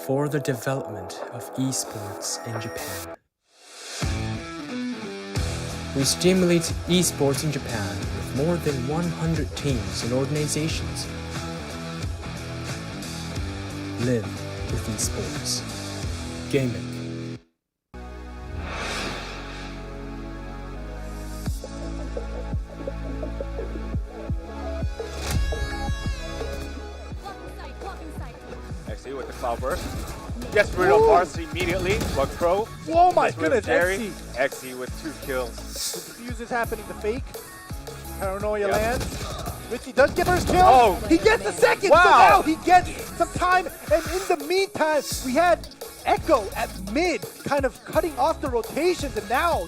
For the development of esports in Japan. We stimulate esports in Japan with more than 100 teams and organizations. Live with esports. Gaming. XC with the cloud burst. Gets rid of Varsity immediately. Bug Pro. Oh my goodness, XC. XC with 2 kills. The defuse is happening to fake. Paranoia lands. Ritzy does get first kill. Oh. He gets the second. Wow. So now he gets some time. And in the meantime, we had Echo at mid, kind of cutting off the rotations, and now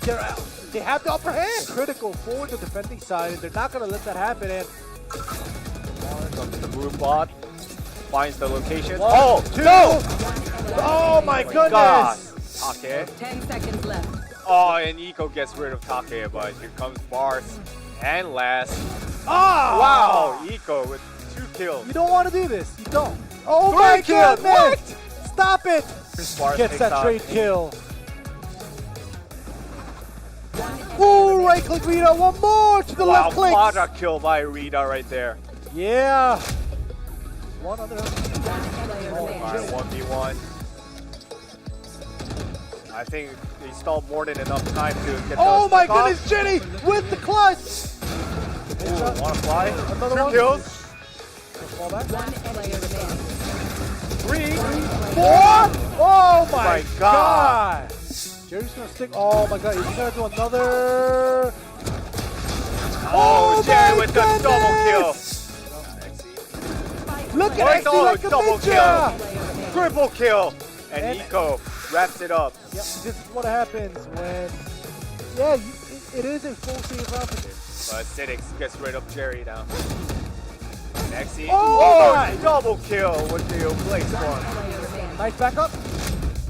they have the upper hand. Critical for the defending side, and they're not going to let that happen. And Comes to the move bot. Finds the location. one, Oh, two. no! Oh my God. goodness. Okay. 10 seconds left. Oh, and Eco gets rid of Take, but here comes Bars and Last. Ah! Wow, Eco with 2 kills. You don't want to do this. You don't. Oh 3 my kills. goodness. Stop it. Bars Gets takes that out. trade kill. Ooh, right click Rita. One more to the Wow, left click. quadra kill by Rita right there. Yeah. One other. Player Alright, remaining. 1v1. I think he stalled more than enough time to get Oh those my off. goodness, Jenny with the clutch. Ooh, wanna fly? Another 2 one. kills. Fall back. One player remaining. 3. 4. Oh my My god. God. Jerry's gonna stick. Oh my god. He's gonna do another. Oh, Jerry my with the double kill. Look Oh, at XC like a double ninja. Player remaining. Triple kill. And And- Eco wraps it up. Yep, this is what happens when. Yeah, it is a full save round. But Acidics gets rid of Jerry now. Nexi. Oh my. Double kill with the Blaze Storm. Player remaining. Nice backup.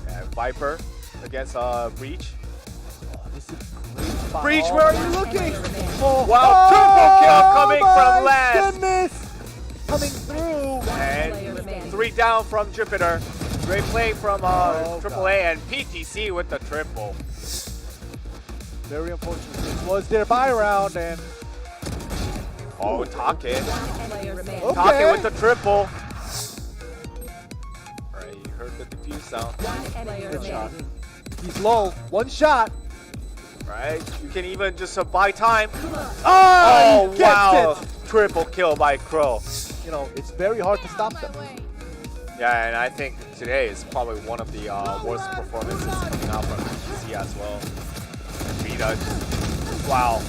And Viper against Breach. Oh, this is great spot. Breach, Oh, where are you looking? Oh, Wow, triple kill coming from my Last. Goodness. Coming through. And 3 down from Jupiter. Great play from Oh, AAA and PTC with the triple. Very unfortunate. This was their buy round, and Oh, Take. Player remaining. Okay. Take with the triple. Alright, you heard the defuse sound. One player good shot. remaining. He's low. One shot. Right? You can even just buy time. Oh, Oh, he gets wow. it. Triple kill by Crow. You know, it's very hard to stop them. Yeah, and I think today is probably one of the worst performances coming out from PTC as well. Rita, wow.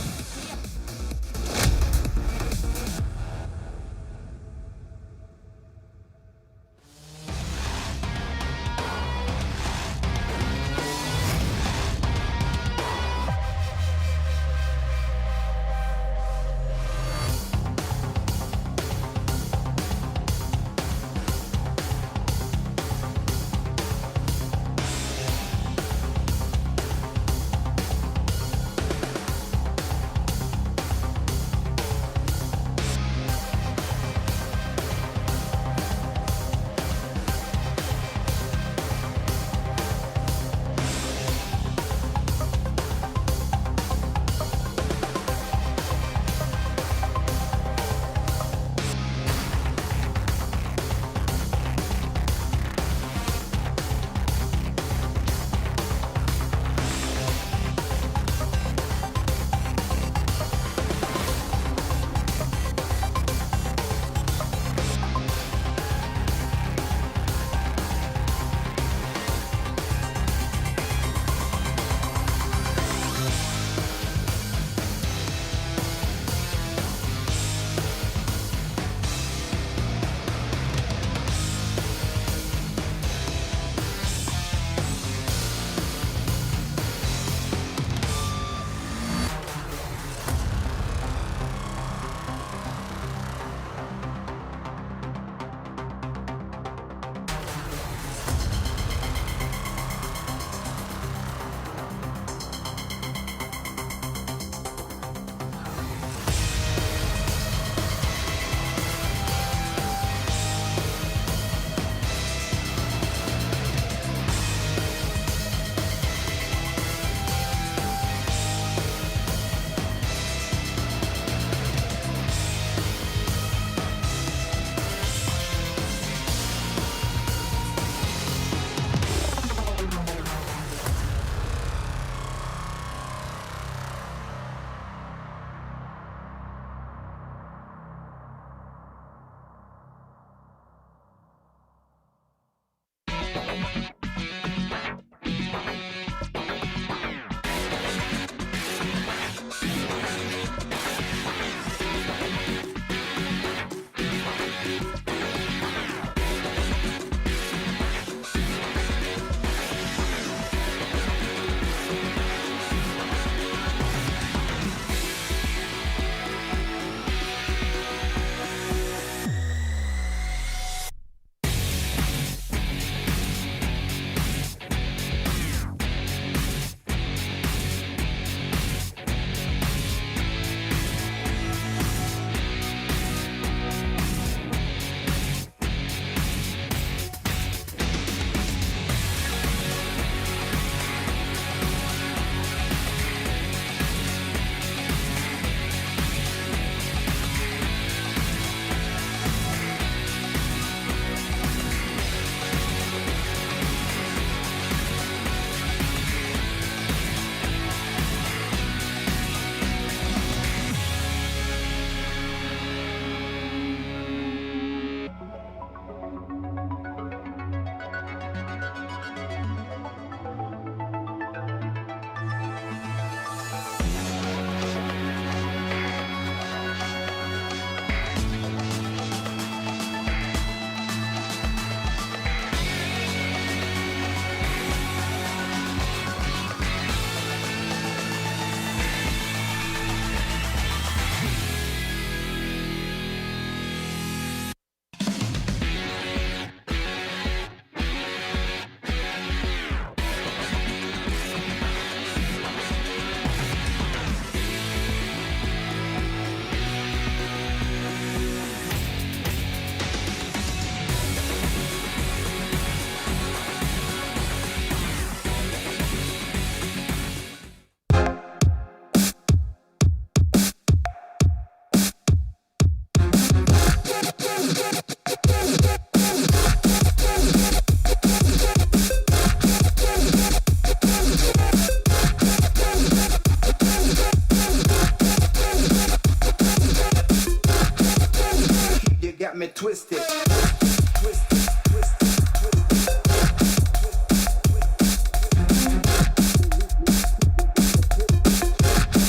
it, twist it. Twist it, twist it, twist it.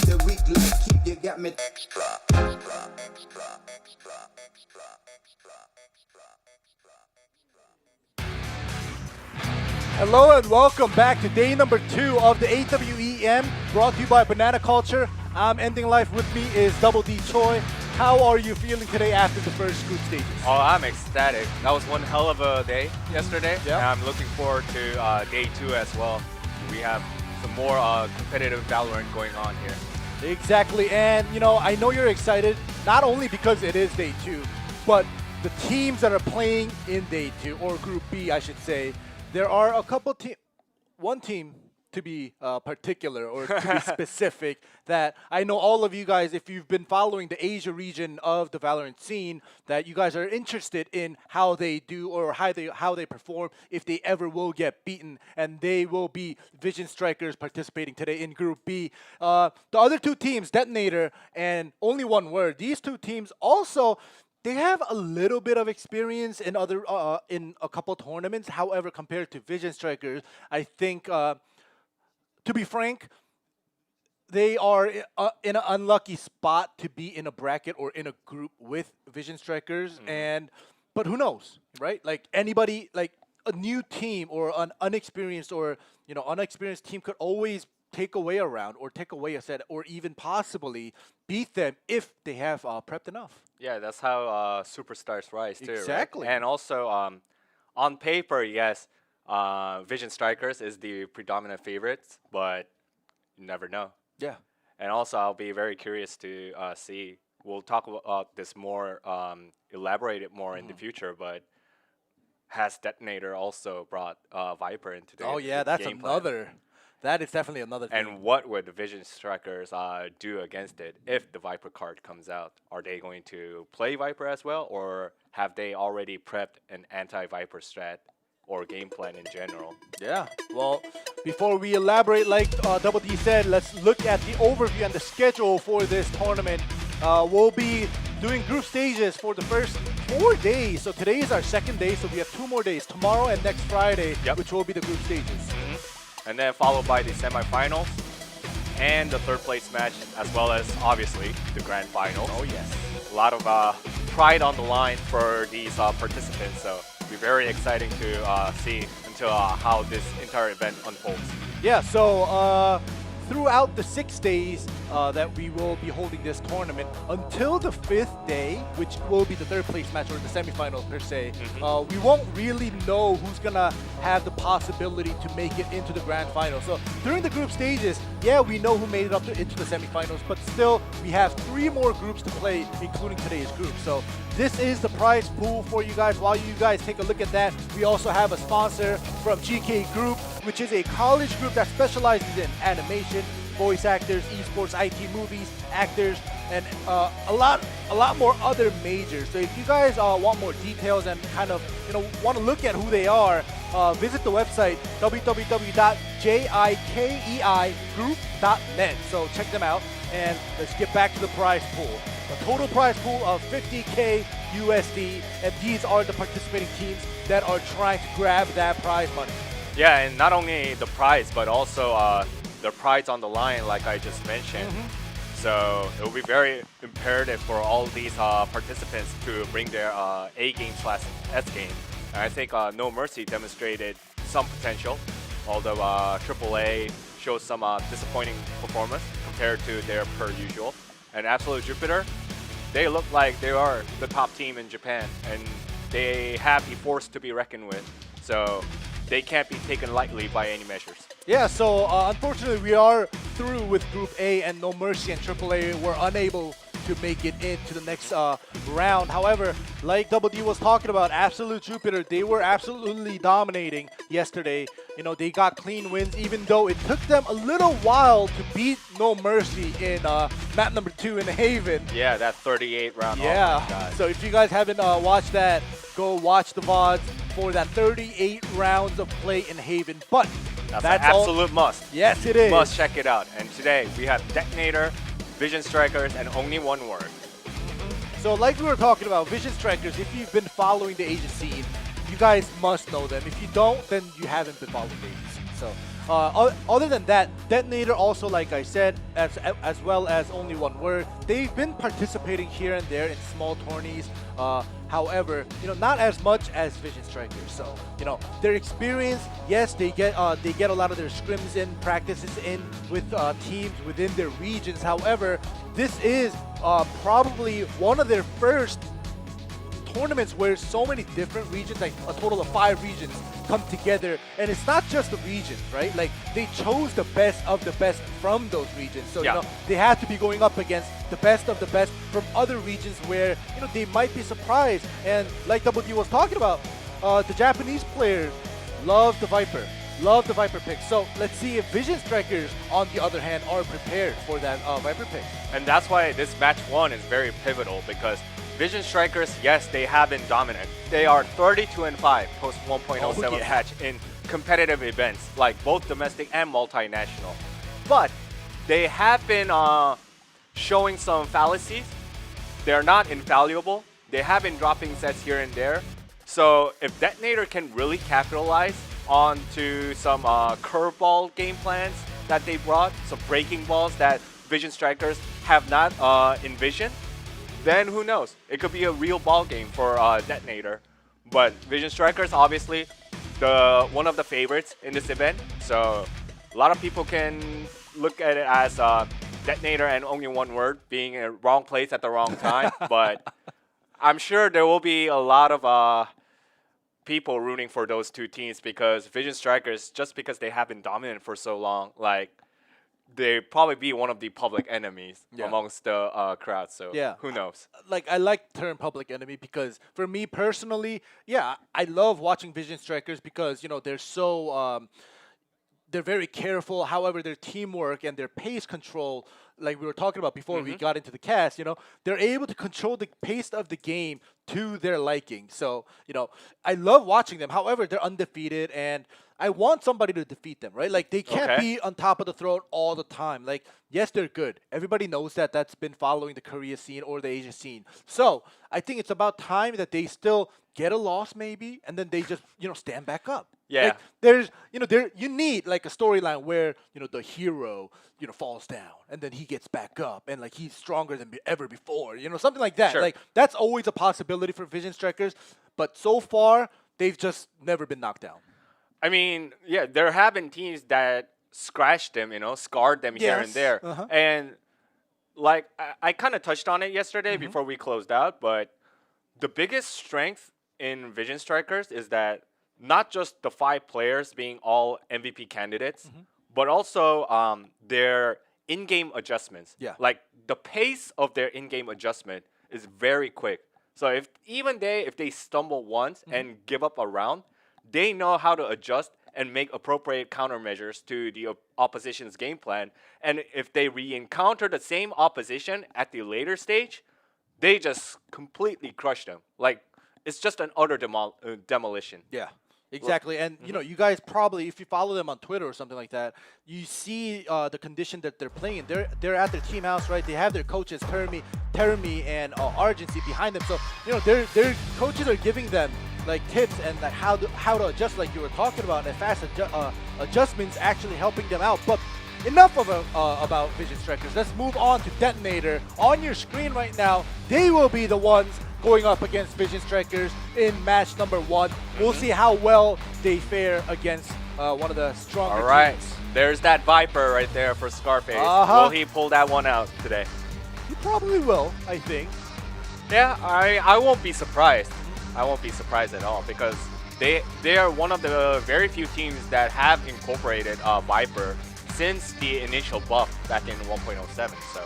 The weak like keep you got me extra, extra, extra, extra, extra, extra, extra. Hello and welcome back to day number 2 of the AWEM, brought to you by Banana Culture. I'm ending life. With me is Double D Choi. How are you feeling today after the first group stages? Oh, I'm ecstatic. That was one hell of a day yesterday. Yeah. And I'm looking forward to day 2 as well. We have some more competitive Valorant going on here. Exactly, and you know, I know you're excited, not only because it is day 2, but the teams that are playing in day 2, or Group B, I should say. There are a couple one team to be particular or to be specific that I know all of you guys, if you've been following the Asia region of the Valorant scene, that you guys are interested in how they do or how they perform, if they ever will get beaten, and they will be Vision Strikers participating today in Group B. The other two teams, Detonator and Only One Word, these two teams also, they have a little bit of experience in in a couple tournaments. However, compared to Vision Strikers, I think, to be frank, they are in an unlucky spot to be in a bracket or in a group with Vision Strikers. But who knows, right? Like anybody, like a new team or an unexperienced team could always take away a round or take away a set or even possibly beat them if they have prepped enough. Yeah, that's how superstars rise too. Exactly. Right? And also, on paper, yes, Vision Strikers is the predominant favorites, but you never know. Yeah. And also, I'll be very curious to see. We'll talk about this more, elaborate it more in the future, but has Detonator also brought Viper into the Oh yeah, that's game plan? another. That is definitely another thing. And what would the Vision Strikers do against it if the Viper card comes out? Are they going to play Viper as well, or have they already prepped an anti-Viper strat or game plan in general? Yeah, well, before we elaborate, like Double D said, let's look at the overview and the schedule for this tournament. We'll be doing group stages for the first 4 days. So today is our second day, so we have 2 more days, tomorrow and next Friday, which will be the group stages. And then followed by the semifinals and the third place match, as well as obviously the grand final. Oh yes. A lot of pride on the line for these participants, so it'll be very exciting to see until how this entire event unfolds. Yeah, so throughout the 6 days that we will be holding this tournament, until the 5th day, which will be the third place match or the semifinals per se, we won't really know who's gonna have the possibility to make it into the grand final. So during the group stages, yeah, we know who made it up into the semifinals, but still we have 3 more groups to play, including today's group. So this is the prize pool for you guys. While you guys take a look at that, we also have a sponsor from GK Group, which is a college group that specializes in animation, voice actors, esports, IT, movies, actors, and a lot more other majors. So if you guys want more details and kind of want to look at who they are, visit the website www.jikeigroup.net. So check them out, and let's get back to the prize pool. A total prize pool of 50K USD, and these are the participating teams that are trying to grab that prize money. Yeah, and not only the prize, but also the prize on the line, like I just mentioned. So it will be very imperative for all these participants to bring their A game/S game. And I think No Mercy demonstrated some potential, although AAA shows some disappointing performance compared to their per usual. And Absolute Jupiter, they look like they are the top team in Japan, and they have a force to be reckoned with. So they can't be taken lightly by any measures. Yeah, so unfortunately we are through with Group A, and No Mercy and AAA were unable to make it into the next round. However, like Double D was talking about, Absolute Jupiter, they were absolutely dominating yesterday. They got clean wins, even though it took them a little while to beat No Mercy in map number 2 in Haven. Yeah, that 38 round. Yeah, oh my God. So if you guys haven't watched that, go watch the VODs for that 38 rounds of play in Haven. But that's an absolute must. Yes, it is. Must check it out. And today we have Detonator, Vision Strikers, and Only One Word. So like we were talking about, Vision Strikers, if you've been following the Asian scene, you guys must know them. If you don't, then you haven't been following the Asian scene. So other than that, Detonator also, like I said, as well as Only One Word, they've been participating here and there in small tourneys. However, not as much as Vision Strikers. So, their experience, yes, they get a lot of their scrims in, practices in with teams within their regions. However, this is probably one of their first tournaments where so many different regions, like a total of 5 regions, come together. And it's not just the regions, right? Like, they chose the best of the best from those regions. So, they have to be going up against the best of the best from other regions where, they might be surprised. And like Double D was talking about, the Japanese players love the Viper. Love the Viper pick. So let's see if Vision Strikers, on the other hand, are prepared for that Viper pick. And that's why this match 1 is very pivotal, because Vision Strikers, yes, they have been dominant. They are 32-5 post 1.07 patch in competitive events, like both domestic and multinational. But they have been showing some fallacies. They're not infallible. They have been dropping sets here and there. So if Detonator can really capitalize onto some curveball game plans that they brought, some breaking balls that Vision Strikers have not envisioned, then who knows? It could be a real ball game for Detonator. But Vision Strikers, obviously, one of the favorites in this event. So a lot of people can look at it as Detonator and Only One Word being in the wrong place at the wrong time. But I'm sure there will be a lot of people rooting for those two teams, because Vision Strikers, just because they have been dominant for so long, like, they probably be one of the public enemies amongst the crowd. So who knows? Like, I like the term public enemy because for me personally, I love watching Vision Strikers because, they're so they're very careful. However, their teamwork and their pace control, like we were talking about before we got into the cast, they're able to control the pace of the game to their liking. So, I love watching them. However, they're undefeated, and I want somebody to defeat them, right? Like, they can't be on top of the throne all the time. Like, yes, they're good. Everybody knows that. That's been following the Korea scene or the Asia scene. So, I think it's about time that they still get a loss maybe, and then they just, stand back up. Yeah. Like, there's, you need like a storyline where, the hero, falls down and then he gets back up and like he's stronger than ever before, something like that. Sure. Like, that's always a possibility for Vision Strikers, but so far they've just never been knocked down. I mean, there have been teams that scratched them, scarred them here and there. And like I kind of touched on it yesterday before we closed out, but the biggest strength in Vision Strikers is that not just the 5 players being all MVP candidates, but also their in-game adjustments. Like, the pace of their in-game adjustment is very quick. So if they stumble once and give up a round, they know how to adjust and make appropriate countermeasures to the opposition's game plan. And if they re-encounter the same opposition at the later stage, they just completely crush them. Like, it's just an utter demolition. Yeah, exactly. And, you guys probably, if you follow them on Twitter or something like that, you see the condition that they're playing in. They're at their team house, right? They have their coaches, Terumi and Argency behind them. So, their coaches are giving them like tips and like how to adjust, like you were talking about, and fast adjustments actually helping them out. But enough of about Vision Strikers. Let's move on to Detonator. On your screen right now, they will be the ones going up against Vision Strikers in match number 1. We'll see how well they fare against one of the stronger All right, teams. there's that Viper right there for Scarface. Will he pull that one out today? He probably will, I think. Yeah, I won't be surprised. I won't be surprised at all, because they are one of the very few teams that have incorporated Viper since the initial buff back in 1.07. So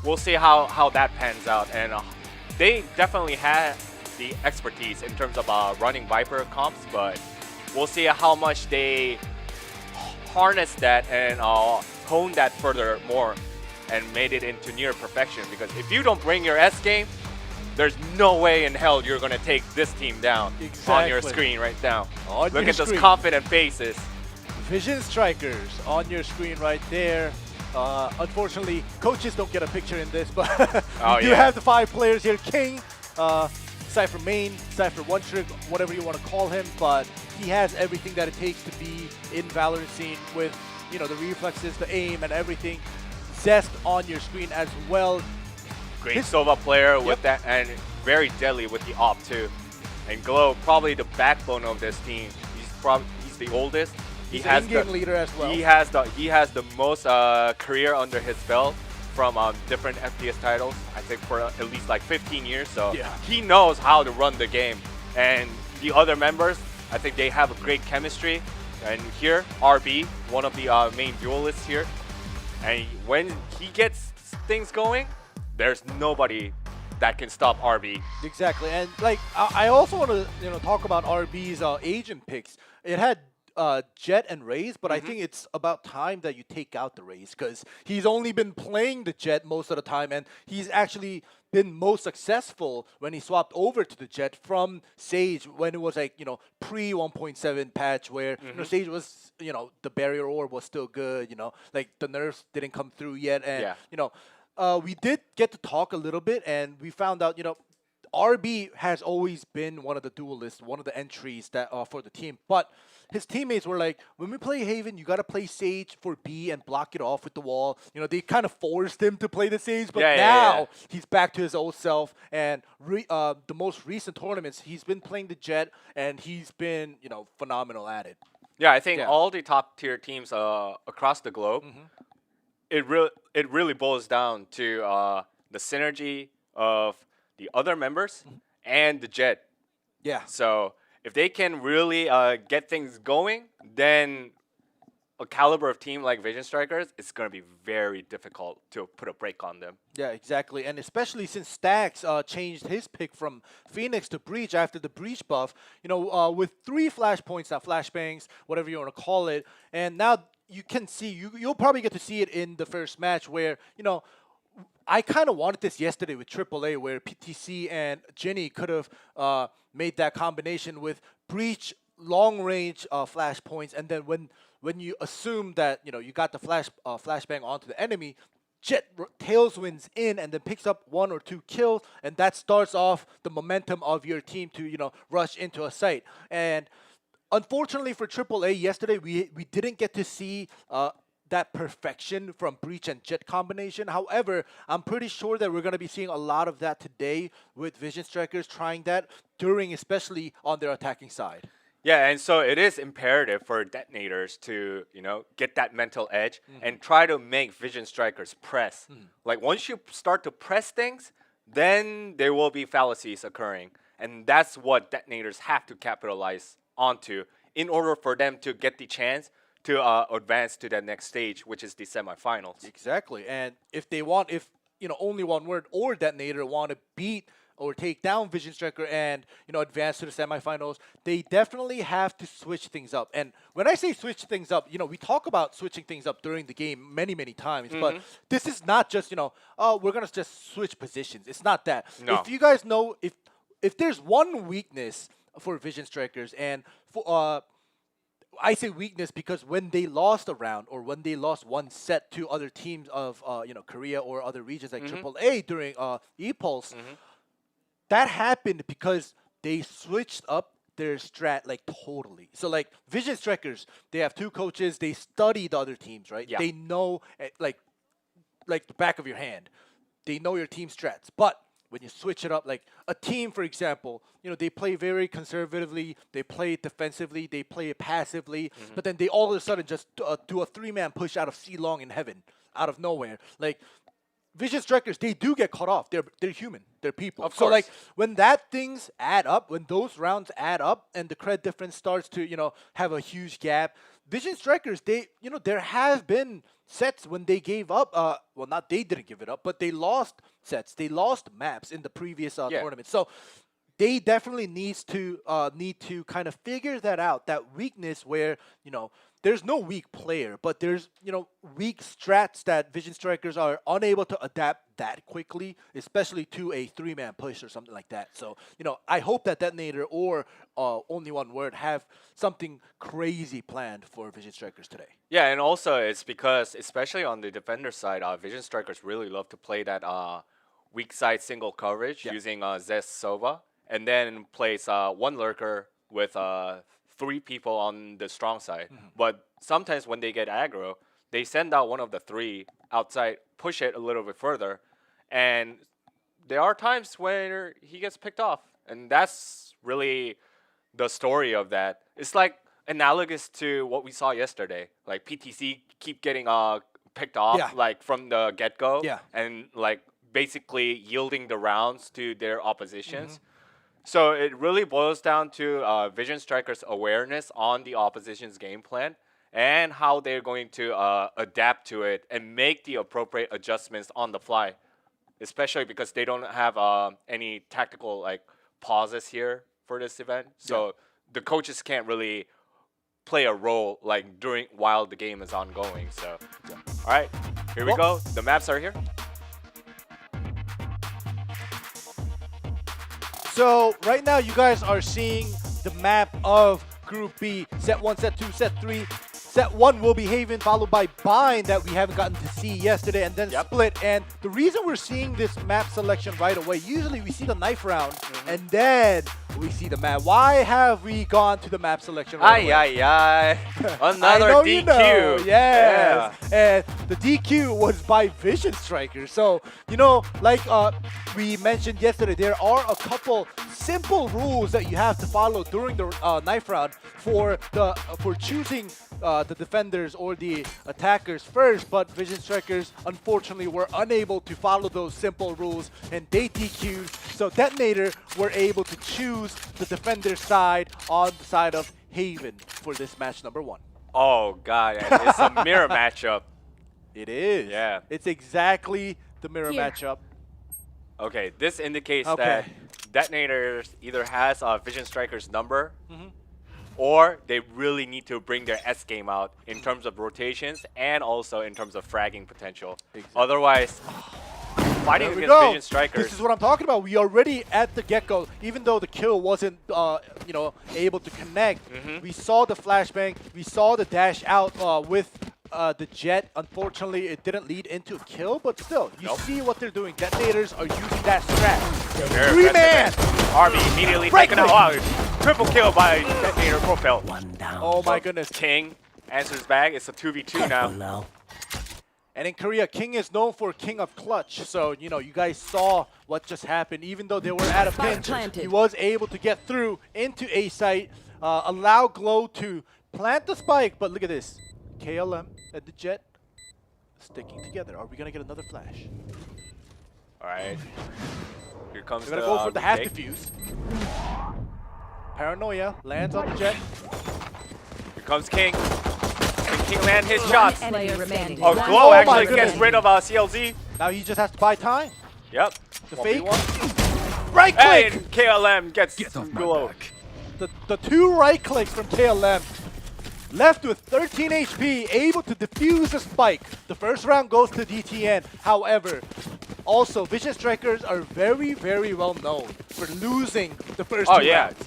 we'll see how that pans out. And they definitely have the expertise in terms of running Viper comps, but we'll see how much they harness that and hone that further more and made it into near perfection. Because if you don't bring your S game, there's no way in hell you're going to take this team down on your screen right now. Look at those confident faces. Vision Strikers on your screen right there. Unfortunately, coaches don't get a picture in this, but Oh, we do yeah. have the 5 players here. King, Cypher Main, Cypher One Trick, whatever you want to call him, but he has everything that it takes to be in Valorant scene with, you know, the reflexes, the aim, and everything. Zest on your screen as well. Great Sova player with Yep. that, and very deadly with the op too. And Glow, probably the backbone of this team. He's the oldest. He's an in-game leader as well. He has the most career under his belt from different FPS titles. I think for at least like 15 years. So Yeah. he knows how to run the game. And the other members, I think they have a great chemistry. And here, RB, one of the main duelists here. And when he gets things going, there's nobody that can stop RB. Exactly, and like I also want to talk about RB's agent picks. It had Jet and Raze, but I think it's about time that you take out the Raze because he's only been playing the Jet most of the time, and he's actually been most successful when he swapped over to the Jet from Sage when it was like pre 1.7 patch where Sage was the barrier orb was still good, like the nerfs didn't come through yet, and we did get to talk a little bit, and we found out, RB has always been one of the duelists, one of the entries that for the team. But his teammates were like, when we play Haven, you gotta play Sage for B and block it off with the wall. They kind of forced him to play the Sage, but now he's back to his old self. And the most recent tournaments, he's been playing the Jet, and he's been phenomenal at it. Yeah, I think all the top tier teams across the globe, it really boils down to the synergy of the other members and the Jet. Yeah. So if they can really get things going, then a caliber of team like Vision Strikers, it's going to be very difficult to put a break on them. Yeah, exactly. And especially since Stax changed his pick from Phoenix to Breach after the Breach buff, with 3 flashpoints, now flashbangs, whatever you want to call it. And now you can see, you'll probably get to see it in the first match where, I kind of wanted this yesterday with AAA where PTC and Ginny could have made that combination with Breach, long-range flashpoints, and then when you assume that you got the flashbang onto the enemy, Jet tailwinds in and then picks up 1 or 2 kills, and that starts off the momentum of your team to rush into a site. And unfortunately for AAA, yesterday we didn't get to see that perfection from Breach and Jet combination. However, I'm pretty sure that we're going to be seeing a lot of that today with Vision Strikers trying that especially on their attacking side. Yeah, and so it is imperative for detonators to, get that mental edge and try to make Vision Strikers press. Like once you start to press things, then there will be fallacies occurring. And that's what detonators have to capitalize onto in order for them to get the chance to advance to the next stage, which is the semifinals. Exactly. And if only one word or detonator want to beat or take down Vision Striker and advance to the semifinals, they definitely have to switch things up. And when I say switch things up, we talk about switching things up during the game many times, but this is not just we're gonna just switch positions. It's not that. No. If you guys know, if there's one weakness for Vision Strikers, and for I say weakness because when they lost a round or when they lost one set to other teams of Korea or other regions like AAA during ePulse, that happened because they switched up their strat like totally. So like Vision Strikers, they have 2 coaches. They study the other teams, right? Yeah. They know like the back of your hand. They know your team strats. But when you switch it up, like a team, for example, they play very conservatively, they play it defensively, they play it passively, but then they all of a sudden just do a 3-man push out of C-Long in heaven, out of nowhere. Like, Vision Strikers, they do get caught off. They're human. They're people. Of So, course. like, when that things add up, when those rounds add up and the cred difference starts to, have a huge gap, Vision Strikers, there have been sets when they gave up. Well, not they didn't give it up, but they lost sets. They lost maps in the previous tournament. So they definitely need to kind of figure that out, that weakness where, there's no weak player, but there's, weak strats that Vision Strikers are unable to adapt that quickly, especially to a 3-man push or something like that. So, I hope that Detonator or Only One Word have something crazy planned for Vision Strikers today. Yeah, and also it's because, especially on the defender side, Vision Strikers really love to play that weak side single coverage using Zest Sova, and then place one lurker with 3 people on the strong side. But sometimes when they get aggro, they send out one of the 3 outside, push it a little bit further, and there are times where he gets picked off, and that's really the story of that. It's like analogous to what we saw yesterday. Like PTC keep getting picked off like from the get-go, and like basically yielding the rounds to their oppositions. So it really boils down to Vision Strikers' awareness on the opposition's game plan and how they're going to adapt to it and make the appropriate adjustments on the fly, especially because they don't have any tactical like pauses here for this event. So the coaches can't really play a role like while the game is ongoing. So, all right, here we go. The maps are here. So right now you guys are seeing the map of Group B. Set 1, Set 2, Set 3. Set 1 will be Haven, followed by Bind that we haven't gotten to see yesterday, and then Split. And the reason we're seeing this map selection right away, usually we see the knife round, and then we see the map. Why have we gone to the map selection right away? Another DQ. You know. Yes. And the DQ was by Vision Strikers. So, like we mentioned yesterday, there are a couple simple rules that you have to follow during the knife round for choosing the defenders or the attackers first, but Vision Strikers unfortunately were unable to follow those simple rules and they DQ'd. So Detonator were able to choose the defender side on the side of Haven for this match number 1. Oh god, and it's a mirror matchup. It is. Yeah. It's exactly the mirror matchup. Okay, this indicates that Detonators either has Vision Strikers' number, or they really need to bring their S game out in terms of rotations and also in terms of fragging potential. Otherwise, fighting against Vision Strikers. This is what I'm talking about. We already at the get-go, even though the kill wasn't, able to connect. We saw the flashbang. We saw the dash out with the jet. Unfortunately, it didn't lead into a kill, but still, you see what they're doing. Detonators are using that strat. 3-man. Army immediately taken out. Wow, triple kill by Detonator Propel. Oh my goodness. King answers back. It's a 2v2 now. And in Korea, King is known for King of Clutch. So, you guys saw what just happened. Even though they were at a pinch, he was able to get through into A site, allow Glow to plant the spike. But look at this. KLM and the Jet sticking together. Are we going to get another flash? All right. Here comes They're going to go for the half defuse. Paranoia lands on the Jet. Here comes King. Can King land his shots? Oh, Glow actually gets rid of CLZ. Now he just has to buy time. Yep. The fake. 1v1. Right Hey, click! KLM gets Glow. The 2 right clicks from KLM. Left with 13 HP, able to defuse a spike. The first round goes to DTN. However, also Vision Strikers are very, very well known for losing the first 2 rounds.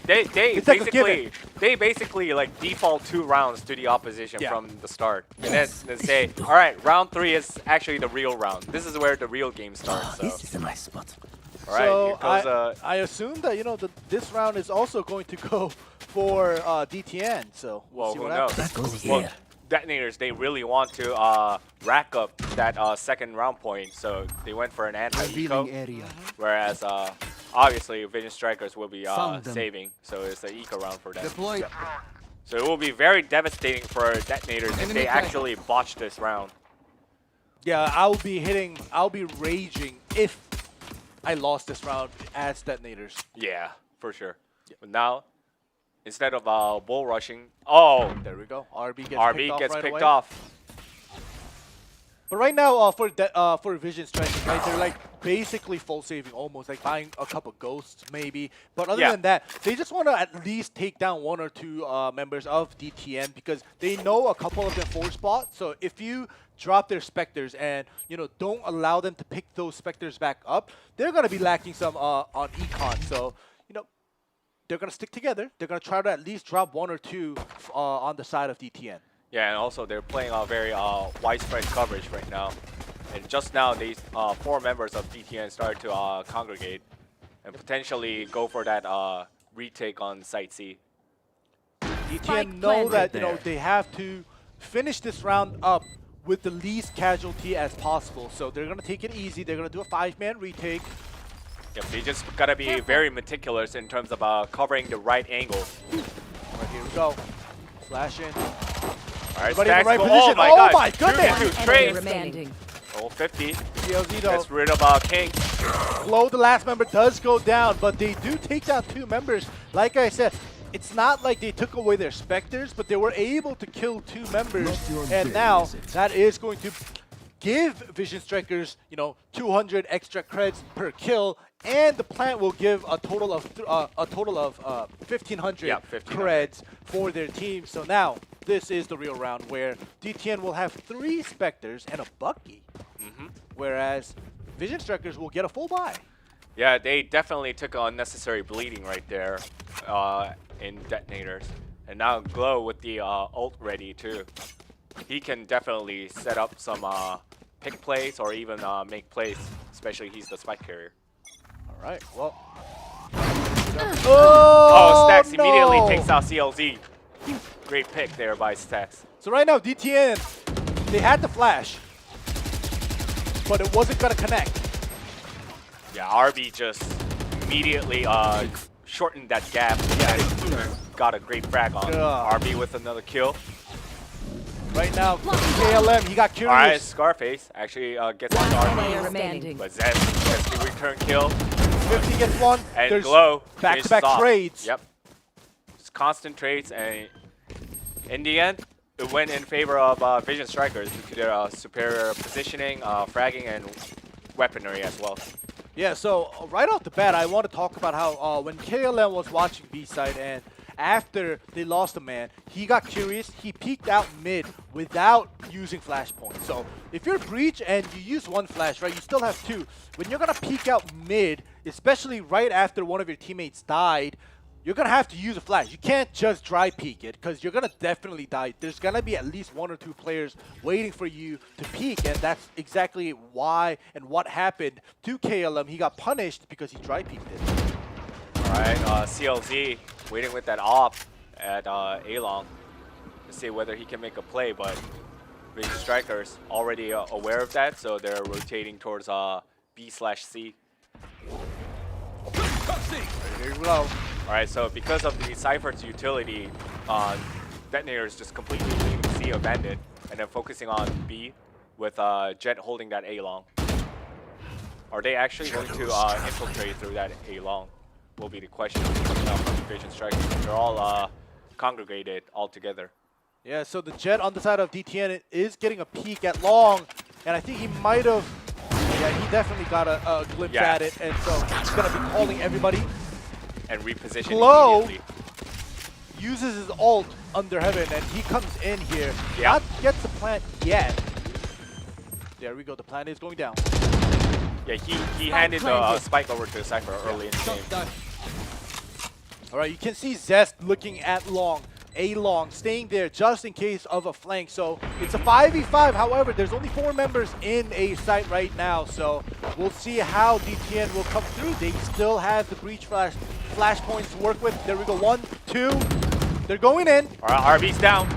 They basically like default 2 rounds to the opposition from the start, and then say, all right, round 3 is actually the real round. This is where the real game starts. So. This is a nice spot. All right, So here goes, I assume that this round is also going to go for DTN. So we'll see who what knows? happens. That goes Well, here. Detonators, they really want to rack up that second round point, so they went for an anti-eco, area. whereas obviously Vision Strikers will be Found them. saving, so it's an eco round for them. Deploy. So it will be very devastating for Detonators if they actually botch this round. Yeah, I'll be raging if I lost this round as Detonators. Yeah, for sure. But now, instead of bull rushing, there we go. RB gets right picked away. off. But right now, for Vision Strikers, right, they're like basically full saving almost, like buying a couple ghosts maybe. But other Yeah. than that, they just want to at least take down 1 or 2 members of DTN because they know a couple of them 4 spots. So if you drop their Spectres and, you know, don't allow them to pick those Spectres back up, they're going to be lacking some on Econ. So, you know, they're going to stick together. They're going to try to at least drop 1 or 2 on the side of DTN. Yeah, and also they're playing a very widespread coverage right now. And just now, these 4 members of DTN started to congregate and potentially go for that retake on Site C. DTN know that, you know, they have to finish this round up with the least casualty as possible. So they're going to take it easy. They're going to do a 5-man retake. Yep, they just gotta be very meticulous in terms of covering the right angle. Right, here we go. Flash in. Alright, Everybody in the Stacks right go- position. Oh my Oh god! my goodness! 2v2 Enemy trade. remaining. Oh, 50. CLZ though. Gets rid of King. Glow, the last member, does go down, but they do take down 2 members. Like I said, it's not like they took away their Spectres, but they were able to kill 2 members. And now that is going to give Vision Strikers, you know, 200 extra creds per kill, and the plant will give a total of 1,500 Yeah, 1,500. creds for their team. So now this is the real round where DTN will have 3 Spectres and a Bucky, whereas Vision Strikers will get a full buy. Yeah, they definitely took unnecessary bleeding right there in detonators. And now Glow with the ult ready too. He can definitely set up some pick plays or even make plays, especially he's the spike carrier. All right, well. Oh, Stacks no! immediately takes out CLZ. Great pick there by Stacks. So right now, DTN, they had the flash, but it wasn't gonna connect. Yeah, RB just immediately shortened that gap. Yeah, got a great frag on RB with another kill. Right now, KLM, he got curious. Alright, Scarface actually gets on Player RB. remaining. But Zest gets the return kill. 50 gets one. And There's Glow back-to-back finishes off. trades. Yep. Just constant trades, and in the end, it went in favor of Vision Strikers due to their superior positioning, fragging, and weaponry as well. Yeah, so right off the bat, I want to talk about how when KLM was watching B-side and after they lost a man, he got curious. He peeked out mid without using flashpoint. So if you're Breach and you use 1 flash, right, you still have 2. When you're going to peek out mid, especially right after one of your teammates died, you're going to have to use a flash. You can't just dry peek it because you're going to definitely die. There's going to be at least 1 or 2 players waiting for you to peek, and that's exactly why and what happened to KLM. He got punished because he dry peeked it. Alright, CLZ waiting with that op at A-Long to see whether he can make a play, but Vision Strikers already aware of that, so they're rotating towards B/C. Here we go. Alright, so because of the Cypher's utility, Detonators just completely leaving C abandoned and then focusing on B with Jet holding that A-Long. Are they actually going to infiltrate through that A-Long? Will be the question coming out from Vision Strikers. They're all congregated all together. Yeah, so the Jet on the side of DTN is getting a peek at Long, and I think he might have, yeah, he definitely got a glimpse at it, and so he's going to be calling everybody. And reposition Glow immediately. uses his ult under Heaven, and he comes in here. Yeah. Not gets the plant yet. There we go, the plant is going down. Yeah, he handed the spike over to Cypher early in the game. All right, you can see Zest looking at Long. A-Long staying there just in case of a flank. So it's a 5v5. However, there's only 4 members in A site right now. So we'll see how DTN will come through. They still have the breach flash points to work with. There we go. 1, 2. They're going in. All right, RB's down.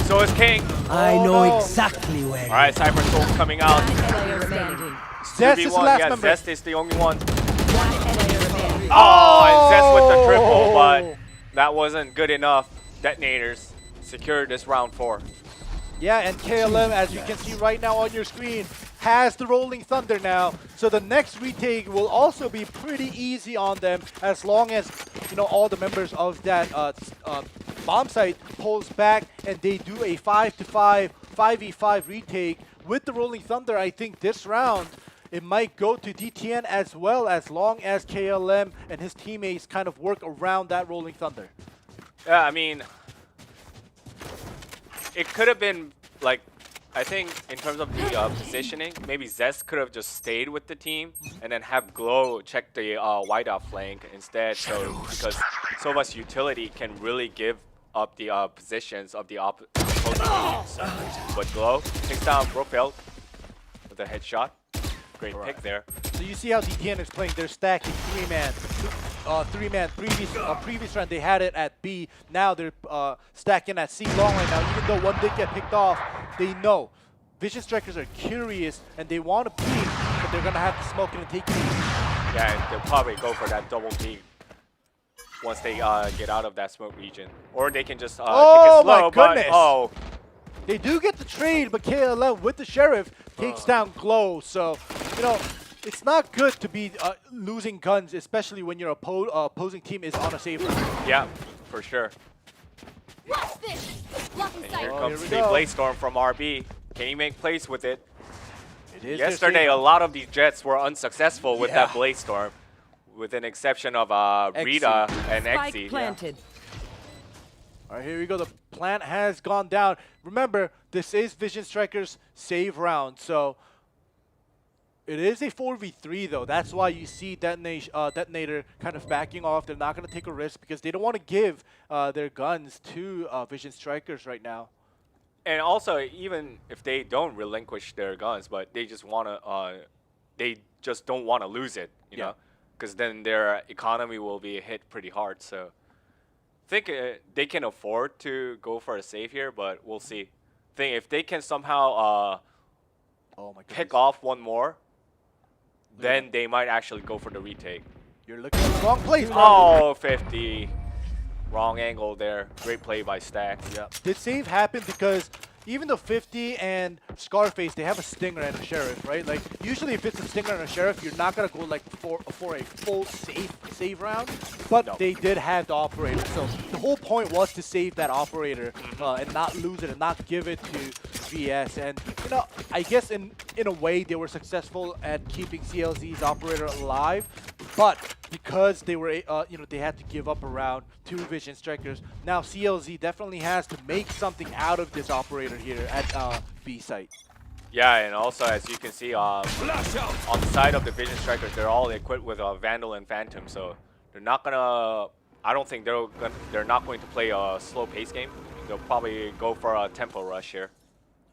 So is King. I Oh, know no. exactly where. All right, Cypher Soul coming out. Player remaining. Zest is the 2v1. last Yeah, member. Zest is the only one. Player remaining. Oh, and Zest with the triple, but that wasn't good enough. Detonators secured this round 4. Yeah, and KLM, as you can see right now on your screen, has the Rolling Thunder now. So the next retake will also be pretty easy on them as long as, you know, all the members of that bomb site pulls back and they do a 5-5, 5v5 retake with the Rolling Thunder. I think this round, it might go to DTN as well, as long as KLM and his teammates kind of work around that Rolling Thunder. Yeah, I mean, it could have been like, I think in terms of the positioning, maybe Zest could have just stayed with the team and then have Glow check the wideout flank instead. So because Sova's utility can really give up the positions of the opposing teams. But Glow takes down Brofeld with a headshot. Great pick there. So you see how DTN is playing. They're stacking three-man. Previous round they had it at B. Now they're stacking at C long right now. Even though one did get picked off, they know Vision Strikers are curious and they want to peek, but they're gonna have to smoke it and take it easy. Yeah, and they'll probably go for that double peek once they get out of that smoke region, or they can just take it slow. My goodness! But, they do get the trade, but KLM with the Sheriff takes down Glow. So you know, it's not good to be losing guns, especially when your opposing team is on a save round. yeah, for sure. Watch this. Blocking And sight. here Oh, comes here the we go. Blaze Storm from RB. Can he make plays with it? It is their Yesterday, save a lot of these Jets were unsuccessful with that Yeah. Blaze Storm, with an exception of Rita and Spike Exy. planted. All right, here we go. The plant has gone down. Remember, this is Vision Strikers' save round, so it is a 4v3 though. That's why you see Detonator kind of backing off. They're not going to take a risk because they don't want to give their guns to Vision Strikers right now. And also, even if they don't relinquish their guns, but they just want to, they just don't want to lose it, you know, because then their economy will be hit pretty hard. So I think they can afford to go for a save here, but we'll see. Think if they can somehow Oh my pick goodness. off one more, then they might actually go for the retake. You're looking at the wrong place. Oh, 50. Wrong angle there. Great play by Stack. Yeah. Did save happen because even though 50 and Scarface, they have a Stinger and a Sheriff, right? Like, usually if it's a Stinger and a Sheriff, you're not going to go like for a full save round. But No. they did have the Operator. So the whole point was to save that Operator and not lose it and not give it to VS. And, you know, I guess in a way they were successful at keeping CLZ's Operator alive. But because they were, you know, they had to give up around 2 Vision Strikers. Now CLZ definitely has to make something out of this Operator here at B site. Yeah, and also as you can see, on the side of the Vision Strikers, they're all equipped with Vandal and Phantom, so they're not gonna. I don't think they're not going to play a slow pace game. They'll probably go for a tempo rush here.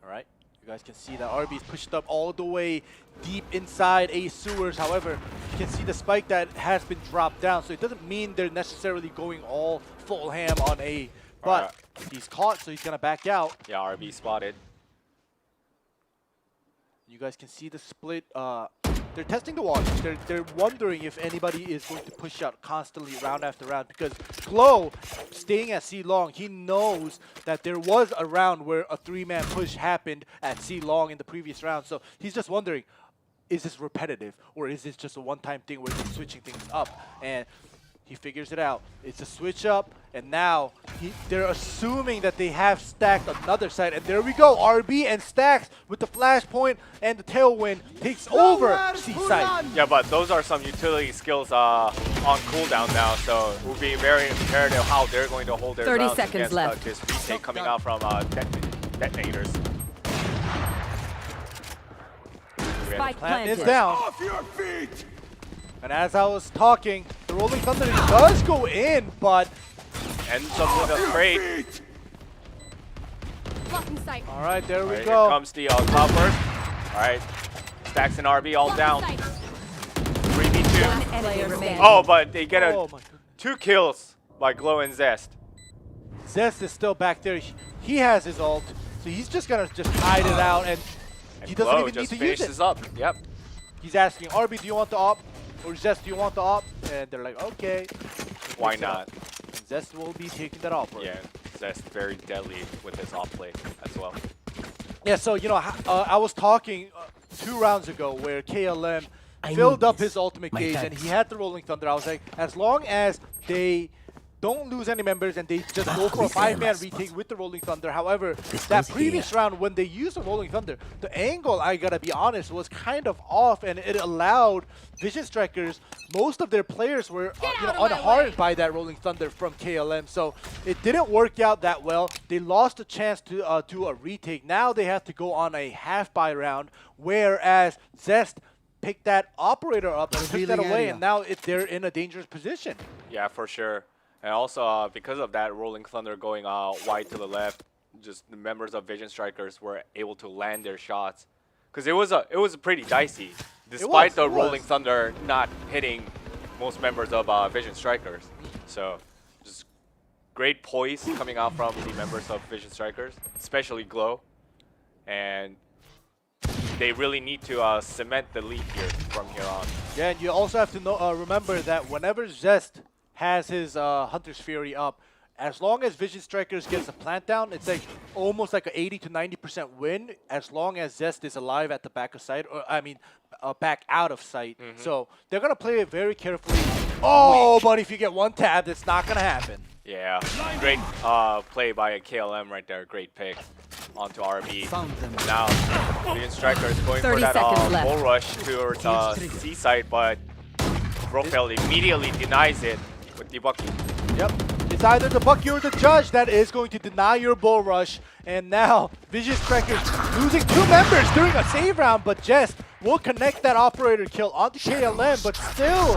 All right, you guys can see that RB's pushed up all the way deep inside A sewers. However, you can see the spike that has been dropped down, so it doesn't mean they're necessarily going all full ham on A. But he's caught, so he's gonna back out. Yeah, RB spotted. You guys can see the split. They're testing the waters. They're wondering if anybody is going to push out constantly round after round, because Glow, staying at C long, he knows that there was a round where a 3-man push happened at C long in the previous round. So he's just wondering, is this repetitive or is this just a one-time thing where they're switching things up? And he figures it out. It's a switch up, and now they're assuming that they have stacked another side. And there we go, RB and Stacks with the flashpoint and the tailwind takes over C side. Yeah, but those are some utility skills on cooldown now, so it will be very imperative how they're going to hold their 30 grounds seconds against left. this retake coming out from detonators. Spike Plant is planted. down. And as I was talking, the Rolling Thunder does go in, but Ends up with a trade. Blocking sight. all right, there we Alright, go. here comes the cloud burst. Alright, Stacks and RB all down. Blocking sight. 3v2. One enemy remaining. Oh, but they get Oh my goodness. 2 kills by Glow and Zest. Zest is still back there. He has his ult, so he's just gonna hide it out, and he doesn't Glow even need just to use finishes it. up. Yep. He's asking, RB, do you want the op? Or Zest, do you want the op? And they're like, okay. Why Picks it up. not? And Zest will be taking that op. Yeah, Zest very deadly with his off play as well. Yeah, so, you know, I was talking 2 rounds ago where KLM filled up his ultimate gauge and he had the Rolling Thunder. I was like, as long as they don't lose any members and they just go for a 5-man retake with the Rolling Thunder. However, that previous round when they used the Rolling Thunder, the angle, I gotta be honest, was kind of off, and it allowed Vision Strikers, most of their players were unharmed by that Rolling Thunder from KLM, so it didn't work out that well. They lost a chance to do a retake. Now they have to go on a half-buy round, whereas Zest picked that operator up and took that away, and now they're in a dangerous position. Yeah, for sure. And also, because of that Rolling Thunder going wide to the left, just the members of Vision Strikers were able to land their shots. Because it was pretty dicey, despite the Rolling Thunder not hitting most members of Vision Strikers. So, just great poise coming out from the members of Vision Strikers, especially Glow. And they really need to cement the lead here from here on. Yeah, and you also have to remember that whenever Zest has his Hunter's Fury up, as long as Vision Strikers gets a plant down, it's like almost like a 80 to 90% win as long as Zest is alive at the back of sight, or I mean, back out of sight. So they're gonna play it very carefully. Oh, but if you get one tab, it's not gonna happen. Yeah, great play by KLM right there. Great pick onto RB. Now, Vision Strikers going for that bull rush towards C side, but Brofeld immediately denies it with the Bucky. Yep. It's either the Bucky or the Judge that is going to deny your bull rush. And now, Vision Strikers losing 2 members during a save round, but Jess will connect that operator kill onto KLM, but still.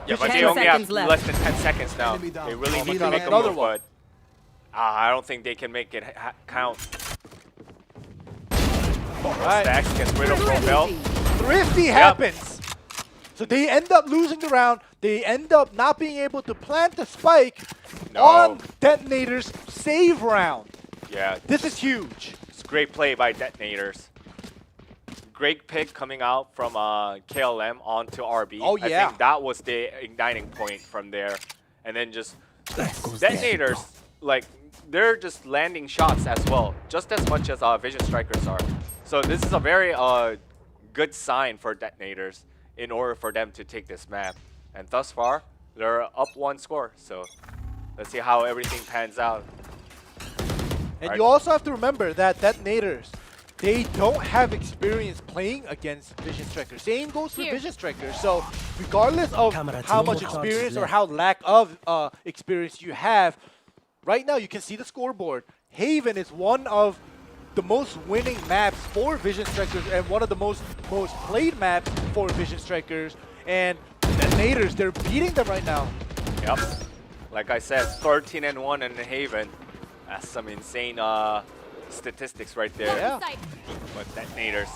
Yeah, but they only have less than 10 seconds now. They really need to make a move, but I don't think they can make it count. Alright. Stacks gets rid of Brofeld. Thrifty happens. So they end up losing the round. They end up not being able to plant the spike on Detonator's save round. Yeah. This is huge. It's a great play by Detonators. Great pick coming out from KLM onto RB. Oh, yeah. I think that was the igniting point from there. And then just Detonators, like, they're just landing shots as well, just as much as Vision Strikers are. So this is a very good sign for Detonators in order for them to take this map. And thus far, they're up 1 score. So let's see how everything pans out. And you also have to remember that Detonators, they don't have experience playing against Vision Strikers. Same goes for Vision Strikers. So regardless of how much experience or how lack of experience you have, right now you can see the scoreboard. Haven is one of the most winning maps for Vision Strikers and one of the most played maps for Vision Strikers. And Detonators, they're beating them right now. Yep. Like I said, 13-1 in Haven. That's some insane statistics right there. Yeah. But Detonators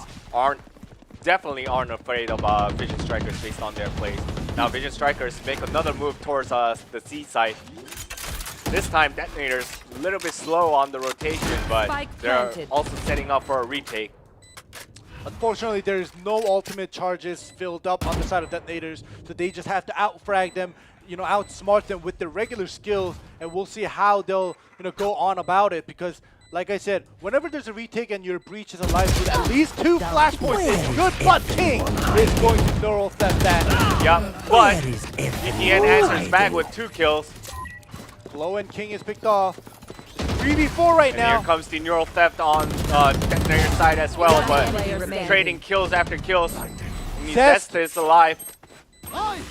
definitely aren't afraid of Vision Strikers based on their plays. Now Vision Strikers make another move towards the C side. This time Detonators a little bit slow on the rotation, but they're also setting up for a retake. Unfortunately, there's no ultimate charges filled up on the side of Detonators, so they just have to outfrag them, outsmart them with their regular skills, and we'll see how they'll, go on about it. Because, like I said, whenever there's a retake and your breach is alive with at least 2 flashpoints, it's good, but King is going to neural theft that. Yep, but ETN answers back with 2 kills. Glow and King is picked off. 3v4 right now. Here comes the neural theft on Detonator side as well, but trading kills after kills. Zest is alive. Alright,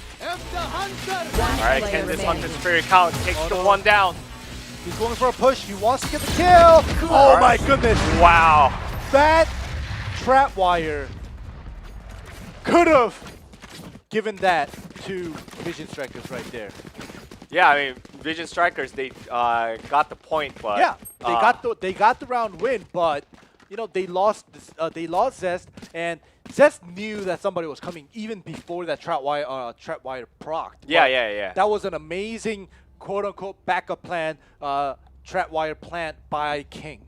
can this Hunter's Fury count? Takes the 1 down. He's going for a push. He wants to get the kill. Oh my goodness. Wow. That trap wire could have given that to Vision Strikers right there. Yeah, I mean, Vision Strikers, they got the point, but yeah, they got the round win, but they lost Zest, and Zest knew that somebody was coming even before that trap wire procced. Yeah. That was an amazing quote unquote backup plan, trap wire plant by King.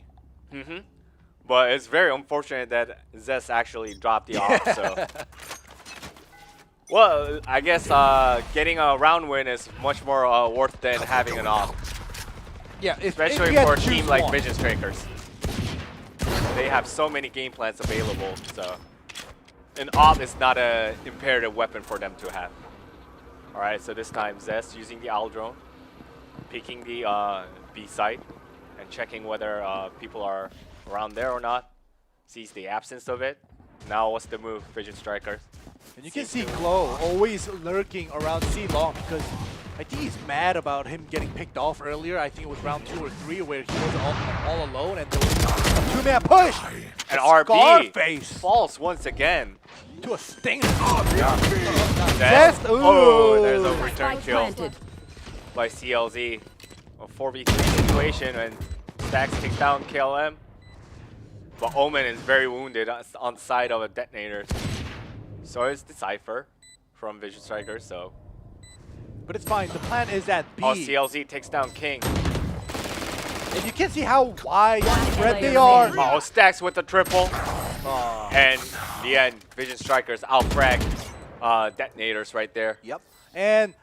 But it's very unfortunate that Zest actually dropped the off. So. Well, I guess getting a round win is much more worth than having an off. Yeah, especially for a team like Vision Strikers. They have so many game plans available, so an off is not an imperative weapon for them to have. Alright, so this time Zest using the Owl Drone. peeking the B site and checking whether people are around there or not. Sees the absence of it. Now what's the move, Vision Strikers? And you can see Glow always lurking around C long because I think he's mad about him getting picked off earlier. I think it was round 2 or 3 where he was all alone and there was a two-man push. And RB Scarface falls once again. to a stinger. Then- Ooh. oh, there's a return Spike kill planted. by CLZ. A 4v3 situation and Stacks takes down KLM. But Omen is very wounded on the side of a detonator. So is the Cypher from Vision Strikers, so. But it's fine. The plan is at B. Oh, CLZ takes down King. And you can see how wide spread they player are. remaining. Oh, Stacks with the triple. And in the end, Vision Strikers outfrag detonators right there. Yep. And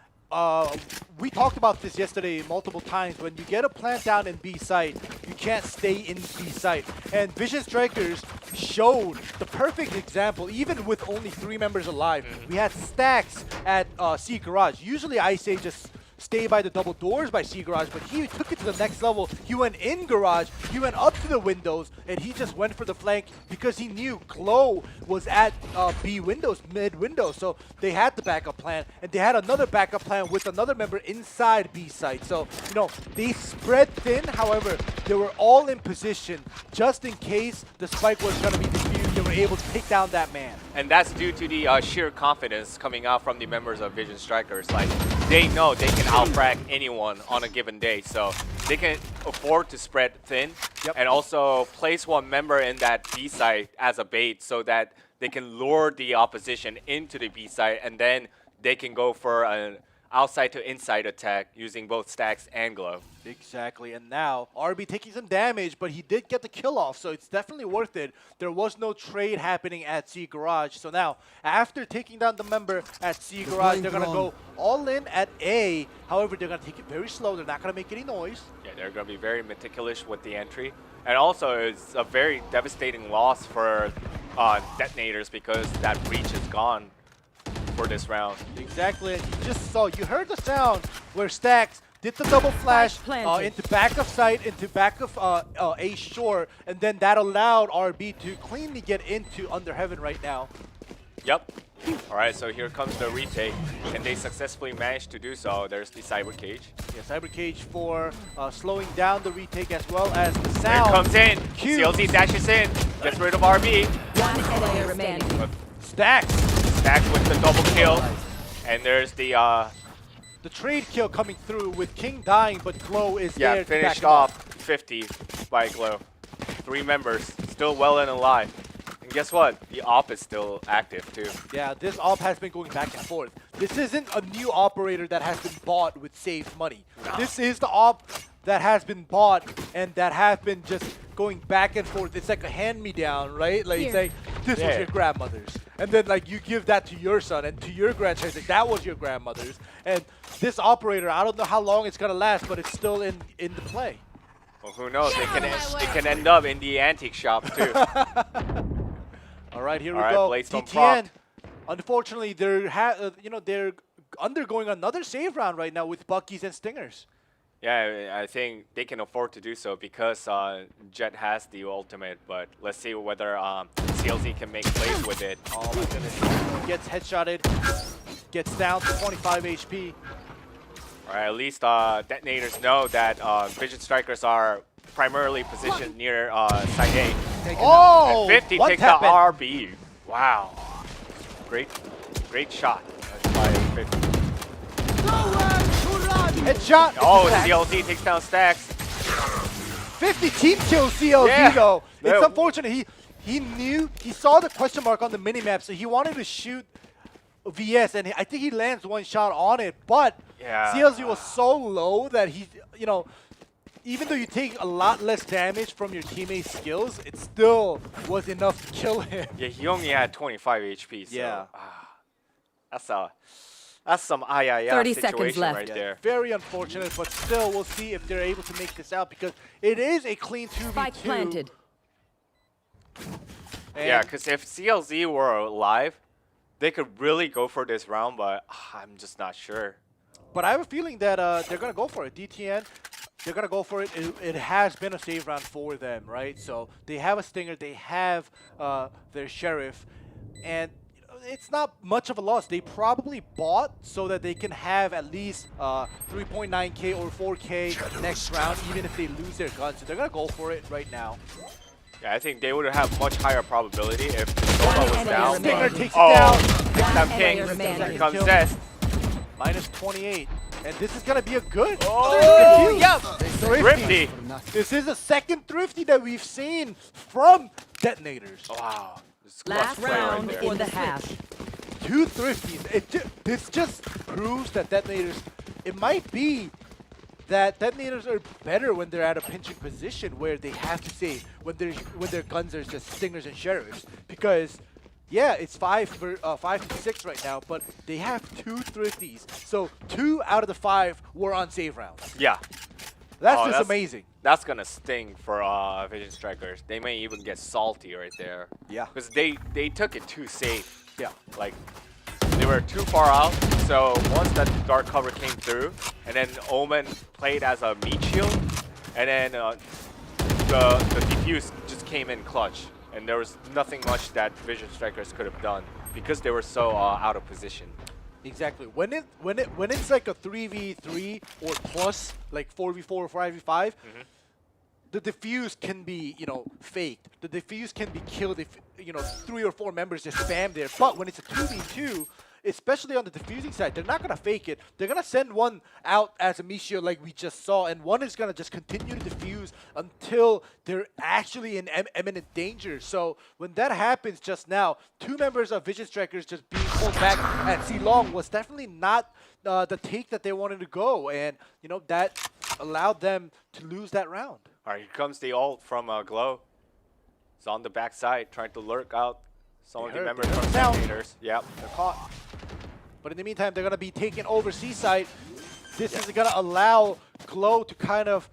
we talked about this yesterday multiple times. When you get a plant down in B site, you can't stay in B site. And Vision Strikers showed the perfect example, even with only 3 members alive. We had Stacks at C Garage. Usually I say just stay by the double doors by C Garage, but he took it to the next level. He went in Garage, he went up to the windows, and he just went for the flank because he knew Glow was at B windows, mid windows. So they had the backup plan, and they had another backup plan with another member inside B site. So, you know, they spread thin. However, they were all in position just in case the spike was going to be defused. They were able to take down that man. And that's due to the sheer confidence coming out from the members of Vision Strikers. Like, they know they can outfrag anyone on a given day, so they can afford to spread thin and also place one member in that B site as a bait so that they can lure the opposition into the B site, and then they can go for an outside to inside attack using both Stacks and Glow. Exactly, and now RB taking some damage, but he did get the kill off, so it's definitely worth it. There was no trade happening at C Garage, so now after taking down the member at C Garage, they're gonna go all in at A. However, they're gonna take it very slow. They're not gonna make any noise. Yeah, they're going to be very meticulous with the entry. And also, it's a very devastating loss for detonators because that breach is gone for this round. Exactly, and you just saw, you heard the sound where Stacks did the double flash planted. into back of site, into back of A shore, and then that allowed RB to cleanly get into Under Heaven right now. Yep. All right, so here comes the retake, and they successfully managed to do so. There's the Cyber Cage. Yeah, Cyber Cage for slowing down the retake as well as the Here sound. comes in. Cute. CLZ dashes in, gets rid of RB. One player remaining. Stacks. Stacks with the double kill, and there's the trade kill coming through with King dying, but Glow is there to back finished him up. off 50 by Glow. 3 members still well and alive. And guess what? The op is still active too. Yeah, this op has been going back and forth. This isn't a new operator that has been bought with saved money. This is the op that has been bought and that have been just going back and forth. It's like a hand-me-down, right? Like, it's like, this was your grandmother's. And then, like, you give that to your son and to your grandchild. Like, that was your grandmother's. And this operator, I don't know how long it's going to last, but it's still in the play. Well, who knows? It can end up in the antique shop too. All right, here we All right, go. Blaze Stone DTN, proc. unfortunately, they're they're undergoing another save round right now with Buckies and Stingers. Yeah, I think they can afford to do so because Jet has the ultimate, but let's see whether CLZ can make plays with it. Oh my goodness. Gets headshotted, gets down to 25 HP. All right, at least detonators know that Vision Strikers are primarily positioned near side A. Oh! And 50 what takes the happened? RB. Wow. Great shot by 50. Headshot! Oh, Stacks. CLZ takes down Stacks. 50 team kills CLZ Yeah. though. It's Yeah. unfortunate. He saw the question mark on the minimap, so he wanted to shoot VS, and I think he lands one shot on it, but Yeah. CLZ was so low that he, even though you take a lot less damage from your teammates' skills, it still was enough to kill him. Yeah, he only had 25 HP. So, Yeah. That's some 30 seconds situation left. right there. Very unfortunate, but still, we'll see if they're able to make this out because it is a clean 2v2. Spike planted. Yeah, because if CLZ were alive, they could really go for this round, but I'm just not sure. But I have a feeling that they're going to go for it. DTN, they're going to go for it. It has been a save round for them, right? So they have a Stinger. They have their Sheriff. And it's not much of a loss. They probably bought so that they can have at least 3.9k or 4k next round, even if they lose their guns. So they're going to go for it right now. Yeah, I think they would have much higher probability if Nova was enemy down. Stinger remaining. takes it down. Next time Enemy King. remaining. Here comes Zest. Minus 28. And this is going to be a good. Oh, yep. Thrifty. Thrifty. This is the second Thrifty that we've seen from Detonators. Wow. This is clutch Last play right round there. for the half. 2 Thrifties. This just proves that Detonators, it might be that Detonators are better when they're at a pinching position where they have to save, when their guns are just Stingers and Sheriffs. Because, yeah, it's 5 to 6 right now, but they have 2 Thrifties. So 2 out of the 5 were on save rounds. Yeah. That's just amazing. That's gonna sting for Vision Strikers. They may even get salty right there. Yeah. Because they took it too safe. Yeah. Like, they were too far out. So once that dark cover came through, and then Omen played as a meat shield, and then the defuse just came in clutch, and there was nothing much that Vision Strikers could have done because they were so out of position. Exactly. When it's like a 3v3 or plus, like 4v4 or 5v5, the defuse can be, faked. The defuse can be killed if, 3 or 4 members just spam there. But when it's a 2v2, especially on the defusing side, they're not going to fake it. They're going to send one out as a Michio like we just saw, and one is going to just continue to defuse until they're actually in imminent danger. So when that happens just now, 2 members of Vision Strikers just being pulled back at C-Long was definitely not the take that they wanted to go, and that allowed them to lose that round. All right, here comes the ult from Glow. It's on the backside, trying to lurk out some of the members they heard from the sound. Detonators. Yep. They're caught. But in the meantime, they're going to be taken over C-side. This is going to allow Glow to kind of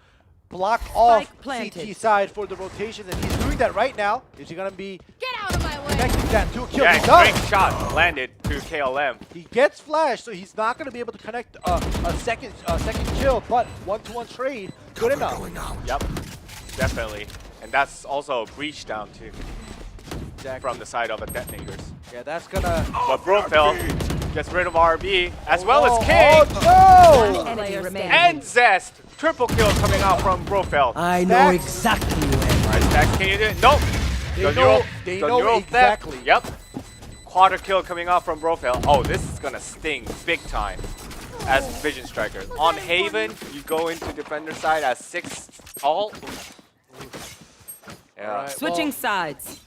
block off Spike planted. CT side for the rotation, and he's doing that right now. Is he going to be Get out of my way! connecting that to a kill? Yeah, He does. great shot landed to KLM. He gets flashed, so he's not going to be able to connect a second kill, but 1-to-1 trade, good enough. Yep, definitely. And that's also a breach down too Exactly. from the side of the Detonators. Yeah, that's going to... But Brofeld gets rid of RB as well as King Oh, no! Enemy remaining. and Zest. Triple kill coming out from Brofeld. I know Stacks. exactly where. Alright, Stacks, can you do it? Nope. They The know neural theft. exactly. Yep. Quarter kill coming out from Brofeld. Oh, this is gonna sting big time as Vision Striker. On Haven, you go into defender side as 6 all. Yeah. Alright, Switching well, sides.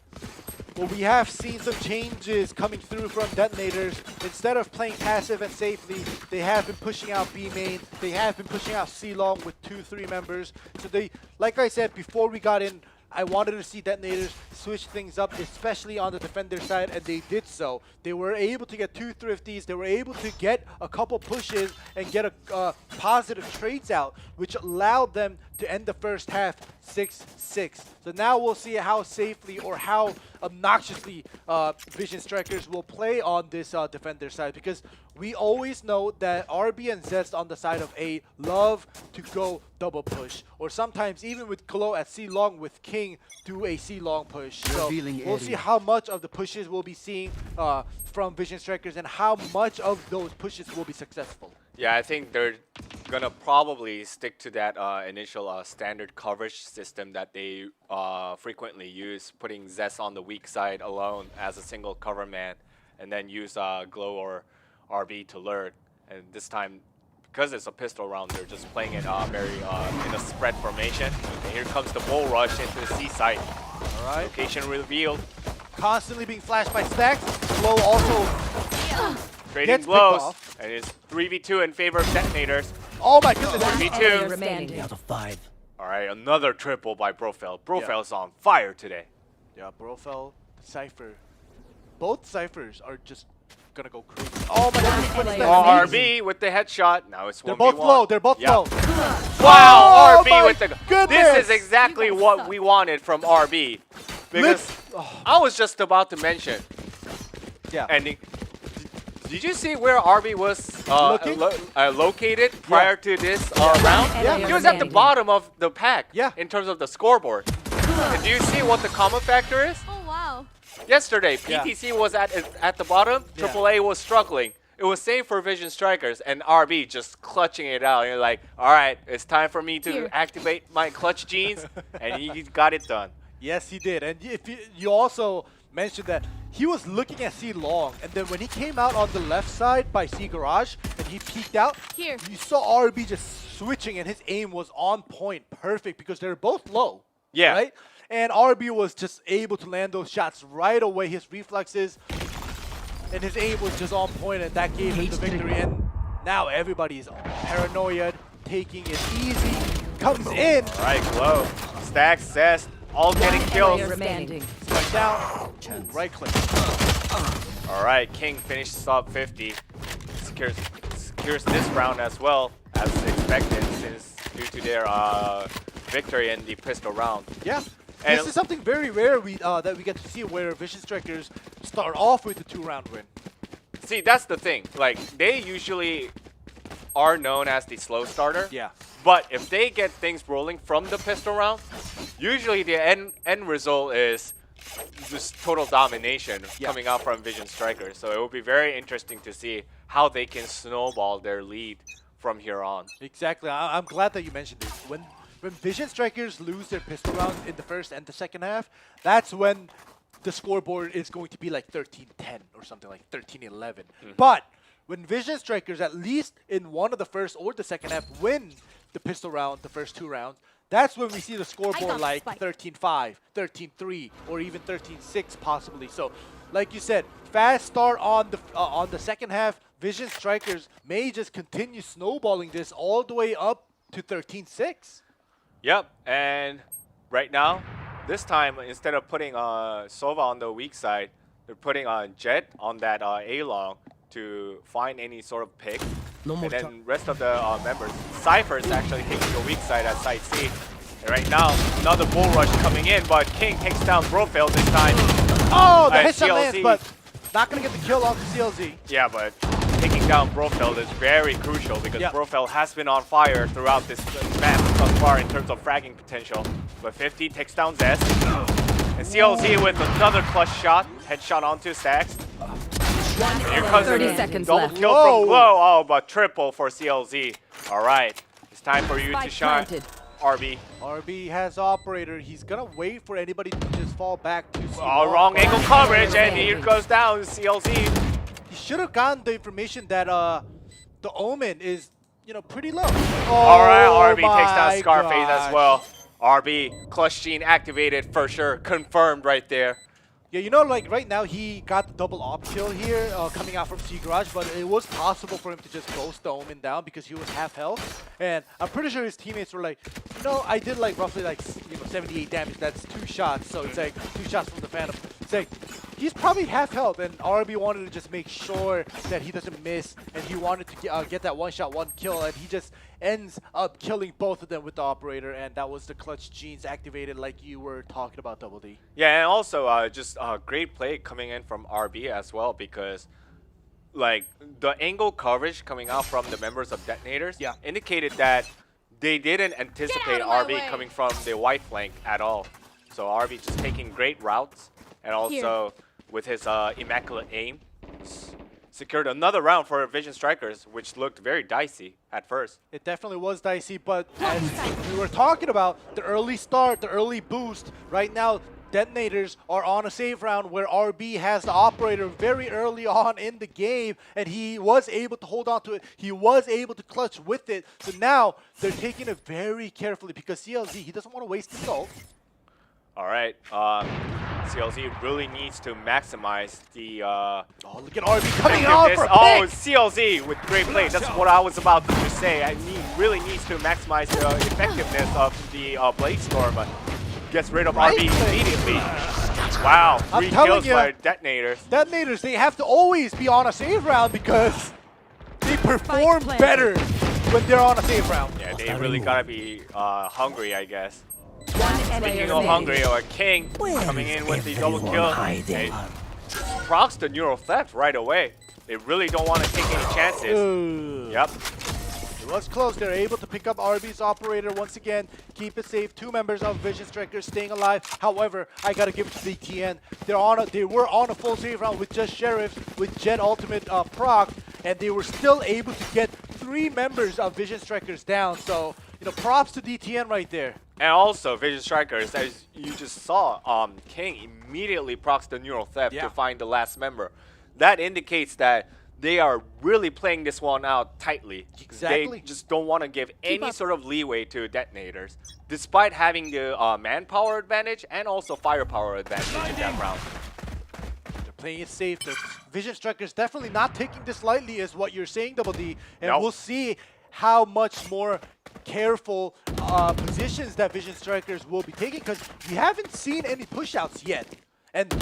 Well, we have seen some changes coming through from Detonators. Instead of playing passive and safely, they have been pushing out B main. They have been pushing out C-Long with 2-3 members. So they, like I said, before we got in, I wanted to see Detonators switch things up, especially on the defender side, and they did so. They were able to get 2 Thrifties. They were able to get a couple pushes and get a positive trades out, which allowed them to end the first half 6-6. So now we'll see how safely or how obnoxiously Vision Strikers will play on this defender side, because we always know that RB and Zest on the side of A love to go double push, or sometimes even with Glow at C-Long with King do a C-Long push. So Revealing we'll see area. how much of the pushes we'll be seeing from Vision Strikers and how much of those pushes will be successful. Yeah, I think they're gonna probably stick to that initial standard coverage system that they frequently use, putting Zest on the weak side alone as a single cover man, and then use Glow or RB to lurk. And this time, because it's a pistol round, they're just playing it very in a spread formation. And here comes the bull rush into the C site. All right. Location revealed. Constantly being flashed by Stacks. Glow also Trading Gets picked blows. off. And it's 3v2 in favor of Detonators. Oh my goodness. Enemy 3v2. remaining. Out of 5. Alright, another triple by Brofeld. Brofeld's on fire today. Yeah, Brofeld, Cypher. Both Cyphers are just gonna go crazy. Oh my goodness. One what's LA that? RB with the headshot. Now it's 1v1. They're both low. They're both Yep. low. Wow, Oh my RB with the... goodness. This is exactly what we wanted from RB. Because Let's- oh, I was just about to mention, yeah. and Did you see where RB was Looking? located prior to this round? Yeah. He was at the bottom of the pack Yeah. in terms of the scoreboard. And do you see what the common factor is? Oh wow. Yesterday, Yeah. PTC was at the bottom, Yeah. AAA was struggling. It was same for Vision Strikers, and RB just clutching it out. You're like, all right, it's time for me to Here. activate my clutch genes, and he got it done. Yes, he did. And if you also mentioned that he was looking at C long, and then when he came out on the left side by C garage and he peeked out, Here. you saw RB just switching, and his aim was on point, perfect, because they were both low. Yeah. Right? And RB was just able to land those shots right away. His reflexes and his aim was just on point, and that gave him the victory. And now everybody's paranoid, taking it easy. Comes in, All right, Glow, Stacks, Zest, all getting kills. Player remaining. strike down, right click. All right, King finishes top 50. Secures this round as well as expected, since due to their victory in the pistol round. Yeah. And This is something very rare that we get to see, where Vision Strikers start off with a 2-round win. See, that's the thing. Like, they usually are known as the slow starter. Yeah. But if they get things rolling from the pistol round, usually the end result is just total domination coming out from Vision Strikers. So it will be very interesting to see how they can snowball their lead from here on. Exactly. I'm glad that you mentioned this. When Vision Strikers lose their pistol rounds in the first and the second half, that's when the scoreboard is going to be like 13-10 or something, like 13-11. But when Vision Strikers, at least in one of the first or the second half, win the pistol round, the first 2 rounds, that's when we see the scoreboard got like spike. 13-5, 13-3, or even 13-6 possibly. So, like you said, fast start on the second half. Vision Strikers may just continue snowballing this all the way up to 13-6. Yep, and right now, this time, instead of putting Sova on the weak side, they're putting Jet on that A-long to find any sort of pick. And then rest of the members, Cypher is actually taking the weak side at side C. And right now, another bull rush coming in, but King takes down Brofeld this time. Oh, the And headshot lands, CLZ. but not going to get the kill off the CLZ. Yeah, but taking down Brofeld is very crucial because Yep. Brofeld has been on fire throughout this map thus far in terms of fragging potential. But 50 takes down Zest. And CLZ with another clutch shot, headshot onto Stacks. And here comes 30 a seconds double left. kill Whoa. from Glow. Oh, but triple for CLZ. All right, it's time for you to Spike shine, planted. RB. RB has operator. He's going to wait for anybody to just fall back to C. Oh, wrong angle coverage, and here goes down CLZ. He should have gotten the information that the Omen is, pretty low. All right, RB takes down my Scarface gosh. as well. RB, clutch gene activated for sure, confirmed right there. Yeah, like right now he got the double op kill here coming out from C Garage, but it was possible for him to just ghost the Omen down because he was half health. And I'm pretty sure his teammates were like, I did like roughly like 78 damage. That's 2 shots, so it's like 2 shots from the Phantom. It's like he's probably half health, and RB wanted to just make sure that he doesn't miss, and he wanted to get that 1-shot, 1 kill, and he just ends up killing both of them with the operator, and that was the clutch genes activated like you were talking about, Double D. Yeah, and also just great play coming in from RB as well, because like the angle coverage coming out from the members of Detonators indicated that they didn't anticipate out of my RB way. coming from the white flank at all. So RB just taking great routes, and also with his immaculate aim, secured another round for Vision Strikers, which looked very dicey at first. It definitely was dicey, but as we were talking about, the early start, the early boost, right now, Detonators are on a save round where RB has the operator very early on in the game, and he was able to hold on to it. He was able to clutch with it. So now they're taking it very carefully because CLZ, he doesn't want to waste his ult. All right, CLZ really needs to maximize the Oh, look at RB coming out for a oh, pick! CLZ with great play. That's what I was about to say. Really needs to maximize the effectiveness of the Blade Storm, but gets rid of RB immediately. Wow, 3 kills by Detonators. Detonators, they have to always be on a save round because they perform better when they're on a save round. Yeah, they really gotta be hungry, I guess. One Speaking of hungry, or King coming in with the double kill. Procs the neural theft right away. They really don't want to take any chances. Yep. It was close. They're able to pick up RB's operator once again. Keep it safe. 2 members of Vision Strikers staying alive. However, I gotta give it to DTN. They were on a full save round with just Sheriffs, with Jet Ultimate proc, and they were still able to get 3 members of Vision Strikers down. So, you know, props to DTN right there. And also, Vision Strikers, as you just saw, King immediately procs the Neural Theft to find the last member. That indicates that they are really playing this one out tightly. Exactly. They just don't want to give any sort of leeway to detonators, despite having the manpower advantage and also firepower advantage in that round. They're playing it safe. The Vision Strikers definitely not taking this lightly, is what you're saying, Double D. And we'll see how much more careful positions that Vision Strikers will be taking, because we haven't seen any push-outs yet. And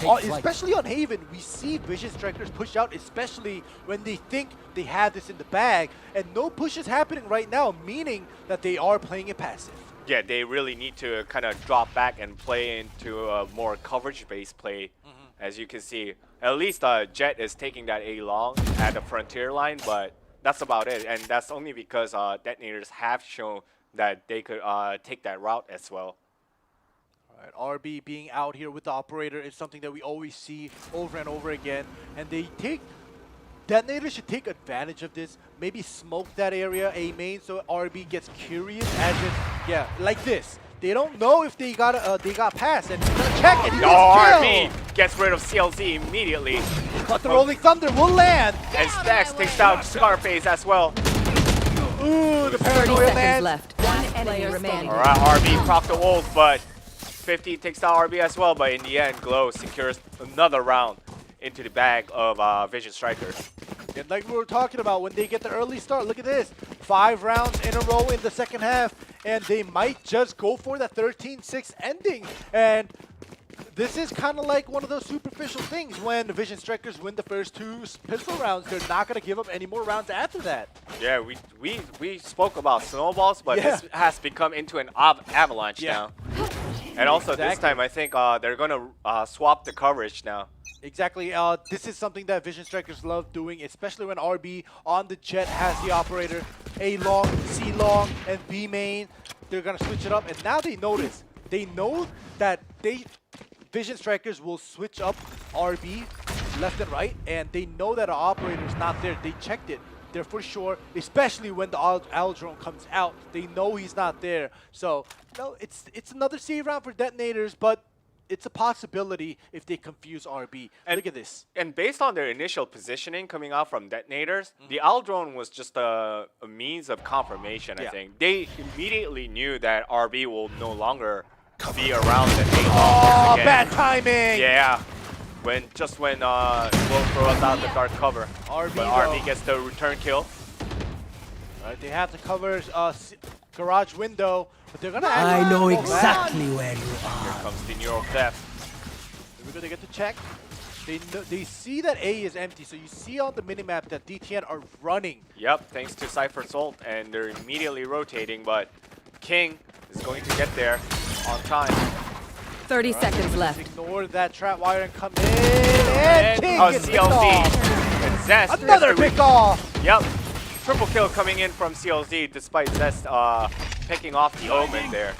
especially on Haven, we see Vision Strikers push out, especially when they think they have this in the bag. And no push is happening right now, meaning that they are playing it passive. Yeah, they really need to kind of drop back and play into a more coverage-based play. As you can see, at least Jet is taking that A long at the frontier line, but that's about it. And that's only because detonators have shown that they could take that route as well. All right, RB being out here with the operator is something that we always see over and over again. And detonators should take advantage of this. Maybe smoke that area, A main, so RB gets curious as in, like this. They don't know if they got past, and he's gonna check it. RB gets rid of CLZ immediately. But the Rolling Thunder will land. And Stacks takes down Scarface as well. Ooh, the 30 paranoia seconds lands. left. One enemy remaining. Alright, RB proc the Wolf, but 50 takes down RB as well, but in the end, Glow secures another round into the bag of Vision Strikers. And like we were talking about, when they get the early start, look at this. 5 rounds in a row in the second half, and they might just go for that 13-6 ending. And this is kind of like one of those superficial things. When the Vision Strikers win the first 2 pistol rounds, they're not going to give up any more rounds after that. Yeah, we spoke about snowballs, but this has become into an avalanche now. And also this time, I think they're going to swap the coverage now. Exactly. This is something that Vision Strikers love doing, especially when RB on the Jet has the operator. A long, C long, and B main. They're going to switch it up, and now they notice. They know that Vision Strikers will switch up RB left and right, and they know that our operator is not there. They checked it. They're for sure, especially when the Owl Drone comes out. They know he's not there. So, no, it's another save round for detonators, but it's a possibility if they confuse RB. And look at this. And based on their initial positioning coming out from detonators, the Owl Drone was just a means of confirmation, I think. They immediately knew that RB will no longer be around the A long again. Bad timing! Yeah. When Glow throws out the dark cover. RB gets the return kill. Alright, they have to cover garage window, but they're gonna I know exactly where you are. Here comes the Neural Theft. We're gonna get the check. They see that A is empty, so you see on the minimap that DTN are running. Yep, thanks to Cypher's ult, and they're immediately rotating, but King is going to get there on time. 30 seconds left. Ignore that trap wire and come in. And King gets picked CLZ. off. And Zest. Another pick off. Yep. Triple kill coming in from CLZ despite Zest picking off the Omen there.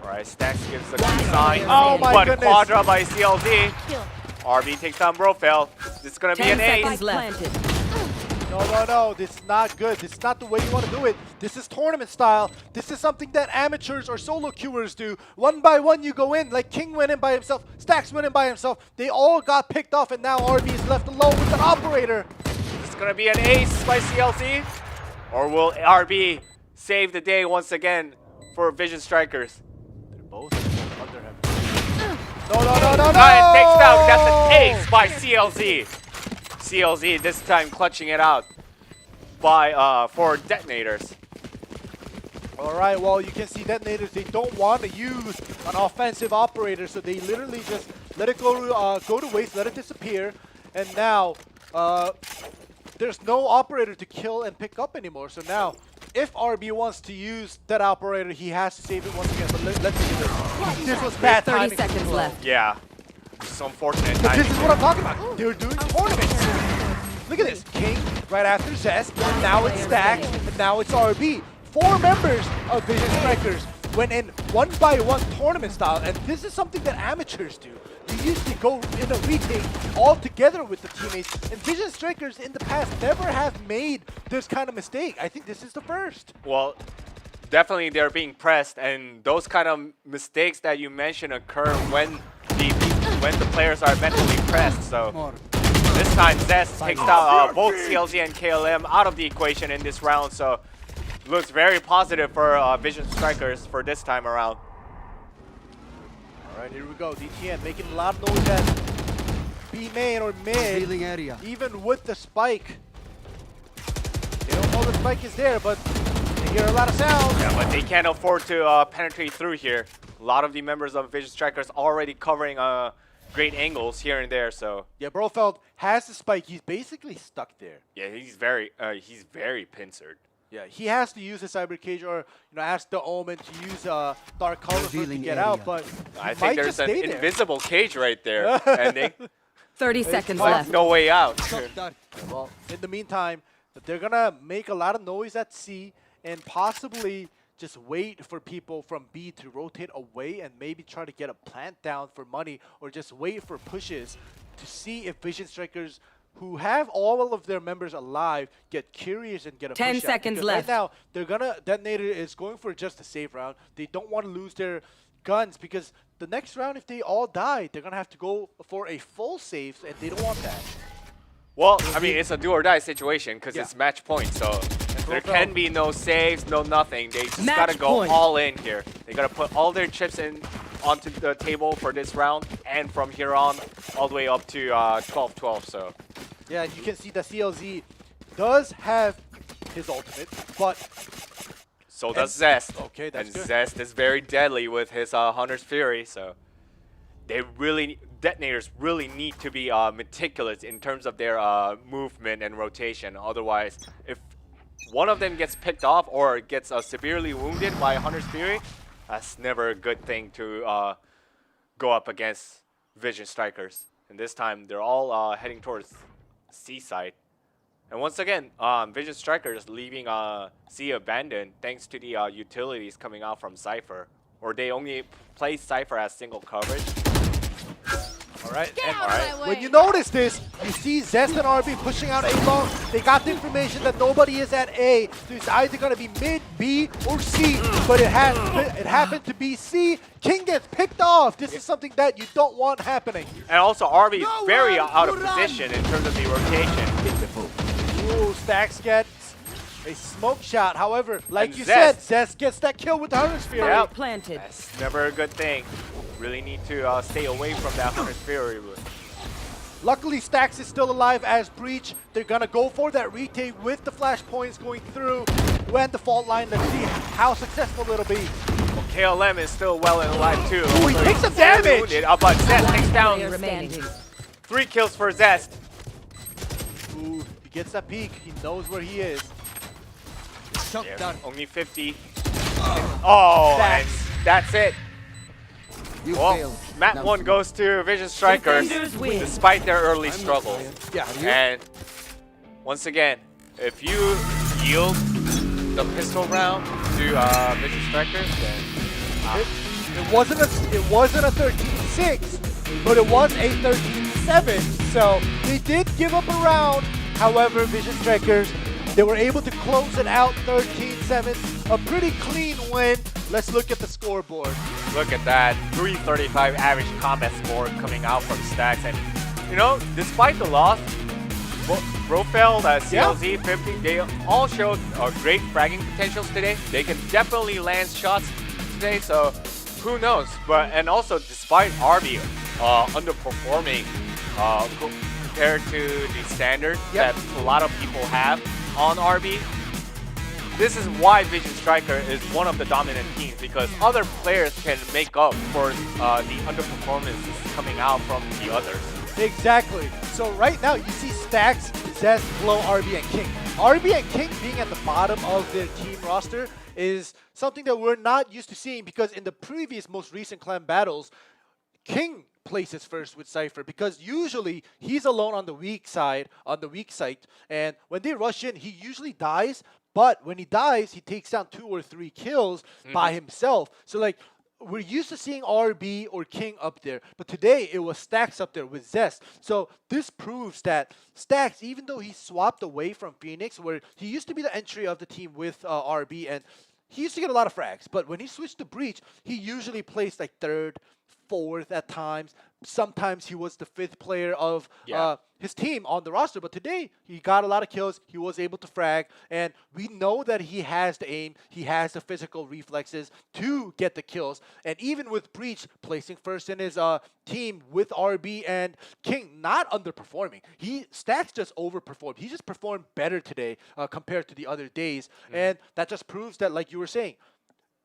Alright, Stacks gives the good sign. Oh my but goodness. Quadra by CLZ. RB takes down Brofel. This is going to be 10 an ace. seconds left. No. This is not good. This is not the way you want to do it. This is tournament style. This is something that amateurs or solo queuers do. One by one, you go in. Like King went in by himself. Stacks went in by himself. They all got picked off, and now RB is left alone with an operator. This is going to be an ace by CLZ. Or will RB save the day once again for Vision Strikers? They're both under him. No. And takes down. That's an ace by CLZ. CLZ this time clutching it out by for detonators. All right, well, you can see detonators, they don't want to use an offensive operator, so they literally just let it go to waste, let it disappear, and now there's no operator to kill and pick up anymore. So now, if RB wants to use that operator, he has to save it once again. But let's see this. This was bad 30 timing. seconds left. Yeah, it's unfortunate. But this is what I'm talking about. They're doing tournaments. Look at this. King right after Zest, and now it's Stacks, and now it's RB. 4 members of Vision Strikers went in 1-by-1 tournament style, and this is something that amateurs do. You usually go in a retake all together with the teammates, and Vision Strikers in the past never have made this kind of mistake. I think this is the first. Well, definitely they're being pressed, and those kind of mistakes that you mentioned occur when the players are mentally pressed. So this time Zest takes out both CLZ and KLM out of the equation in this round. So looks very positive for Vision Strikers for this time around. All right, here we go. DTN making a lot of noise at B main or mid, area. even with the spike. They don't know the spike is there, but they hear a lot of sound. Yeah, but they can't afford to penetrate through here. A lot of the members of Vision Strikers already covering great angles here and there. So Yeah, Brofeld has the spike. He's basically stuck there. yeah, he's very pincered. Yeah, he has to use the Cyber Cage or ask the Omen to use Dark Color for him to Revealing get area. out, but I he think might there's just an stay there. invisible cage right there, ending. 30 seconds fine. left. No way out. Well, in the meantime, they're gonna make a lot of noise at C and possibly just wait for people from B to rotate away and maybe try to get a plant down for money, or just wait for pushes to see if Vision Strikers, who have all of their members alive, get curious and get a 10 push out. seconds Because left. Right now, they're gonna Detonator is going for just a save round. They don't want to lose their guns because the next round, if they all die, they're gonna have to go for a full save, and they don't want that. Well, I mean, it's a do or die situation because Yeah. it's match point, so there Brofeld. can be no saves, no nothing. They just Match gotta go point. all in here. They gotta put all their chips in onto the table for this round, and from here on, all the way up to 12-12. So Yeah, you can see the CLZ does have his ultimate, but so does Zest. Okay, that's and good. Zest is very deadly with his Hunter's Fury. So detonators really need to be meticulous in terms of their movement and rotation. Otherwise, if one of them gets picked off or gets severely wounded by Hunter's Fury, that's never a good thing to go up against Vision Strikers. And this time, they're all heading towards C side. And once again, Vision Strikers leaving C abandoned thanks to the utilities coming out from Cypher. Or they only play Cypher as single coverage. all right. Get And out of my way. when you notice this, you see Zest and RB pushing out A long. They got the information that nobody is at A, so it's either gonna be mid, B, or C. But it happened to be C. King gets picked off. This is something that you don't want happening. And also, RB is No very one out of to run. position in terms of the rotation. Ooh, Stacks gets a smoke shot. However, like And you Zest. said, Zest gets that kill with the Hunter's Fury. Yeah. Planted. That's never a good thing. Really need to stay away from that Hunter's Fury. Luckily, Stacks is still alive as Breach. They're gonna go for that retake with the flash points going through when the fault line. Let's see how successful it'll be. Well, KLM is still well and alive too. Ooh, he So takes some he's very damage. wounded. But Zest takes down Player remaining. 3 kills for Zest. Ooh, he gets that peek. He knows where he is. Yeah, only 50. Oh, and Stacks. that's it. You Well, failed. map Now 1 goes to Vision Strikers Defenders win. despite their early struggles. Yeah. And once again, if you yield the pistol round to Vision Strikers, then It wasn't a 13-6, but it was a 13-7. So they did give up a round. However, Vision Strikers, they were able to close it out 13-7. A pretty clean win. Let's look at the scoreboard. look at that 335 average combat score coming out from Stacks. And you know, despite the loss, Brofeld, CLZ, 50, they all showed great fragging potentials today. They can definitely land shots today, so who knows? But and also, despite RB underperforming compared to the standard that a lot of people have on RB, this is why Vision Striker is one of the dominant teams, because other players can make up for the underperformances coming out from the others. Exactly. So right now, you see Stacks, Zest, Glow, RB, and King. RB and King being at the bottom of their team roster is something that we're not used to seeing, because in the previous most recent clan battles, King places first with Cypher because usually he's alone on the weak side, and when they rush in, he usually dies. But when he dies, he takes down 2 or 3 kills by himself. So like we're used to seeing RB or King up there, but today it was Stacks up there with Zest. So this proves that Stacks, even though he swapped away from Phoenix, where he used to be the entry of the team with RB, and he used to get a lot of frags, but when he switched to Breach, he usually plays like 3rd, 4th at times. Sometimes he was the 5th player of his team on the roster, but today he got a lot of kills. He was able to frag, and we know that he has the aim, he has the physical reflexes to get the kills. And even with Breach placing first in his team with RB and King not underperforming, Stacks just overperformed. He just performed better today compared to the other days, and that just proves that, like you were saying,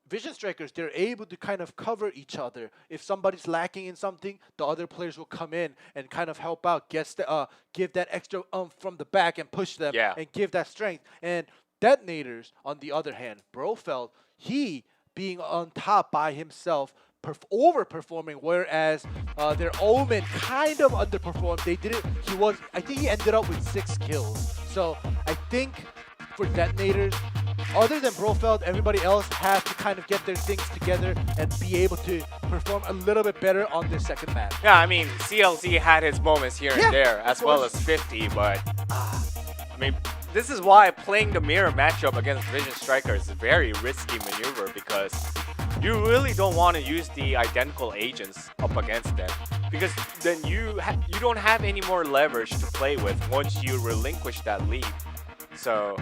Vision Strikers, they're able to kind of cover each other. If somebody's lacking in something, the other players will come in and kind of help out, give that extra from the back and push them and give that strength. And Detonators, on the other hand, Brofeld, he being on top by himself, overperforming, whereas their Omen kind of underperformed. I think he ended up with 6 kills. So I think for Detonators, other than Brofeld, everybody else has to kind of get their things together and be able to perform a little bit better on this second match. Yeah, I mean, CLZ had his moments here and there, as well as 50, but I mean, this is why playing the mirror matchup against Vision Strikers is a very risky maneuver, because you really don't want to use the identical agents up against them, because then you don't have any more leverage to play with once you relinquish that lead. So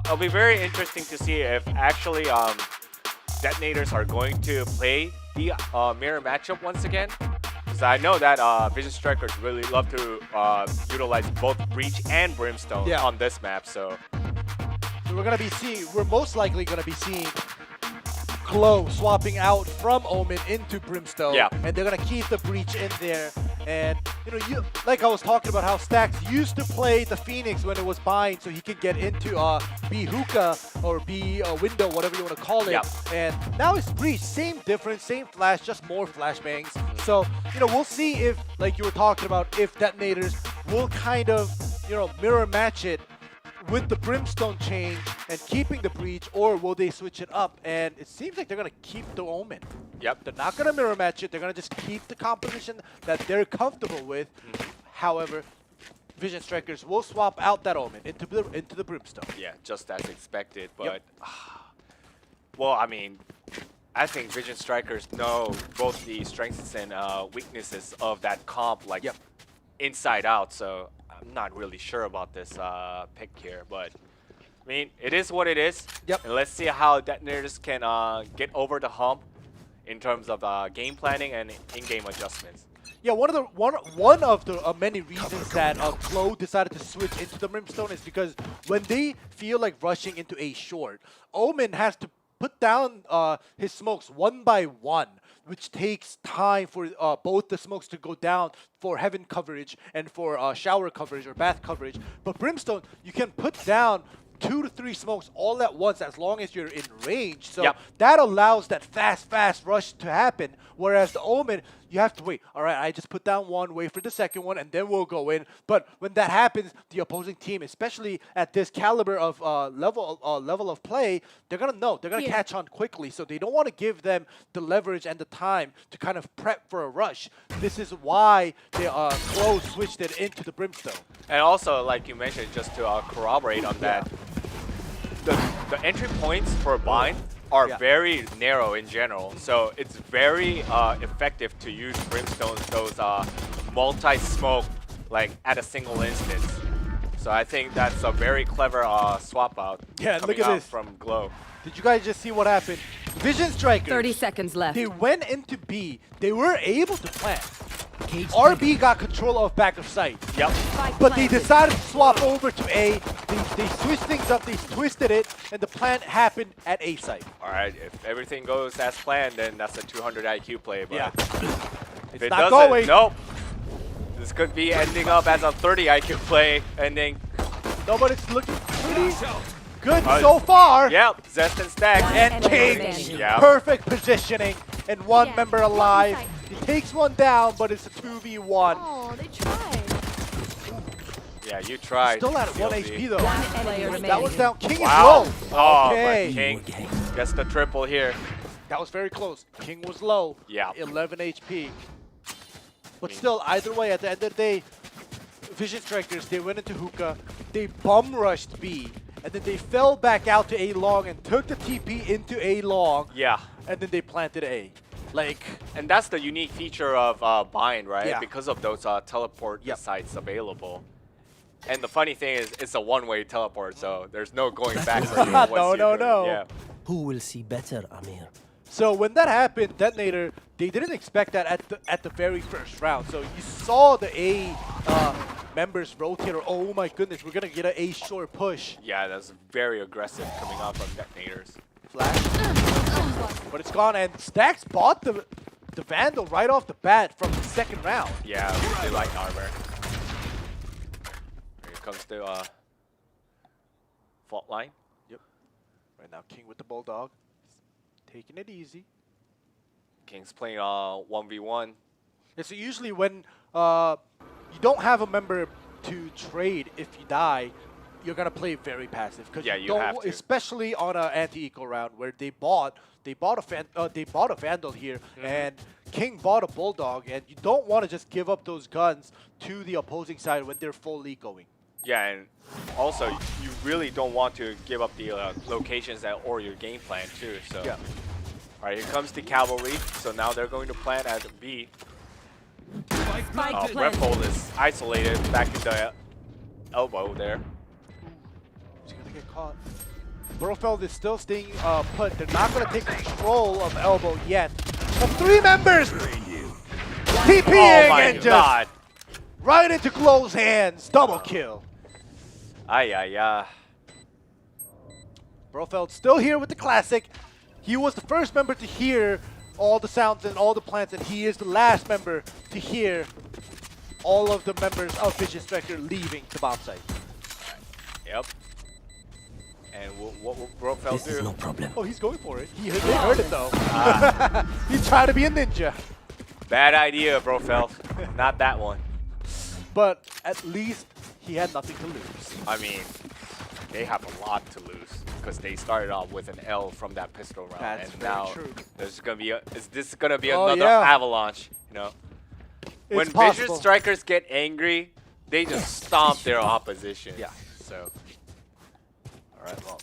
it'll be very interesting to see if actually Detonators are going to play the mirror matchup once again. Because I know that Vision Strikers really love to utilize both Breach and Brimstone on this map. So we're most likely gonna be seeing Glow swapping out from Omen into Brimstone, and they're gonna keep the Breach in there. And like I was talking about how Stacks used to play the Phoenix when it was bind, so he could get into B hookah or B window, whatever you want to call it. And now it's Breach, same difference, same flash, just more flashbangs. So we'll see if, like you were talking about, if Detonators will kind of mirror match it with the Brimstone change and keeping the Breach, or will they switch it up? And it seems like they're going to keep the Omen. They're not going to mirror match it. They're going to just keep the composition that they're comfortable with. However, Vision Strikers will swap out that Omen into the Brimstone. Yeah, just as expected. But, well, I mean, I think Vision Strikers know both the strengths and weaknesses of that comp, like inside out. So I'm not really sure about this pick here, but I mean, it is what it is. And let's see how Detonators can get over the hump in terms of game planning and in-game adjustments. Yeah, one of the many reasons that Glow decided to switch into the Brimstone is because when they feel like rushing into a short, Omen has to put down his smokes one by one, which takes time for both the smokes to go down for heaven coverage and for shower coverage or bath coverage. But Brimstone, you can put down 2 to 3 smokes all at once as long as you're in range. So that allows that fast rush to happen. Whereas the Omen, you have to wait. All right, I just put down one, wait for the second one, and then we'll go in. But when that happens, the opposing team, especially at this caliber of level of play, they're gonna know. They're gonna catch on quickly. So they don't want to give them the leverage and the time to kind of prep for a rush. This is why they Glow switched it into the Brimstone. And also, like you mentioned, just to corroborate on that, the entry points for bind are very narrow in general, so it's very effective to use Brimstones, those multi-smoke, like at a single instance. So I think that's a very clever swap out. Yeah, look at this from Glow. Did you guys just see what happened? Vision Strikers. 30 seconds left. They went into B. They were able to plant. RB got control of back of sight. But they decided to swap over to A. They switched things up, they twisted it, and the plant happened at A site. Alright, if everything goes as planned, then that's a 200 IQ play. But if it not doesn't, going. nope. This could be ending up as a 30 IQ play ending. No, but it's looking pretty good so far. Zest and Stacks. And King. Perfect positioning. And one member alive. He takes one down, but it's a 2v1. Oh, they tried. Yeah, you tried. Still at 1 CLZ. HP though. One enemy That remaining. was down. King Wow. is low. Oh, Okay. but King gets the triple here. That was very close. King was low. Yeah. 11 HP. But still, either way, at the end of the day, Vision Strikers, they went into hookah, they bum rushed B, and then they fell back out to A long and took the TP into A long, Yeah. and then they planted A. Like, And that's the unique feature of Bind, right? Yeah. Because of those teleport Yep. sites available. And the funny thing is, it's a one-way teleport, so there's no going back for you. once No, you no, do it. no. Yeah. Who will see better, Amir? so when that happened, Detonator, they didn't expect that at the very first round. So you saw the A members rotate, or oh my goodness, we're gonna get an A short push. Yeah, that's very aggressive coming out from Detonators. Flash. But it's gone, and Stacks bought the Vandal right off the bat from the second round. Yeah, they like armor. Here comes the fault line. Yep. Right now, King with the Bulldog. Taking it easy. King's playing 1v1. Yeah, so usually when you don't have a member to trade if you die, you're gonna play very passive because Yeah, you don't, have to. especially on an anti-eco round where they bought a Vandal here, and King bought a Bulldog, and you don't want to just give up those guns to the opposing side when they're full ecoing. Yeah, and also you really don't want to give up the locations that or your game plan too. So, Yeah. all right, here comes the cavalry. So now they're going to plant at B. Spike planted. Redfold is isolated back in the elbow there. He's gonna get caught. Burfeld is still staying put. They're not gonna take control of elbow yet. The three members TPing Oh my and just god! right into Glow's hands. Double kill. Ay ay ay. Burfeld still here with the classic. He was the first member to hear all the sounds and all the plants, and he is the last member to hear all of the members of Vision Striker leaving the bomb site. Yep. And what will Brofeld This is do? no problem. Oh, he's going for it. They heard it though. He tried to be a ninja. Bad idea, Brofeld. Not that one. But at least he had nothing to lose. I mean, they have a lot to lose because they started off with an L from that pistol round, That's and very now true. there's gonna be is this gonna be Oh, another yeah. avalanche? You know, when It's Vision possible. Strikers get angry, they just stomp their opposition. Yeah. So All right, well,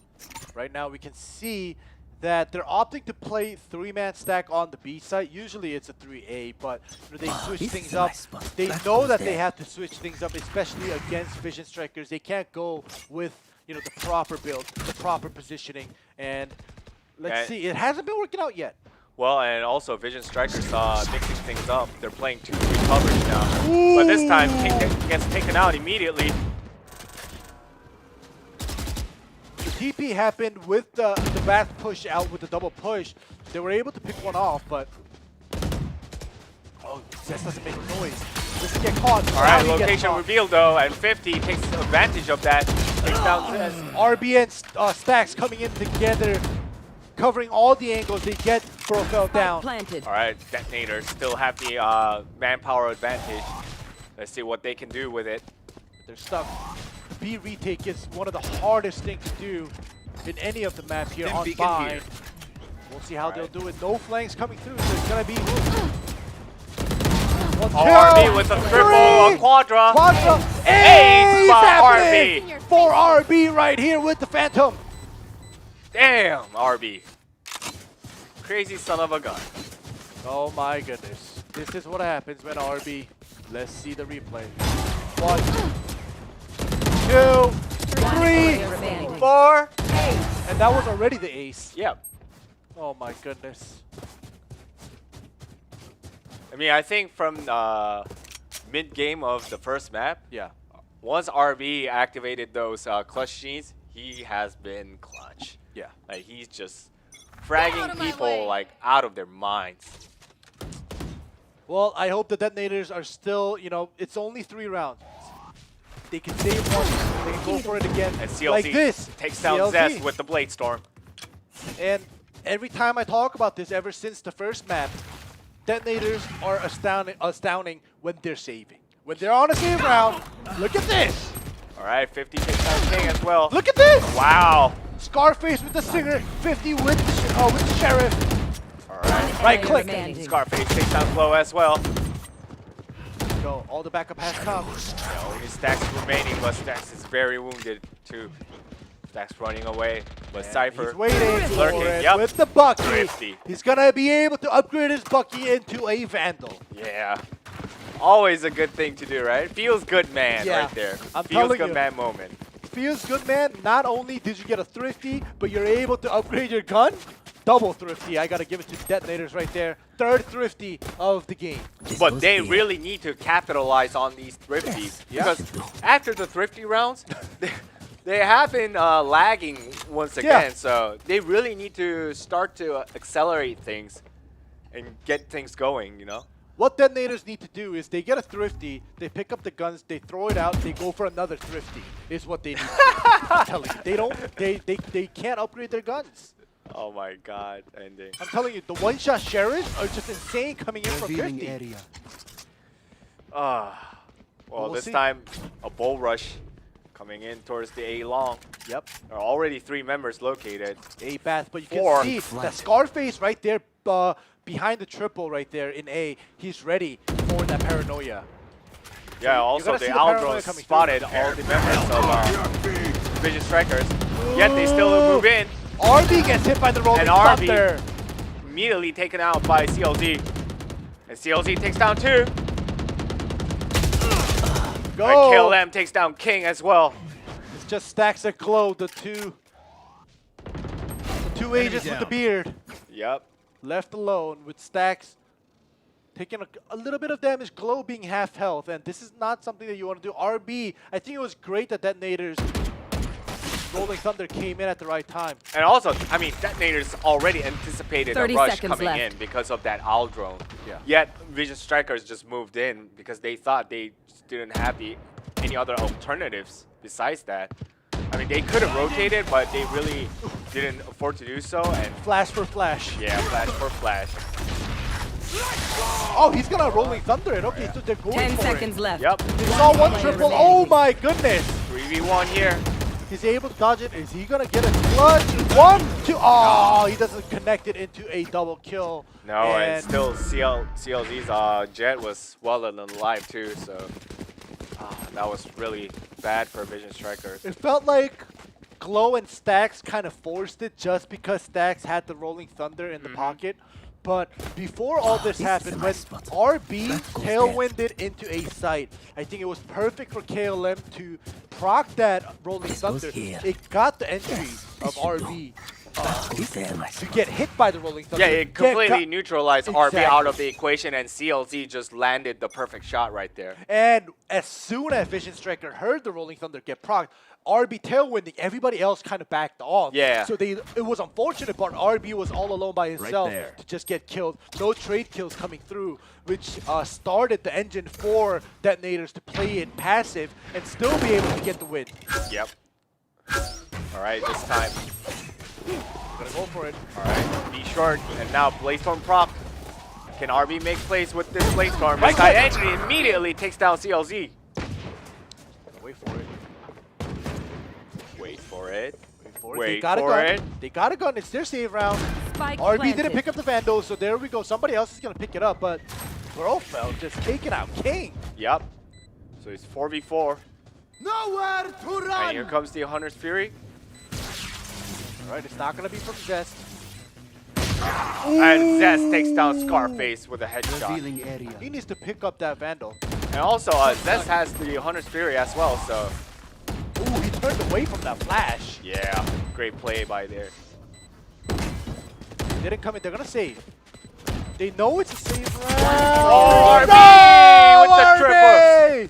right now we can see that they're opting to play three-man stack on the B side. Usually it's a 3A, but you know, they switch this is things a up. nice spot. They Black know one's that they there. have to switch things up, especially against Vision Strikers. They can't go with the proper build, the proper positioning, and let's see. It hasn't been working out yet. well, and also Vision Strikers mixing things up. They're playing 2-3 coverage now, but this time King gets taken out immediately. The TP happened with the back push out with the double push. They were able to pick one off, but oh, Zest doesn't make noise. Doesn't get caught. All right, location revealed though, and 50 takes advantage of that. Takes down Zest. RB and Stacks coming in together, covering all the angles. They get Brofeld down. Planted. All right, Detonators still have the manpower advantage. Let's see what they can do with it. They're stuck. The B retake is one of the hardest things to do in any of the maps here on Bind. We'll see how they'll do it. No flanks coming through, so it's gonna be one, RB with a triple, a quadra. Quadra. Ace by happening RB. for RB right here with the Phantom. Damn, RB. Crazy son of a gun. Oh my goodness. This is what happens when RB. Let's see the replay. 1, 2, 3, remaining. 4, and that was already the ace. Yep. Oh my goodness. I mean, I think from mid-game of the first map, Yeah. once RB activated those clutch genes, he has been clutch. Yeah. Like, he's just Out fragging of my people way. like out of their minds. Well, I hope the Detonators are still, it's only 3 rounds. They can save one. They can go for it again. And CLZ like this. takes down CLZ. Zest with the Blade Storm. And every time I talk about this, ever since the first map, Detonators are astounding when they're saving. When they're on a save round, look at this. All right, 50 takes down King as well. Look at this. Wow. Scarface with the Singer, 50 with the Sheriff. All right. Right click. Remaining. Scarface takes down Glow as well. Go. All the backup has come. Yeah, only Stacks remaining, but Stacks is very wounded too. Stacks running away, but Cypher He's waiting for lurking. it Yep. with the Bucky. Thrifty. He's gonna be able to upgrade his Bucky into a Vandal. Yeah. Always a good thing to do, right? Feels good, man, Yeah. right there. I'm Feels telling good, you. man moment. Feels good, man. Not only did you get a Thrifty, but you're able to upgrade your gun. Double Thrifty. I gotta give it to Detonators right there. Third Thrifty of the game. But they really need to capitalize on these thrifties because after the thrifty rounds, they have been lagging once again. So they really need to start to accelerate things and get things going, you know? What Detonators need to do is they get a Thrifty, they pick up the guns, they throw it out, they go for another Thrifty. Is what they need to do. I'm telling you, they can't upgrade their guns. Oh my God, ending. I'm telling you, the one-shot Sheriffs are just insane coming in from Revealing 50. area. Well, We'll this see. time a bull rush coming in towards the A long. Yep. There are already 3 members located. A Bath, but you Four. can see that Scarface right there behind the triple right there in A. He's ready for that paranoia. Yeah, also gotta the see the paranoia Aldros coming spotted all the members of Vision Strikers. Yet they still move in. RB gets hit by the rolling And RB thunder. immediately taken out by CLZ. And CLZ takes down 2. Go. And KLM takes down King as well. It's just Stacks and Glow, the two agents with the beard. Yep. Left alone with Stacks taking a little bit of damage, Glow being half health, and this is not something that you want to do. RB, I think it was great that Detonators Rolling Thunder came in at the right time. And also, I mean, Detonators already anticipated a 30 rush seconds coming left. in because of that owl drone. Yeah. Yet Vision Strikers just moved in because they thought they just didn't have any other alternatives besides that. I mean, they could have rotated, but they really didn't afford to do so. And Flash for Flash. yeah, flash for flash. Oh, he's gonna Rolling Thunder it. Okay, so they're going 10 for seconds it. left. Yep. They saw one triple. Oh my goodness. 3v1 here. He's able to dodge it. Is he gonna get a clutch? 1, 2. Oh, he doesn't connect it into a double kill. No, and still CLZ's jet was well and alive too, so that was really bad for Vision Strikers. It felt like Glow and Stacks kind of forced it just because Stacks had the Rolling Thunder in the pocket. But before all this this is happened, my when spot. RB That goes tailwinded into a site, I think it was perfect for KLM to proc that Rolling This goes Thunder. here. It got the entry Yes, of this should RB Goes there, my to get hit by the Rolling Thunder. Yeah, it completely neutralized RB out Exactly. of the equation, and CLZ just landed the perfect shot right there. And as soon as Vision Striker heard the Rolling Thunder get procced, RB tailwinding, everybody else kind of backed off. Yeah. So it was unfortunate, but RB was all alone by himself there. to just get killed. No trade kills coming through, which started the engine for Detonators to play it passive and still be able to get the win. Yep. All right, this time. Gonna go for it. All right, be short, and now Blazestorm proc. Can RB make plays with this Blazestorm? Right side entry immediately takes down CLZ. Gonna wait for it. Wait for it. For it. Wait They got a for gun. it. They got a gun. It's their save round. Spike RB planted. didn't pick up the Vandal, so there we go. Somebody else is gonna pick it up, but Grofeld just taking out King. Yep. So it's 4v4. Nowhere to And run! here comes the Hunter's Fury. All right, it's not gonna be from Zest. And Zest takes down Scarface with a headshot. Revealing area. He needs to pick up that Vandal. And also, Zest has the Hunter's Fury as well, so Ooh, he turned away from that flash. yeah, great play by there. Didn't come in. They're gonna save. They know it's a save round. Oh, RB no, with the RB!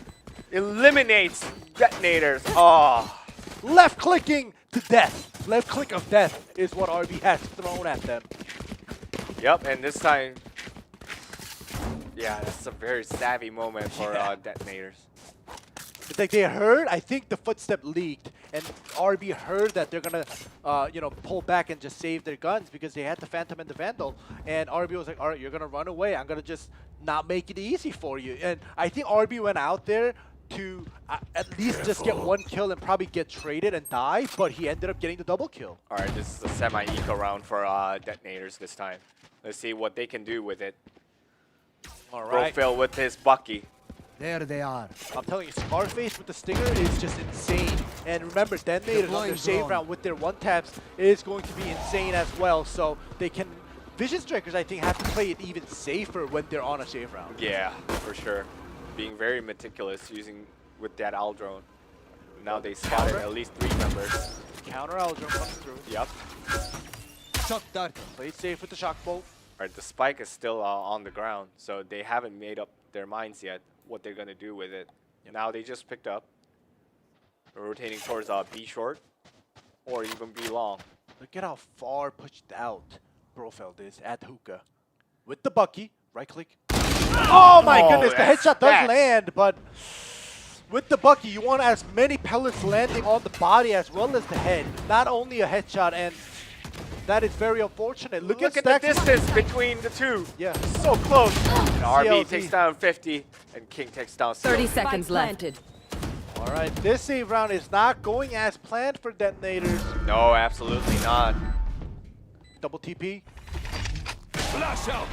Eliminates Detonators. Oh, Left clicking to death. Left click of death is what RB has thrown at them. yep, and this time, yeah, that's a very savvy moment for Detonators. It's like they heard, I think the footstep leaked, and RB heard that they're gonna pull back and just save their guns because they had the Phantom and the Vandal. And RB was like, all right, you're going to run away. I'm going to just not make it easy for you. And I think RB went out there to at least just get one kill and probably get traded and die, but he ended up getting the double kill. All right, this is a semi-eco round for detonators this time. Let's see what they can do with it. All right. Profil with his Bucky. There they are. I'm telling you, Scarface with the Stinger is just insane. And remember, Detonators on their save round with their one-taps is going to be insane as well. So they can... Vision Strikers, I think, have to play it even safer when they're on a save round. Yeah, for sure. Being very meticulous using with that Owl drone. Now they spotted at least 3 members. Counter Eldrum coming through. Yep. Shock dart. Play it safe with the Shock Bolt. All right, the spike is still on the ground, so they haven't made up their minds yet what they're going to do with it. Now they just picked up. They're rotating towards B short or even B long. Look at how far pushed out Brofeld is at hookah. With the Bucky, right click. Oh my goodness, the headshot does land, but with the Bucky, you want as many pellets landing on the body as well as the head. Not only a headshot, and that is very unfortunate. Look at the distance between the two. Yeah. So close. And RB CLZ takes down 50, and King takes down 30 CLZ. seconds left. All right, this save round is not going as planned for Detonators. No, absolutely not. Double TP. Flash out.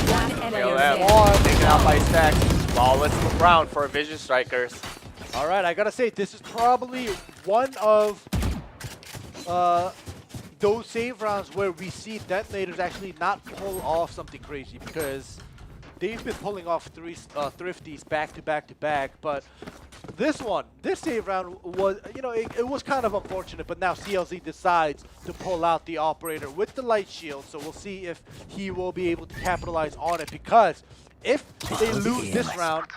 KLM taken out by Stacks. Flawless round for Vision Strikers. All right, I gotta say, this is probably one of those save rounds where we see Detonators actually not pull off something crazy, because they've been pulling off 3 thrifties back to back to back, but this save round was, it was kind of unfortunate, but now CLZ decides to pull out the operator with the light shield, so we'll see if he will be able to capitalize on it, because if they lose this round,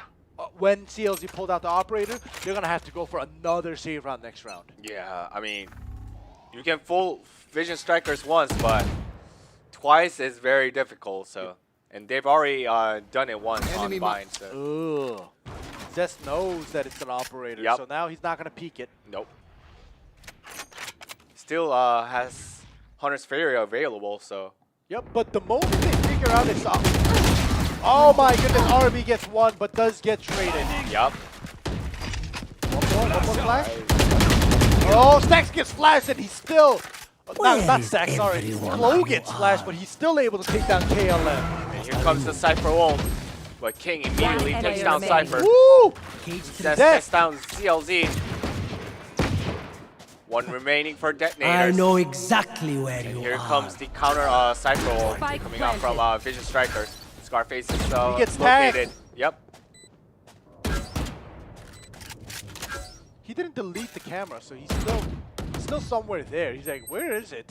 when CLZ pulled out the operator, they're going to have to go for another save round next round. Yeah, I mean, you can fool Vision Strikers once, but twice is very difficult, so. And they've already done it once on Vine, so. Ugh. Zest knows that it's an operator, so now he's not going to peek it. Nope. Still has Hunter's Fury available, so. Yep, but the moment they figure out it's oh my goodness, RB gets one, but does get traded. Yep. One more flash. Oh, Stacks gets flashed, and he's still... Not Stacks, sorry. Glow gets flashed, but he's still able to take down KLM. And here comes the Cypher ult. But King immediately takes down Cypher. Woo! Zest takes down CLZ. One remaining for Detonators. I know exactly where you Here are. comes the counter Cypher ult coming out from Vision Strikers. Scarface is He gets located. tagged. Yep. He didn't delete the camera, so he's still somewhere there. He's like, where is it?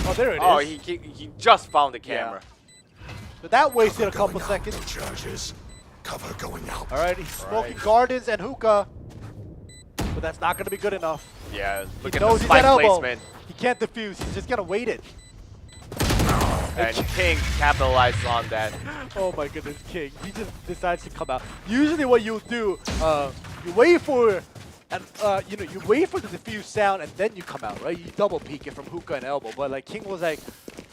Oh, there it is. Oh, he just found the camera. But that wasted a couple seconds. Charges. Cover going out. All right, he's smoking Gardens and Hookah. But that's not going to be good enough. Yeah, look He at the knows he's spike at elbow. placement. He can't defuse. He's just going to wait it. And King capitalized on that. Oh my goodness, King. He just decides to come out. Usually what you'll do, you wait for you wait for the diffuse sound and then you come out, right? You double peek it from hookah and elbow. But like King was like,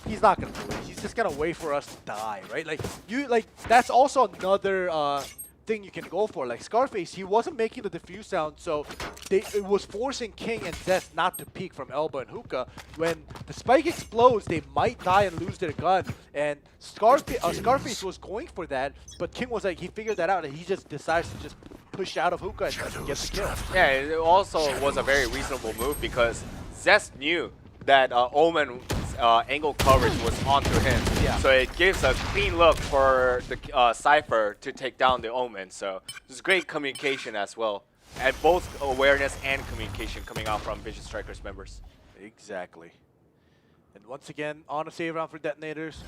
he's not gonna do it. He's just gonna wait for us to die, right? Like that's also another thing you can go for. Like Scarface, he wasn't making the diffuse sound, so it was forcing King and Zest not to peek from elbow and hookah. When the spike explodes, they might die and lose their gun. And Scarface was going for that, but King was like, he figured that out, and he just decides to just push out of hookah and get the kill. Yeah, it also was a very reasonable move because Zest knew that Omen angle coverage was onto him. Yeah. So it gives a clean look for the Cypher to take down the Omen. So it's great communication as well. And both awareness and communication coming out from Vision Strikers members. Exactly. And once again, on a save round for Detonators.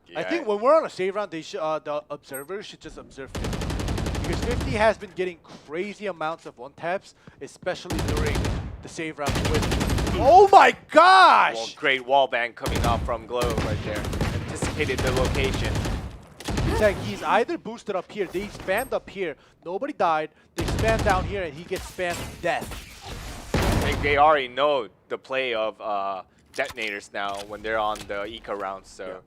Yeah. I think when we're on a save round, they should, the observers should just observe 50. Because 50 has been getting crazy amounts of one-taps, especially during the save round with... Oh my gosh! Well, great wall bang coming out from Glow right there. Anticipated the location. It's like he's either boosted up here, they spammed up here, nobody died, they spammed down here, and he gets spammed to death. think they already know the play of detonators now when they're on the eco round. So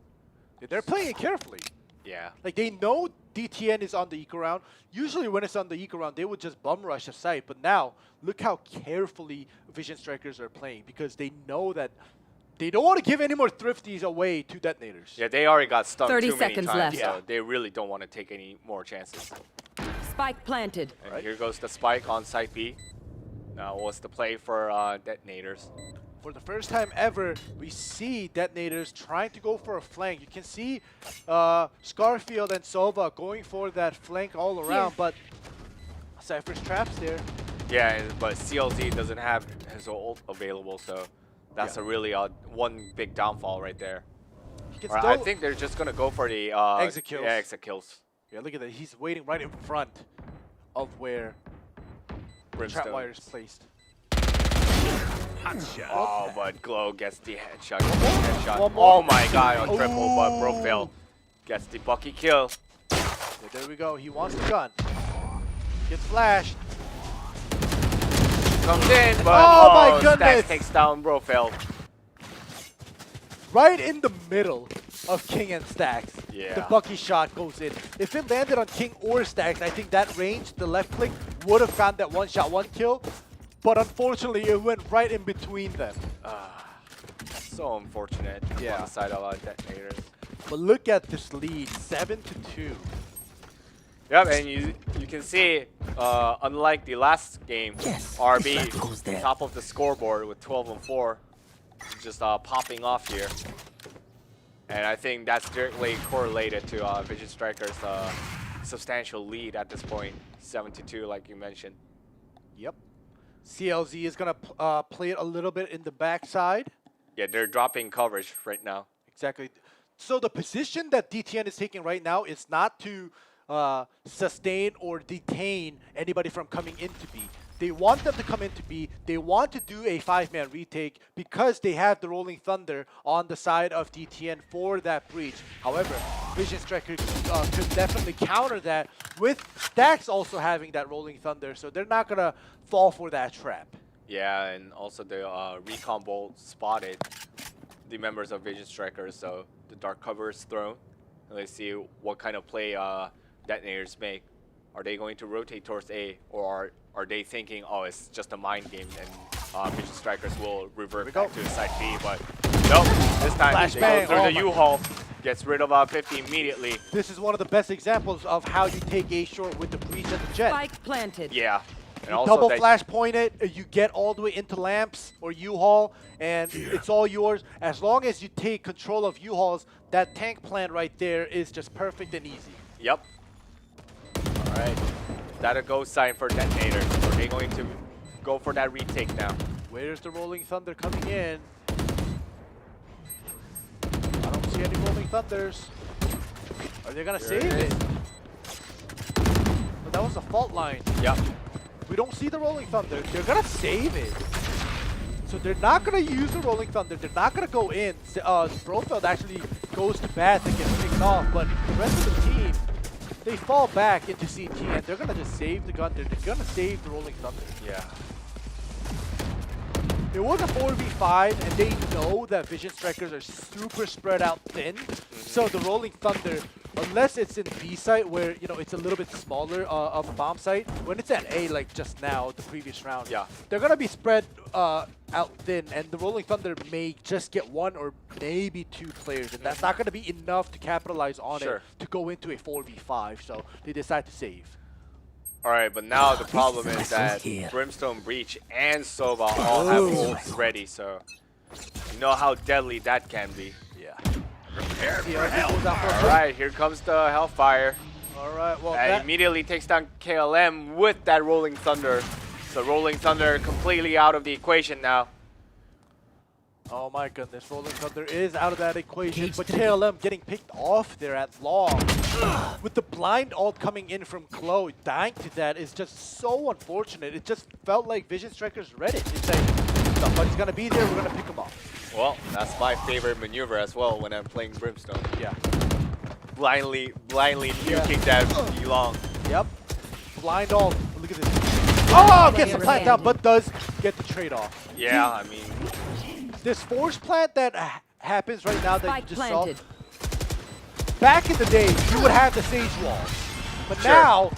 They're playing it carefully. yeah. Like, they know DTN is on the eco round. Usually when it's on the eco round, they would just bum rush a site. But now, look how carefully Vision Strikers are playing, because they know that they don't want to give any more thrifties away to detonators. Yeah, they already got stunned 30 too many seconds times, left. so they really don't want to take any more chances. Spike planted. And here goes the spike on site B. Now, what's the play for detonators? For the first time ever, we see detonators trying to go for a flank. You can see Scarfield and Sova going for that flank all around, but Cypher's traps there. Yeah, but CLZ doesn't have his ult available, so that's a really one big downfall right there. He can Or still I think they're just gonna go for the exit kills. Yeah, exit kills. Yeah, look at that. He's waiting right in front of where trap wire is placed. Oh, but Glow gets the headshot. One more. Oh my god, on triple, but Brofeld gets the Bucky kill. Yeah, there we go. He wants the gun. Gets flashed. Comes in, but Oh my Stacks goodness. takes down Brofeld. Right in the middle of King and Stacks. Yeah. The Bucky shot goes in. If it landed on King or Stacks, I think that range, the left click, would have found that one shot, one kill. But unfortunately, it went right in between them. So unfortunate on the side of our detonators. But look at this lead, 7-2. Yep, and you can see, unlike the last game, RB top of the scoreboard with 12-4, just popping off here. And I think that's directly correlated to Vision Strikers' substantial lead at this point, 7-2, like you mentioned. Yep. CLZ is going to play it a little bit in the backside. Yeah, they're dropping coverage right now. Exactly. So the position that DTN is taking right now is not to sustain or detain anybody from coming into B. They want them to come into B. They want to do a 5-man retake because they have the Rolling Thunder on the side of DTN for that breach. However, Vision Striker could definitely counter that with Stacks also having that Rolling Thunder, so they're not going to fall for that trap. Yeah, and also the recon bolt spotted the members of Vision Strikers, so the dark cover is thrown. And let's see what kind of play detonators make. Are they going to rotate towards A, or are they thinking, oh, it's just a mind game and Vision Strikers will revert back to side B? But nope, this time they go through the U-Haul, gets rid of 50 immediately. This is one of the best examples of how you take A short with the breach and the jet. Spike planted. Yeah. And You also double that- flash point it, you get all the way into lamps or U-Haul, and it's all yours. As long as you take control of U-Hauls, that tank plan right there is just perfect and easy. Yep. All right. Is that a go sign for detonators? Are they going to go for that retake now? Where's the Rolling Thunder coming in? I don't see any Rolling Thunders. Are they going to Here save it it? is. But that was a fault line. Yep. We don't see the Rolling Thunder. They're going to save it. So they're not going to use the Rolling Thunder. They're not going to go in. Brofeld actually goes to bat and gets picked off. But the rest of the team, they fall back into CT and they're going to just save the gun. They're going to save the Rolling Thunder. Yeah. It was a 4v5 and they know that Vision Strikers are super spread out thin. So the Rolling Thunder, unless it's in B site where, you know, it's a little bit smaller of a bomb site, when it's at A like just now, the previous round, they're going to be spread out thin, and the Rolling Thunder may just get one or maybe two players, and that's not going to be enough to capitalize on it to go into a 4v5, so they decide to save. All right, but now the problem is that Brimstone, Breach, and Sova all have ults ready, so you know how deadly that can be. Yeah. Prepare for hell. All right, here comes the Hellfire. All right, well, And immediately takes down KLM with that Rolling Thunder. The Rolling Thunder completely out of the equation now. oh my goodness, Rolling Thunder is out of that equation, but KLM getting picked off there at long. With the blind ult coming in from Chloe, dying to that is just so unfortunate. It just felt like Vision Strikers read it. It's like, somebody's going to be there, we're going to pick him off. Well, that's my favorite maneuver as well when I'm playing Brimstone. Yeah. Blindly nuking that long. Yep. Blind ult. Look at this. Oh, gets the plant down, but does get the trade off. Yeah, I mean, This force plant that happens right now that Spike you just planted. saw, back in the day, you would have the sage walls. But Sure. now,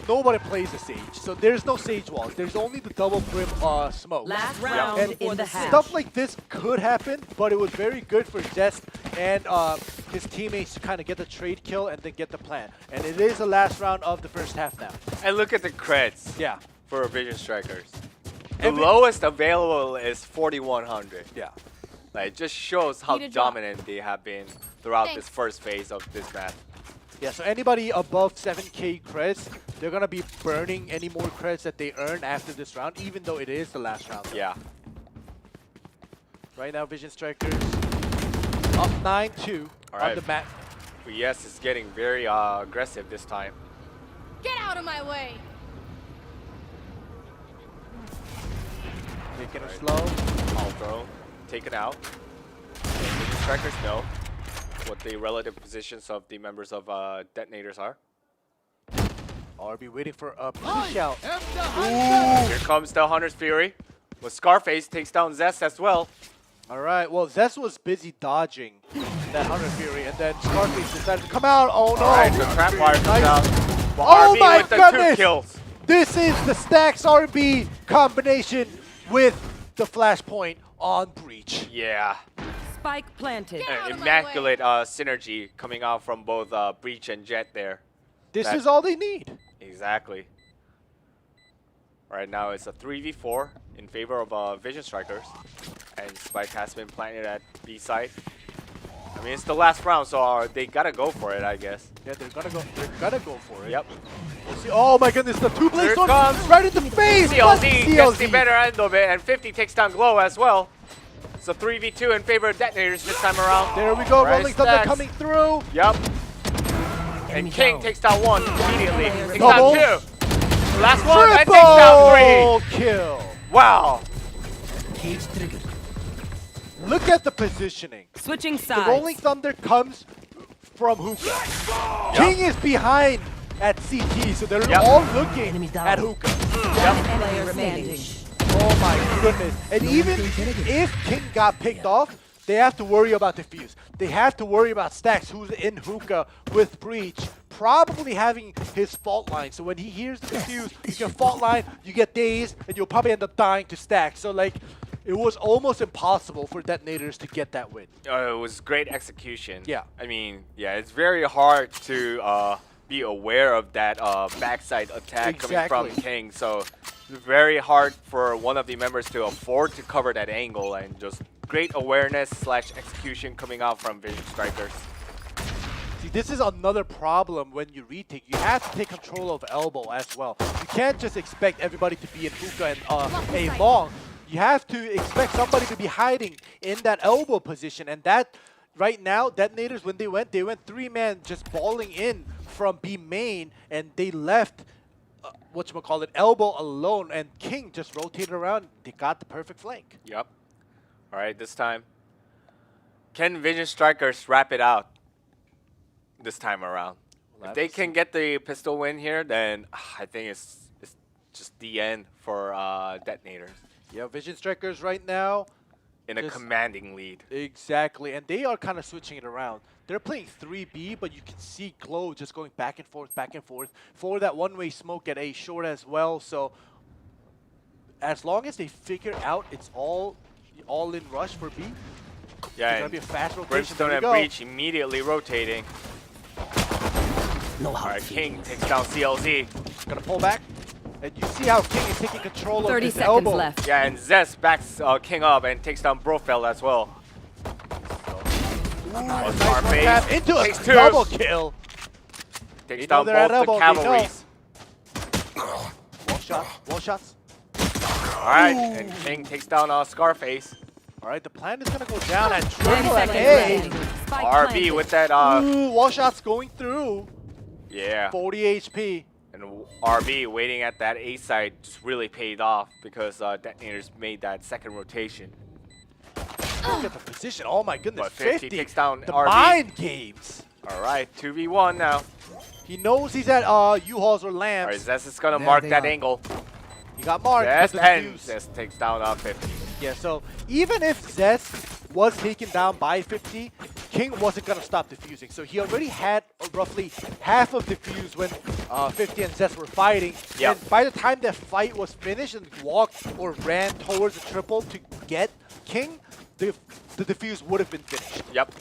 nobody plays the sage. So there's no sage walls. There's only the double brim smoke. Last round And in the half. stuff like this could happen, but it was very good for Zest and his teammates to kind of get the trade kill and then get the plant. And it is the last round of the first half now. and look at the creds Yeah. for Vision Strikers. The Every- lowest available is 4,100. Yeah. Like, it just shows how Need a drop. dominant they have been throughout Thanks. this first phase of this map. Yeah, so anybody above 7k creds, they're going to be burning any more creds that they earn after this round, even though it is the last round. Yeah. Right now, Vision Strikers up 9-2 on Alright. the map. But yes, it's getting very aggressive this time. Get out of my way! Taking it slow. All throw, taken out. Vision Strikers know what the relative positions of the members of detonators are. RB waiting for a push out. Here comes the Hunter's Fury. With Scarface takes down Zest as well. All right, well, Zest was busy dodging that Hunter Fury, and then Scarface decided to come out. Oh no! Alright, so Trap Fire comes Nice. out. But Oh RB my with the goodness! 2 kills. This is the Stacks RB combination with the flashpoint on Breach. Yeah. Spike planted. Get out of my Immaculate synergy coming out from both Breach and Jet there. This That- is all they need. Exactly. Right now it's a 3v4 in favor of Vision Strikers. And Spike has been planted at B side. I mean, it's the last round, so they gotta go for it, I guess. Yeah, they're gonna go. They're gonna go for it. Yep. We'll see. Oh my goodness, the two Here blades it sword comes. right in the face. But CLZ gets the better end of it, and 50 takes down Glow as well. So 3v2 in favor of Detonators this time around. There we go. Right, Rolling Thunder Stacks. coming through. Yep. And King takes down 1 immediately. Takes Double. down 2. Last one, and takes down 3. Triple kill. Wow. Cage triggered. Look at the positioning. Switching The Rolling sides. Thunder comes from Hookah. King is behind at CT, so they're Yep. all looking Enemy down. at Hookah. Player remaining. Oh my goodness. And even if King got picked off, they have to worry about the fuse. They have to worry about Stacks, who's in Hookah with Breach, probably having his fault line. So when he hears the fuse, you can fault line, you get dazed, and you'll probably end up dying to Stacks. So like, it was almost impossible for Detonators to get that win. It was great execution. Yeah. I mean, yeah, it's very hard to be aware of that backside attack coming from Exactly. King. So very hard for one of the members to afford to cover that angle, and just great awareness / execution coming out from Vision Strikers. See, this is another problem when you retake. You have to take control of elbow as well. You can't just expect everybody to be in Hookah and A long. You have to expect somebody to be hiding in that elbow position, and that right now, Detonators, when they went 3-man just balling in from B main, and they left whatchamacallit, elbow alone, and King just rotated around. They got the perfect flank. Yep. All right, this time. Can Vision Strikers wrap it out this time around? We'll If they have to can get the pistol win here, then I think it's just the end for Detonators Yeah, Vision Strikers right now. in a Just- commanding lead. Exactly, and they are kind of switching it around. They're playing 3B, but you can see Glow just going back and forth for that one-way smoke at A short as well. So as long as they figure out it's all in rush for B, Yeah, it's gonna be a fast rotation. Brimstone There and we go. Breach immediately rotating. No All hard right, feeling. King takes down CLZ. Gonna pull back, and you see how King is taking control of 30 his seconds elbow. left. Yeah, and Zest backs King up and takes down Brofeld as well. Nice Scarface tap into a takes 2. double kill. Takes They know down they're at both the elbow, they know. cavalries. Wall shots. All right, and King takes down Scarface. All right, the plan is gonna go down at 10 triple at seconds A. remaining. Spike RB planted. with that, Ooh, wall shots going through. yeah. 40 HP. And RB waiting at that A side just really paid off because Detonators made that second rotation. Look at the position. Oh my goodness. But 50 takes down the RB. mind games. All right, 2v1 now. He knows he's at U-Hauls or All Lamps. right, Zest is gonna There mark they that are. angle. You got Mark. Zest with the and defuse. Zest takes down 50. Yeah, so even if Zest was taken down by 50, King wasn't going to stop defusing. So he already had roughly half of defuse when 50 and Zest were fighting. Yep. And by the time that fight was finished and walked or ran towards the triple to get King, the defuse would have been finished. Yep.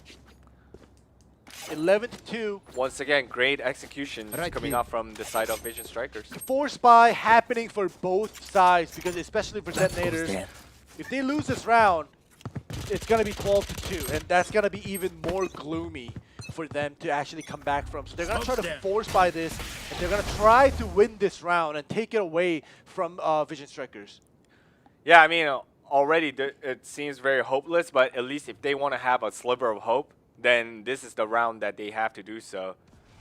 11-2. Once again, great execution Right coming here. out from the side of Vision Strikers. Force buy happening for both sides because especially for detonators, there. if they lose this round, it's going to be 12-2, and that's going to be even more gloomy for them to actually come back from. So they're going to try to force buy this, and they're going to try to win this round and take it away from Vision Strikers. Yeah, I mean, already it seems very hopeless, but at least if they want to have a sliver of hope, then this is the round that they have to do so.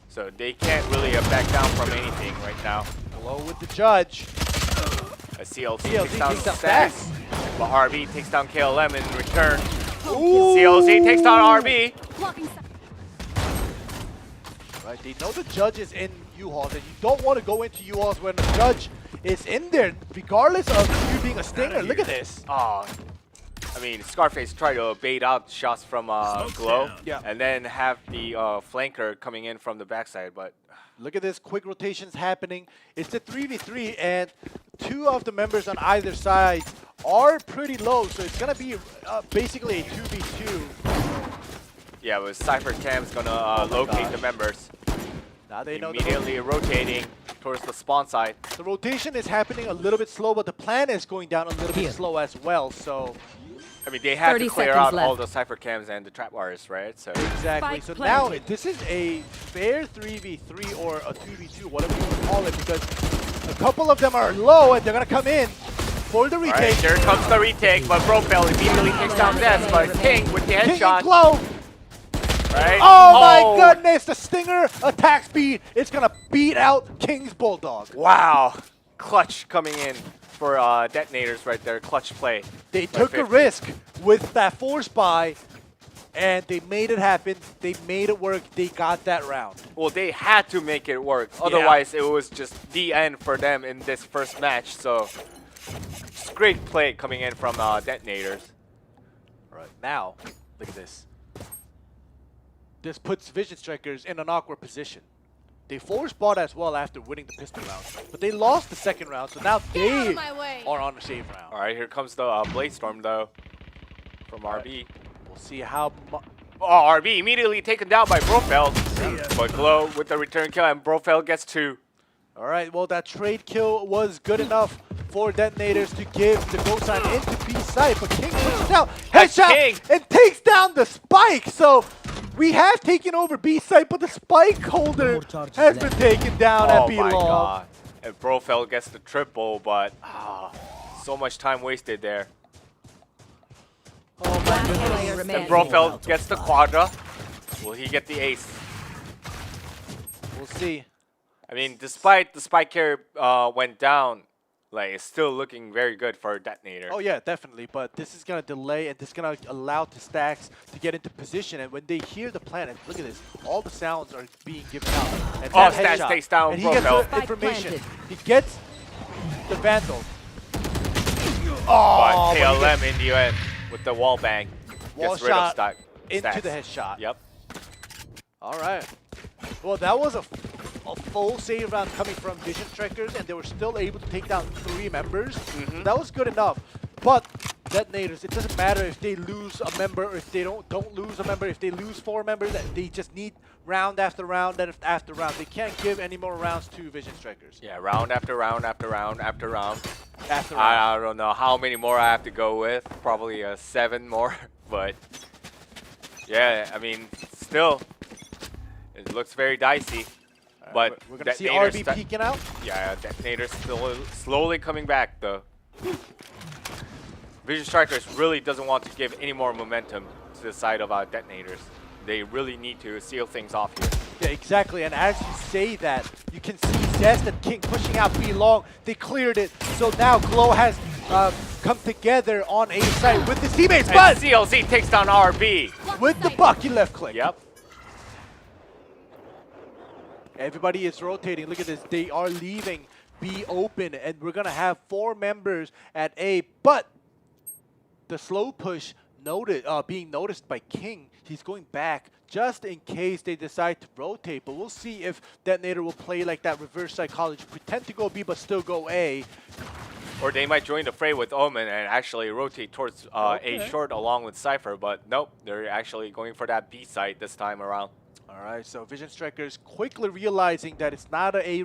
So they can't really back down from anything right now. Hello with the judge. A CLC CLC takes down takes down Stacks, but RB takes down KLM in return. Ooh. CLC takes down RB. Blocking side. Right, they know the judge is in U-Hauls, and you don't want to go into U-Hauls when the judge is in there, regardless of you being a stinger. Look at this. Oh, I mean, Scarface tried to bait out shots from Glow, down. Yeah. and then have the flanker coming in from the backside, but Look at this, quick rotations happening. It's a 3v3, and two of the members on either side are pretty low, so it's going to be basically a 2v2. yeah, but Cypher Cam's gonna locate the members. Now they know Immediately rotating towards the spawn side. the rotation is happening a little bit slow, but the plan is going down a little bit Here. slow as well, so I mean, they have 30 to clear seconds out all left. the Cypher Cams and the trap wires, right? So exactly. Spike So now planted. this is a fair 3v3 or a 2v2, whatever you want to call it, because a couple of them are low and they're going to come in for the retake. Alright, here comes the retake, but Brofeld immediately takes down Zest, but King with the King and headshot, Glow. right? Oh my goodness, the Stinger attack speed. It's going to beat out King's Bulldog. Wow, clutch coming in for detonators right there, clutch play. They by took a 50. risk with that force buy, and they made it happen. They made it work. They got that round. Well, they had to make it work, otherwise it was just the end for them in this first match, so just great play coming in from detonators. All right, now, look at this. This puts Vision Strikers in an awkward position. They force bought as well after winning the pistol round, but they lost the second round, so now Get out they of my way. are on a save round. Alright, here comes the Blade Storm though, from RB. We'll see how Oh, RB immediately taken down by Brofeld, but Glow with the return kill, and Brofeld gets 2. All right, well, that trade kill was good enough for detonators to give the go sign into B site, but King pushes out, That's headshot, King. and takes down the spike. So we have taken over B site, but the spike holder More charges has left. been taken down Oh at B my long. god. And Brofeld gets the triple, but so much time wasted there. Oh my Last goodness. player And remaining. Brofeld gets the quadra. Will he get the ace? We'll see. I mean, despite the spike carry went down, like it's still looking very good for a detonator. Oh yeah, definitely. But this is gonna delay, and this is gonna allow the stacks to get into position. And when they hear the plan, and look at this, all the sounds are being given out. And Oh, that Stacks headshot, takes down and he gets Brofeld. the information. Spike He gets the Vandal. But Oh, but he KLM in the end with the wall bang Wall gets rid of shot into Stacks. the headshot. Yep. All right. Well, that was a full save round coming from Vision Strikers, and they were still able to take down 3 members. So that was good enough. But detonators, it doesn't matter if they lose a member or if they don't lose a member. If they lose 4 members, they just need round after round after round. They can't give any more rounds to Vision Strikers. Yeah, round after round after round after round. After round. I don't know how many more I have to go with. Probably 7 more, but yeah, I mean, still, it looks very dicey. But We're going to see detonators RB peeking out. Yeah, detonators still slowly coming back though. Vision Strikers really doesn't want to give any more momentum to the side of detonators. They really need to seal things off here. Yeah, exactly. And as you say that, you can see Zest and King pushing out B long. They cleared it. So now Glow has come together on A site with his teammates. And But CLZ takes down RB. with the Bucky left click. Yep. Everybody is rotating. Look at this. They are leaving B open, and we're gonna have 4 members at A. But the slow push being noticed by King. He's going back just in case they decide to rotate. But we'll see if Detonator will play like that reverse psychology, pretend to go B but still go A. Or they might join the fray with Omen and actually rotate towards A short along with Cypher. But nope, they're actually going for that B site this time around. All right, so Vision Strikers quickly realizing that it's not a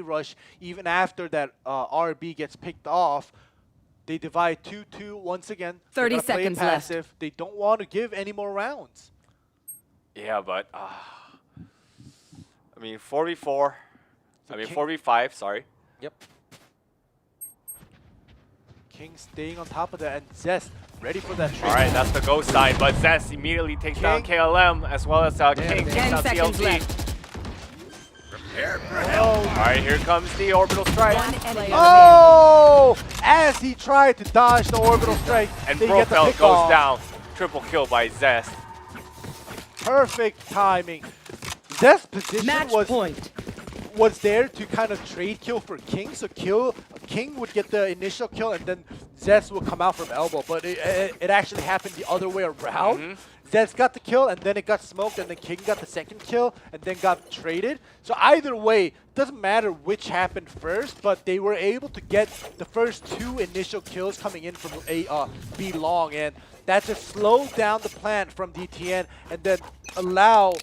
rush even after that RB gets picked off. They divide 2-2 once again. 30 seconds left. They don't want to give any more rounds. Yeah, but I mean 4v4. I mean 4v5. Sorry. Yep. King staying on top of that, and Zest ready for that trade. All right, that's the go side, but Zest immediately takes down KLM as well as King takes 10 down seconds CLZ. left. All right, here comes the orbital strike. Oh! As he tried to dodge the orbital strike, And they get the Brofeld pick goes off. down. Triple kill by Zest. Perfect timing. Zest's position Match point. was there to kind of trade kill for King, so King would get the initial kill and then Zest will come out from elbow, but it actually happened the other way around. Zest got the kill and then it got smoked and then King got the second kill and then got traded. So either way, doesn't matter which happened first, but they were able to get the first 2 initial kills coming in from B long, and that just slowed down the plant from DTN and then allow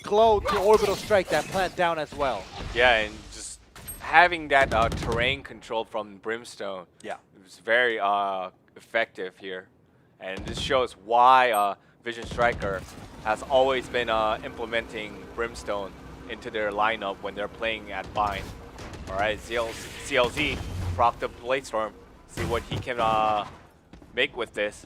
Glow to orbital strike that plant down as well. Yeah, and just having that terrain control from Brimstone. Yeah. It was very effective here. And this shows why Vision Striker has always been implementing Brimstone into their lineup when they're playing at Bind. All right, CLZ, proc the Blade Storm, see what he can make with this.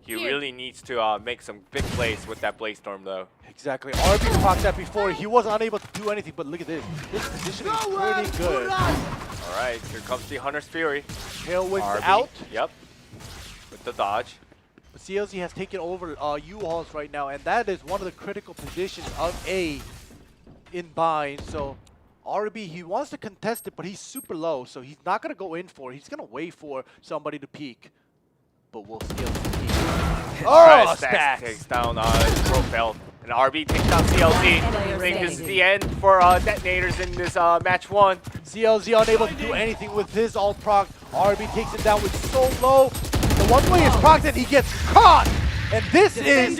He really needs to make some big plays with that Blade Storm, though. Exactly. RB procced that before. He wasn't unable to do anything, but look at this. This positioning is pretty good. All right, here comes the Hunter's Fury. Tailwind's out. Yep, with the dodge. But CLZ has taken over U-Hauls right now, and that is one of the critical positions of A in Bind. So RB, he wants to contest it, but he's super low, so he's not going to go in for it. He's going to wait for somebody to peek. But we'll steal the peek. Oh, Stacks takes down Profeld. And RB takes down CLZ. I think this is the end for Detonators in this match 1. CLZ unable to do anything with his alt proc. RB takes him down with so low. The one way is proc and he gets caught. And this is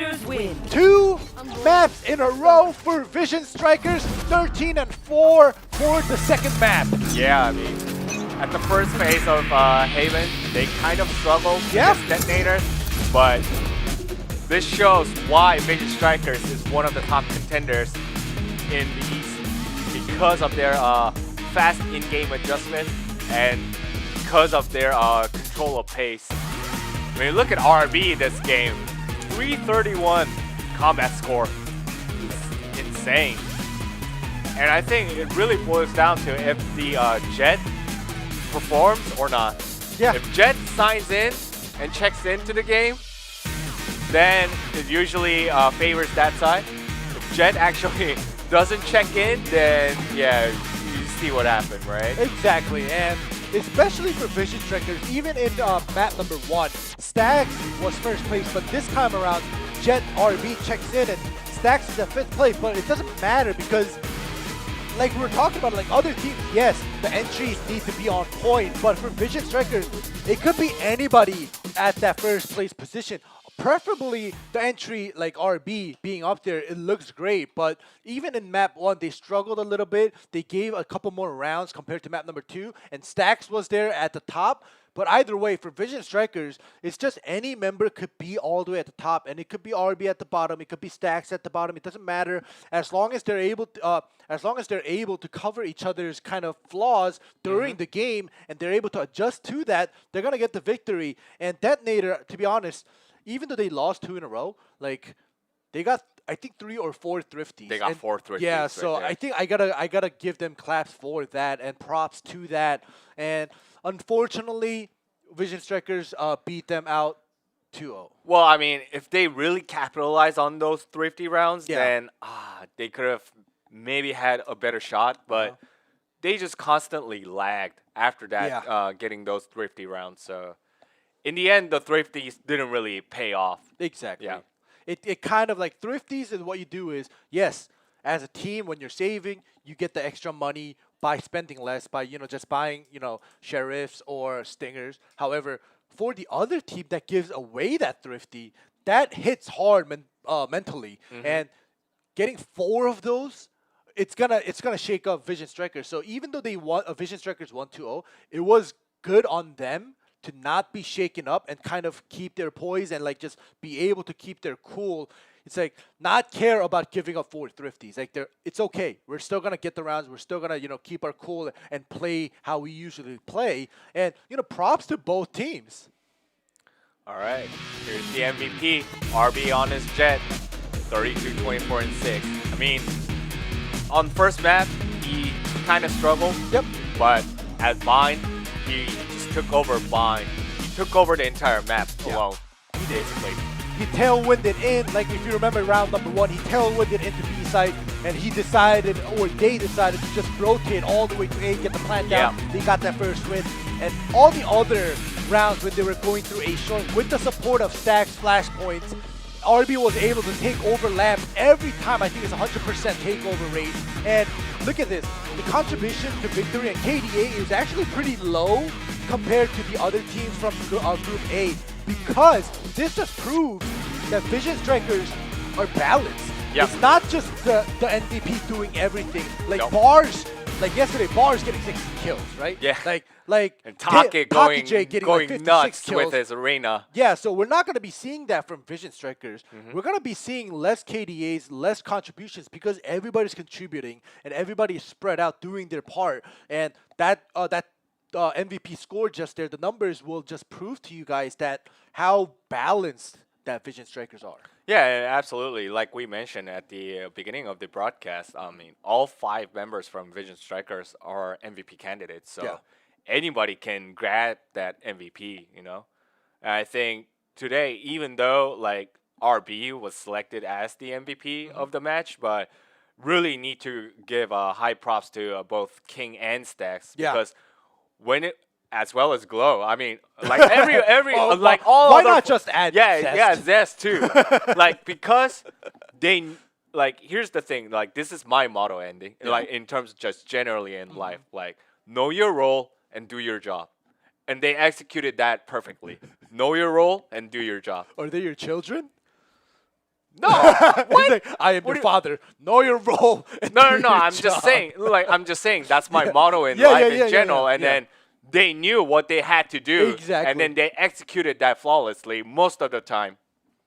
2 maps in a row for Vision Strikers. 13-4 for the second map. Yeah, I mean, at the first phase of Haven, they kind of struggled against Detonators, but this shows why Vision Strikers is one of the top contenders in the East because of their fast in-game adjustment and because of their control of pace. When you look at RB this game, 331 combat score is insane. And I think it really boils down to if the Jet performs or not. Yeah. If Jet signs in and checks into the game, then it usually favors that side. If Jet actually doesn't check in, then yeah, you see what happened, right? Exactly, and especially for Vision Strikers, even in map number 1, Stags was first place, but this time around, Jet RB checks in and Stags is at 5th place, but it doesn't matter because like we were talking about, like other teams, yes, the entries need to be on point, but for Vision Strikers, it could be anybody at that first place position. Preferably the entry like RB being up there, it looks great, but even in map 1, they struggled a little bit. They gave a couple more rounds compared to map number 2, and Stax was there at the top. But either way, for Vision Strikers, it's just any member could be all the way at the top, and it could be RB at the bottom, it could be Stax at the bottom. It doesn't matter as long as they're able to, cover each other's kind of flaws during the game, and they're able to adjust to that. They're gonna get the victory. And Detonator, to be honest, even though they lost 2 in a row, like they got I think 3 or 4 thrifties. They got 4 thrifties. Yeah, so right there. I think I gotta give them claps for that and props to that. And unfortunately, Vision Strikers beat them out 2-0. Well, I mean, if they really capitalize on those thrifty rounds, then they could have maybe had a better shot. But they just constantly lagged after that, Yeah. getting those thrifty rounds. So in the end, the thrifties didn't really pay off. Exactly. Yeah. It kind of like thrifties, and what you do is, yes, as a team, when you're saving, you get the extra money by spending less, by just buying sheriffs or stingers. However, for the other team that gives away that thrifty, that hits hard mentally, and getting 4 of those, it's gonna shake up Vision Strikers. So even though they won, Vision Strikers 1-2-0, it was good on them to not be shaken up and kind of keep their poise and like just be able to keep their cool. It's like not care about giving up 4 thrifties. Like it's okay. We're still gonna get the rounds. We're still gonna keep our cool and play how we usually play. And props to both teams. All right, here's the MVP, RB on his jet, 32, 24, and 6. I mean, on first map, he kind of struggled. Yep. But at Bind, he just took over Bind. He took over the entire map alone. He did. Basically. He tailwinded in, like if you remember round number 1, he tailwinded into B site, and he decided, or they decided to just rotate all the way to A, get the plant down. They got that first win. And all the other rounds when they were going through A short, with the support of Stacks flashpoints, RB was able to take over lamp every time. I think it's 100% takeover rate. And look at this. The contribution to victory and KDA is actually pretty low compared to the other teams from Group A, because this just proves that Vision Strikers are balanced. Yep. It's not just the MVP doing everything. Like Nope. Bars, like yesterday, Bars getting 60 kills, right? Yeah. Like And Take going getting like 56 nuts kills. with his arena. Yeah, so we're not going to be seeing that from Vision Strikers. Mm-hmm. We're going to be seeing less KDAs, less contributions, because everybody's contributing and everybody is spread out doing their part. And that MVP score just there, the numbers will just prove to you guys that how balanced that Vision Strikers are. Yeah, absolutely. Like we mentioned at the beginning of the broadcast, I mean, all 5 members from Vision Strikers are MVP candidates. So Yeah. anybody can grab that MVP, And I think today, even though like RB was selected as the MVP of the match, but really need to give high props to both King and Stacks, Yeah. because when it, as well as Glow. I mean, like every Oh, like all why other not just add Zest? Zest too. Like because they like here's the thing, like this is my motto ending. Like in terms of just generally in life, like know your role and do your job. And they executed that perfectly. Know your role and do your job. Are they your children? No. He's like, I am What your do you- father. Know your role. And No, do your I'm just job. saying. Like I'm just saying that's my motto in Yeah, life yeah, in general. And yeah. then they knew what they had to do, Exactly. and then they executed that flawlessly most of the time.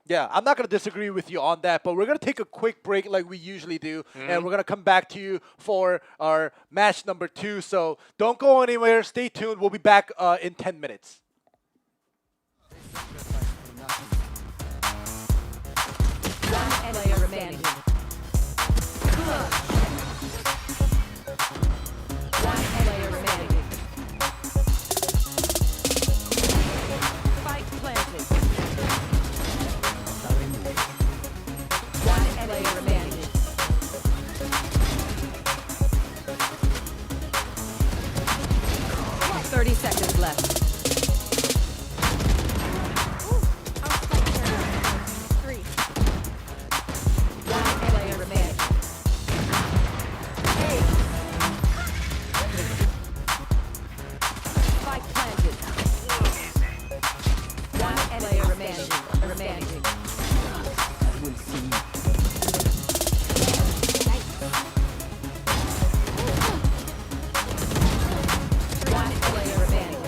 Yeah, I'm not going to disagree with you on that, but we're going to take a quick break like we usually do, and we're going to come back to you for our match number 2. So don't go anywhere. Stay tuned. We'll be back in 10 minutes. Player remaining. One player remaining. Spike planted. One player remaining. Ooh, 30 seconds left. Three. One player remaining. Spike planted. One player remaining. Will see. One player remaining.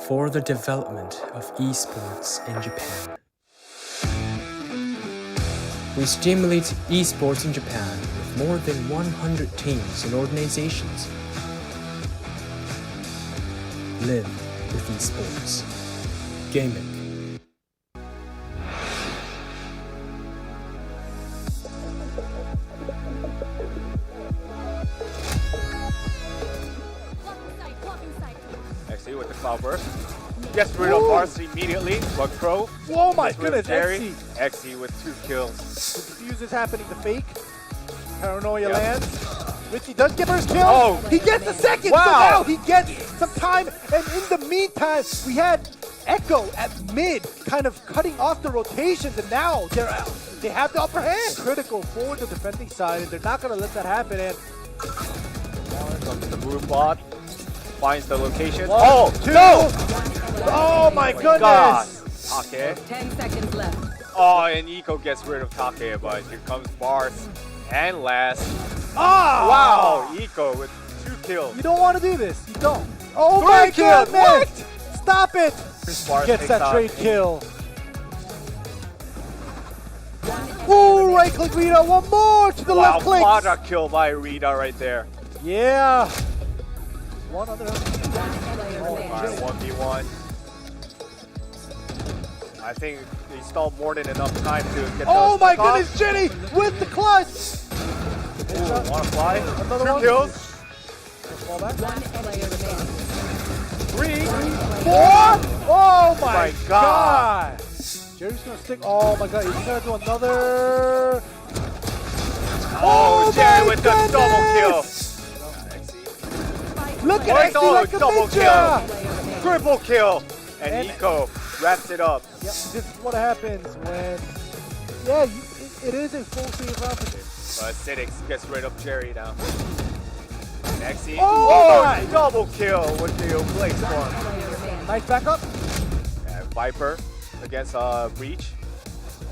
For the development of esports in Japan. We stimulate esports in Japan with more than 100 teams and organizations. Live with esports. Gaming. Actually, with the cloud burst. Gets rid of Varsity immediately, but Crow. Oh my gets rid of goodness, Jerry. Exy. Exy with 2 kills. The defuse is happening, the fake. Paranoia lands. Richie does get first kill. Oh. He gets the second. Wow. So now he gets some time. And in the meantime, we had Echo at mid, kind of cutting off the rotations. And now they have the upper hand. Critical for the defending side, and they're not going to let that happen. And Comes the move bot. Finds the location. one, Oh, two. no! Oh my goodness. God. Take. 10 seconds left. Oh, and Eco gets rid of Take, but here comes Bars. And last. Ah! Wow, Eco with 2 kills. You don't want to do this. You don't. Oh 3 my kills. goodness. Stop it. Bars Gets takes that out. trade kill. Ooh, right click Rita. One more to the Wow, left click. quadra kill by Rita right there. Yeah. One other. Alright, 1v1. I think he stalled more than enough time to get Oh those my off. goodness, Jenny with the clutch. Ooh, wanna fly? Another 2 one. kills. Fall back. One player remaining. 3. 4. Oh my my god. Jerry's gonna stick. Oh my god. He's gonna do another. Oh, Jerry my with the double kill. Look Oh, at it's Exy all like a double ninja. Triple kill. And And- Eco wraps it up. Yep, this is what happens when, yeah, it is a full team competition. But Acidics gets rid of Jerry now. Nexy. Oh my! Double kill with the place form. Nice backup. And Viper against Breach.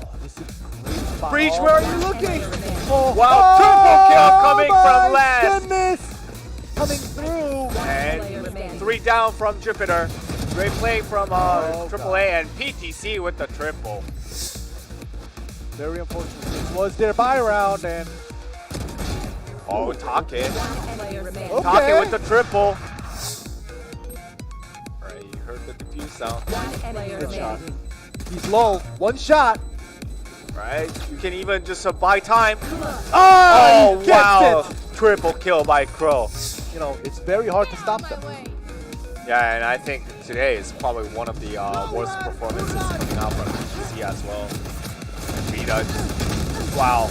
Oh, this is great spot. Breach, Oh, where are you looking? Oh, Wow, triple kill coming from my last. Goodness. Coming through. And 3 down from Jupiter. Great play from AAA and PTC with the triple. Very unfortunate. This was their buy round, and Oh, Take. Player remaining. Okay. Take with the triple. Alright, you heard the defuse sound. One player Good shot. remaining. He's low. One shot. right? You can even just buy time. Oh, Oh, wow. it. Triple kill by Crow. You know, it's very hard to stop them. Yeah, and I think today is probably one of the worst performances coming out from GC as well. And Vita, wow.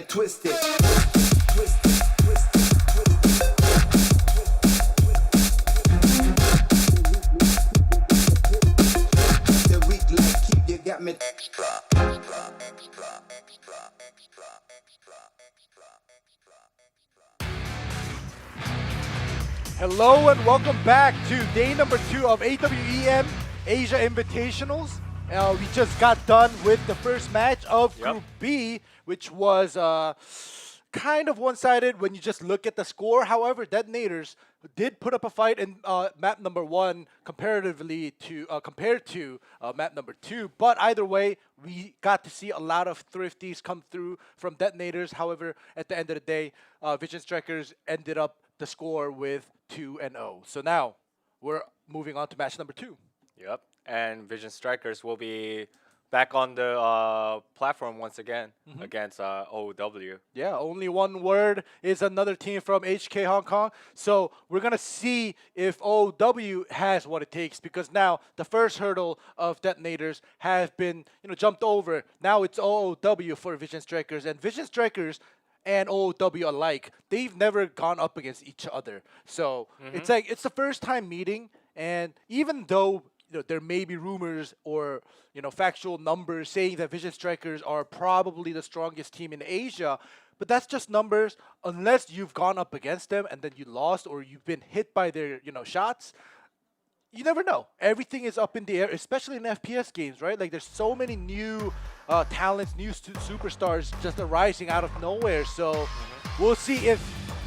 it, twist it. Twist it, twist it, twist it. The weak like keep you got me extra, extra, extra, extra, extra, extra, extra, extra. Hello and welcome back to day number 2 of AWEM Asia Invitationals. We just got done with the first match of Group B, which was kind of one-sided when you just look at the score. However, Detonators did put up a fight in map number 1 comparatively to compared to map number 2. But either way, we got to see a lot of thrifties come through from Detonators. However, at the end of the day, Vision Strikers ended up the score with 2-0. So now we're moving on to match number 2. Yep. And Vision Strikers will be back on the platform once again against OOW. Yeah, only one word is another team from HK Hong Kong. So we're going to see if OOW has what it takes, because now the first hurdle of Detonators has been jumped over. Now it's OOW for Vision Strikers. And Vision Strikers and OOW alike, they've never gone up against each other. So it's like it's the first time meeting. And even though there may be rumors or factual numbers saying that Vision Strikers are probably the strongest team in Asia, but that's just numbers. Unless you've gone up against them and then you lost, or you've been hit by their shots, you never know. Everything is up in the air, especially in FPS games, right? Like there's so many new talents, new superstars just arising out of nowhere. So we'll see if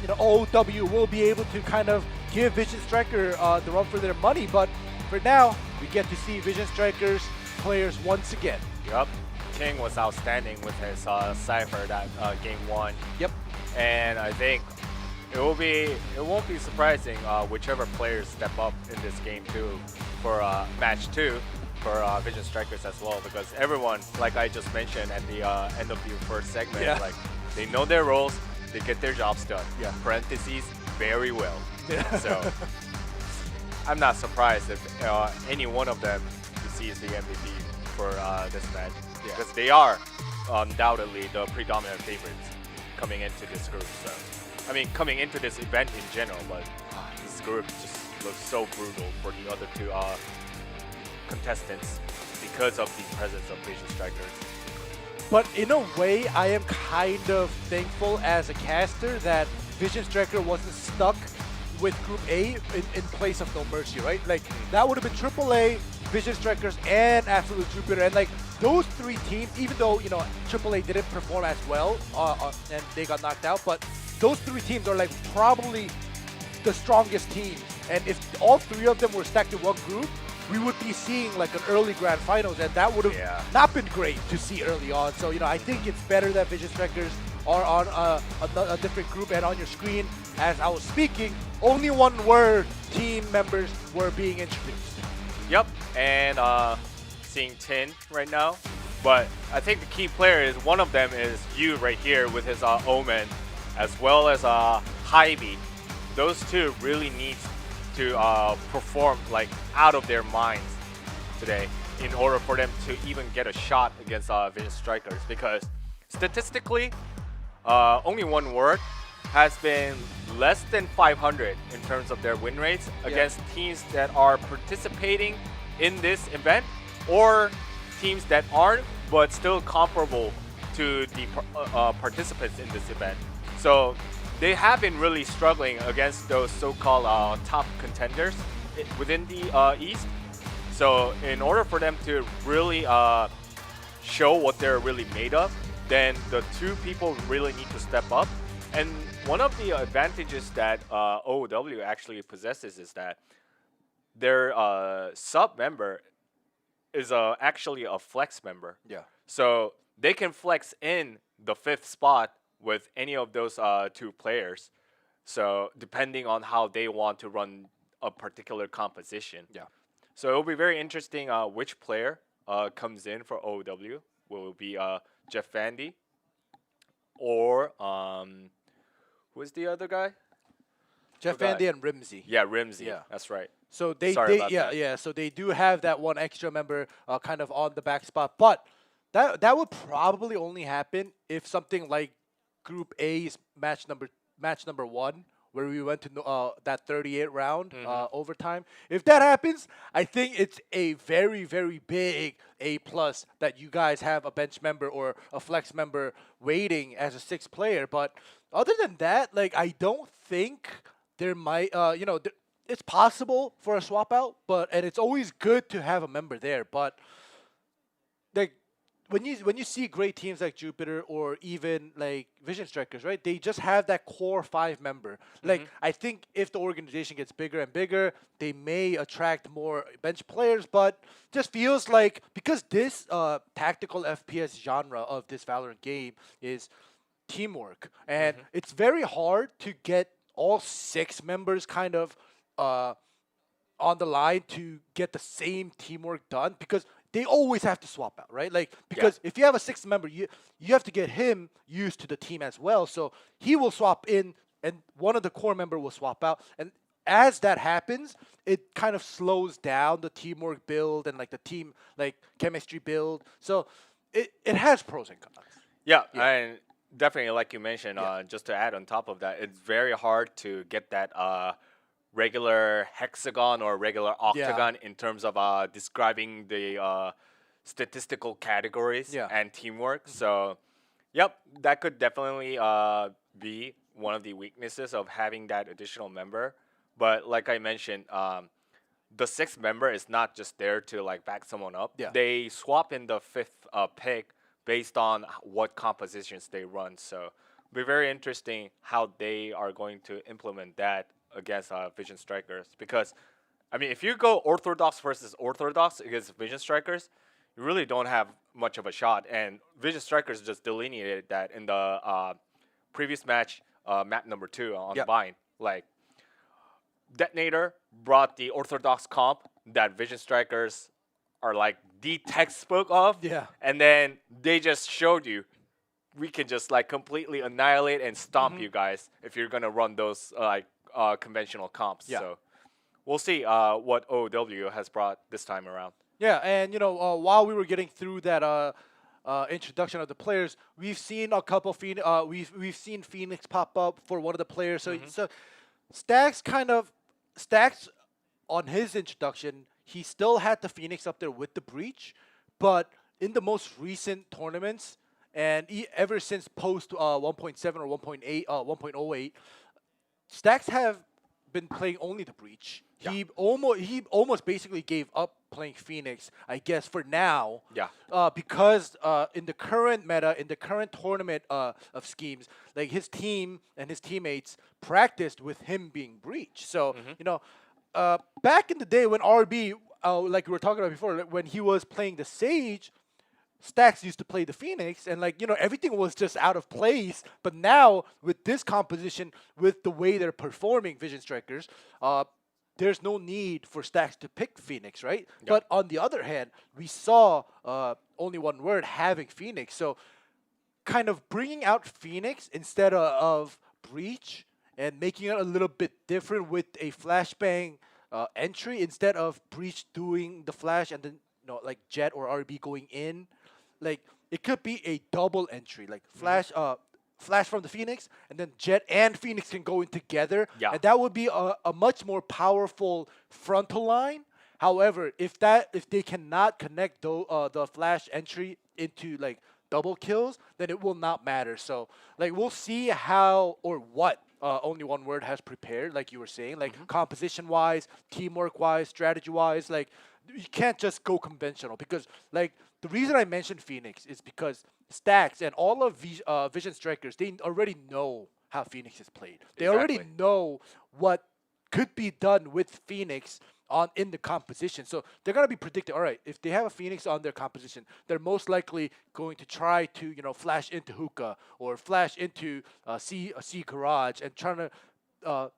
OOW will be able to kind of give Vision Striker the run for their money. But for now, we get to see Vision Strikers players once again. Yep. King was outstanding with his Cypher that game 1. Yep. And I think it won't be surprising whichever players step up in this game too for match 2 for Vision Strikers as well, because everyone, like I just mentioned at the end of the first segment, like they know their roles, they get their jobs done. Yeah. Parentheses, very well. So I'm not surprised if any one of them receives the MVP for this match, because they are undoubtedly the predominant favorites coming into this group. So, I mean, coming into this event in general, but this group just looks so brutal for the other 2 contestants because of the presence of Vision Strikers. But in a way, I am kind of thankful as a caster that Vision Striker wasn't stuck with Group A in place of No Mercy, right? Like, that would have been AAA, Vision Strikers, and Absolute Jupiter. And, like, those 3 teams, even though, AAA didn't perform as well and they got knocked out, but those 3 teams are, like, probably the strongest teams. And if all 3 of them were stacked in one group, we would be seeing, like, an early grand finals, and that would have not been great to see early on. So, I think it's better that Vision Strikers are on a different group. And on your screen, as I was speaking, only one word team members were being introduced. Yep, and seeing Tin right now. But I think the key player is one of them is you right here with his Omen, as well as Hybe. Those 2 really need to perform like out of their minds today in order for them to even get a shot against Vision Strikers, because statistically, only one word has been less than 500 in terms of their win rates against teams that are participating in this event, or teams that aren't but still comparable to the participants in this event. So they have been really struggling against those so-called top contenders within the East. So in order for them to really show what they're really made of, then the 2 people really need to step up. And one of the advantages that OOW actually possesses is that their sub member is actually a flex member. Yeah. So they can flex in the 5th spot with any of those 2 players. So depending on how they want to run a particular composition. Yeah. So it'll be very interesting which player comes in for OOW. Will it be Jeff Vandy or who's the other guy? Jeff Vandy and Rimsey. Yeah, Rimsey. Yeah. That's right. So they that. yeah. So they do have that one extra member kind of on the back spot, but that would probably only happen if something like Group A's match number 1, where we went to that 38 round overtime. If that happens, I think it's a very, very big A+ that you guys have a bench member or a flex member waiting as a 6th player. But other than that, like, I don't think there might, it's possible for a swap out, and it's always good to have a member there. But like, when you see great teams like Jupiter or even like Vision Strikers, right? They just have that core 5 member. Like, I think if the organization gets bigger and bigger, they may attract more bench players, but just feels like because this tactical FPS genre of this Valorant game is teamwork, and it's very hard to get all 6 members kind of on the line to get the same teamwork done, because they always have to swap out, right? Like, because if you have a 6th member, you have to get him used to the team as well. So he will swap in, and one of the core member will swap out. And as that happens, it kind of slows down the teamwork build and like the team like chemistry build. So it has pros and cons. Yeah, and definitely, like you mentioned, just to add on top of that, it's very hard to get that regular hexagon or regular octagon in terms of describing the statistical categories and teamwork. So, yep, that could definitely be one of the weaknesses of having that additional member. But like I mentioned, the 6th member is not just there to like back someone up. Yeah. They swap in the 5th pick based on what compositions they run. So it'll be very interesting how they are going to implement that against Vision Strikers, because I mean, if you go Orthodox versus Orthodox against Vision Strikers, you really don't have much of a shot. And Vision Strikers just delineated that in the previous match, map number 2 on Vine. Like, Detonator brought the Orthodox comp that Vision Strikers are like the textbook of, and then they just showed you we can just like completely annihilate and stomp you guys if you're gonna run those conventional comps. So we'll see what OW has brought this time around. Yeah, and while we were getting through that introduction of the players, we've seen a couple we've seen Phoenix pop up for one of the players. So Stacks on his introduction, he still had the Phoenix up there with the Breach, but in the most recent tournaments and ever since post 1.7 or 1.08, Stacks have been playing only the Breach. He almost basically gave up playing Phoenix, I guess, for now. Because in the current meta, in the current tournament of schemes, like his team and his teammates practiced with him being Breach. So back in the day when RB, like we were talking about before, when he was playing the Sage, Stacks used to play the Phoenix, and everything was just out of place. But now with this composition, with the way they're performing, Vision Strikers, there's no need for Stacks to pick Phoenix, right? But on the other hand, we saw Only One Word having Phoenix, so kind of bringing out Phoenix instead of Breach and making it a little bit different with a flashbang entry instead of Breach doing the flash and then like Jet or RB going in. Like, it could be a double entry, like flash from the Phoenix, and then Jet and Phoenix can go in together. And that would be a much more powerful frontal line. However, if they cannot connect the flash entry into like double kills, then it will not matter. So like, we'll see how or what Only One Word has prepared, like you were saying, like composition wise, teamwork wise, strategy wise. Like, you can't just go conventional, because like the reason I mentioned Phoenix is because Stacks and all of Vision Strikers, they already know how Phoenix is played. They already know what could be done with Phoenix in the composition. So they're gonna be predicting, all right, if they have a Phoenix on their composition, they're most likely going to try to flash into hookah or flash into C garage and trying to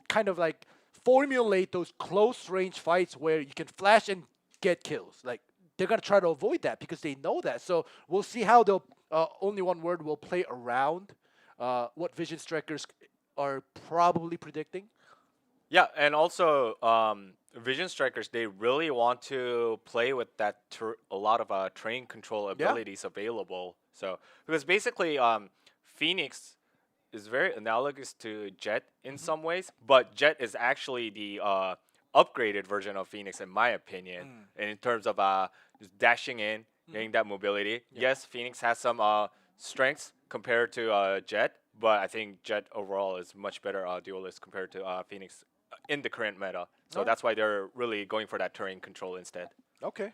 kind of like formulate those close range fights where you can flash and get kills. Like, they're gonna try to avoid that because they know that. So we'll see how they'll Only One Word will play around what Vision Strikers are probably predicting. Yeah, and also Vision Strikers, they really want to play with that a lot of train control abilities available. So because basically Phoenix is very analogous to Jet in some ways, but Jet is actually the upgraded version of Phoenix, in my opinion, and in terms of just dashing in, getting that mobility. Yes, Phoenix has some strengths compared to Jet, but I think Jet overall is much better duelist compared to Phoenix in the current meta. So that's why they're really going for that terrain control instead. Okay.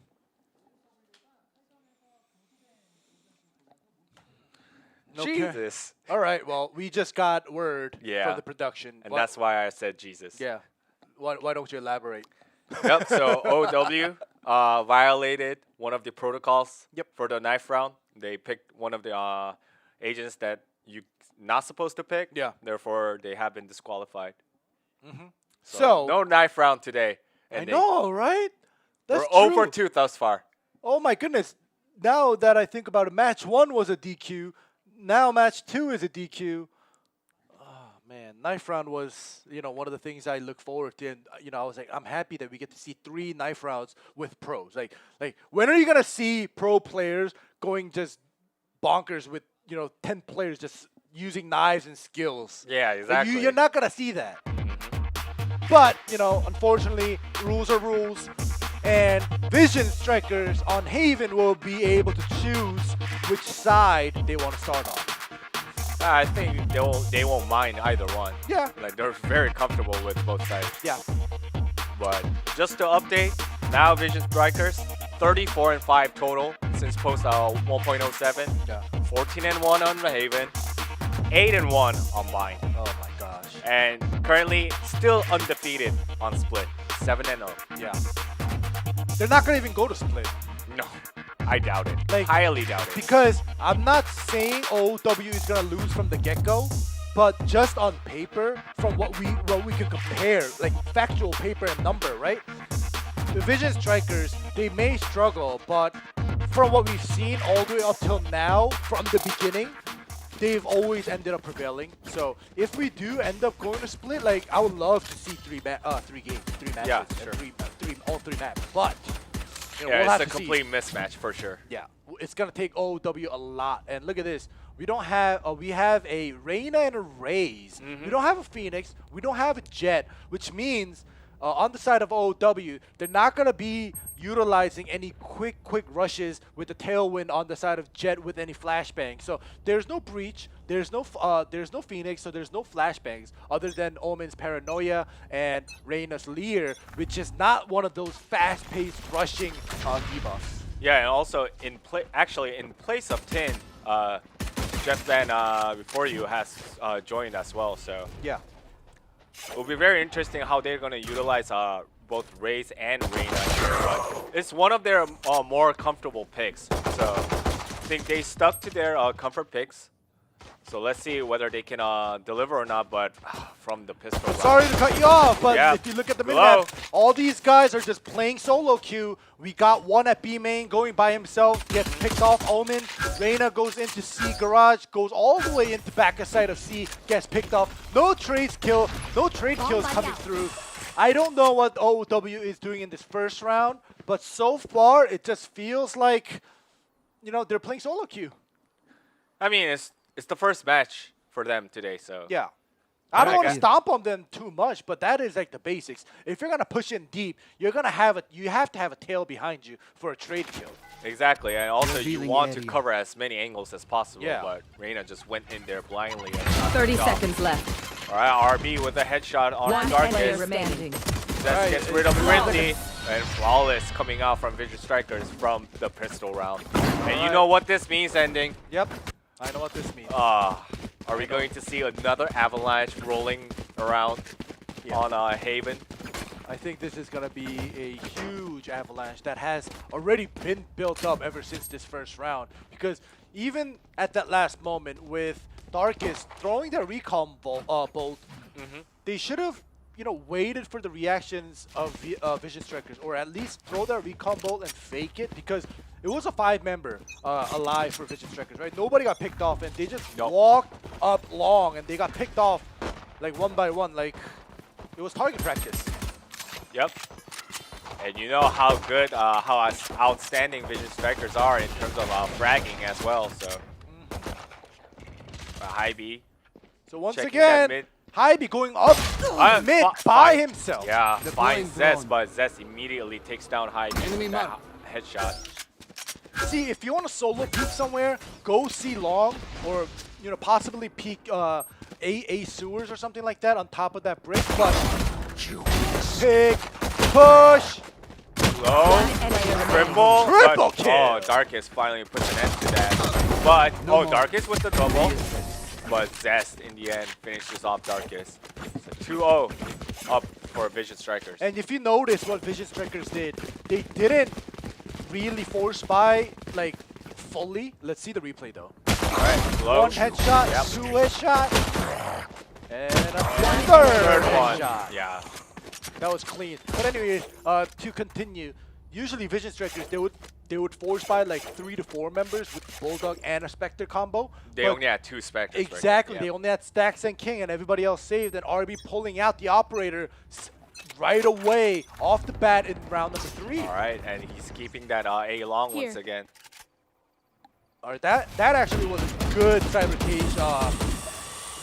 Okay. Jesus. All right. Well, we just got word Yeah. from the production. And that's why I said Jesus. Yeah. Why don't you elaborate? Yep. So OW violated one of the protocols for the knife round. They picked one of the agents that you're not supposed to pick. Yeah. Therefore, they have been disqualified. So no knife round today. I And know, right? That's we're true. 0 for 2 thus far. Oh my goodness. Now that I think about it, match 1 was a DQ. Now match 2 is a DQ. Oh man, knife round was, one of the things I look forward to. And I was like, I'm happy that we get to see 3 knife rounds with pros. Like when are you gonna see pro players going just bonkers with 10 players just using knives and skills? Yeah, Like, exactly. you're not gonna see that. But, unfortunately, rules are rules. And Vision Strikers on Haven will be able to choose which side they want to start on. I think they won't mind either one. Yeah. Like they're very comfortable with both sides. Yeah. But just to update, now Vision Strikers 34-5 total since post 1.07. Yeah. 14-1 on the Haven, 8-1 on Bind, Oh my gosh. and currently still undefeated on Split, 7-0. Yeah. They're not going to even go to split. No, I doubt it. Like, Highly doubt it. Because I'm not saying OW is going to lose from the get-go, but just on paper, from what we can compare, like factual paper and number, right? The Vision Strikers, they may struggle, but from what we've seen all the way up till now, from the beginning, they've always ended up prevailing. So if we do end up going to split, like I would love to see 3 matches, Yeah, and sure. all three maps. But Yeah, we'll have it's a to see. complete mismatch for sure. Yeah, it's gonna take OW a lot. And look at this. We don't have. We have a Reyna and a Raze. We don't have a Phoenix. We don't have a Jet, which means on the side of OW, they're not gonna be utilizing any quick rushes with the tailwind on the side of Jet with any flashbang. So there's no breach. There's no Phoenix. So there's no flashbangs other than Omen's Paranoia and Reyna's Leer, which is not one of those fast-paced rushing debuffs. Yeah, and also in place of Tin, Jeff Van before you has joined as well. So Yeah. it will be very interesting how they're gonna utilize both Raze and Reyna here, but it's one of their more comfortable picks. So I think they stuck to their comfort picks. So let's see whether they can deliver or not, but from the pistol round. Sorry to cut you off, but Yeah. if you look at the Hello. mid-map, all these guys are just playing solo queue. We got one at B main going by himself, gets picked off Omen. Reyna goes into C garage, goes all the way into back side of C, gets picked off. No trade kills coming through. I don't know what OW is doing in this first round, but so far it just feels like, they're playing solo queue. I mean, it's the first match for them today, so Yeah. I don't want to guess. stomp on them too much, but that is like the basics. If you're gonna push in deep, you have to have a tail behind you for a trade kill. exactly. And also you Revealing want to area. cover as many angles as possible, Yeah. but Reyna just went in there blindly. 30 seconds left. All right, RB with a headshot on One player Darkness. remaining. That gets rid of Rinty, and Flawless coming out from Vision Strikers from the pistol round. And you know what this means, ending. Yep, I know what this means. Are we going to see another avalanche rolling around on Haven? I think this is gonna be a huge avalanche that has already been built up ever since this first round. Because even at that last moment with Darkest throwing their recon bolt, they should have waited for the reactions of Vision Strikers, or at least throw their recon bolt and fake it, because it was a 5-member alive for Vision Strikers, right? Nobody got picked off, and they just walked up long, and they got picked off like one by one, like it was target practice. Yep. And you know how good, how outstanding Vision Strikers are in terms of fragging as well. So, High B. So once Checking that again, mid. Hybe going up mid by himself. Yeah, Deploying finds Zest, drone. but Zest immediately takes down High B Enemy with that mark. headshot. See, if you want to solo peek somewhere, go see long, or possibly peek A sewers or something like that on top of that brick. But pick, push, Low, triple, Triple but, kill. Oh, Darkest finally puts an end to that. But more. Darkest with the double, but Zest in the end finishes off Darkest. So 2-0 up for Vision Strikers. and if you notice what Vision Strikers did, they didn't really force buy like fully. Let's see the replay though. Alright, Glow. One headshot, Yep. two headshot, and a Third third one. headshot. Yeah. That was clean. But anyway, to continue, usually Vision Strikers they would force buy like 3 to 4 members with Bulldog and a Spectre combo. They but only had 2 Spectres. right? exactly. Yeah. They only had Stacks and King, and everybody else saved. And RB pulling out the operator right away off the bat in round number 3. Alright, and he's keeping that A long Here. once again. Alright, that actually was a good Cyber Cage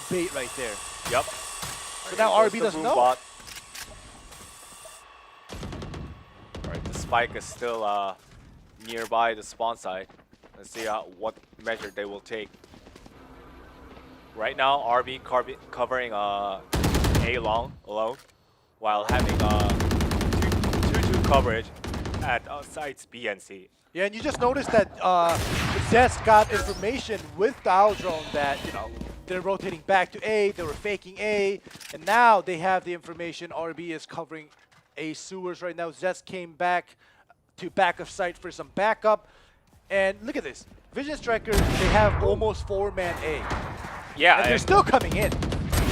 bait right there. Yep. So now RB doesn't know. Alright, the spike is still nearby the spawn side. Let's see what measure they will take. Right now, RB covering A long alone, while having 2-2 coverage at sites B and C. Yeah, and you just noticed that Zest got information with the Owl Drone that, they're rotating back to A, they were faking A, and now they have the information RB is covering A sewers right now. Zest came back to back of site for some backup. And look at this. Vision Strikers, they have almost 4-man A. Yeah, And they're still coming in.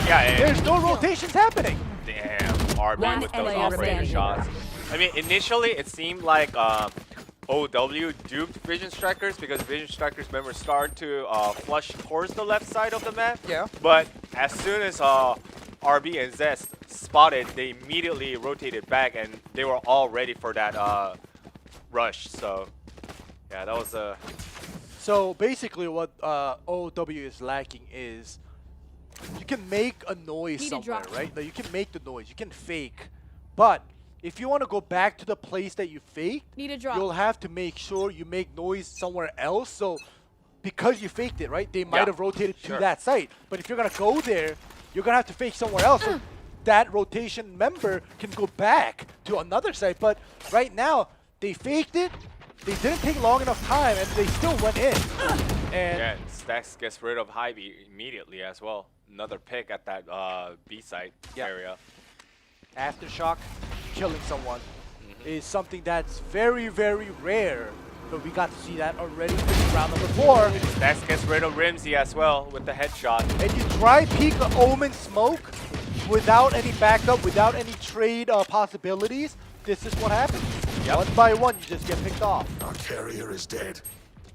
yeah, and There's no rotations happening. damn, RB One with those player operator remaining. shots. I mean, initially it seemed like OW duped Vision Strikers because Vision Strikers members started to flush towards the left side of the map. Yeah. But as soon as RB and Zest spotted, they immediately rotated back and they were all ready for that rush. So, yeah, that was a... So basically what OW is lacking is you can make a noise Need a somewhere, drop. right? Like you can make the noise, you can fake. But if you want to go back to the place that you faked, Need a drop. you'll have to make sure you make noise somewhere else. So because you faked it, right? They might Yeah, have rotated sure. to that site. But if you're going to go there, you're going to have to fake somewhere else. So that rotation member can go back to another site. But right now, they faked it. They didn't take long enough time, and they still went in. And Yeah, Stacks gets rid of Hy-Vee immediately as well. Another pick at that B site Yeah. area. Aftershock killing someone is something that's very, very rare. But we got to see that already in round number 4. Stacks gets rid of Rimsey as well with the headshot. And you try peek the Omen smoke without any backup, without any trade possibilities. This is what happens. Yep. One by one, you just get picked off. Our carrier is dead.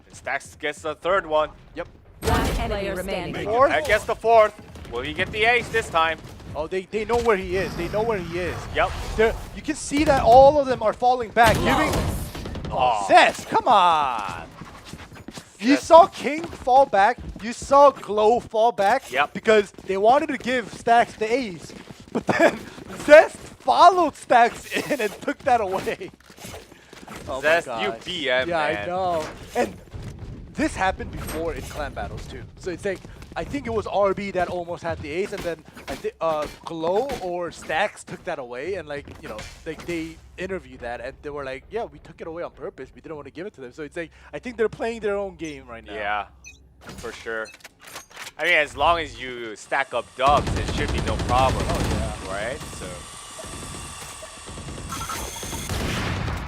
And Stacks gets the third one. Yep. One enemy remaining. Fourth. I guess the fourth. Will he get the ace this time? Oh, they know where he is. They know where he is. Yep. You can see that all of them are falling back, giving... Oh, Zest, come on! You Zest. saw King fall back, you saw Glow fall back, Yep. because they wanted to give Stacks the ace, but then Zest followed Stacks in and took that away. Oh my Zest, God. you BM, Yeah, man. I know. And this happened before in clan battles too. So it's like, I think it was RB that almost had the ace, and then I think Glow or Stacks took that away, and like they interviewed that, and they were like, yeah, we took it away on purpose. We didn't want to give it to them. So it's like, I think they're playing their own game right now. Yeah, for sure. I mean, as long as you stack up dubs, it should be no problem. Oh yeah. Right? So.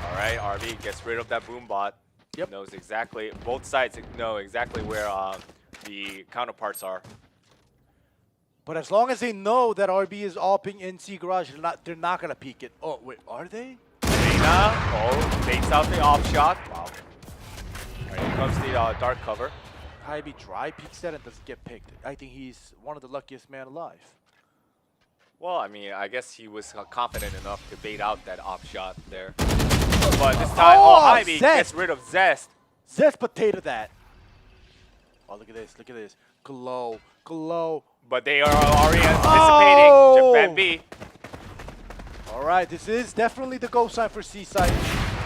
Alright, RB gets rid of that boom bot. Yep. Knows exactly, both sides know exactly where the counterparts are. But as long as they know that RB is opping NC Garage, they're not gonna peek it. Oh wait, are they? Dana, baits out the off shot. Wow. Alright, here comes the dark cover. Hybe dry peeks that and doesn't get picked. I think he's one of the luckiest man alive. Well, I mean, I guess he was confident enough to bait out that off shot there. But this time, Hy-Vee gets rid of Zest. Zest potato that. Oh, look at this, look at this. Glow Glow. But they are already anticipating Oh! Japan B. All right, this is definitely the go sign for Seaside.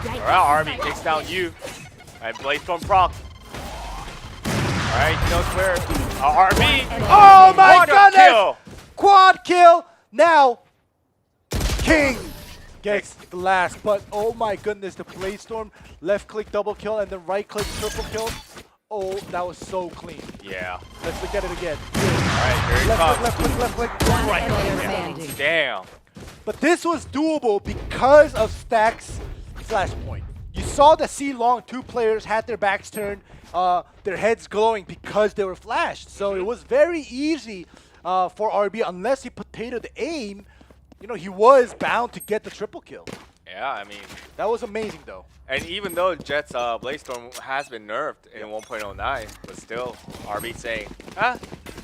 Alright, Army takes down you. And Blaze from proc. Alright, he knows where. RB. Oh my What a goodness! kill! Quad kill. Now, King gets the last. But oh my goodness, the Blade Storm left click double kill and then right click triple kill. Oh, that was so clean. Yeah. Let's look at it again. Alright, here he comes. Left click. One player standing. Damn. But this was doable because of Stacks Flashpoint. You saw the C Long 2 players had their backs turned, their heads glowing because they were flashed. So it was very easy for RB unless he potatoed the aim. You know, he was bound to get the triple kill. Yeah, I mean, That was amazing though. and even though Jet's Blaze Storm has been nerfed in 1.09, but still, RB saying,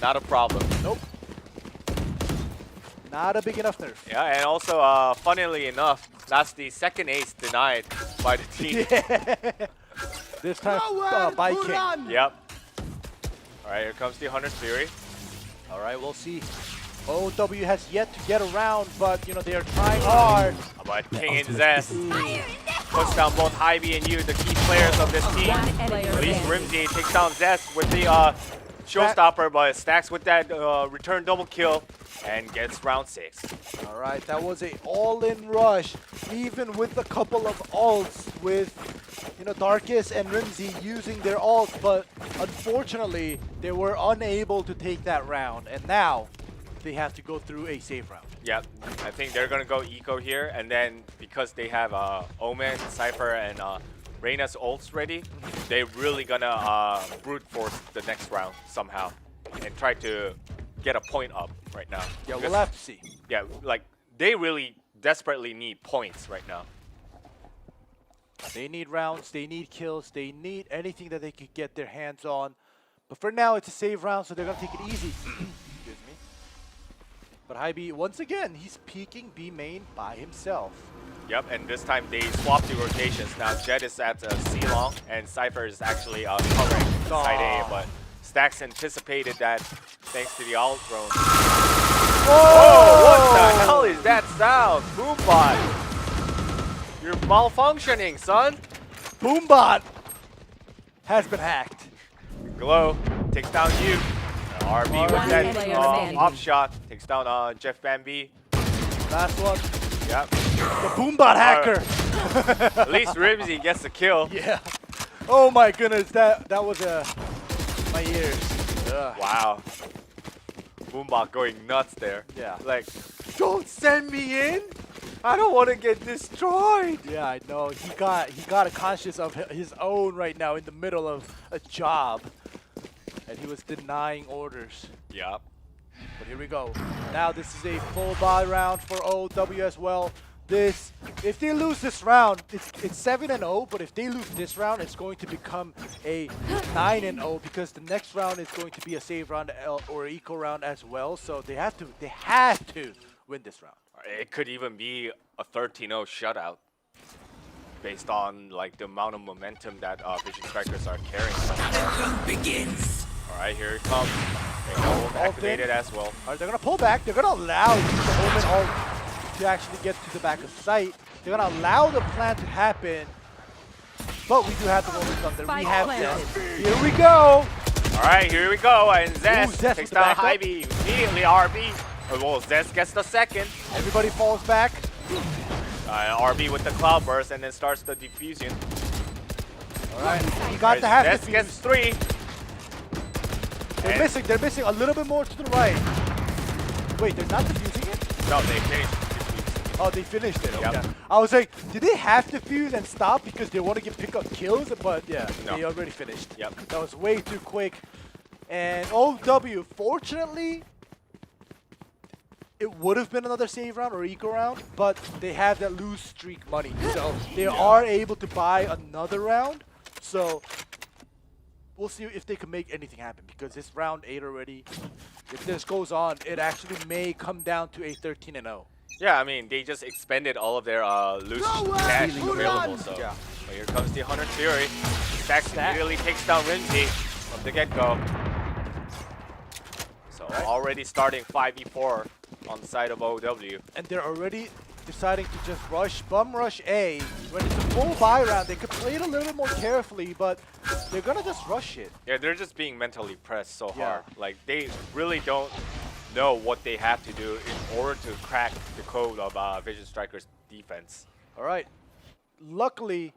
not a problem. Nope. Not a big enough nerf. Yeah, and also, funnily enough, that's the second ace denied by the team. This time by King. Yep. Alright, here comes the Hunter's Fury. All right, we'll see. OW has yet to get around, but you know they are trying hard. But King and Zest puts down both Ivy and you, the key players of this team. One player At least standing. Rimsey takes down Zest with the showstopper, but Stacks with that return double kill and gets round 6. All right, that was a all-in rush, even with a couple of ults with, you know, Darkus and Rimsey using their ults, but unfortunately, they were unable to take that round, and now they have to go through a save round. Yep, I think they're gonna go eco here, and then because they have Omen, Cypher, and Reyna's ults ready, they're really gonna brute force the next round somehow and try to get a point up right now. Yeah, Because- we'll have to see. Yeah, like they really desperately need points right now. They need rounds, they need kills, they need anything that they could get their hands on. But for now, it's a save round, so they're gonna take it easy. Excuse me. But Hybe, once again, he's peeking B main by himself. Yep, and this time they swapped the rotations. Now Jet is at C long, and Cypher is actually covering side A, but Stacks anticipated that thanks to the alt drone. Oh, what the hell is that sound? Boombot! You're malfunctioning, son! Boombot has been hacked. Glow takes down you. RB with One that player standing. off shot takes down Jeff Bambi. Last one, Yep. the Boombot hacker. At least Rimsey gets the kill. Yeah. Oh my goodness, that was my ears. Ugh. Wow. Boombot going nuts there. Yeah. Like, don't send me in. I don't want to get destroyed. Yeah, I know. He got a conscious of his own right now in the middle of a job, and he was denying orders. Yep. But here we go. Now this is a full buy round for OW as well. This, if they lose this round, it's 7-0. But if they lose this round, it's going to become a 9-0 because the next round is going to be a save round or eco round as well. So they have to win this round. It could even be a 13-0 shutout based on like the amount of momentum that Vision Strikers are carrying. Begins. All right, here it comes. They go activated as well. All right, they're gonna pull back. They're gonna allow the Omen ult to actually get to the back of sight. They're gonna allow the plan to happen. But we do have the Roman Thunder. We Spike have planted. this. Here we go. All right, here we go. And Zest Zest takes with the down backup. Ivy immediately. RB. Well, Zest gets the second. Everybody falls back. RB with the cloud burst and then starts the diffusion. All right, you got the half Zest defuse. gets 3. They're missing. They're missing a little bit more to the right. Wait, they're not defusing it? No, they finished the diffuse. Oh, they finished it. Yep. Okay. I was like, did they have to fuse and stop because they want to pick up kills? But yeah, No. they already finished. Yep. That was way too quick. And OW, fortunately, it would have been another save round or eco round, but they have that lose streak money. So they are able to buy another round. So we'll see if they can make anything happen because it's round 8 already. If this goes on, it actually may come down to a 13-0. Yeah, I mean, they just expended all of their loose cash available, so. Yeah. But here comes the Hunter's Fury. Stacks immediately takes down Rimsey from the get-go. already starting 5v4 on the side of OW. And they're already deciding to just bum rush A. When it's a full buy round, they could play it a little bit more carefully, but they're gonna just rush it. Yeah, they're just being mentally pressed so Yeah. hard. Like, they really don't know what they have to do in order to crack the code of Vision Striker's defense. All right. Luckily,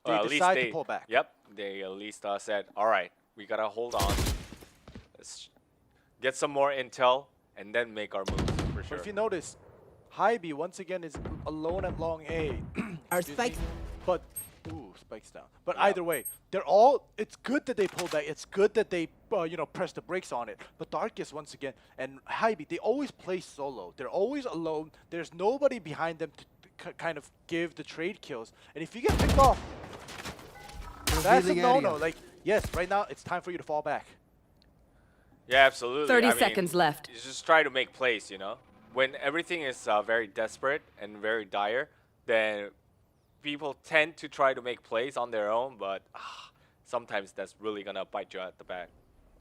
they Well, at least decide they to pull back. Yep, they at least said, all right, we gotta hold on. Let's get some more intel and then make our moves for But sure. if you notice, Hybe once again is alone at long A. Our Excuse spikes. me. But spikes down. But either way, they're all. It's good that they pull back. It's good that they press the brakes on it. But Darkest once again and Hybe, they always play solo. They're always alone. There's nobody behind them to kind of give the trade kills. And if you get picked off, that's a no-no. Like, yes, right now it's time for you to fall back. Yeah, absolutely. 30 I mean, seconds left. you just try to make plays, you know? When everything is very desperate and very dire, then people tend to try to make plays on their own, but sometimes that's really going to bite you at the back.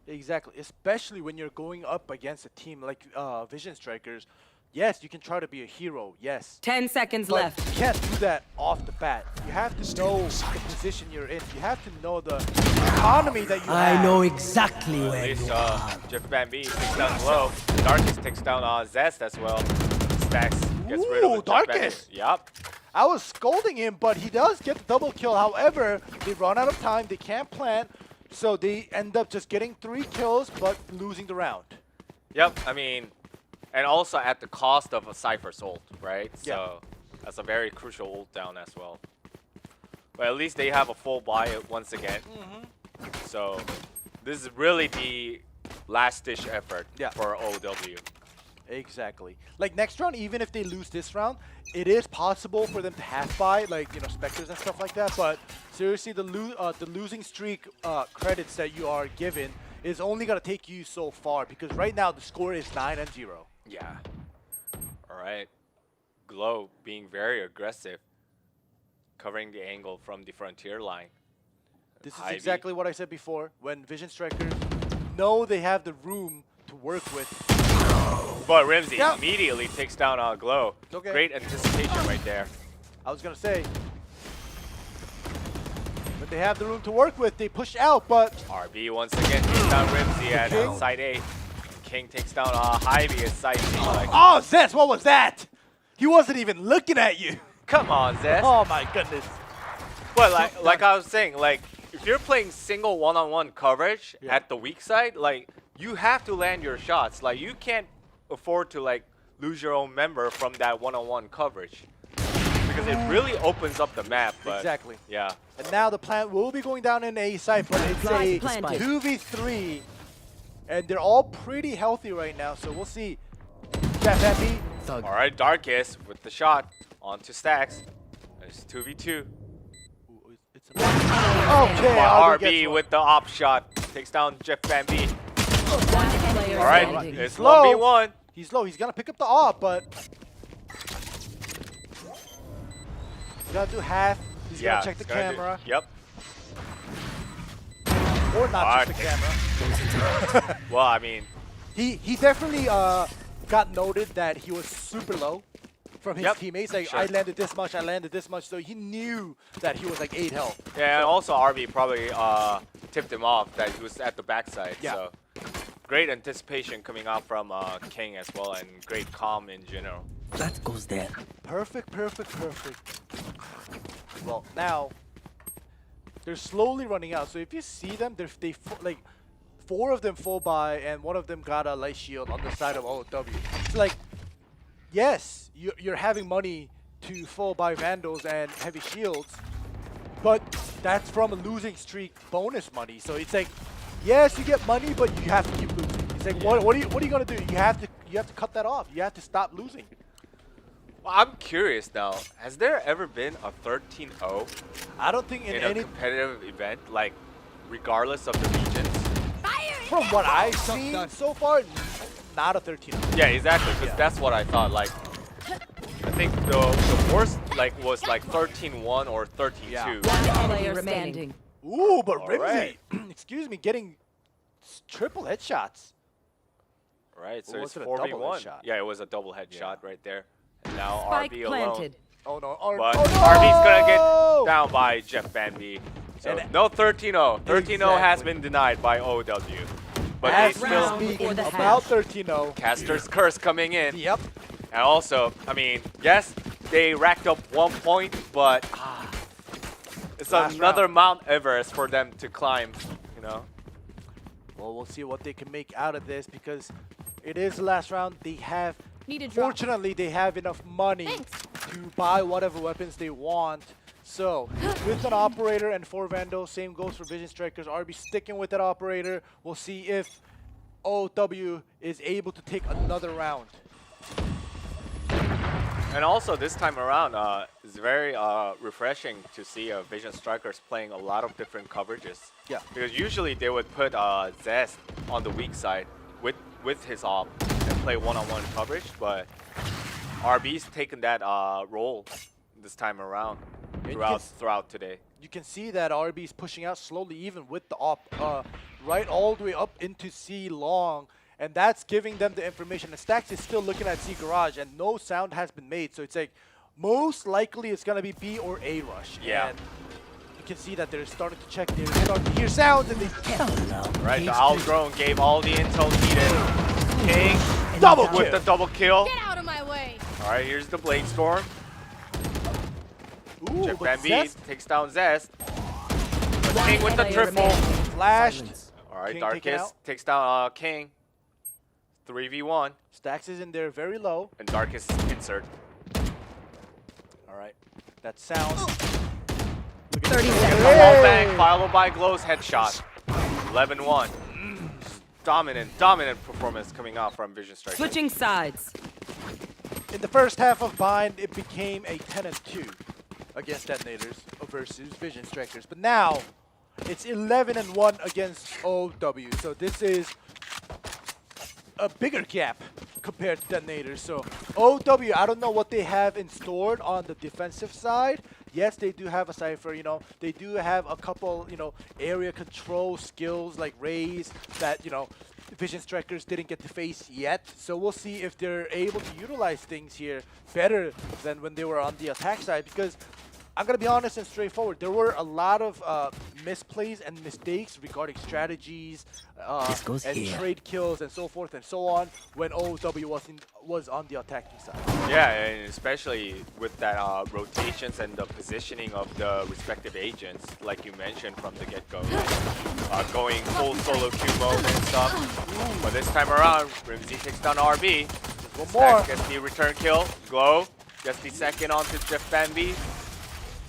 Exactly, especially when you're going up against a team like Vision Strikers. Yes, you can try to be a hero, yes. 10 seconds But left. you can't do that off the bat. You have to know the position you're in. You have to know the economy that you have. I know exactly At where least you are. Jeff Bambi takes down Glow. Darkest takes down Zest as well. Stacks gets rid of Ooh, the Jeff Bambi. Darkest! Yup. I was scolding him, but he does get the double kill. However, they run out of time. They can't plant. So they end up just getting 3 kills, but losing the round. Yep, I mean, and also at the cost of a Cypher's ult, right? Yeah. So that's a very crucial ult down as well. But at least they have a full buy once again. So this is really the last-ditch effort for OW. Exactly. Like next round, even if they lose this round, it is possible for them to half buy, like Spectres and stuff like that. But seriously, the losing streak credits that you are given is only gonna take you so far because right now the score is 9-0. Yeah. All right. Glow being very aggressive, covering the angle from the frontier line. This is Ivy. exactly what I said before. When Vision Strikers know they have the room to work with. But Rimsey Yep. immediately takes down Glow. Okay. Great anticipation right there. I was gonna say, when they have the room to work with, they push out, but RB once again takes down Rimsey at King. side A. King takes down Hybe at side B. Like, oh, Zest, what was that? He wasn't even looking at you. come on, Zest. Oh my goodness. But like I was saying, like if you're playing single one-on-one coverage at the weak side, like you have to land your shots. Like you can't afford to like lose your own member from that one-on-one coverage because it really opens up the map. But Exactly. Yeah. And now the plant will be going down in A side, but it's a Planted. 2v3. And they're all pretty healthy right now, so we'll see. Jeff Happy. Thug. All right, Darkest with the shot onto Stacks. It's 2v2. It's okay, RB gets one. with the op shot takes down Jeff Van B. One player All right, standing. it's Low. 1v1. He's low. He's gonna pick up the AWP, but he's gonna do half. He's gonna check the it's gonna do- camera, Yep. or not Alright. check the camera. Well, I mean, He definitely got noted that he was super low from his Yep, teammates. Like sure. I landed this much, so he knew that he was like 8 health. yeah, and also RB probably tipped him off that he was at the backside. Yeah. So great anticipation coming out from King as well, and great calm in general. That goes there. Perfect. Well, now they're slowly running out. So if you see them, like 4 of them full buy and 1 of them got a light shield on the side of OW. It's like, yes, you're having money to full buy Vandals and heavy shields, but that's from a losing streak bonus money. So it's like, yes, you get money, but you have to keep losing. It's like, what are you gonna do? You have to cut that off. You have to stop losing. Well, I'm curious now. Has there ever been a 13-0 I don't think in a any. competitive event, like regardless of the regions? From what I've seen so far, not a 13. Yeah, exactly. Because that's what I thought. Like, I think the worst like was like 13-1 or 13-2. Yeah. One player standing. Ooh, but All Rimsey, right. excuse me, getting triple headshots. Right, so Or it's was it a double 4v1. headshot? Yeah, it was a double headshot right there. And now Spike RB planted. alone. Oh no! But oh, no! RB's gonna get down by Jeff Banby. So And- no 13-0. 13-0 has Exactly. been denied by OW. But As they we still round speak for the about half. 13-0. Caster's curse coming in. Yep. And also, I mean, yes, they racked up 1 point, but it's Last another round. Mount Everest for them to climb, you know. Well, we'll see what they can make out of this because it is the last round. They have, Need a drop. fortunately, they have enough money Thanks. to buy whatever weapons they want. So, with an operator and 4 Vandals, same goes for Vision Strikers. RB sticking with that operator. We'll see if OW is able to take another round. And also this time around, it's very refreshing to see Vision Strikers playing a lot of different coverages. Yeah. Because usually they would put Zest on the weak side with his op and play one-on-one coverage, but RB's taken that role this time around you throughout today. You can see that RB is pushing out slowly, even with the op, right all the way up into C long, and that's giving them the information. And Stacks is still looking at C garage, and no sound has been made. So it's like most likely it's gonna be B or A rush. Yeah. And you can see that they're starting to check. They're starting to hear sounds, and they Right, the Outgrown gave all the intel needed. King double with the double kill. Get out of my way. All right, here's the Blade Storm. Ooh, Jeff but Banby Zest takes down Zest. King with the player triple. remaining. flashed. All right, King taken Darkest out. takes down King. 3v1, Stacks is in there very low. and Darkest insert. All right, that sounds. 30 seconds. Wall bang followed by Glow's headshot. 11-1. Dominant performance coming out from Vision Strikers. Switching sides. In the first half of Bind, it became a 10-2 against Detonators versus Vision Strikers. But now, it's 11-1 against OW. So this is a bigger gap compared to Detonators. So OW, I don't know what they have in store on the defensive side. Yes, they do have a Cypher, you know. They do have a couple, you know, area control skills like Raze that, you know, Vision Strikers didn't get to face yet. So we'll see if they're able to utilize things here better than when they were on the attack side, because I'm going to be honest and straightforward. There were a lot of misplays and mistakes regarding strategies goes and here. trade kills and so forth and so on when OW was on the attacking side. Yeah, and especially with that rotations and the positioning of the respective agents, like you mentioned from the get-go. Going full solo queue mode and stuff. But this time around, Rimsey takes down RB. One more. Gets the return kill. Glow gets the second onto Jeff Banby.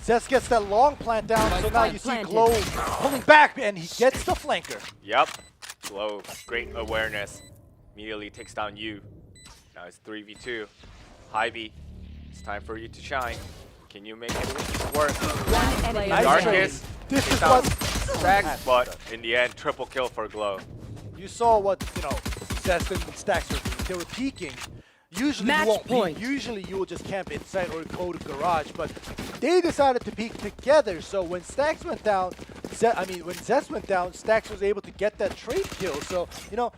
Zest gets that long plant down, so now you see Planted. Glow pulling back, and he gets the flanker. Yep. Glow, great awareness. Immediately takes down you. Now it's 3v2. Hy-Vee, it's time for you to shine. Can you make it work? One enemy Nice remaining. Darkest This takes is down what Stacks, but in the end, triple kill for Glow. you saw. What, you know, Zest and Stacks were doing. They were peeking. Usually Match you won't point. peek. Usually you will just camp inside or go to garage, but they decided to peek together. So when Stacks went down, when Zest went down, Stacks was able to get that trade kill. So, you know,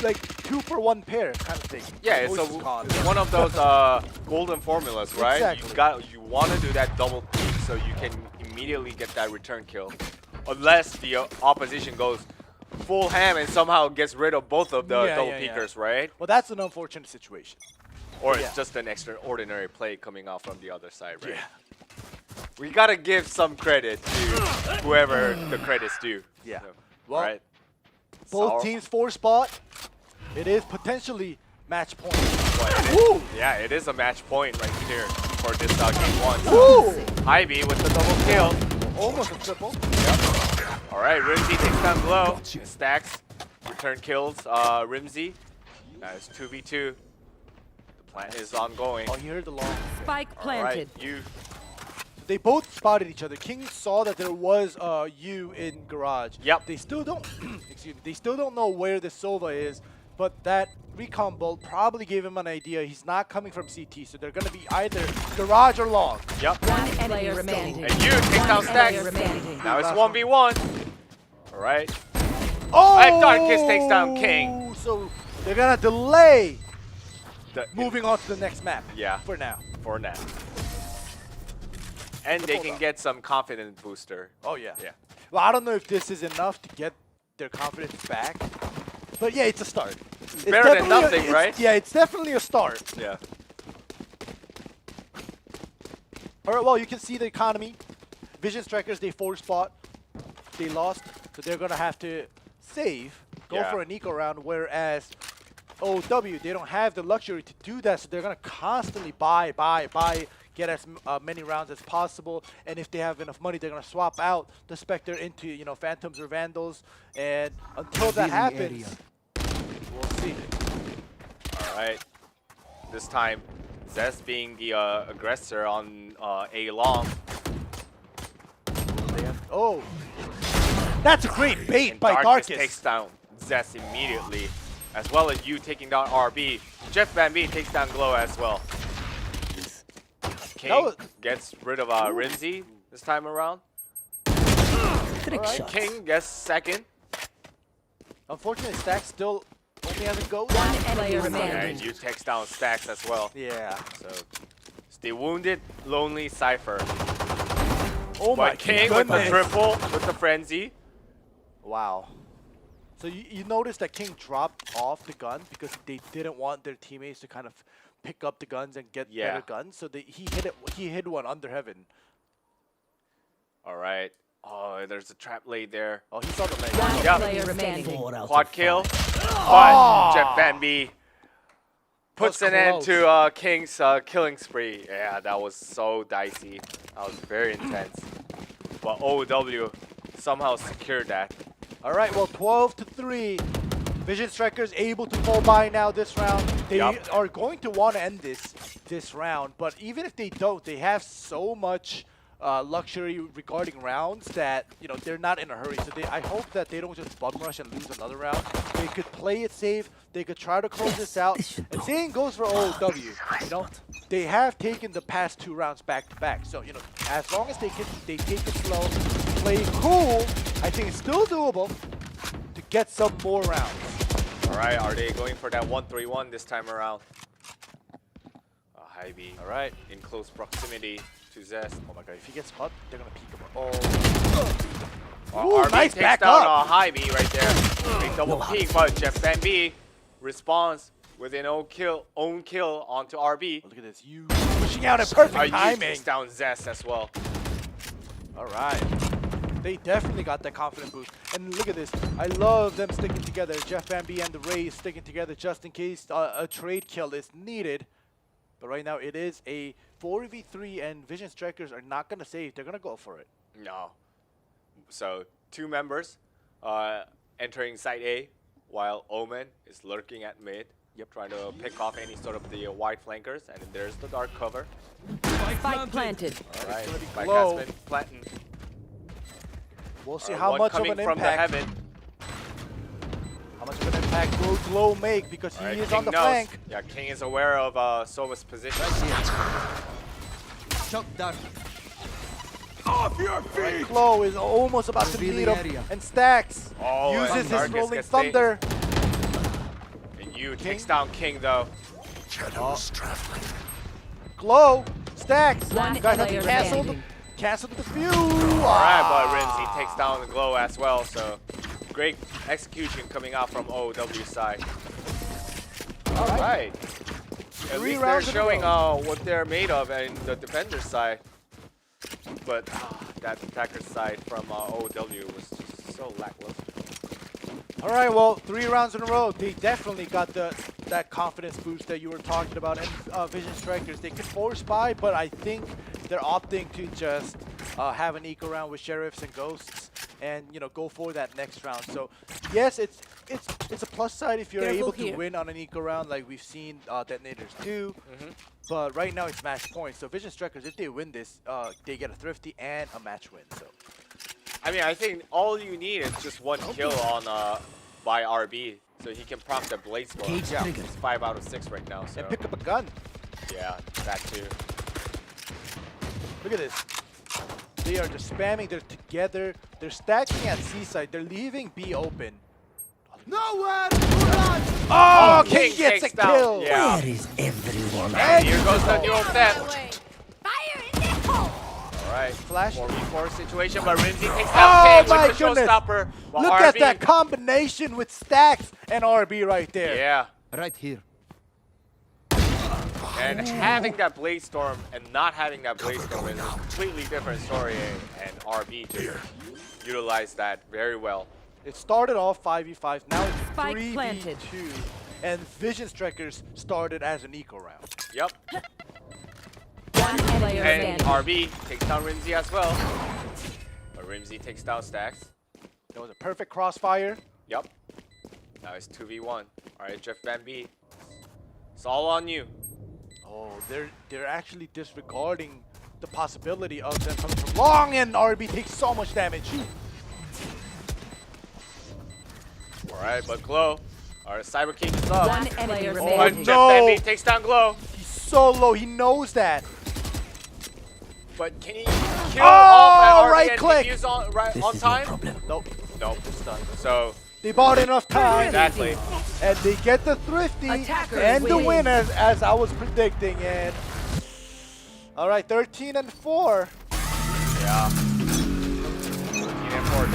like 2 for 1 pair kind of thing. Yeah, it's Voices called. one of those golden formulas, right? Exactly. You want to do that double peek so you can immediately get that return kill, unless the opposition goes full ham and somehow gets rid of both of the double peekers, right? Well, that's an unfortunate situation. Or Yeah. it's just an extraordinary play coming out from the other side, right? Yeah. We gotta give some credit to whoever the credit's due. Yeah. So, Well, right. Both teams 4 spot. It is potentially match point. Woo! Yeah, it is a match point right here for this game 1. Woo! Hy-Vee with the double kill. Almost a triple. All right, Rimsey takes down Glow. Stacks, return kills Rimsey. That is 2v2. The plan is ongoing. Oh, you heard the long. Spike All right, planted. you. They both spotted each other. King saw that there was you in garage. Yep. They still don't. Excuse me. They still don't know where the Sova is, but that recon bolt probably gave him an idea. He's not coming from CT, so they're gonna be either garage or long. Yep. One enemy remaining. And you take down One Stacks. enemy remaining. Now it's 1v1. All right. Oh! Darkest takes down King. So they're gonna delay The- moving on to the next map. Yeah. For now. For now. And they Hold can on. get some confidence booster. Oh yeah. Yeah. Well, I don't know if this is enough to get their confidence back, but yeah, it's a start. It's better than definitely nothing, it's- right? Yeah, it's definitely a start. Yeah. All right, well, you can see the economy. Vision Strikers, they forced spot. They lost, so they're going to have to save, go Yeah. for an eco round, whereas OW, they don't have the luxury to do that, so they're going to constantly buy, get as many rounds as possible, and if they have enough money, they're going to swap out the Spectre into, you know, Phantoms or Vandals, and until that happens, we'll see. All right. This time, Zest being the aggressor on A long. They have, oh, that's a great bait And by Darkest Darkest. takes down Zest immediately, as well as you taking down RB. Jeff Van B takes down Glow as well. King was- gets rid of Rinzi this time around. Trick Alright. shot. King gets second. Unfortunately, Stack still only has a ghost. One enemy And remaining. you takes down Stacks as well. Yeah. So it's the wounded, lonely Cypher. Oh my But King with the goodness. triple, with the frenzy. Wow. So you notice that King dropped off the gun because they didn't want their teammates to kind of pick up the guns and get Yeah. better guns. So he hit one under heaven. All right. Oh, there's a trap laid there. Oh, he saw the leg. One Yep. player remaining. 4 out Quad of kill. 5. But Jeff Van B puts That was an end close. to King's killing spree. Yeah, that was so dicey. That was very intense. But OW somehow secured that. All right, well, 12-3. Vision Strikers able to fall by now this round. They Yup. are going to want to end this round, but even if they don't, they have so much luxury regarding rounds that, you know, they're not in a hurry. So I hope that they don't just bum rush and lose another round. They could play it safe. They could try to close this out. And same goes for OW. You know, they have taken the past 2 rounds back to back. So, you know, as long as they take it slow, play cool, I think it's still doable to get some more rounds. All right, are they going for that 1-3-1 this time around? Hy-Vee All right. in close proximity to Zest. Oh my god, if he gets caught, they're gonna peek him. Oh. Ooh, RB nice takes back down up. Hy-Vee right there. Big double peek, but Jeff Van B responds with an own kill onto RB. Oh, look at this. You pushing out at perfect You timing. takes down Zest as well. All right. They definitely got that confidence boost. And look at this. I love them sticking together. Jeff Van B and the Rays sticking together just in case a trade kill is needed. But right now it is a 4v3 and Vision Strikers are not going to save. They're going to go for it. No. So 2 members entering site A, while Omen is lurking at mid. Yep, trying to pick off any sort of the wide flankers, and then there's the dark cover. Spike planted. All right, Spike Glow. has been planting. We'll see All right, how one much of coming an from impact. the heaven. How much of an impact will Glow make because he All right, is King on the knows. flank. Yeah, King is aware of Sova's position. Off your feet! Glow is almost about to meet him. And Stacks Oh, uses and his Darkest Rolling gets Thunder. And you takes down King though. Shadows traveling. Glow, Stacks. One You guys have player to cancel remaining. the few. Alright, but Rinzi takes down the Glow as well, so great execution coming out from OW side. Alright. At 3 least they're rounds in a showing row. what they're made of in the defender's side. But that attacker's side from OW was just so lackluster. All right, well, 3 rounds in a row. They definitely got that confidence boost that you were talking about. And Vision Strikers, they could force buy, but I think they're opting to just have an eco round with Sheriffs and Ghosts and, you know, go for that next round. So, yes, it's a plus side if you're Careful able to here. win on an eco round like we've seen Detonators do. But right now it's match points. So Vision Strikers, if they win this, they get a thrifty and a match win. So. I mean, I think all you need is just 1 kill on by RB, so he can proc the Blade Storm. Cage triggered. It's 5 out of 6 right now, so And pick up a gun. yeah, that too. Look at this. They are just spamming. They're together. They're stacking at C side. They're leaving B open. Nowhere to run. Oh, King gets a takes down. kill. Yeah. Where is everyone? And here goes the dual Get out of theft. my way. Fire in the hole. All right. Flash. 4v4 situation, but Rimsey takes Oh down King my with the goodness. showstopper. While Look at RB that combination with Stacks and RB right there. Yeah. Right here. And having that Blaze Storm and not having that Blaze Storm is a completely different story, and RB just utilized that very well. It started off 5v5, now it's Spike 3v2. planted. And Vision Strikers started as an eco round. Yep. One player And standing. RB takes down Rimsey as well. But Rimsey takes down Stacks. That was a perfect crossfire. Yep. Now it's 2v1. All right, Jeff Van B. It's all on you. Oh, they're actually disregarding the possibility of them coming from long, and RB takes so much damage. All right, but Glow. All right, Cyber King is up. One enemy But remaining. Jeff no. Van B takes down Glow. He's so low, he knows that. But can he kill Oh, off at RB right and click. defuse on, right, This on is no time? problem. Nope, Nope. it's done. So, They bought enough time, exactly. and they get the thrifty Attackers and the win. win as I was predicting. And all right, 13 and 4. Yeah. 13 and 4.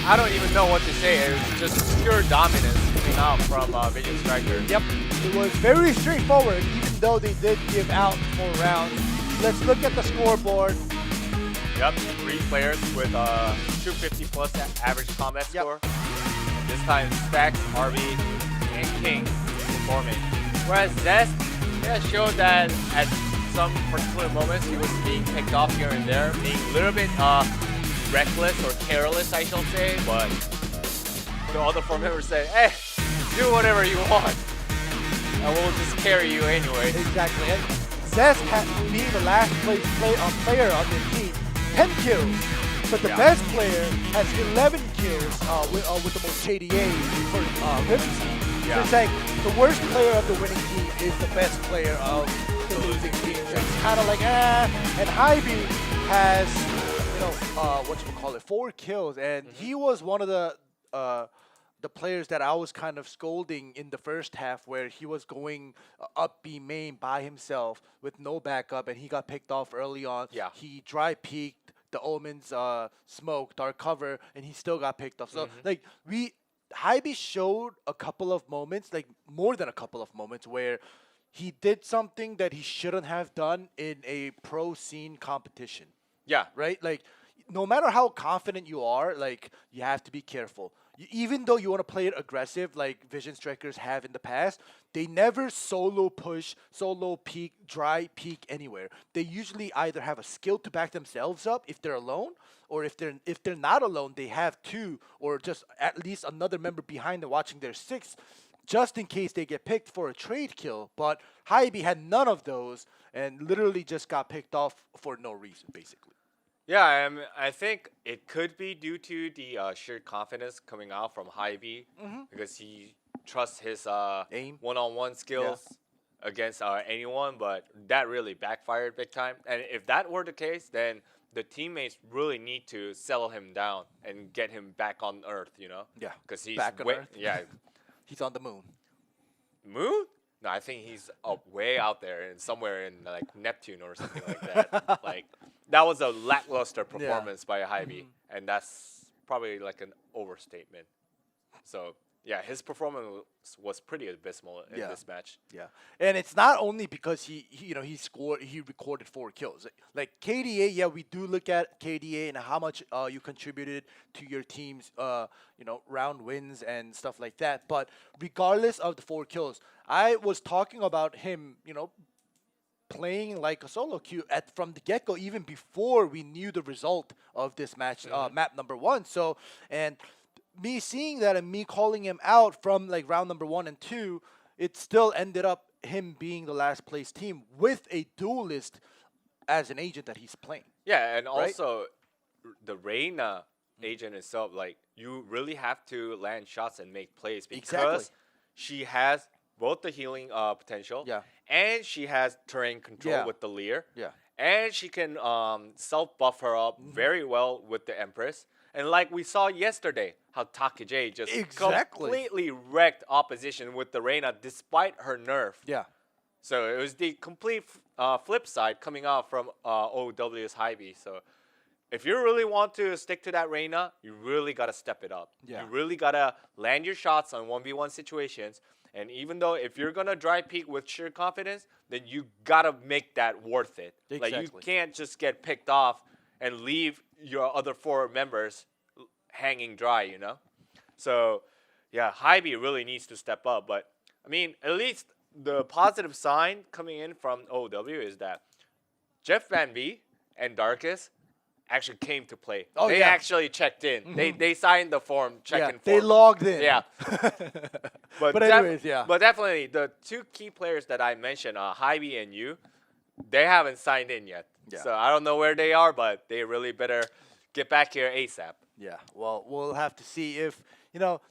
I don't even know what to say. It was just pure dominance coming out from Vision Striker. Yep, it was very straightforward, even though they did give out 4 rounds. Let's look at the scoreboard. Yep, 3 players with 250 plus average combat Yep. score. This time Stacks, RB, and King performing. Whereas Zest showed that at some particular moments he was being picked off here and there, being a little bit reckless or careless, I shall say, but the other 4 members said, hey, do whatever you want, and we'll just carry you anyway. Exactly. And Zest being the last place player on the team, 10 kills. But the Yeah. best player has 11 kills with the most KDA for Rimsey. Yeah. So it's like the worst player of the winning team is the best player of the losing team. So it's kind of like, And Hybe has, whatchamacallit, 4 kills. And he was one of the players that I was kind of scolding in the first half, where he was going up B main by himself with no backup, and he got picked off early on. Yeah. He dry peeked the Omen's smoke, dark cover, and he still got picked off. So Hybe showed a couple of moments, like more than a couple of moments, where he did something that he shouldn't have done in a pro scene competition. Yeah. Right? Like, no matter how confident you are, like, you have to be careful. Even though you want to play it aggressive, like Vision Strikers have in the past, they never solo push, solo peek, dry peek anywhere. They usually either have a skill to back themselves up if they're alone, or if they're not alone, they have 2 or just at least another member behind them watching their 6, just in case they get picked for a trade kill. But Hybe had none of those and literally just got picked off for no reason, basically. Yeah, I think it could be due to the sheer confidence coming out from Hybe, because he trusts his Aim. one-on-one skills against anyone, but that really backfired big time. And if that were the case, then the teammates really need to settle him down and get him back on Earth, you know? Yeah, Because he's back on Earth. Yeah. He's on the moon. Moon? No, I think he's way out there and somewhere in like Neptune or something like that. Like, that was a lackluster performance by Hybe, and that's probably like an overstatement. So yeah, his performance was pretty abysmal in this match. Yeah, and it's not only because he recorded 4 kills. Like KDA, yeah, we do look at KDA and how much you contributed to your team's round wins and stuff like that. But regardless of the 4 kills, I was talking about him, playing like a solo queue from the get-go, even before we knew the result of this match, map number 1. So, and me seeing that and me calling him out from like round number 1 and 2, it still ended up him being the last place team with a duelist as an agent that he's playing. Yeah, and also the Reina agent itself, like, you really have to land shots and make plays because she has both the healing potential, and she has terrain control with the Leer, and she can self-buff her up very well with the Empress. And like we saw yesterday, how Takejay just Exactly. completely wrecked opposition with the Reina despite her nerf. Yeah. So it was the complete flip side coming out from OW's Hybe. So if you really want to stick to that Reina, you really got to step it up. Yeah. You really got to land your shots on 1v1 situations. And even though if you're going to dry peek with sheer confidence, then you got to make that worth it. Like you Exactly. can't just get picked off and leave your other 4 members hanging dry, you know? So, yeah, Hybe really needs to step up. But, I mean, at least the positive sign coming in from OW is that Jeff Van B and Darkus actually came to play. Oh, they yeah. actually checked in. They signed the form, check-in They form. logged in. Yeah. But anyways, yeah. But definitely, the 2 key players that I mentioned, Hybe and Yu, they haven't signed in yet. Yeah. So I don't know where they are, but they really better get back here ASAP. Yeah, well, we'll have to see if,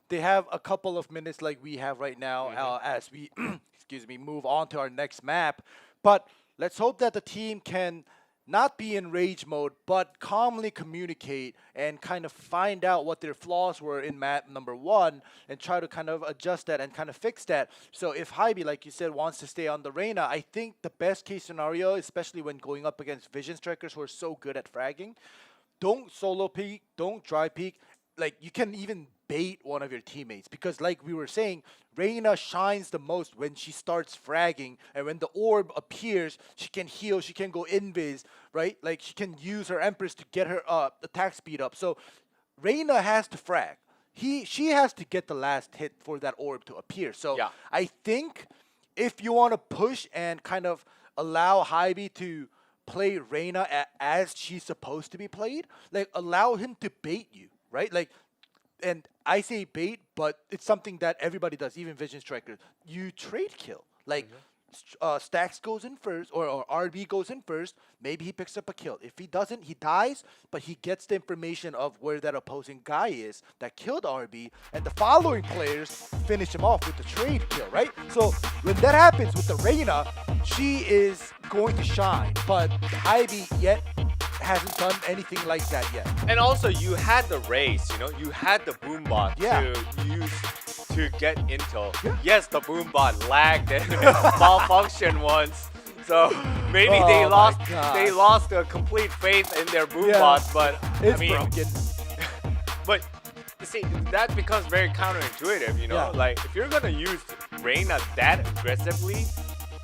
they have a couple of minutes like we have right now as we, excuse me, move on to our next map. But let's hope that the team can not be in rage mode, but calmly communicate and kind of find out what their flaws were in map number 1 and try to kind of adjust that and kind of fix that. So if Hybe, like you said, wants to stay on the Reina, I think the best case scenario, especially when going up against Vision Strikers who are so good at fragging, don't solo peek, don't dry peek. Like, you can even bait one of your teammates because, like we were saying, Reina shines the most when she starts fragging, and when the orb appears, she can heal, she can go invis, right? Like, she can use her Empress to get her attack speed up. So Reina has to frag. She has to get the last hit for that orb to appear. So Yeah. I think if you want to push and kind of allow Hybe to play Reina as she's supposed to be played, like, allow him to bait you, right? Like, and I say bait, but it's something that everybody does, even Vision Strikers. You trade kill. Like, Stacks goes in first, or RB goes in first. Maybe he picks up a kill. If he doesn't, he dies, but he gets the information of where that opposing guy is that killed RB, and the following players finish him off with the trade kill, right? So when that happens with the Reina, she is going to shine, but Hybe yet hasn't done anything like that yet. And also, you had the race, you had the boombot to use to get intel. Yeah. Yes, the boombot lagged and malfunctioned once. So maybe Oh they my God. lost a complete faith in their boombot, but It's I mean, broken. but you see, that becomes very counterintuitive, Yeah. Like, if you're gonna use Reina that aggressively,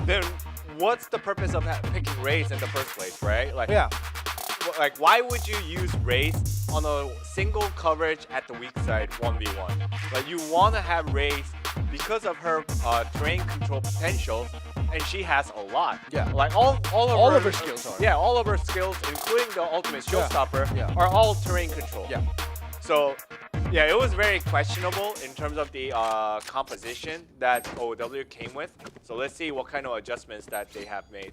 then what's the purpose of picking Raze in the first place, right? Like, Yeah. like, why would you use Raze on a single coverage at the weak side 1v1? Like, you want to have Raze because of her terrain control potential, and she has a lot. Yeah. Like, all All of her skills are. Yeah, all of her skills, including the ultimate showstopper, Yeah. are all terrain control. Yeah. So, yeah, it was very questionable in terms of the composition that OW came with. So let's see what kind of adjustments that they have made.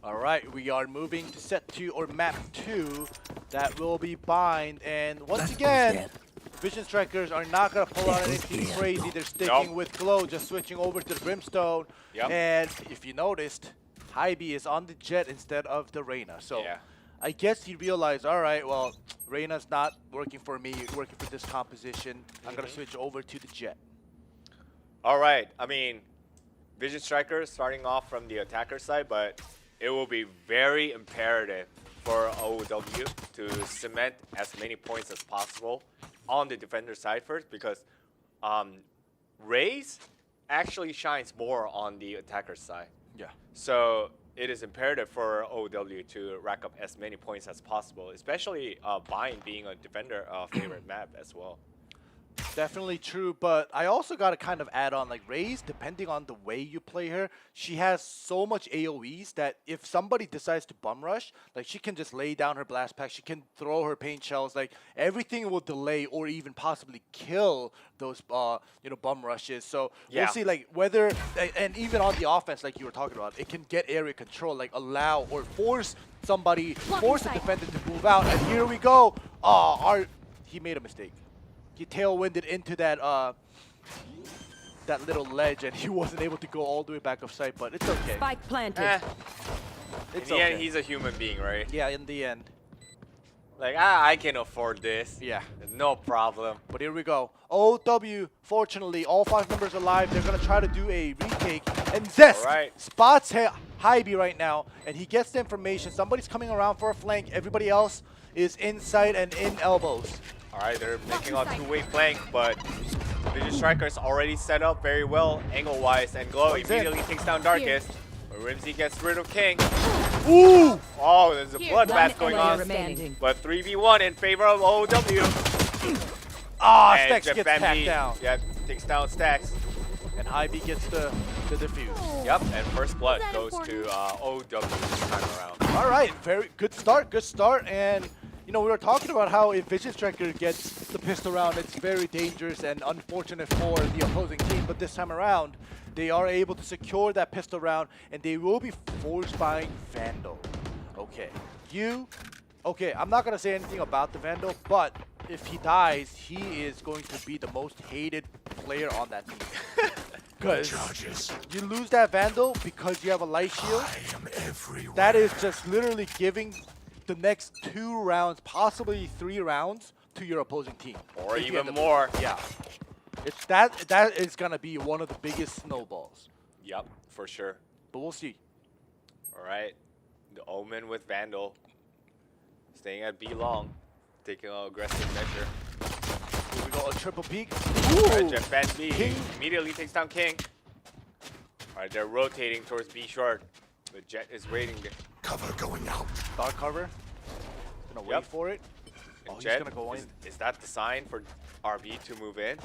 All right, we are moving to set 2 or map 2. That will be bind, and once again, Vision Strikers are not gonna pull out anything crazy. They're sticking Nope. with Glow, just switching over to the Brimstone. Yep. And if you noticed, Hybe is on the Jet instead of the Reina. So Yeah. I guess he realized, all right, well, Reina's not working for me, working for this composition. I'm gonna switch over to the Jet. All right, I mean, Vision Strikers starting off from the attacker side, but it will be very imperative for OW to cement as many points as possible on the defender side first, because Raze actually shines more on the attacker side. Yeah. So it is imperative for OW to rack up as many points as possible, especially Bind being a defender favorite map as well. Definitely true, but I also got to kind of add on, like, Raze, depending on the way you play her, she has so much AoEs that if somebody decides to bum rush, like, she can just lay down her blast pack, she can throw her paint shells, like, everything will delay or even possibly kill those, bum rushes. So Yeah. we'll see, like, whether, and even on the offense, like you were talking about, it can get area control, like, allow or force somebody, force the defender to move out, and here we go. He made a mistake. He tailwinded into that that little ledge, and he wasn't able to go all the way back off site, but it's okay. Spike planted. In It's the okay. end, he's a human being, right? Yeah, in the end. Like, I can afford this. Yeah. No problem. But here we go. OW, fortunately, all 5 members alive. They're going to try to do a retake. And Zest Alright. spots Hybe right now, and he gets the information. Somebody's coming around for a flank. Everybody else is inside and in elbows. Alright, they're making a two-way flank, but Vision Striker's already set up very well angle-wise, and Glow immediately takes down Darkest. But Rimsey gets rid of King. Ooh! Oh, there's a bloodbath going player on. remaining. But 3v1 in favor of OW. Ah, And Stacks gets Japan tacked B, down. yeah, takes down Stacks. And Hybe gets the defuse. Yep, and first blood goes to OW this time around. All right, very good start, and you know, we were talking about how if Vision Striker gets the pistol round, it's very dangerous and unfortunate for the opposing team. But this time around, they are able to secure that pistol round, and they will be force buying Vandal. Okay, okay, I'm not gonna say anything about the Vandal, but if he dies, he is going to be the most hated player on that team. Because you lose that Vandal because you have a light shield. I am everywhere. That is just literally giving the next 2 rounds, possibly 3 rounds, to your opposing team. Or If you even end up- more. Yeah. It's that is gonna be one of the biggest snowballs. Yep, for sure. But we'll see. Alright, the Omen with Vandal. Staying at B long. Taking an aggressive measure. Here we go, a triple peek. Alright, Japan B King. immediately takes down King. Alright, they're rotating towards B short. The Jet is waiting. Cover going out. Dark cover. Gonna wait Yep. for it. And Oh, he's Jet, gonna go in. is that the sign for RB to move in?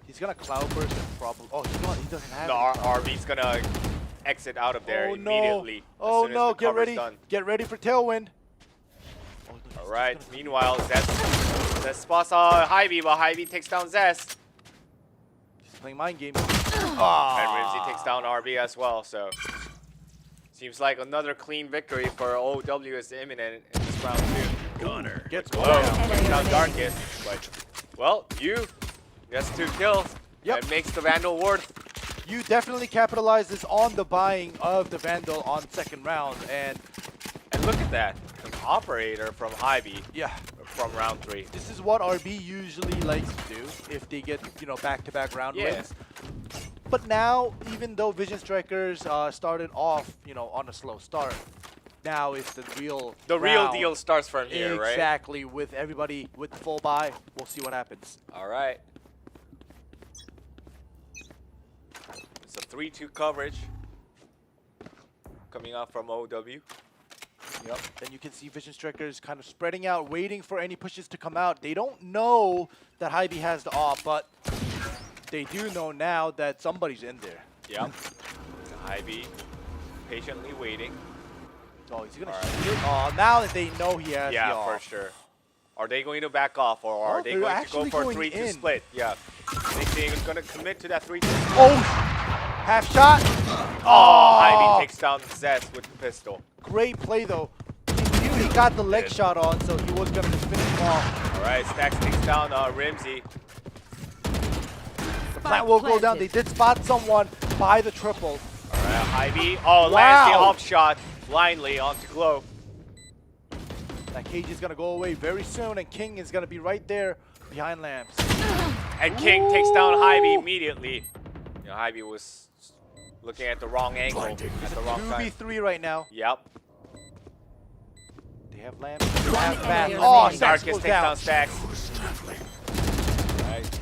He's gonna cloud burst and probably. Oh, he doesn't have No, it. RB's gonna exit out of there Oh no! immediately. as Oh soon as no! the Get cover's ready! done. Get ready for tailwind. Oh, no, he's just Alright, gonna- meanwhile, Zest spots Hybe, but Hybe takes down Zest. He's playing mind games. And Ah. Rimsey takes down RB as well, so seems like another clean victory for OW is imminent in this round too. Gunner. Gets Glow one. takes down Darkest, but well, you gets 2 kills. Yep. And makes the Vandal worth. You definitely capitalizes on the buying of the Vandal on second round, and look at that, an operator from Hybe yeah, from round 3. this is what RB usually likes to do if they get, you know, back-to-back round Yeah. wins. But now, even though Vision Strikers started off, you know, on a slow start, now it's the real real round. deal starts from here, right? Exactly, with everybody with full buy. We'll see what happens. All right. It's a 3-2 coverage coming out from OW. Yep. Then you can see Vision Strikers kind of spreading out, waiting for any pushes to come out. They don't know that Hybe has the AWP, but they do know now that somebody's in there. Yep. Hybe patiently waiting. Oh, he's gonna All right. shoot it. Oh, now that they know he has the Yeah, AWP. for sure. Are they going to back off, or are Oh, they they're going to go actually for a going 3-2 in. split? Yeah. Think they're going to commit to that 3-2 split? Oh, half shot. Oh, Hybe takes down Zest with the pistol. Great play though. He knew he got the leg shot on, so he was gonna just finish him off. All right, Stacks takes down Rimsey. The plant will go down. They did spot someone by the triple. All right, Hybe. Oh, lands the Wow. off shot blindly onto Glow. That cage is gonna go away very soon, and King is gonna be right there behind lamps. And King takes down Hybe immediately. You know, Hybe was looking at the wrong angle Blinding. at the wrong time. 2v3 right now. Yep. They have lamps. They have back. enemy Oh, remaining. Stacks Darkest goes takes down. down Stacks. Who's traveling? Right.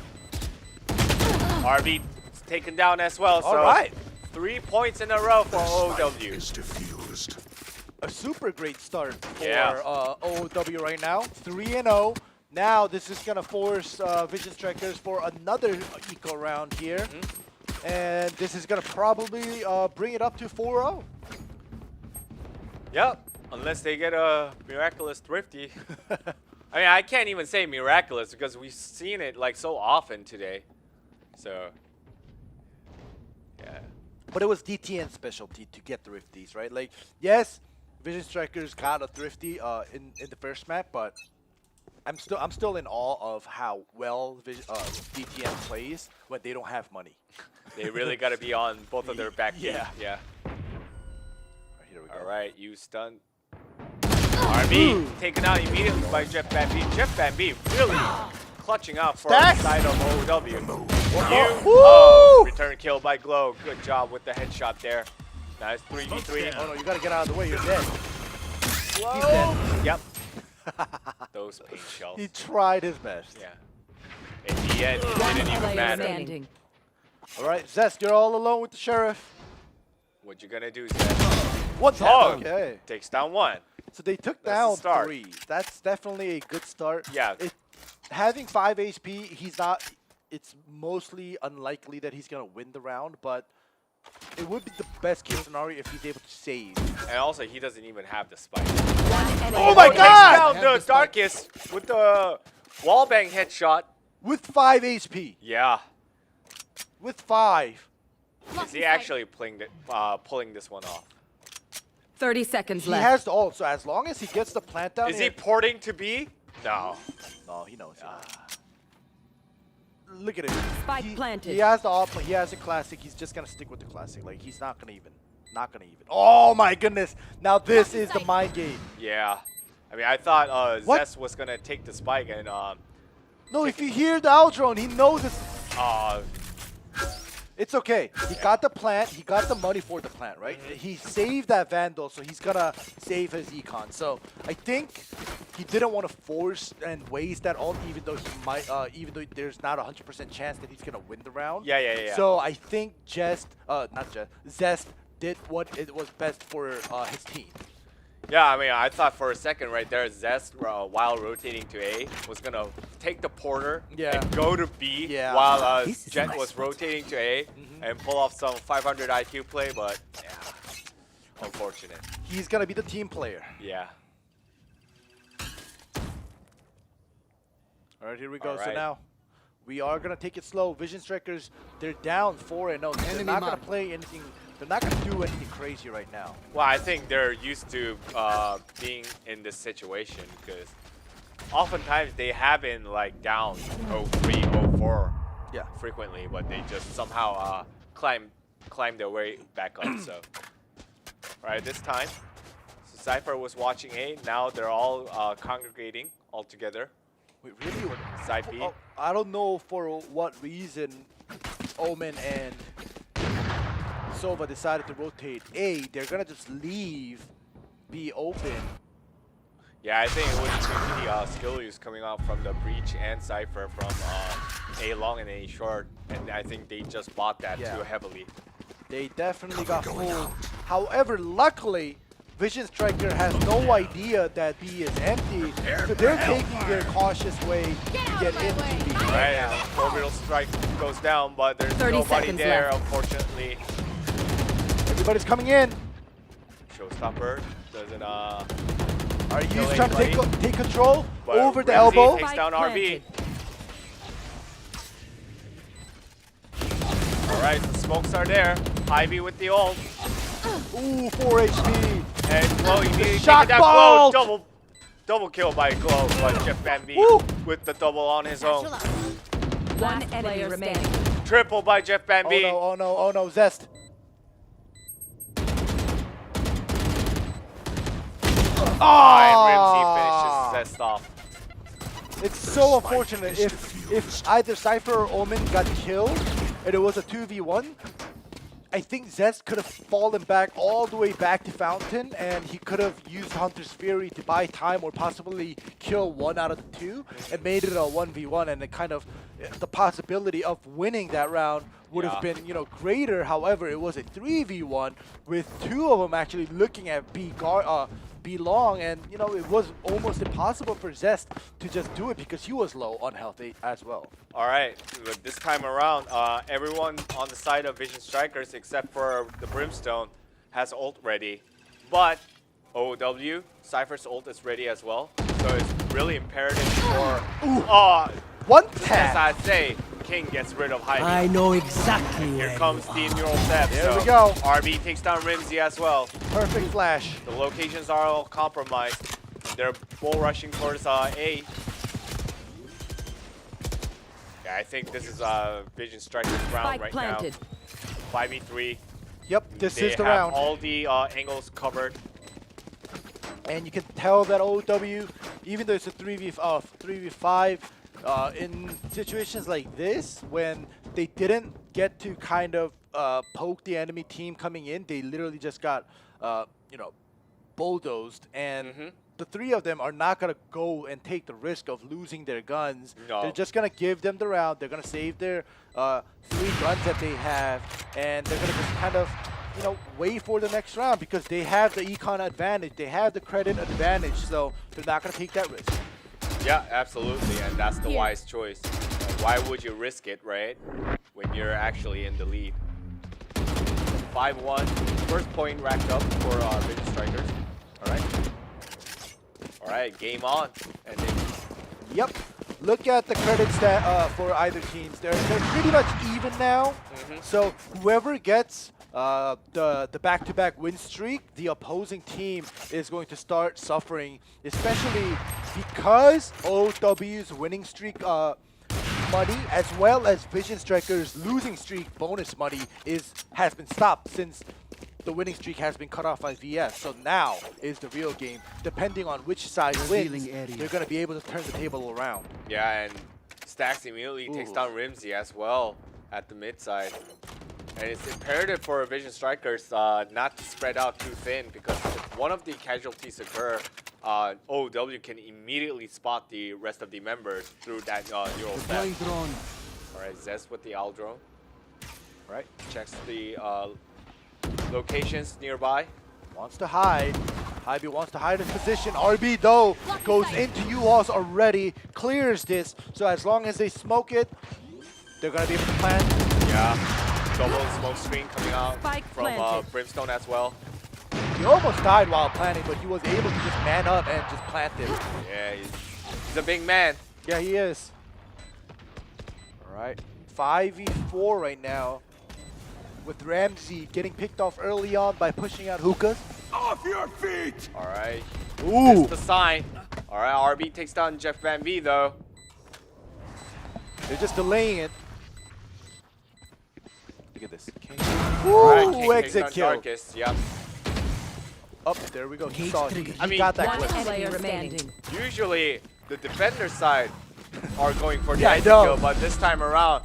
RB taken down as well. All So right. 3 points in a row for Life OW. is diffused. A super great start for Yeah. OW right now. 3-0. Now this is gonna force Vision Strikers for another eco round here. Mm-hmm. And this is gonna probably bring it up to 4-0. Yep. Unless they get a miraculous thrifty. I mean, I can't even say miraculous because we've seen it like so often today. So, yeah. But it was DTN's specialty to get thrifties, right? Like, yes, Vision Strikers got a thrifty in the first map, but I'm still in awe of how well DTN plays when they don't have money. They really got to be on both of their back feet. Yeah. Yeah. Here we go. All right, you stunned. RB B taken out immediately by Jeff Van B. Jeff Van B really clutching out for Stacks. the side of OW. Woo! Return kill by Glow. Good job with the headshot there. Nice 3v3. Oh no, you gotta get out of the way. You're dead. Whoa. dead. Yep. Those paint shells. He tried his best. Yeah. In the end, it One didn't even player matter. standing. All right, Zest, you're all alone with the sheriff. What you gonna do, Zed? One tap. Oh, Okay. takes down one. So they took That's down the start. 3. That's definitely a good start. Yeah. Having 5 HP, he's not. It's mostly unlikely that he's gonna win the round, but it would be the best case scenario if he's able to save. And also, he doesn't even have the spike. Oh my Takes God! down the Darkest with the wallbang headshot. With 5 HP. Yeah. With 5. Is he actually pulling this one off? 30 seconds He left. has the ult, so as long as he gets the plant down Is he here- porting to B? No. No, he knows. Look at him. Spike planted. He has the ult, but he has a classic. He's just gonna stick with the classic. Like he's not gonna even. Not gonna even. Oh my goodness! Now this is the mind game. Yeah. I mean, I thought What? Zest was gonna take the spike and No, if you hear the outro, he knows it's. uh It's okay. He got the plant. He got the money for the plant, right? He saved that Vandal, so he's gonna save his econ. So I think he didn't want to force and waste that ult, even though he might, even though there's not a 100% chance that he's gonna win the round. Yeah. So I think Zest did what it was best for his team. Yeah, I mean, I thought for a second right there, Zest, while rotating to A, was going to take the porter Yeah. and go to B Yeah. while This is Jet my was spot. rotating to A and pull off some 500 IQ play, but yeah, unfortunate. He's gonna be the team player. Yeah. All right, here we go. All So right. now we are gonna take it slow. Vision Strikers, they're down 4-0. They're not gonna play anything. They're not gonna do anything crazy right now. Well, I think they're used to being in this situation because oftentimes they have been like down 0-3, 0-4 Yeah. frequently, but they just somehow climb their way back up. So, all right, this time, so Cypher was watching A. Now they're all congregating all together. Wait, really? Side B. Oh, I don't know for what reason Omen and Sova decided to rotate A. They're gonna just leave B open. Yeah, I think it was the skill use coming out from the Breach and Cypher from A long and A short, and I think they just bought that Yeah. too heavily. They definitely Cover got going fooled. out. However, luckily, Vision Striker has no idea that B is empty, so they're taking their cautious way to get into B. Right, and orbital strike goes down, but there's 30 nobody seconds there, left. unfortunately. Everybody's coming in. Showstopper doesn't Are you Kill trying to anybody? take control but over the Ramsey elbow? takes down Spike RB. planted. Alright, the smokes are there. Ivy with the ult. Ooh, 4 HP. And Glow immediately Shock taking that Glow. bolt! Double kill by Glow, but Jeff Van B Woo! with the double on his own. One enemy remaining. Triple by Jeff Van B. Oh no, oh no, oh no, Zest. And Rimsey finishes Zest off. It's so unfortunate if either Cypher or Omen got killed and it was a 2v1. I think Zest could have fallen back all the way back to Fountain, and he could have used Hunter's Fury to buy time or possibly kill one out of the two and made it a 1v1, and it kind of the possibility of winning that round would have been, you know, greater. However, it was a 3v1 with two of them actually looking at B long, and you know, it was almost impossible for Zest to just do it because he was low on health as well. Alright, but this time around, everyone on the side of Vision Strikers except for the Brimstone has ult ready. But OW, Cypher's ult is ready as well. So it's really imperative for One as tap. I say, King gets rid of Heidi. I know exactly Here where comes the neural step. There so we go. RB takes down Rimsey as well. Perfect flash. The locations are all compromised. They're bull rushing towards A. Yeah, I think this is Vision Striker's round Spike right planted. now. 5v3. Yep, this They is the have round. all the angles covered. And you can tell that OW, even though it's a 3v5, in situations like this, when they didn't get to kind of poke the enemy team coming in, they literally just got, bulldozed. And the three of them are not going to go and take the risk of losing their guns. No. They're just going to give them the round. They're going to save their 3 guns that they have. And they're going to just kind of, wait for the next round because they have the econ advantage. They have the credit advantage. So they're not going to take that risk. Yeah, absolutely, and that's the wise choice. Why would you risk it, right, when you're actually in the lead? 5-1, first point racked up for Vision Strikers. All right, game on. And then Yep. Look at the credits that for either teams. They're pretty much even now. So whoever gets the back-to-back win streak, the opposing team is going to start suffering, especially because OW's winning streak money as well as Vision Striker's losing streak bonus money has been stopped since the winning streak has been cut off by VS. So now is the real game. Depending on which side wins, they're going to be able to turn the table around. yeah, and Stacks immediately takes down Rimsey as well at the mid side. And it's imperative for Vision Strikers not to spread out too thin, because if one of the casualties occur, OW can immediately spot the rest of the members through that neural step. Alright, Zest with the owl drone. Right? Checks the locations nearby. Wants to hide. Hybe wants to hide his position. RB though goes into U-Walls already, clears this. So as long as they smoke it, they're going to be able to plant. Yeah. Double smoke screen coming out Spike from planted. Brimstone as well. He almost died while planting, but he was able to just man up and just plant it. Yeah, he's a big man. Yeah, he is. Alright. 5v4 right now. With Ramsey getting picked off early on by pushing out hookahs. Off your feet! Alright. Ooh. That's the sign. Alright, RB takes down Jeff Van V though. They're just delaying it. Look at this. Alright, Ooh, King takes exit down kill. Darkest. Yep. Up there we go. He saw it. He I mean, got that One clip. enemy remaining. Usually the defender side are going for the Yeah, I exit know. kill, but this time around,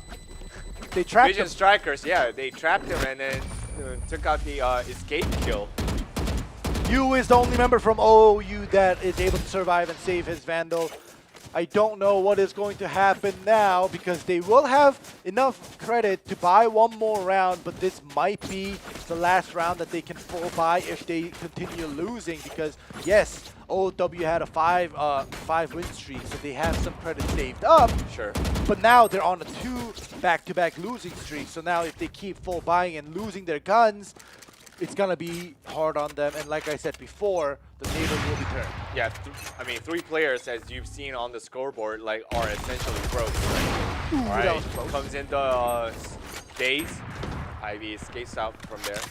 They trapped Vision him. Strikers, yeah, they trapped him and then took out the escape kill. Yu is the only member from OU that is able to survive and save his Vandal. I don't know what is going to happen now because they will have enough credit to buy one more round, but this might be the last round that they can full buy if they continue losing because, yes, OW had a five win streak, so they have some credit saved up. Sure. But now they're on a 2 back-to-back losing streak, so now if they keep full buying and losing their guns, it's gonna be hard on them, and like I said before, the tables will be turned. Yeah, I mean, 3 players, as you've seen on the scoreboard, like are essentially broke. All that right, was close. comes into Days. Ivy escapes out from there,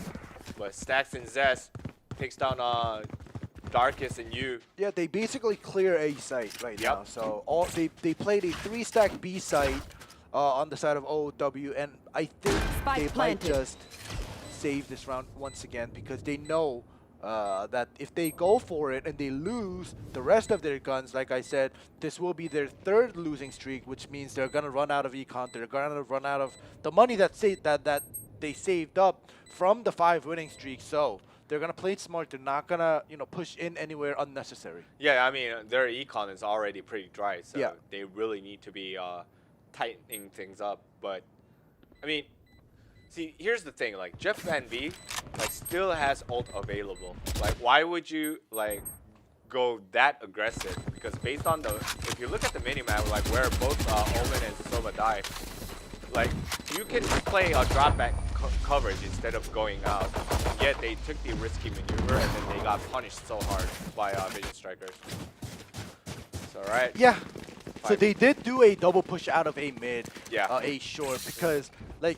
but Stacks and Zest takes down Darkest and you. Yeah, they basically clear A site right Yep. now. So they played a 3-stack B site on the side of OW, and I think Spike they planted. might just save this round once again because they know that if they go for it and they lose the rest of their guns, like I said, this will be their 3rd losing streak, which means they're gonna run out of econ. They're gonna run out of the money that they saved up from the 5 winning streak. So they're gonna play it smart. They're not gonna push in anywhere unnecessary. Yeah, I mean, their econ is already pretty dry, so Yeah. they really need to be tightening things up. But, I mean, see, here's the thing, like, Jeff Van V, like, still has ult available. Like, why would you, like, go that aggressive? Because based on if you look at the minimap, like, where both Omen and Sova die, like, you can play a drop back coverage instead of going out. Yet they took the risky maneuver and then they got punished so hard by Vision Strikers. It's alright. Yeah. So they did do a double push out of A mid, Yeah. A short, because like,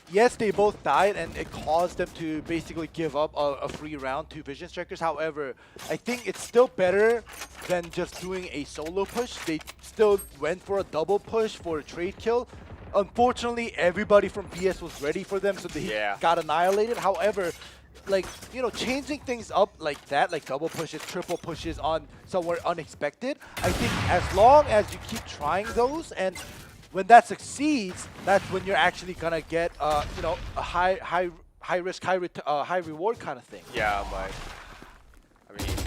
yes, they both died and it caused them to basically give up a free round to Vision Strikers. However, I think it's still better than just doing a solo push. They still went for a double push for a trade kill. Unfortunately, everybody from BS was ready for them, so they Yeah. got annihilated. However, like, you know, changing things up like that, like double pushes, triple pushes on somewhere unexpected. I think as long as you keep trying those, and when that succeeds, that's when you're actually gonna get, you know, a high risk, high reward kind of thing. Yeah, but I mean,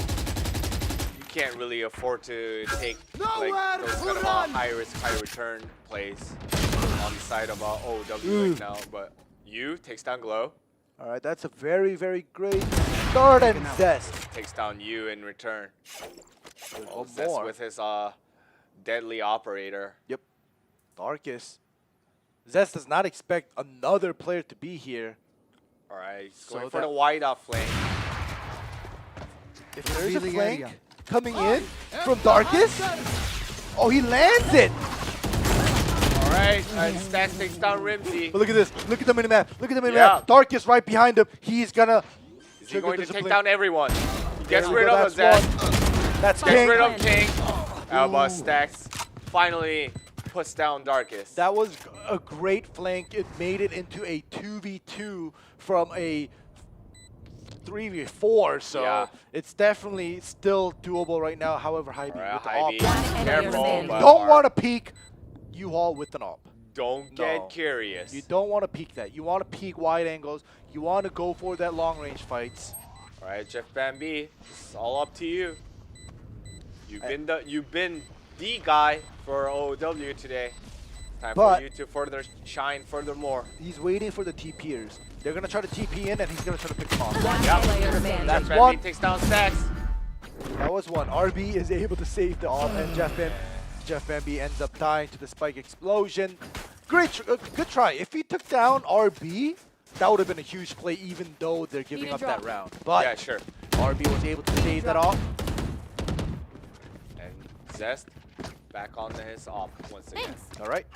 you can't really afford to take like those kind of high risk, high return plays on the side of OW right now. But you takes down Glow. All right, that's a very, very great start, and Zest Takes down you in return. one Zest more. with his deadly operator. Yep, Darkest. Zest does not expect another player to be here. All right, he's So going for that- the wide off flank. If there is a Revealing flank area. coming in from Darkest, oh, he lands it. All right, and Stacks takes down Rimsey. But look at this. Look at the minimap. Look at the minimap. Yeah. Darkest right behind him. He's gonna. Is he trigger going to discipline. take down everyone? He There gets we rid go, of that's Zest. one. That's Gets King. rid of King. But Stacks finally puts down Darkest. That was a great flank. It made it into a 2v2 from a 3v4, so Yeah. it's definitely still doable right now. However, Hybe All right, with the Hybe, op. careful. remaining. but Don't want to peek U-Haul with an op. Don't No. get curious. You don't want to peek that. You want to peek wide angles. You want to go for that long range fights. All right, Jeff Bambi, it's all up to you. You've been the guy for OW today. Time But- for you to further shine furthermore. He's waiting for the TPers. They're going to try to TP in, and he's going to try to pick them off. One Yep. player standing. That's Bambi one. takes down Stacks. That was one. RB is able to save the off, and Jeff Bambi ends up dying to the spike explosion. Great, good try. If he took down RB, that would have been a huge play, even though they're giving Need a up that drop. round. But Yeah, sure. RB was able to save that off. And Zest back on his off once again. Thanks. All right.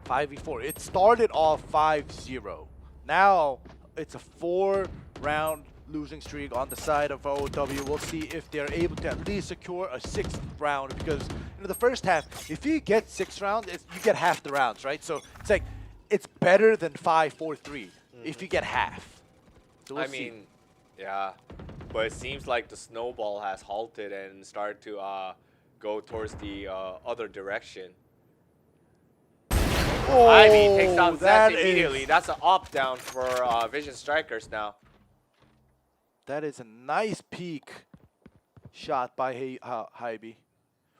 5v4. It started off 5-0. Now it's a 4-round losing streak on the side of OW. We'll see if they're able to at least secure a 6th round, because the first half, if you get 6 rounds, you get half the rounds, right? So it's like, it's better than 5-4-3 if you get half. So we'll I see. mean, yeah, but it seems like the snowball has halted and started to go towards the other direction. Oh, I mean, takes down that Zest immediately. That's an up down for Vision Strikers now. That is a nice peak shot by Hybe.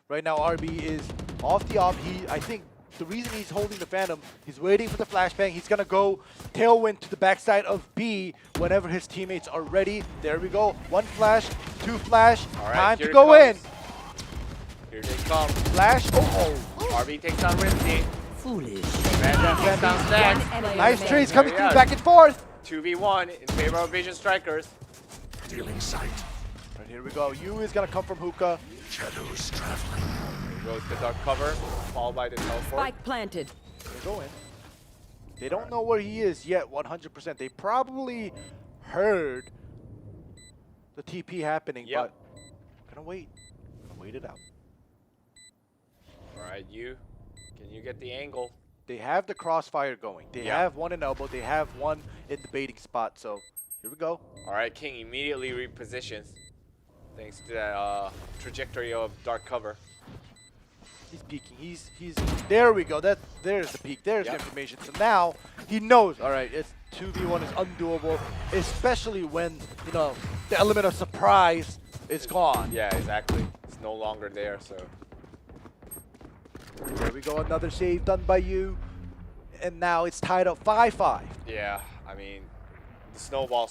Right now, RB is off the op. I think the reason he's holding the Phantom, he's waiting for the flashbang. He's going to go tailwind to the backside of B whenever his teammates are ready. There we go. 1 flash, 2 flash. All right, Time here to it go comes. in. Here they come. Flash. Oh, RB takes down Rimsey. Foolish. Van takes down One Stacks. enemy nice remaining. trades coming Yeah. through back and forth. 2v1 in favor of Vision Strikers. Dealing sight. Right, here we go. Yu is going to come from hookah. Shadows traveling. Goes to dark cover, followed by the teleport. Spike planted. They're going. They don't know where he is yet 100%. They probably heard the TP happening, Yep. but gonna wait. Gonna wait it out. All right, can you get the angle? They have the crossfire going. They Yeah. have one in elbow. They have one in the baiting spot. So here we go. All right, King immediately repositions, thanks to that trajectory of dark cover. He's peeking. He's there we go. There's the peak. There's the Yep. information. So now he knows. All right, it's 2v1 is undoable, especially when the element of surprise is gone. Yeah, exactly. It's no longer there, so. There we go. Another save done by you, and now it's tied up 5-5. Yeah, I mean, the snowball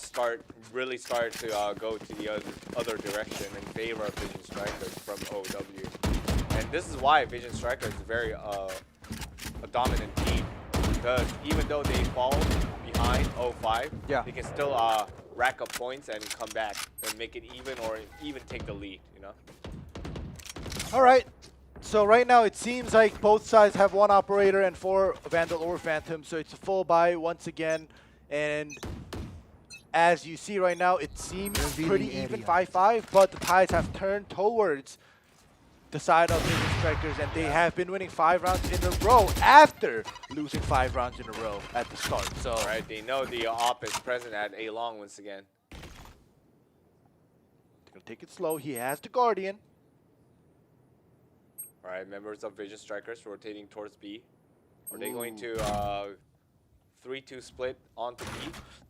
really started to go to the other direction in favor of Vision Strikers from OW. And this is why Vision Strikers is very a dominant team, because even though they fall behind 0-5, Yeah. they can still rack up points and come back and make it even, or even take the lead, All right. So right now it seems like both sides have 1 operator and 4 Vandal or Phantom. So it's a full buy once again. And as you see right now, it seems Revealing pretty even area. 5-5, but the tides have turned towards the side of Vision Strikers, and they have been winning 5 rounds in a row after losing 5 rounds in a row at the start. So Right, they know the op is present at A long once again. they're gonna take it slow. He has the Guardian. All right, members of Vision Strikers rotating towards B. Are they going to 3-2 split onto B?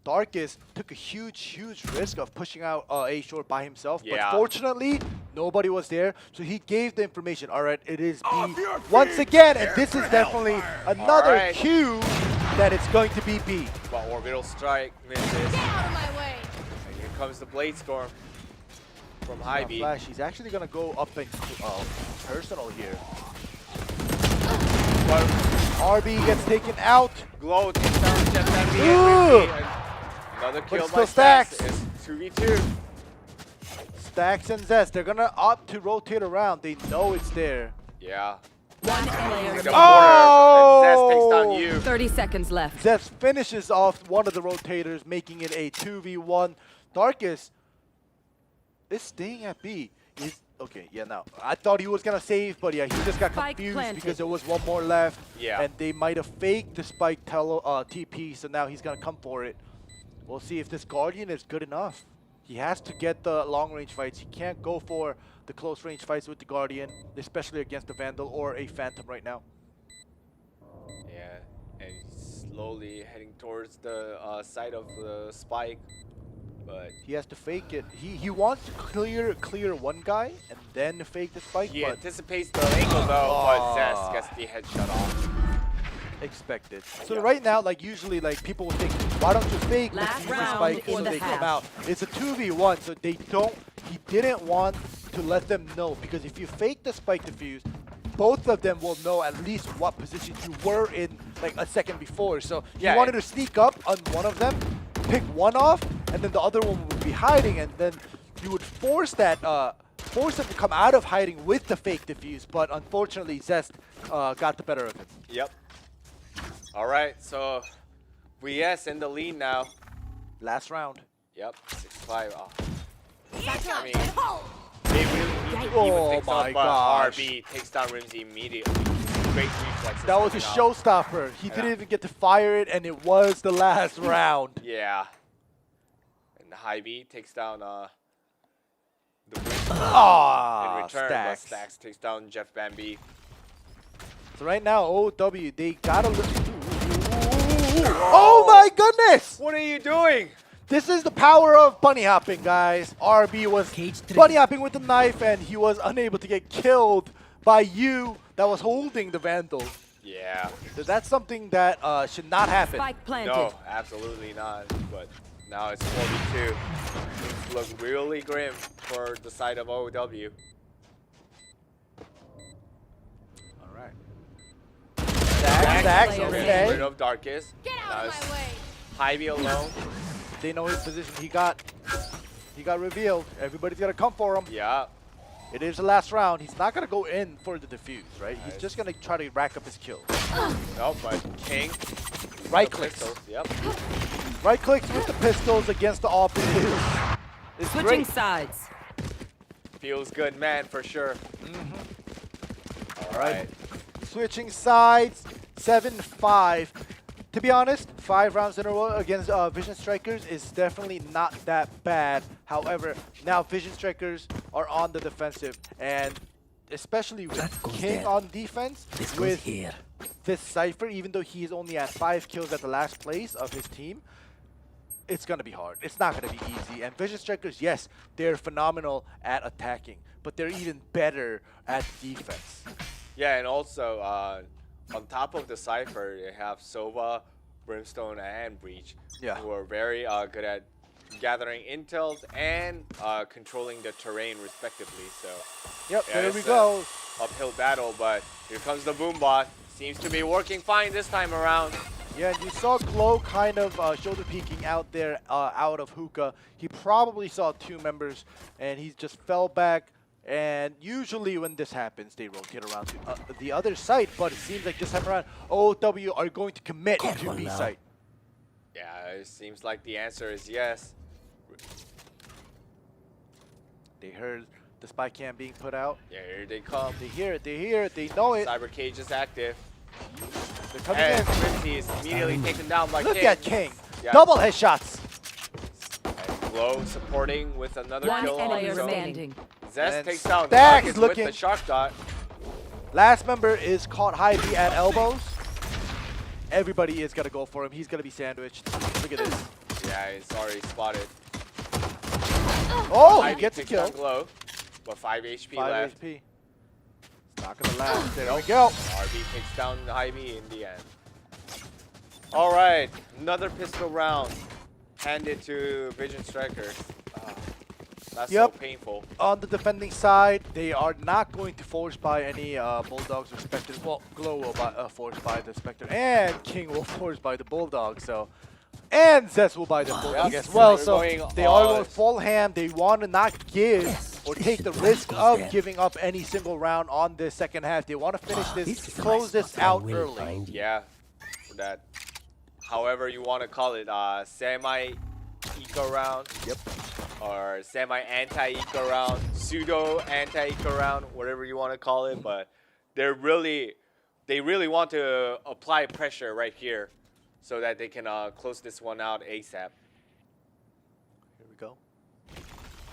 Darkest took a huge risk of pushing out A short by himself, Yeah. but fortunately, nobody was there, so he gave the information. All right, it is B Off your once feet! again, and this is definitely another Alright. cue that it's going to be B. But orbital strike misses. Get out of my way. And here comes the Blade Storm from High B. Flash, he's actually gonna go up and personal here. But RB gets taken out. Glow takes down Jeff Envy Ooh. and Rinzy. Another But kill it's by still Stacks. Stacks. It's 2v2. Stacks and Zest, they're gonna opt to rotate around. They know it's there. Yeah. One player The remaining. corner, Oh! and Zest takes down you. 30 seconds left. Zest finishes off one of the rotators, making it a 2v1. Darkest is staying at B. Okay, yeah, now. I thought he was going to save, but yeah, he just got Spike confused planted. because there was one more left. Yeah. And they might have faked the spike TP, so now he's going to come for it. We'll see if this Guardian is good enough. He has to get the long-range fights. He can't go for the close-range fights with the Guardian, especially against the Vandal or a Phantom right now. Yeah, and he's slowly heading towards the side of the spike, but He has to fake it. He wants to clear one guy and then fake the spike, he but anticipates the angle though, but Zest gets the headshot off. expected. So Yeah. right now, like usually, like people will think, why don't you fake Last the round spike for so the they come half. out? It's a 2v1, so they don't. He didn't want to let them know, because if you fake the spike defuse, both of them will know at least what position you were in like a second before. So Yeah, he wanted to sneak up on one of them, pick one off, and then the other one would be hiding, and then you would force that force them to come out of hiding with the fake defuse. But unfortunately, Zest got the better of it. Yep. All right, so VS in the lead now. Last round. Yep, 6-5. Oh, I mean, they really need to Oh even things my up, but gosh. RB takes down Rimsey immediately. Great reflexes. That was a coming out. showstopper. He Yeah. didn't even get to fire it, and it was the last round. Yeah. And the High B takes down the Rimsey Ah, in return, Stacks. but Stacks takes down Jeff Bambi. So right now, OW, they gotta look. Oh my goodness! What are you doing? This is the power of bunny hopping, guys. RB was Cage three. bunny hopping with the knife, and he was unable to get killed by you that was holding the Vandal. Yeah. So that's something that should not happen. Spike planted. No, absolutely not. But now it's 4v2. Things look really grim for the side of OW. All right. Stacks, player Rid okay. of Darkest. Get Now out it's of my way. Hy-Vee alone. They know his position. He got revealed. Everybody's gonna come for him. Yeah. It is the last round. He's not gonna go in for the defuse, right? He's Nice. just gonna try to rack up his kills. No, but King. Right the clicks. pistols, Yep. Right clicks with the pistols against the op is Switching great. sides. Feels good, man, for sure. All right. Switching sides, 7-5. To be honest, 5 rounds in a row against Vision Strikers is definitely not that bad. However, now Vision Strikers are on the defensive, and especially with That goes King there. on defense, This goes with here. this Cypher, even though he's only at 5 kills at the last place of his team, it's going to be hard. It's not going to be easy. And Vision Strikers, yes, they're phenomenal at attacking, but they're even better at defense. Yeah, and also on top of the Cypher, you have Sova, Brimstone, and Breach, Yeah. who are very good at gathering intels and controlling the terrain respectively. So Yep, yeah, there it's we a go. uphill battle, but here comes the Boombot. Seems to be working fine this time around. Yeah, and you saw Glow kind of shoulder peeking out there out of hookah. He probably saw 2 members, and he just fell back. And usually when this happens, they rotate around to the other site, but it seems like this time around, OW are going to commit to Careful B now. site. Yeah, it seems like the answer is yes. They heard The spike cam being put out. Yeah, here they come. They hear it. They hear it. They know it. Cyber Cage is active. They're coming And in. Rimsey is immediately taken down by Look King. at King. Yeah. Double headshots. And Glow supporting with another One kill on enemy his own. remaining. Zest And takes down Stacks Marcus looking- with the shock dot. Last member is caught high B at elbows. Everybody is going to go for him. He's going to be sandwiched. Look at this. Yeah, he's already spotted. Oh, he Ivy gets a takes down kill. Glow, but 5 HP 5 left. HP. It's not going to last. There we go. RB takes down Ivy in the end. All right, another pistol round handed to Vision Strikers. That's so Yep. painful. On the defending side, they are not going to force by any Bulldogs or Spectres. Well, Glow will force by the Spectre, and King will force by the Bulldog. So, and Zest will buy the Bulldog Yes, as well. they're So going, they are going full ham. They want to not give or take the risk of giving up any single round on this second half. They want to finish this, close this out early. Yeah, for that. However you want to call it, semi-eco round. Yep. Or semi-anti-eco round, pseudo-anti-eco round, whatever you want to call it. But they really want to apply pressure right here so that they can close this one out ASAP. Here we go.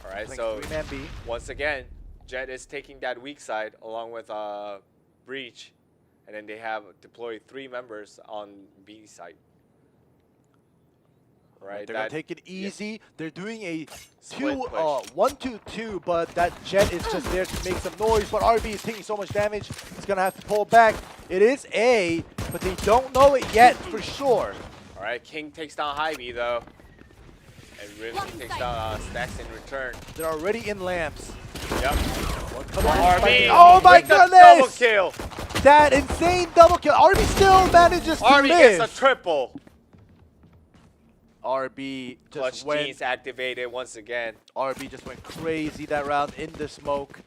All right, Playing so 3-man B. once again, Jet is taking that weak side along with Breach, and then they have deployed 3 members on B side. Right, They're gonna take it easy. They're doing a Split push. 1-2-2, but that Jet is just there to make some noise. But RB is taking so much damage, he's gonna have to pull back. It is A, but they don't know it yet for sure. All right, King takes down Hy-Vee though, and Rimsey takes down Stacks in return. They're already in lamps. Yep. Come on, RB. oh my with the goodness! double kill. That insane double kill. RB still manages to RB live. gets a triple. RB Clutch just went. Genes activated once again. RB just went crazy that round in the smoke.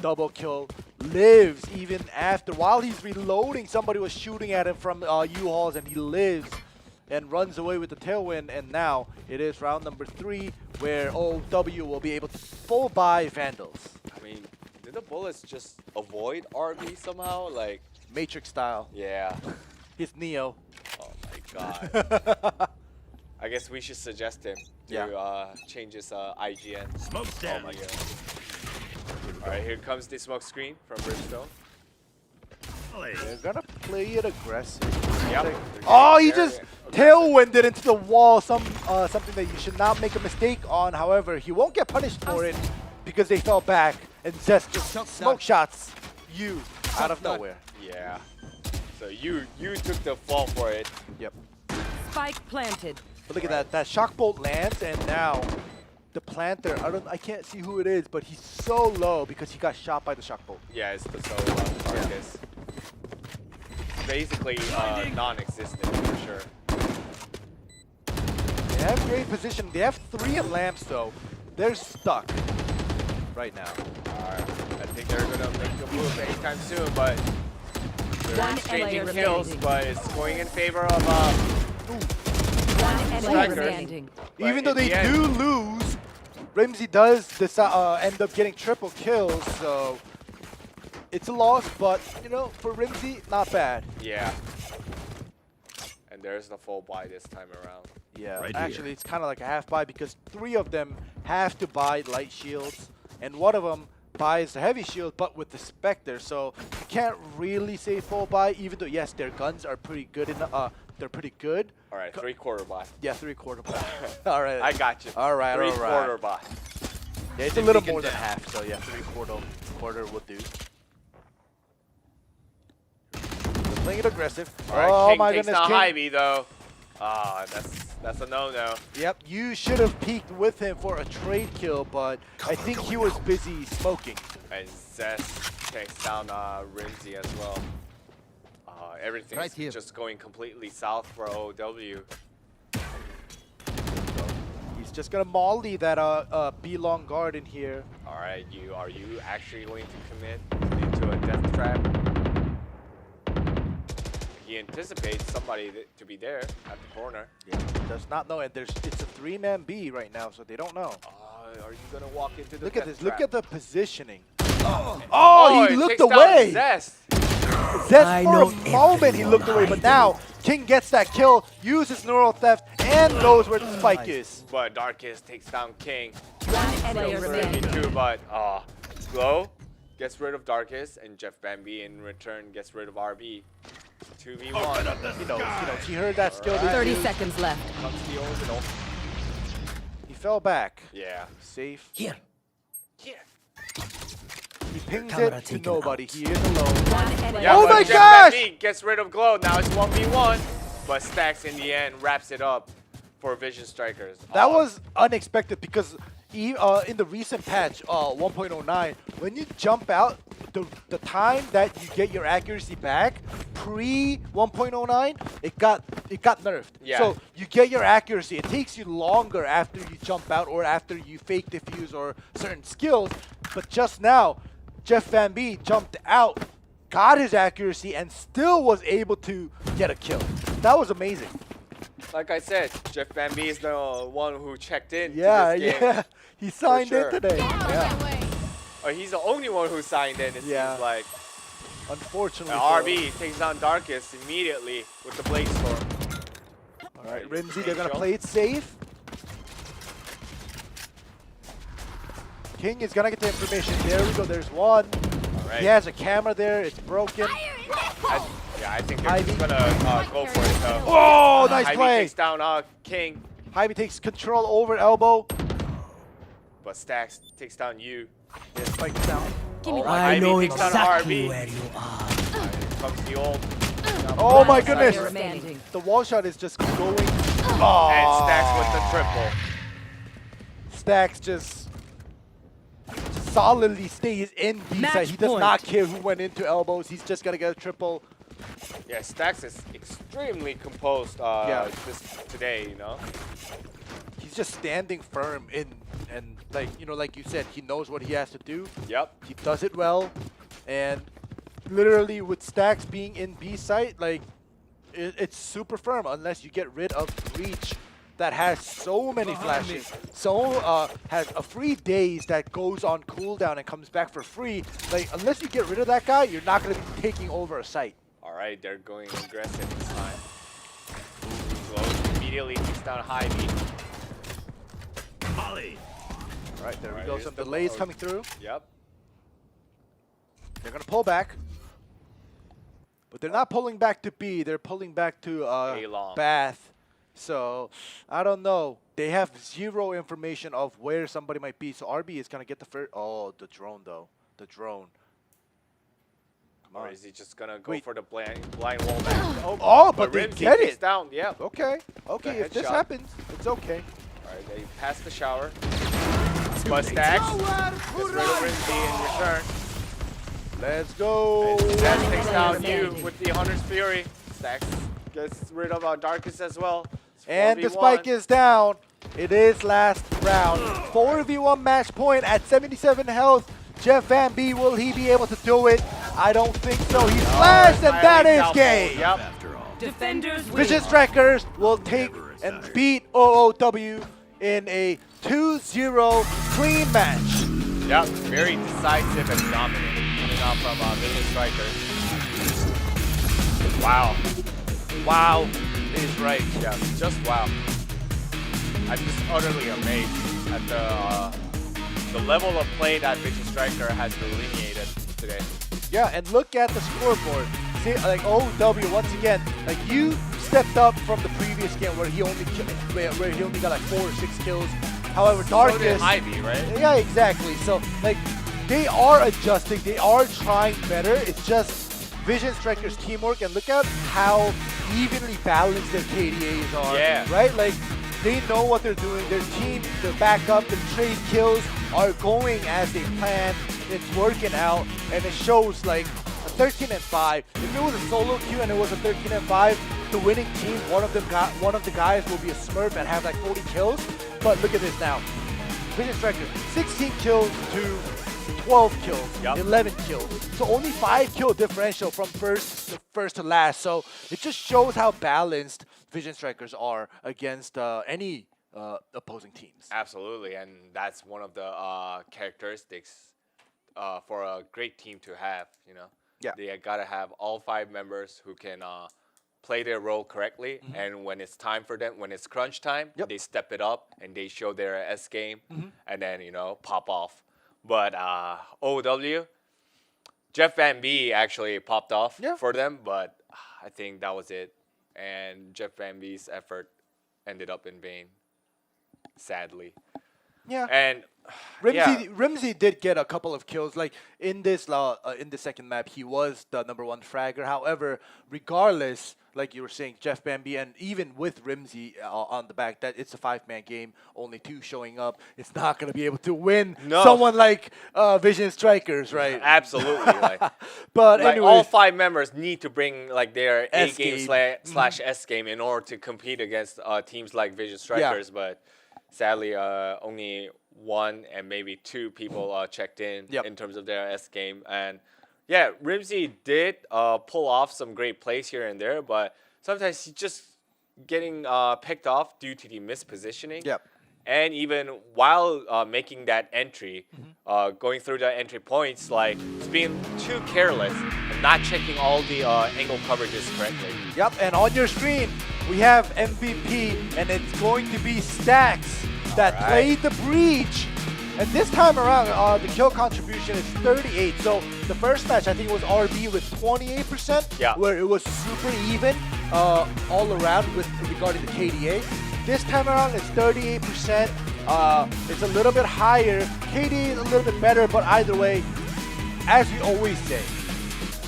Double kill. Lives even after. While he's reloading, somebody was shooting at him from U-Hauls, and he lives and runs away with the tailwind. And now it is round number 3 where OW will be able to full buy Vandals. I mean, did the bullets just avoid RB somehow? Like, Matrix style. yeah. He's Neo. Oh my god. I guess we should suggest him to change his IGN. Smoke's down. Oh my god. Alright, here comes the smoke screen from Brimstone. They're gonna play it aggressive. Yep. Oh, he just tailwinded into the wall. Something that you should not make a mistake on. However, he won't get punished for it because they fell back and Zest just smoke shots you out of nowhere. Yeah. So you took the fall for it. Yep. Spike planted. But look at that. That shock bolt lands, and now the planter. I can't see who it is, but he's so low because he got shot by the shock bolt. Yeah, it's the solo Marcus. Basically non-existent for sure. They have great position. They have 3 lamps though. They're stuck right now. Alright, I think they're gonna make a move anytime soon, but they're One exchanging player kills, remaining. but it's going in favor of One enemy Striker. remaining. But Even though in they the end- do lose, Rimsey does end up getting triple kills, so it's a loss, but you know, for Rimsey, not bad. Yeah. And there's the full buy this time around. Yeah, Right actually here. it's kind of like a half buy because 3 of them have to buy light shields, and one of them buys the heavy shield, but with the Spectre, so you can't really say full buy, even though yes, their guns are pretty good. They're pretty good. Alright, 3/4 buy. Yeah, 3/4 buy. All right. I got you. All right, all right. 3/4 buy. Yeah, it's a little more than half, so yeah, 3/4 will do. They're playing it aggressive. Alright, Oh King my takes goodness, down King. Hy-Vee though. Ah, that's a no-no. Yep, you should have peeked with him for a trade kill, but I think he was busy smoking. And Zest takes down Rimsey as well. Everything's Right here. just going completely south for OW. He's just gonna molly that B long guard in here. Alright, are you actually going to commit into a death trap? He anticipates somebody to be there at the corner. Yeah, does not know, and it's a 3-man B right now, so they don't know. are you gonna walk into the Look at death this. Look trap? at the positioning. Oh, he it looked takes down away. Zest. Zest I for know a moment he looked away, but now King gets that kill, uses neural theft, and knows where the spike is. But Darkest takes down King. One enemy Kills remaining. 32, but Glow gets rid of Darkest, and Jeff Bambi in return gets rid of RB. 2v1. He knows. He heard that skill. Alright. 30 seconds left. Comes the orbital. He fell back. Yeah. Safe. Here. He pings Camera it to taken nobody. out. He is alone. One enemy. Yeah, Oh but my Jeff gosh! Bambi gets rid of Glow. Now it's 1v1. But Stacks in the end wraps it up for Vision Strikers. That was unexpected because in the recent patch 1.09, when you jump out, the time that you get your accuracy back pre 1.09, it got nerfed. Yeah. So you get your accuracy. It takes you longer after you jump out or after you fake defuse or certain skills. But just now, Jeff Van B jumped out, got his accuracy, and still was able to get a kill. That was amazing. Like I said, Jeff Bambi is the one who checked in. Yeah, to this game. yeah. He signed sure. in today. Get out Yeah. of my way. He's the only one who signed in, it Yeah. seems like. Unfortunately. And for RB takes down Darkest immediately with the Blade Storm. All right, Rimsey, they're gonna Angel. play it safe. King is gonna get the information. There we go. There's one. All right. He has a camera there. It's broken. I think they're just Ivy. gonna go for it though. Oh, nice Ivy play. takes down King, Jaime takes control over elbow. but Stacks takes down you. Yeah, spike is down. Oh, I Ivy know takes down exactly RB. where you are. Comes the ult. Oh my One goodness. player remaining. The wall shot is just going. And Oh. Stacks with the triple. Stacks just solidly stays in B Match side. He does point. not care who went into elbows. He's just gonna get a triple. Yeah, Stacks is extremely composed today, you know? He's just standing firm in, and like you said, he knows what he has to do. Yep. He does it well, and literally with Stacks being in B site, like it's super firm unless you get rid of Reach that has so many flashes, has a free daze that goes on cooldown and comes back for free. Like unless you get rid of that guy, you're not gonna be taking over a site. All right, they're going aggressive this time. Glow immediately takes down Ivy. Molly. All right, there we Alright, go. here's Some the delays ball. coming through. Yep. They're gonna pull back. But they're not pulling back to B. They're pulling back to A-long. Bath. So I don't know. They have zero information of where somebody might be. So RB is gonna get the first. Oh, the drone though. The drone. Come Or on. is he just gonna go Wait. for the blind wall back? Oh, but they Rimsey get takes it. down. Yep. Okay. Okay. The If this headshot. happens, it's okay. All right, they pass the shower. But Stacks gets rid of Rimsey in return. Let's go. And Stacks takes player down you remaining. with the Hunter's Fury. Stacks gets rid of Darkest as well. It's And the 4v1. spike is down. It is last round. 4v1 match point at 77 health. Jeff Van B, will he be able to do it? I don't think so. He flashed, and that Smiley is down game. low. Yep. After all. Defenders win. Vision Strikers will take and beat OOW in a 2-0 clean match. Yep. Very decisive and dominant coming out from Vision Strikers. Wow. Wow is right. Yeah, just wow. I'm just utterly amazed at the level of play that Vision Striker has delineated today. Yeah, and look at the scoreboard. See, like OOW once again, like you stepped up from the previous game where he only got like 4 or 6 kills. However, So did Darkest. Ivy, right? Yeah, exactly. So, like, they are adjusting. They are trying better. It's just Vision Strikers' teamwork. And look at how evenly balanced their KDAs are. Yeah. Right? Like, they know what they're doing. Their team, their backup, their trade kills are going as they planned. It's working out. And it shows, like, a 13-5. If it was a solo queue and it was a 13-5, the winning team, one of the guys will be a Smurf and have like 40 kills. But look at this now. Vision Striker, 16 kills to 12 kills, Yep. 11 kills. So only 5 kill differential from first to last. So it just shows how balanced Vision Strikers are against any opposing teams. Absolutely, and that's one of the characteristics for a great team to have. You know, Yeah. they gotta have all 5 members who can play their role correctly, and when it's time for them, when it's crunch time, Yep. they step it up and they show their S game, and then pop off. But OW, Jeff Van B actually popped off Yeah. for them, but I think that was it, and Jeff Van B's effort ended up in vain, sadly. Yeah. And yeah. Rimsey did get a couple of kills. Like in this in the second map, he was the #1 fragger. However, regardless, like you were saying, Jeff Bambi, and even with Rimsey on the back, that it's a 5-man game, only 2 showing up. It's not gonna be able to win No. someone like Vision Strikers, right? Absolutely. But Like anyways, all 5 members need to bring like their A S game game. slash S game in order to compete against teams like Vision Strikers. But sadly, only 1 and maybe 2 people checked in Yep. in terms of their S game. And yeah, Rimsey did pull off some great plays here and there, but sometimes he's just getting picked off due to the mispositioning. Yep. And even while making that entry, going through the entry points, like it's being too careless and not checking all the angle coverages correctly. Yep, and on your screen, we have MVP, and it's going to be Stacks that Alright. played the breach. And this time around, the kill contribution is 38. So the first match, I think it was RB with 28%, Yeah. where it was super even all around with regarding the KDA. This time around, it's 38%. It's a little bit higher. KDA is a little bit better, but either way, as we always say,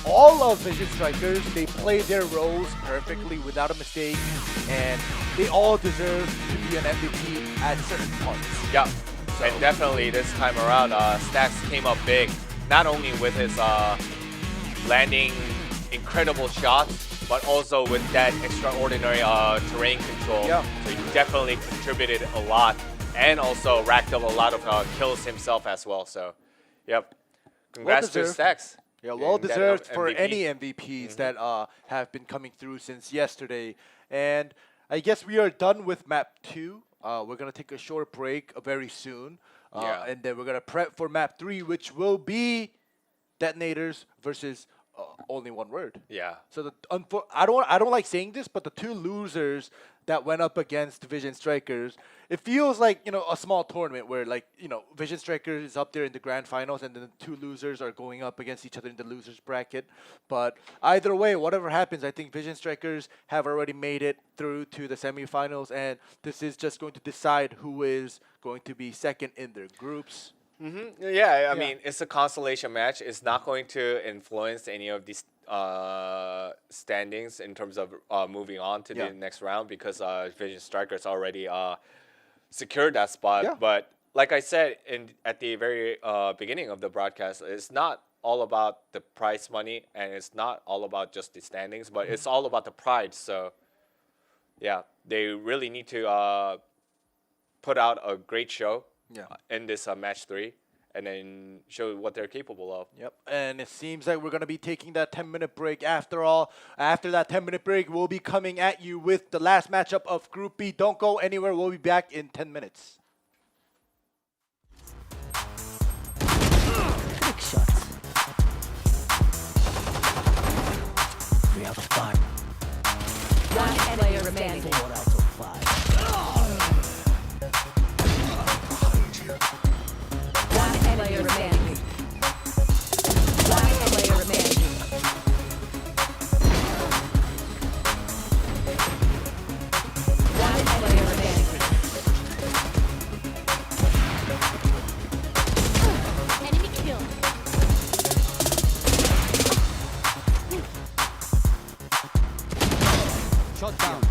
all of Vision Strikers, they play their roles perfectly without a mistake, and they all deserve to be an MVP at certain points. Yeah, and definitely this time around, Stacks came up big, not only with his landing incredible shots, but also with that extraordinary terrain control. Yeah. So he definitely contributed a lot, and also racked up a lot of kills himself as well. So, yep, congrats to Well-deserved. Stacks. Yeah, getting well that deserved for MVP. any MVPs that have been coming through since yesterday. And I guess we are done with map 2. We're gonna take a short break very soon, Yeah. and then we're gonna prep for map 3, which will be detonators versus only one word. Yeah. So I don't like saying this, but the 2 losers that went up against Vision Strikers, it feels like a small tournament where Vision Strikers is up there in the grand finals, and then the 2 losers are going up against each other in the losers bracket. But either way, whatever happens, I think Vision Strikers have already made it through to the semifinals, and this is just going to decide who is going to be second in their groups. Yeah, I mean, it's a consolation match. It's not going to influence any of these standings in terms of moving on to the next round because Vision Strikers already secured that spot. Yeah. But like I said at the very beginning of the broadcast, it's not all about the prize money and it's not all about just the standings, but it's all about the pride. So, yeah, they really need to put out a great show. In this match 3, and then show what they're capable of. Yep, and it seems like we're going to be taking that 10-minute break after all. After that 10-minute break, we'll be coming at you with the last matchup of Group B. Don't go anywhere. We'll be back in 10 minutes. Trick shots. 3 out of 5. One player remaining. 4 out of 5. One player remaining. One player remaining. One player remaining. Enemy kill. Shot down.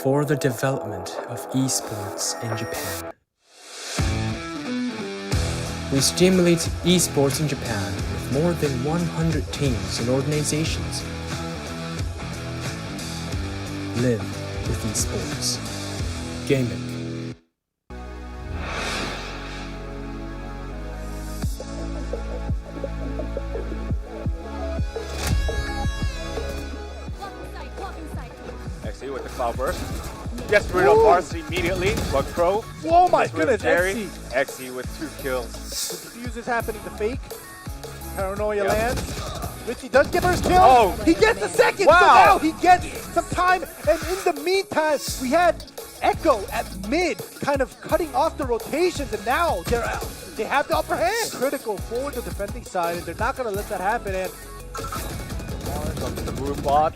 For the development of esports in Japan. We stimulate esports in Japan with more than 100 teams and organizations. Live with esports. Gaming. XE with the cloud burst. Gets rid of Varsity immediately, but Crow. Oh my gets rid of goodness, Jerry. XE with 2 kills. The defuse is happening to fake. Paranoia Yep. lands. Richie does get first kill. Oh. He gets the second. Wow. So now he gets some time. And in the meantime, we had Echo at mid, kind of cutting off the rotations, and now they have the upper hand. Critical for the defending side, and they're not going to let that happen. And Comes to the move bot.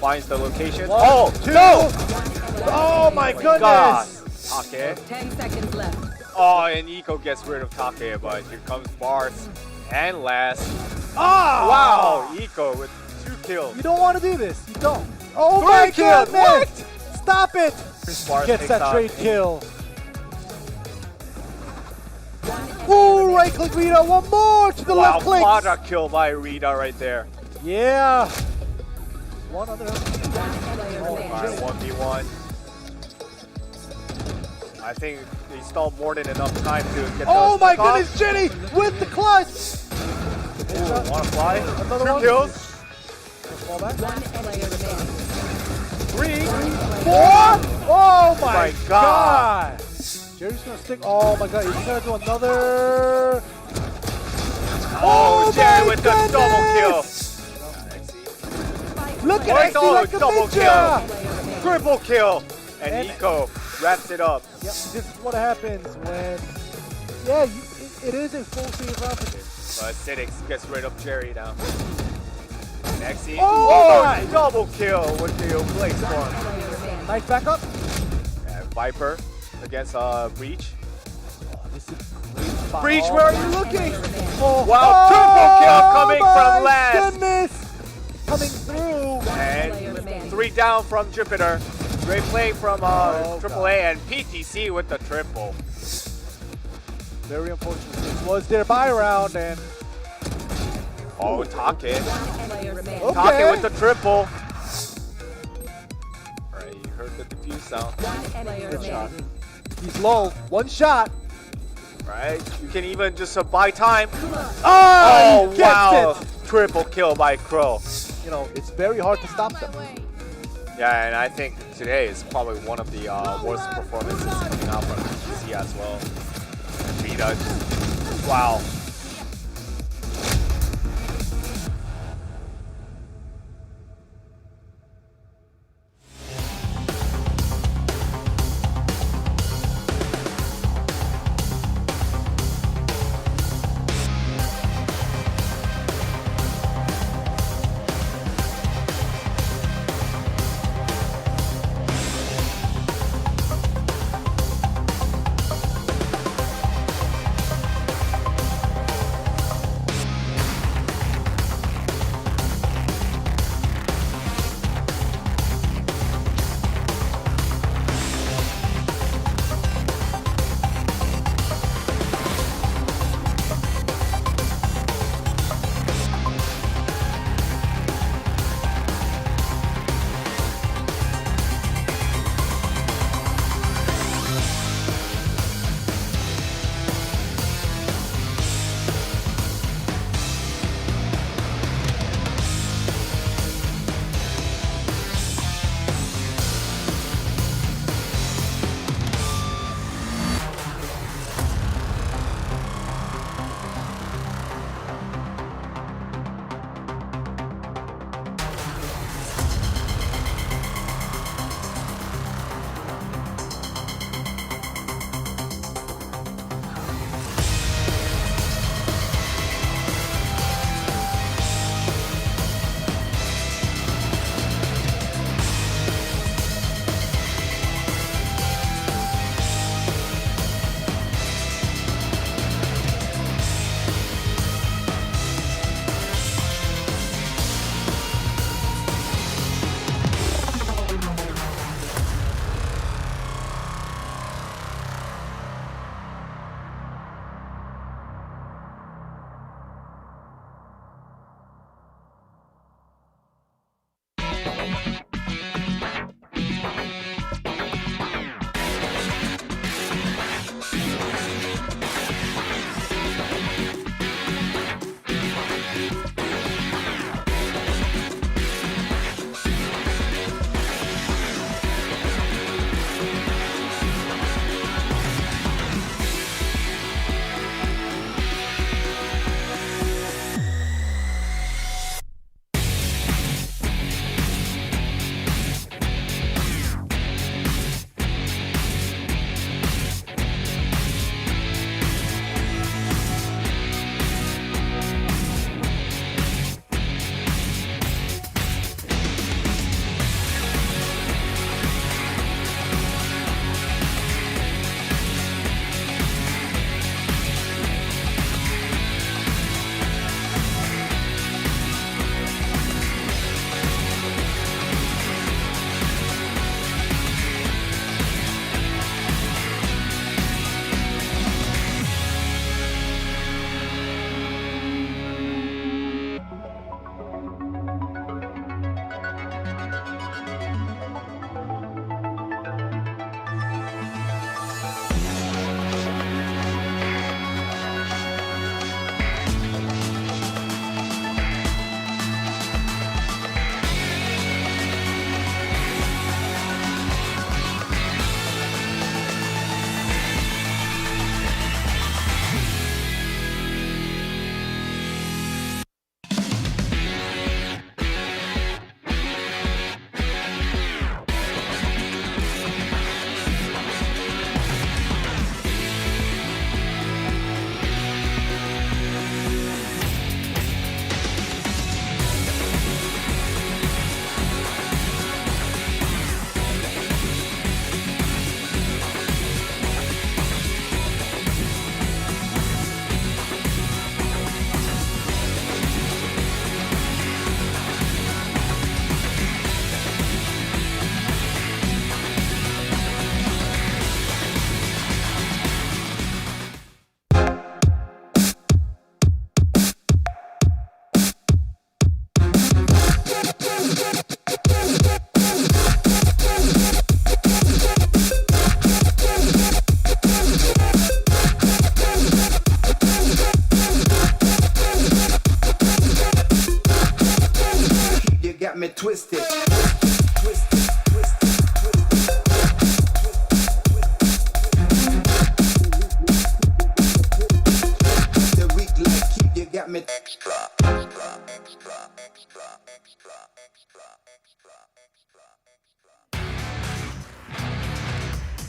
Finds the location. one, Oh, two. no! Oh my God. goodness. Take. 10 seconds left. Oh, and Eco gets rid of Take, but here comes Bars. And last. Ah! Wow, Eco with 2 kills. You don't want to do this. You don't. Oh 3 my kills. goodness. Stop it. Bars Gets takes that out. trade kill. Ooh, right click Rita. One more to the Wow, left click. quadra kill by Rita right there. Yeah. One other. Alright, 1v1. I think he stalled more than enough time to get Oh those my off. goodness, Jenny with the clutch. Ooh, wanna fly? Another 2 one. kills. Fall back. One player remaining. 3, 4. Oh my, My God. Jerry's gonna stick. Oh my god, he's gonna do another. Oh, Jerry my with the double kill. Look Oh, at XE oh, like a double ninja. Triple kill. And And- Eco wraps it up. Yep, this is what happens when. Yeah, it is a full save round for this. But Acidics gets rid of Jerry now. And XE. Oh my. Double kill with the place form. Nice backup. And Viper against Breach. This is great spot. Breach, Oh, where are you looking? Oh, Wow, triple kill coming from my last. Goodness. Coming through. And 3 down from Jupiter. Great play from AAA and PTC with the triple. Very unfortunate. This was their buy round, and Oh, Take. Player remaining. Okay. Take with the triple. Alright, you heard the defuse sound. One player remaining. he's low. One shot. right? You can even just buy time. Oh, Oh, he gets wow. it. Triple kill by Crow. You know, it's very hard to stop them. Yeah, and I think today is probably one of the worst performances coming out from GC as well. Vita, wow.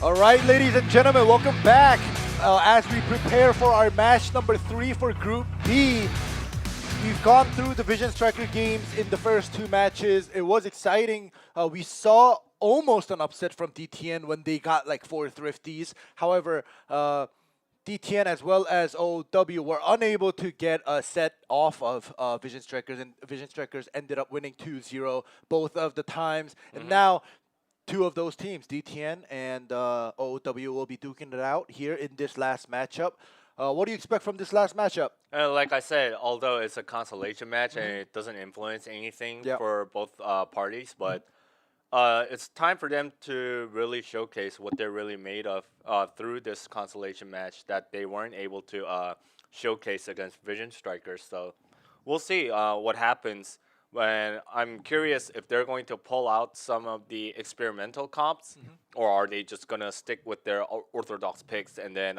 All right, ladies and gentlemen, welcome back. As we prepare for our match number 3 for Group B, we've gone through the Vision Striker games in the first 2 matches. It was exciting. We saw almost an upset from DTN when they got like 4 thrifties. However, DTN as well as OW were unable to get a set off of Vision Strikers, and Vision Strikers ended up winning 2-0 both of the times. And now 2 of those teams, DTN and OW, will be duking it out here in this last matchup. What do you expect from this last matchup? Like I said, although it's a consolation match and it doesn't influence anything for both parties, but it's time for them to really showcase what they're really made of through this consolation match that they weren't able to showcase against Vision Strikers. So we'll see what happens. When I'm curious if they're going to pull out some of the experimental comps, or are they just gonna stick with their orthodox picks and then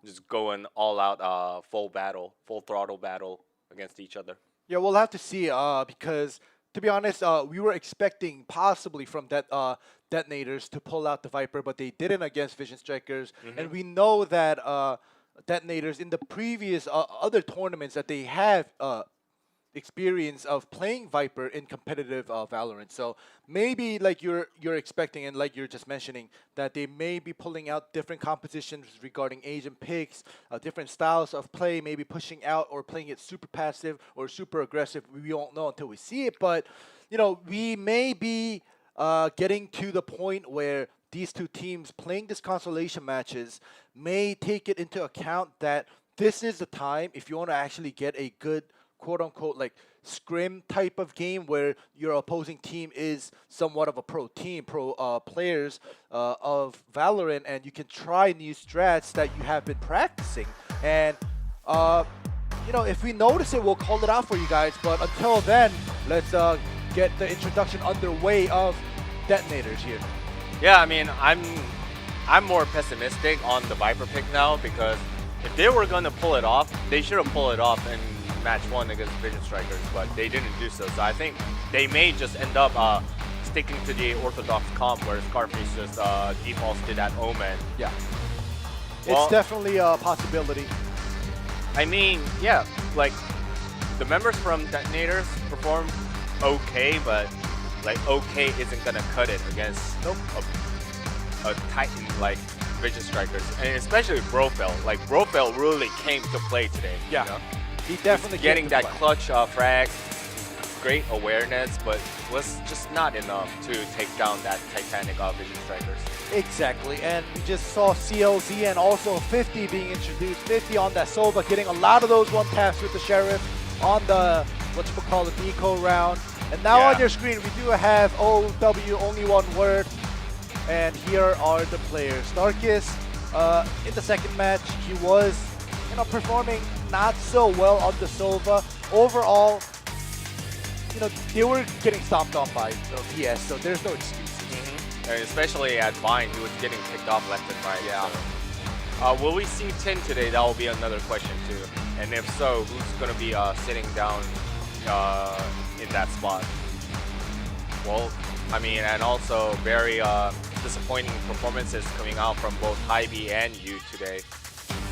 just going all out full throttle battle against each other? Yeah, we'll have to see because, to be honest, we were expecting possibly from that Detonators to pull out the Viper, but they didn't against Vision Strikers. And we know that Detonators in the previous other tournaments that they have experience of playing Viper in competitive Valorant. So maybe like you're expecting, and like you're just mentioning, that they may be pulling out different compositions regarding Asian picks, different styles of play, maybe pushing out or playing it super passive or super aggressive. We won't know until we see it, but you know, we may be getting to the point where these 2 teams playing this consolation matches may take it into account that this is the time if you want to actually get a good quote-unquote like scrim type of game where your opposing team is somewhat of a pro team, players of Valorant, and you can try new strats that you have been practicing. And you know, if we notice it, we'll call it out for you guys. But until then, let's get the introduction underway of Detonators here. Yeah, I mean, I'm more pessimistic on the Viper pick now, because if they were gonna pull it off, they should have pulled it off in match 1 against Vision Strikers, but they didn't do so. So I think they may just end up sticking to the orthodox comp where Scarface just defaults to that Omen. Yeah. Well, it's definitely a possibility. I mean, yeah, like the members from Detonators perform okay, but like okay isn't gonna cut it against a Titan like Vision Strikers, and especially Brofeld. Like Brofeld really came to play today. Yeah. You know? He definitely getting that clutch frag, great awareness, but was just not enough to take down that Titanic Vision Strikers. Exactly, and we just saw CLZ and also 50 being introduced. 50 on that Sova, getting a lot of those 1-taps with the Sheriff on the, whatchamacallit, Nico round. And now on your screen, we do have OW, only 1 word. And here are the players. Darkus, in the second match, he was, you know, performing not so well on the Sova. Overall, you know, they were getting stomped on by VS, so there's no excuses. And especially at Vine, he was getting picked off left and right. Yeah. So. Will we see Tin today? That will be another question too. And if so, who's going to be sitting down in that spot? Well, I mean, and also very disappointing performances coming out from both Hybe and Yu today,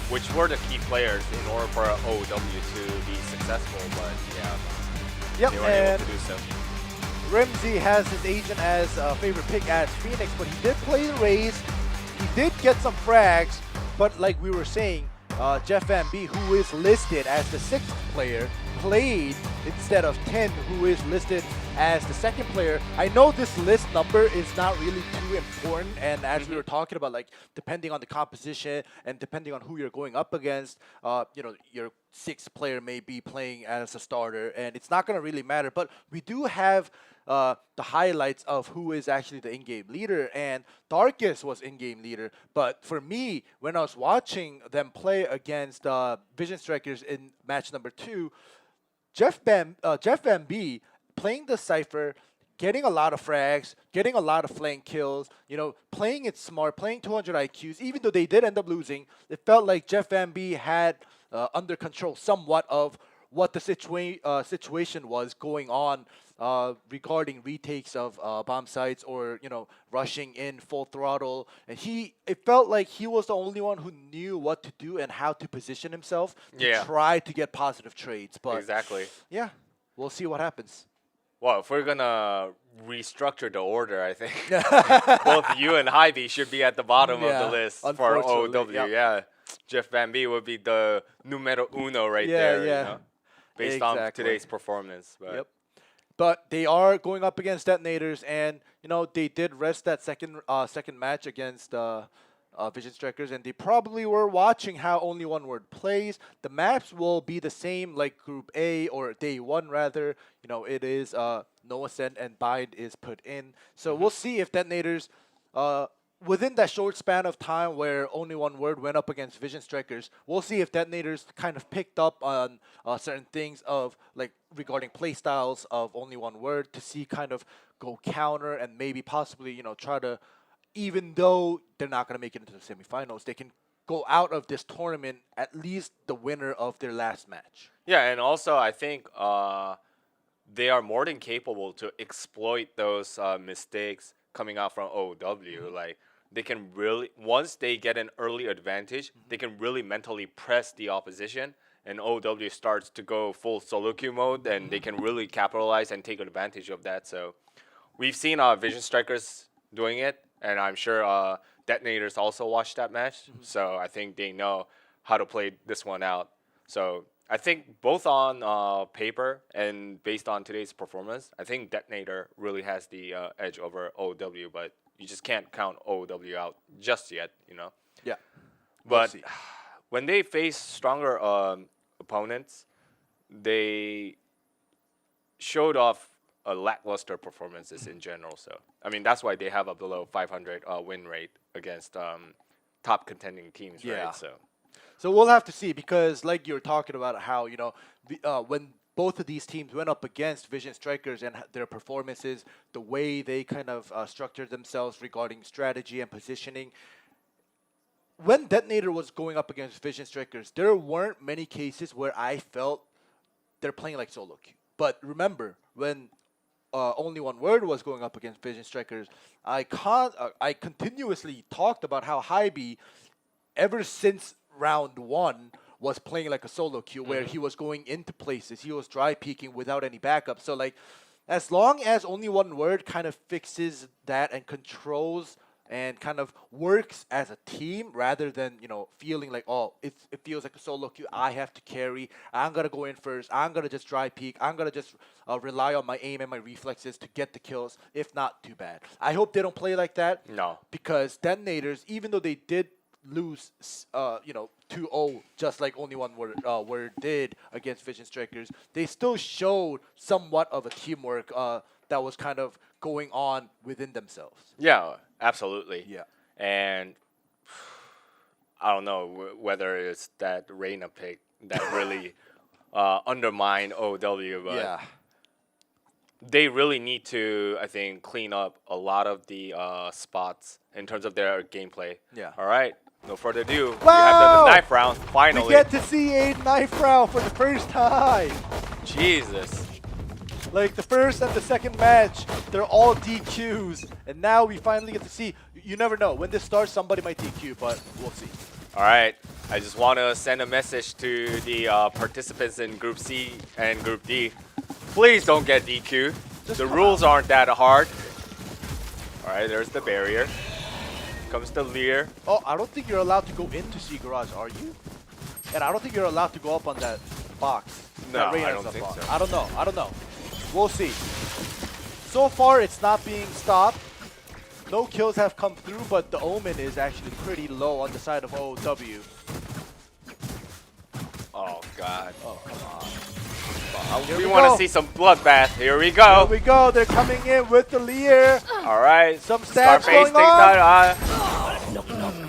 which were the key players in order for OW to be successful, but yeah, they weren't able to do so. Rimsey has his agent as a favorite pick as Phoenix, but he did play the Raze. He did get some frags, but like we were saying, Jeff Van B, who is listed as the 6th player, played instead of 10, who is listed as the 2nd player. I know this list number is not really too important, and as we were talking about, like depending on the composition and depending on who you're going up against, you know, your 6th player may be playing as a starter, and it's not going to really matter. But we do have the highlights of who is actually the in-game leader, and Darkus was in-game leader. But for me, when I was watching them play against Vision Strikers in match number 2, Jeff Van B playing the Cypher, getting a lot of frags, getting a lot of flank kills, you know, playing it smart, playing 200 IQs. Even though they did end up losing, it felt like Jeff Van B had under control somewhat of what the situation was going on regarding retakes of bomb sites or rushing in full throttle, and it felt like he was the only one who knew what to do and how to position himself to Yeah. try to get positive trades. But Exactly. yeah, we'll see what happens. Well, if we're gonna restructure the order, I think both you and Hy-Vee should be at the bottom of Yeah, the list for unfortunately, OW. yep. Yeah, Jeff Van B would be the numero uno right Yeah, there. yeah. You know, based on Exactly. today's performance. But Yep. But they are going up against Detonators, and they did rest that second match against Vision Strikers, and they probably were watching how Only One Word plays. The maps will be the same like Group A or Day 1 rather. It is no Ascent and Bind is put in. So we'll see if Detonators, within that short span of time where Only One Word went up against Vision Strikers, we'll see if Detonators kind of picked up on certain things of like regarding play styles of Only One Word to see kind of go counter and maybe possibly try to, even though they're not going to make it into the semifinals, they can go out of this tournament at least the winner of their last match. yeah, and also I think they are more than capable to exploit those mistakes coming out from OW. Like they can really, once they get an early advantage, they can really mentally press the opposition, and OW starts to go full solo queue mode, and they can really capitalize and take advantage of that. So we've seen Vision Strikers doing it, and I'm sure Detonators also watched that match. So I think they know how to play this one out. So I think both on paper and based on today's performance, I think Detonator really has the edge over OW, but you just can't count OW out just yet, Yeah. But see. when they face stronger opponents, they showed off lackluster performances in general. So, I mean, that's why they have a below 500 win rate against top contending teams, Yeah. right? So we'll have to see, because like you're talking about how, when both of these teams went up against Vision Strikers and their performances, the way they kind of structured themselves regarding strategy and positioning. When Detonator was going up against Vision Strikers, there weren't many cases where I felt they're playing like solo queue. But remember, when Only One Word was going up against Vision Strikers, I continuously talked about how Hy-Vee, ever since round 1, was playing like a solo queue where he was going into places. He was dry peeking without any backup. So like, as long as Only One Word kind of fixes that and controls and kind of works as a team rather than, feeling like, oh, it feels like a solo queue, I have to carry, I'm going to go in first, I'm going to just dry peek, I'm going to just rely on my aim and my reflexes to get the kills. If not, too bad. I hope they don't play like that. No. Because Detonators, even though they did lose, 2-0, just like Only One Word did against Vision Strikers, they still showed somewhat of a teamwork that was kind of going on within themselves. Yeah, absolutely. Yeah. And I don't know whether it's that Reyna pick that really undermined OW, but Yeah. they really need to, I think, clean up a lot of the spots in terms of their gameplay. Yeah. All right. No further ado. We Wow! have done the knife round, finally. We get to see a knife round for the first time. Jesus. Like the first and the second match, they're all DQs. And now we finally get to see, you never know. When this starts, somebody might DQ, but we'll see. All right. I just want to send a message to the participants in Group C and Group D. Please don't get DQ. The rules aren't that hard. All right, there's the barrier. Comes the Lear. Oh, I don't think you're allowed to go into C Garage, are you? And I don't think you're allowed to go up on that box. No, that I Reyna's don't up think on. so. I don't know. We'll see. So far, it's not being stopped. No kills have come through, but the Omen is actually pretty low on the side of OW. Oh, God. Oh, come on. We want to see some bloodbath. Here we go. Here we go. They're coming in with the Lear. All right. Some stats Scarface going takes on. that.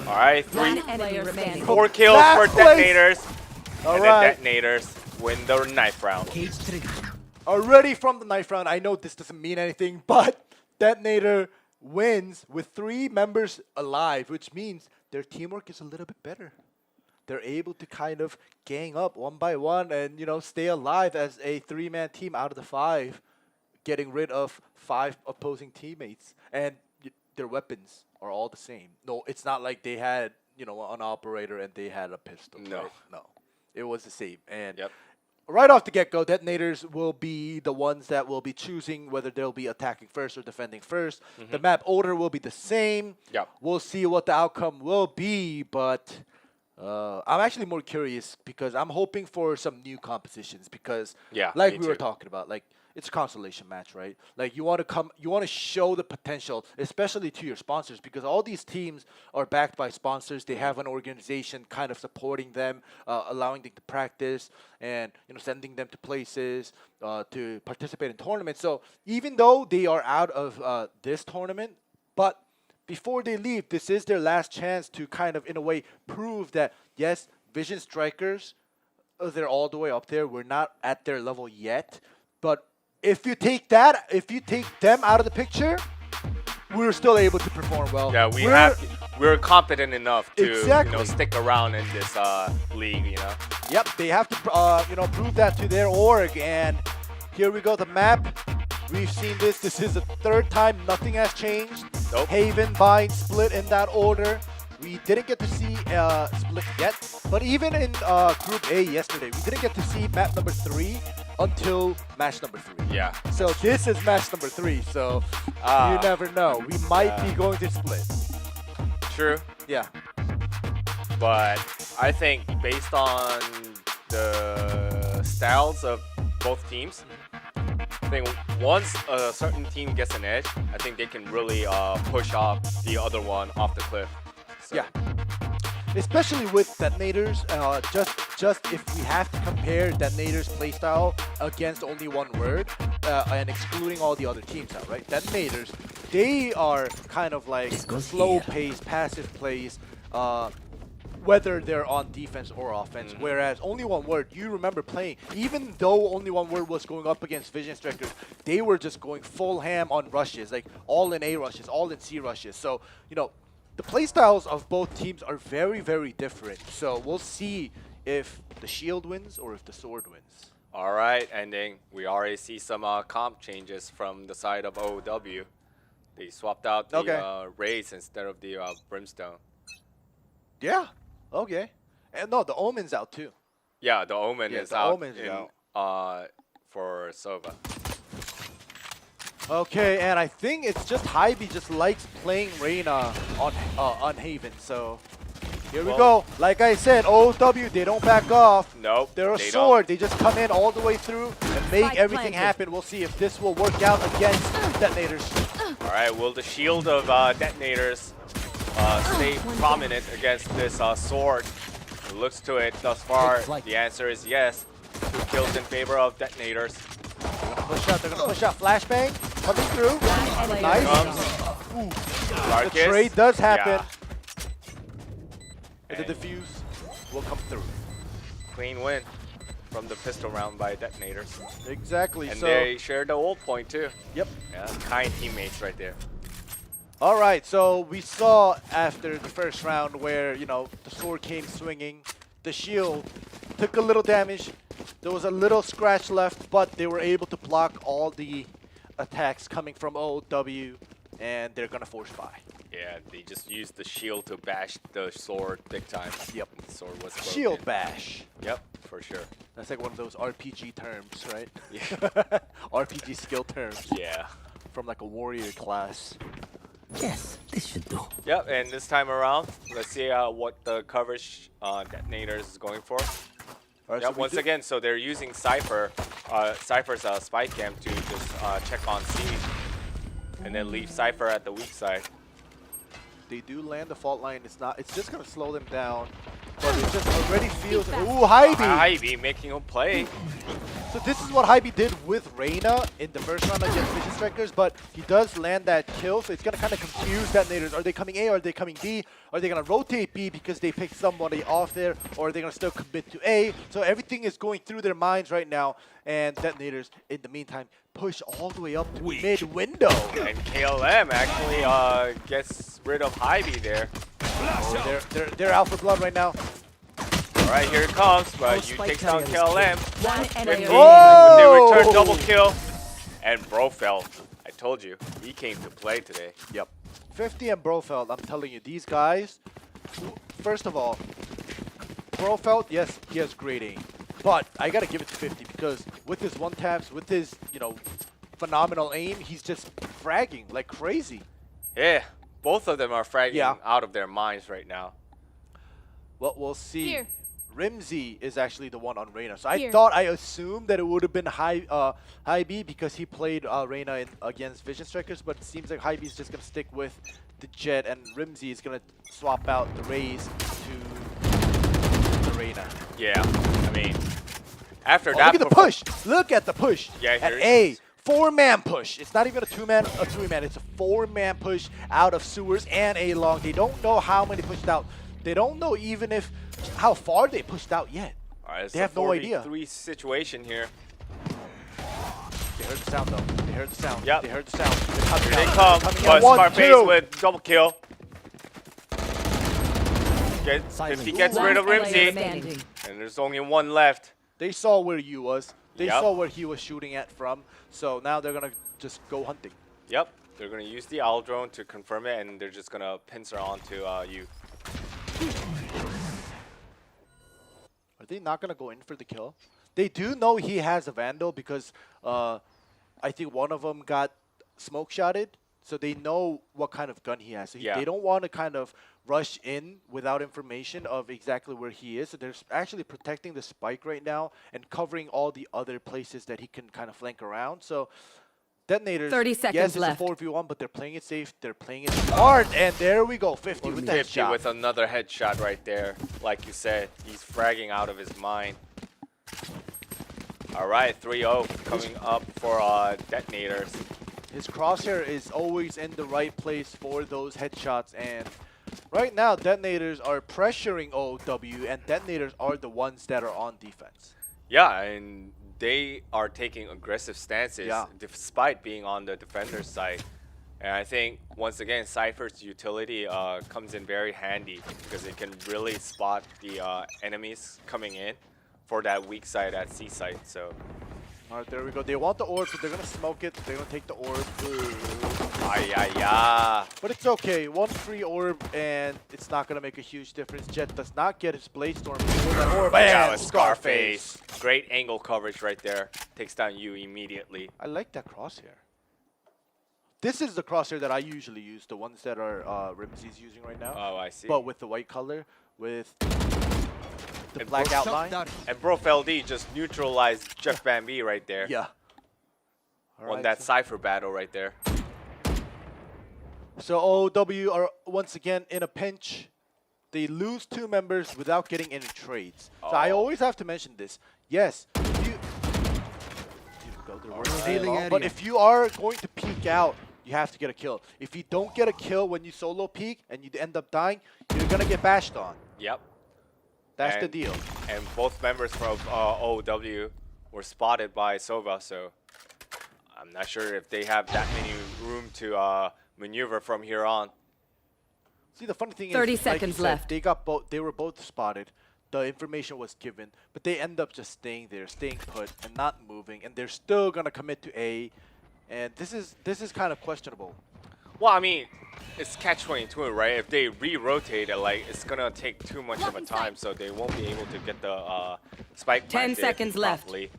All right, One enemy remaining. 4 kills Last for place. Detonators. All and right. the Detonators win the knife round. Cage trigger. Already from the knife round, I know this doesn't mean anything, but Detonator wins with 3 members alive, which means their teamwork is a little bit better. They're able to kind of gang up one by one and, stay alive as a 3-man team out of the 5. getting rid of 5 opposing teammates, and their weapons are all the same. No, it's not like they had an operator and they had a pistol. No. Right? No, it was the same. And Yep. right off the get-go, detonators will be the ones that will be choosing whether they'll be attacking first or defending 1st. The map order will be the same. Yep. We'll see what the outcome will be, but I'm actually more curious because I'm hoping for some new compositions because, Yeah, like me we were too. talking about, like it's a consolation match, right? Like you want to show the potential, especially to your sponsors, because all these teams are backed by sponsors. They have an organization kind of supporting them, allowing them to practice, and sending them to places to participate in tournaments. So even though they are out of this tournament, but before they leave, this is their last chance to kind of, in a way, prove that yes, Vision Strikers, they're all the way up there. We're not at their level yet, but if you take them out of the picture, we're still able to perform well. Yeah, we're confident enough to Exactly. stick around in this league. Yep, they have to prove that to their org, and here we go. The map. We've seen this. This is the 3rd time nothing has changed. Nope. Haven, Bind, Split in that order. We didn't get to see Split yet, but even in Group A yesterday, we didn't get to see map number 3 until match number 3. Yeah. So this is match number 3. So you never know. We might be going to Split. True. Yeah. But I think based on the styles of both teams, I think once a certain team gets an edge, I think they can really push off the other one off the cliff. So, Yeah. Especially with detonators, just if we have to compare detonators playstyle against only one word, and excluding all the other teams out, right? Detonators, they are kind of like slow pace, passive plays, whether they're on defense or offense. Whereas only one word, you remember playing, even though only one word was going up against Vision Strikers, they were just going full ham on rushes, like all in A rushes, all in C rushes. So, the playstyles of both teams are very, very different. So we'll see if the shield wins or if the sword wins. All right, and then we already see some comp changes from the side of OW. They swapped out the Rays instead of the Brimstone. Yeah. Okay. And no, the Omen's out too. Yeah, the Omen is the out, Omen's out. For Sova. Okay, and I think it's just Hybe just likes playing Reyna on Haven. So here we go. Like I said, OW, they don't back off. Nope. They're a they sword. They just come in all the way through and make Spike everything planted. happen. We'll see if this will work out against detonators. All right, will the shield of detonators stay prominent against this sword? It looks to it thus far. The answer is yes. 2 kills in favor of detonators. They're gonna push out. Flashbang coming through. Nice. The Marcus. trade does happen. Yeah. The defuse will come through. Clean win from the pistol round by detonators. Exactly. And so they share the ult point too. yep. Yeah, kind teammates right there. All right. So we saw after the first round where the sword came swinging, the shield took a little damage. There was a little scratch left, but they were able to block all the attacks coming from OW, and they're gonna force buy. Yeah, they just used the shield to bash the sword big time. Yep. The sword was broken. Shield bash. Yep, for sure. That's like one of those RPG terms, right? Yeah. RPG skill terms Yeah. from like a warrior class. Yes, this should do. Yep, and this time around, let's see what the coverage detonators is going for. All right, Yep, so we once again, so they're using Cypher's spy cam to just check on C, and then leave Cypher at the weak side. They do land the fault line. It's just gonna slow them down, but it just already feels. Ooh, Hybe! Hybe making him play. So this is what Hybe did with Reyna in the first round against Vision Strikers, but he does land that kill, so it's gonna kind of confuse detonators. Are they coming A? Or are they coming B? Are they gonna rotate B because they picked somebody off there, or are they gonna still commit to A? So everything is going through their minds right now, and detonators, in the meantime, push all the way up to mid-window. And KLM actually gets rid of Hybe there. Oh, they're out for blood right now. All right, here it comes, but you spike takes down carrier is KLM. One enemy With remaining. Oh! the return double kill. And Brofeld, I told you, he came to play today. Yep. 50 and Brofeld, I'm telling you, these guys, first of all, Brofeld, yes, he has great aim. But I got to give it to 50 because with his one-taps, with his, phenomenal aim, he's just fragging like crazy. Yeah, both of them are fragging Yeah. out of their minds right now. Well, we'll see. Here. Rimsey is actually the one on Reyna. So Here. I assumed that it would have been High B because he played Reyna against Vision Strikers, but it seems like High B is just gonna stick with the Jet, and Rimsey is gonna swap out the Raze to the Reyna. Yeah, I mean, after Oh, that. look at the push! Look at the push! Yeah, At here A, it is. 4-man push. It's not even a 2-man, a 3-man. It's a 4-man push out of sewers and A long. They don't know how many pushed out. They don't know even how far they pushed out yet. All right, it's They a have no idea. 4v3 situation here. They heard the sound though. They heard the sound. Yep. They heard the sound. They're coming Here they out. come, They're coming but out. 1, Scarface 2. with double kill. 50 gets rid of One player Rimsey, remaining. and there's only one left. They saw where you was. They Yep. saw where he was shooting at from. So now they're gonna just go hunting. Yep, they're gonna use the owl drone to confirm it, and they're just gonna pincer onto you. Are they not gonna go in for the kill? They do know he has a Vandal because I think one of them got smoke shotted, so they know what kind of gun he has. So Yeah. they don't want to kind of rush in without information of exactly where he is. So they're actually protecting the spike right now and covering all the other places that he can kind of flank around. So detonators, 30 seconds yes, left. it's a 4v1, but they're playing it safe. They're playing it smart, and there we go, 50 with that 50 shot. with another headshot right there. Like you said, he's fragging out of his mind. All right, 3-0 coming up for detonators. His crosshair is always in the right place for those headshots, and right now detonators are pressuring OW, and detonators are the ones that are on defense. Yeah, and they are taking aggressive stances Yeah. despite being on the defender's side. And I think, once again, Cypher's utility comes in very handy because it can really spot the enemies coming in for that weak side at C site. So, All right, there we go. They want the orb, so they're going to smoke it. They're going to take the orb. ay. But it's okay. One free orb, and it's not going to make a huge difference. Jet does not get his Blade Storm before that orb. Yeah, And with Scarface. Great angle coverage right there. Takes down you immediately. I like that crosshair. This is the crosshair that I usually use, the ones that are Rimsey's using right now. Oh, I see. But with the white color, with the And black Bro- outline. And Brofeld just neutralized Jeff Van B right there. Yeah. Won that Cypher battle right there. So OW are once again in a pinch. They lose 2 members without getting any trades. So I always have to mention this. Yes, if you but if you are going to peek out, you have to get a kill. If you don't get a kill when you solo peek and you end up dying, you're gonna get bashed on. Yep. That's the And- deal. And both members from OW were spotted by Sova, so I'm not sure if they have that many room to maneuver from here on. See, the funny thing 30 is, like you seconds said, left. they were both spotted. The information was given, but they end up just staying there, staying put, and not moving, and they're still gonna commit to A. And this is kind of questionable. Well, I mean, it's catch-22, right? If they re-rotate it, like, it's gonna take too much of a time, so they won't be able to get the spike 10 planted seconds left. properly.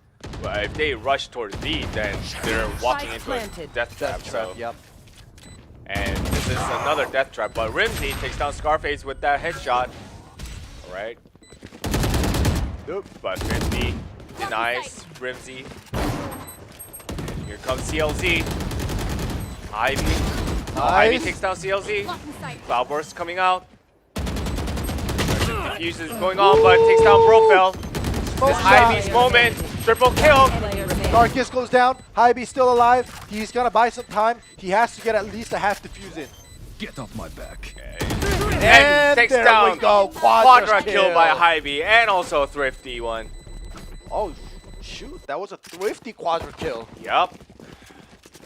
But if they rush towards B, then they're walking Spike into planted. a death trap. So. Yep. And this is another death trap, but Rimsey takes down Scarface with that headshot. All right. Nope. But 50 denies Rimsey. And here comes CLZ. Ivy. Oh, Ivy takes down CLZ. Blocking sight. Cloud burst coming out. Diffusion is going on, but takes down Brofeld. This Ivy's moment. Triple kill. Player remaining. Darkest goes down. Hybe's still alive. He's gonna buy some time. He has to get at least a half defuse in. Get off my back. And takes there down we go. Quadra kill by Hybe, and also a thrifty one. Oh, shoot. That was a thrifty quadra kill. Yup.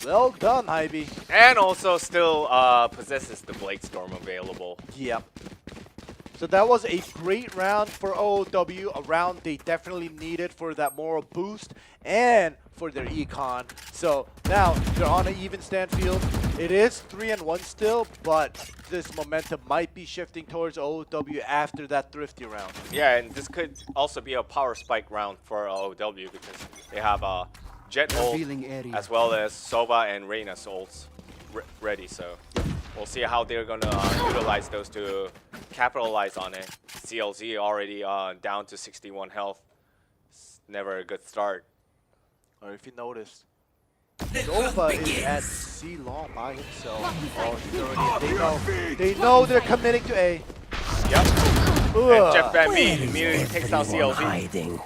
Well done, Hybe. And also still possesses the Blade Storm available. Yep. So that was a great round for OOW, a round they definitely needed for that moral boost and for their econ. So now they're on an even stand field. It is 3-1 still, but this momentum might be shifting towards OOW after that thrifty round. Yeah, and this could also be a power spike round for OW because they have Jet ult as well as Sova and Reyna's ults ready. So we'll see how they're gonna utilize those to capitalize on it. CLZ already down to 61 health. It's never a good start. Or if you notice, Sova is at C long by himself. Oh, he's already. They know they're committing to A. Yep. And Jeff Van Where Mee is immediately takes down everyone CLZ. hiding?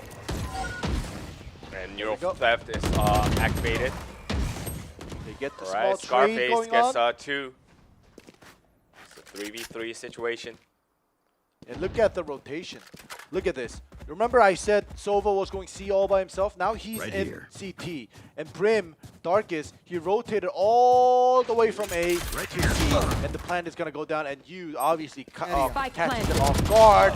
And Neural Theft is activated. They get the Alright, small trade Scarface going gets on. 2. It's a 3v3 situation. And look at the rotation. Look at this. Remember I said Sova was going C all by himself? Now he's Right in here. CT. And Brim, Darkest, he rotated all the way from A Right to here. C. And the plan is going to go down. And you obviously Spike catches planted. them off guard.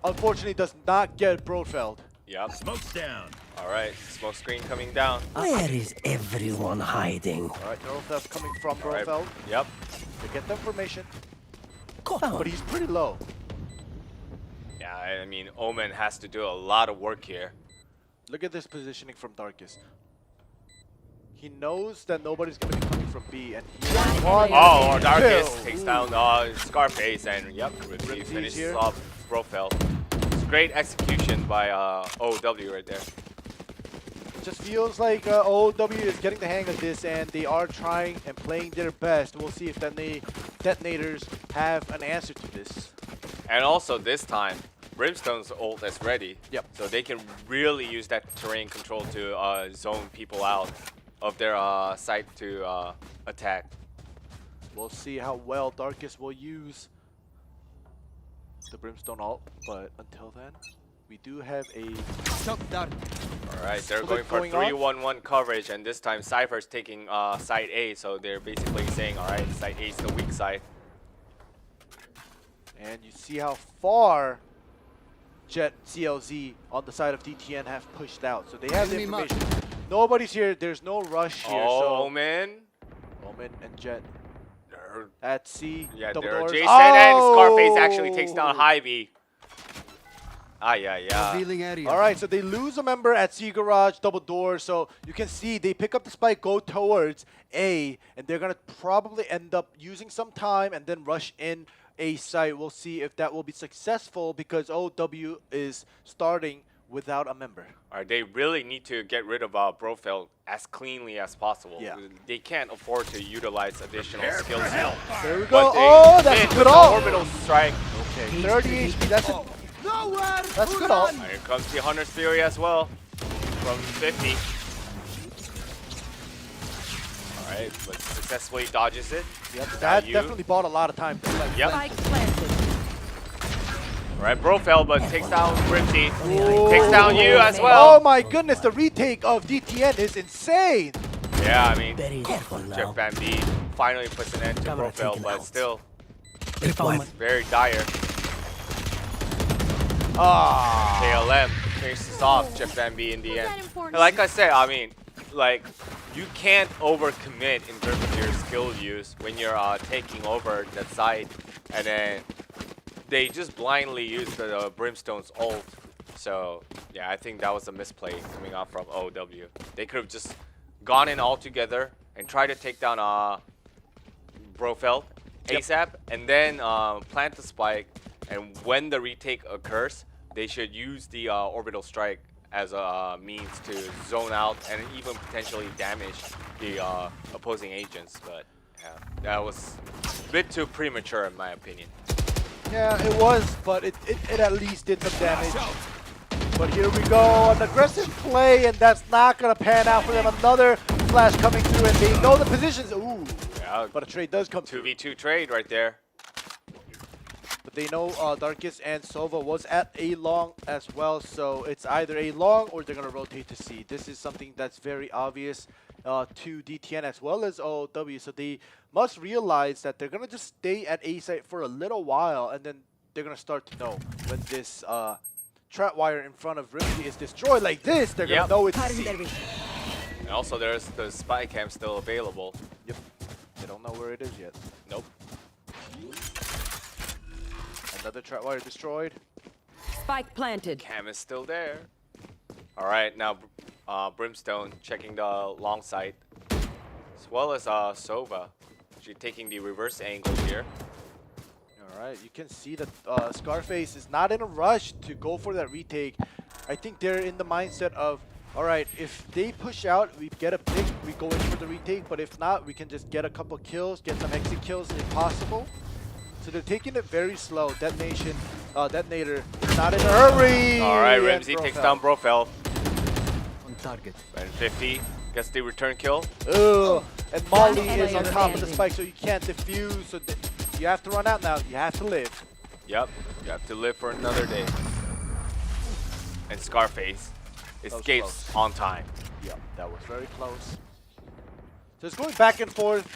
Unfortunately, does not get Brofeld. Yep. Smoke's down. Alright, smoke screen coming down. Where is everyone hiding? All right, neural theft coming from Alright, Brofeld yep. to get the information. Come But on. he's pretty low. Yeah, I mean, Omen has to do a lot of work here. Look at this positioning from Darkest. He knows that nobody's going to be coming from B. And he wants Oh, Darkest kill. takes Ooh. down Scarface, and yep, Ripsy Ripsy's finishes here. off Brofeld. It's great execution by OW right there. Just feels like OW is getting the hang of this, and they are trying and playing their best. We'll see if detonators have an answer to this. And also this time, Brimstone's ult is ready. Yep. So they can really use that terrain control to zone people out of their site to attack. We'll see how well Darkest will use the Brimstone ult, but until then, we do have a Alright, they're Split going for going on. 3-1-1 coverage, and this time Cypher's taking side A, so they're basically saying, alright, side A is the weak side. and you see how far Jet CLZ on the side of DTN have pushed out. So they have the information. Nobody's here. There's no rush here. Oh, so man. Omen and Jet They're- at C. Yeah, double they're doors. Jason, and Scarface actually takes down Oh! Hy-Vee. Ah, yeah. All right, so they lose a member at C Garage, double door. So you can see they pick up the spike, go towards A, and they're going to probably end up using some time and then rush in A site. We'll see if that will be successful because OW is starting without a member. Alright, they really need to get rid of Brofeld as cleanly as possible. Yeah. They can't afford to utilize additional Prepare skills. for hell. There we But go. they Oh, that's did a good with the ult. orbital strike. Okay, 30 HP. That's good ult. And here comes the Hunter's Fury as well from 50. Alright, but successfully dodges it. Yep, Now that you. definitely bought a lot of time. Yep. Spike planted. Alright, Brofeld, but takes down Ripsy. Takes down you as Oh well. my goodness, the retake of DTN is insane. Yeah, I mean, Very careful now. Jeff Van Mee finally puts an end to Camera Brofeld, taken but out. still, Refound. it's very dire. Ah. KLM finishes off Jeff Van Mee in the end. that important? And like I said, I mean, like, you can't overcommit in terms of your skill use when you're taking over that side, and then they just blindly use the Brimstone's ult. So yeah, I think that was a misplay coming out from OW. They could have just gone in all together and tried to take down Brofeld ASAP, and then plant the spike. And when the retake occurs, they should use the orbital strike as a means to zone out and even potentially damage the opposing agents. But yeah, that was a bit too premature in my opinion. Yeah, it was, but it at least did some damage. But here we go, an aggressive play, and that's not going to pan out for them. Another flash coming through, and they know the positions. Ooh, Yeah, but a trade does come through. 2v2 trade right there. But they know Darkest and Sova was at A long as well, so it's either A long or they're going to rotate to C. This is something that's very obvious to DTN as well as OW, so they must realize that they're going to just stay at A site for a little while, and then they're gonna start to know when this trap wire in front of Rimsey is destroyed like this. They're gonna know it's C. And also, there's the spy cam still available. Yep. They don't know where it is yet. Nope. Another trap wire destroyed. Spike planted. Cam is still there. All right, now Brimstone checking the long side, as well as Sova. She's taking the reverse angle here. Alright, you can see that Scarface is not in a rush to go for that retake. I think they're in the mindset of, alright, if they push out, we get a pick, we go in for the retake, but if not, we can just get a couple kills, get some exit kills if possible. So they're taking it very slow. Detonator is not in a hurry! Alright, And Ramsey takes down Brofeld. On target. And 50 gets the return kill. Ugh. And Molly Last is on player top of the standing. spike, so you can't defuse. So you have to run out now. You have to live. Yep, you have to live for another day. And Scarface escapes close. on time. Yeah, that was very close. So it's going back and forth,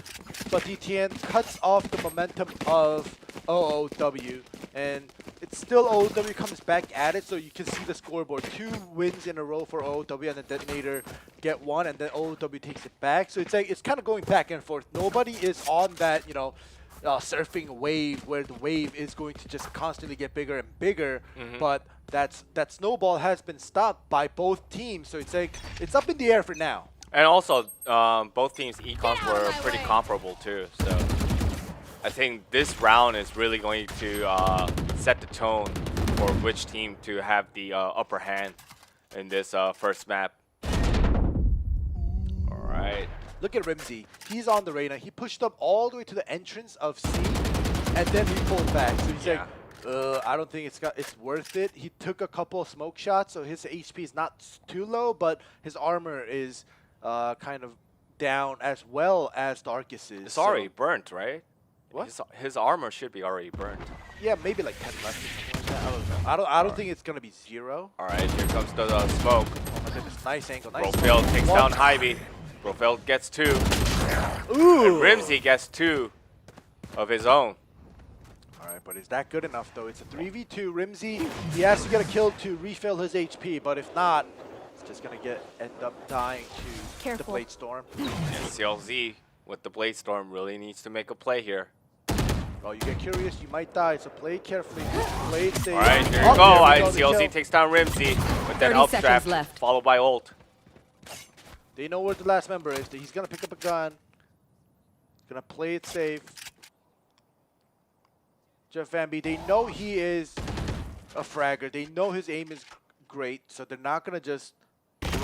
but DTN cuts off the momentum of OOW, and it's still OOW comes back at it, so you can see the scoreboard. 2 wins in a row for OOW, and then Detonator get 1, and then OOW takes it back. So it's like it's kind of going back and forth. Nobody is on that, you know, surfing wave where the wave is going to just constantly get bigger and bigger, but that snowball has been stopped by both teams. So it's like it's up in the air for now. And also, both teams' econs were pretty comparable too. So I think this round is really going to set the tone for which team to have the upper hand in this first map. All right. Look at Rimsey. He's on the Reyna. He pushed up all the way to the entrance of C, and then he pulled back. So he's like, I don't think it's worth it. He took a couple of smoke shots, so his HP is not too low, but his armor is kind of down as well as Darkus's. It's already burnt, right? What? His armor should be already burnt. Yeah, maybe like 10 left or something like that. I don't know. I don't think it's gonna be 0. All right, here comes the smoke. Oh my goodness, nice angle. Nice. Brofeld takes down Hyvy. Brofeld gets 2. Ooh. And Rimsey gets 2 of his own. Alright, but is that good enough though? It's a 3v2. Rimsey, he has to get a kill to refill his HP, but if not, it's just gonna end up dying to the Careful. Blade Storm. And CLZ with the Blade Storm really needs to make a play here. Oh, you get curious, you might die, so play carefully. Blade safe. All right, here Oh, you go. the kill. CLZ takes down Rimsey with that 30 up seconds draft, left. followed by ult. They know where the last member is. He's gonna pick up a gun. Gonna play it safe. Jeff Van B, they know he is a fragger. They know his aim is great, so they're not gonna just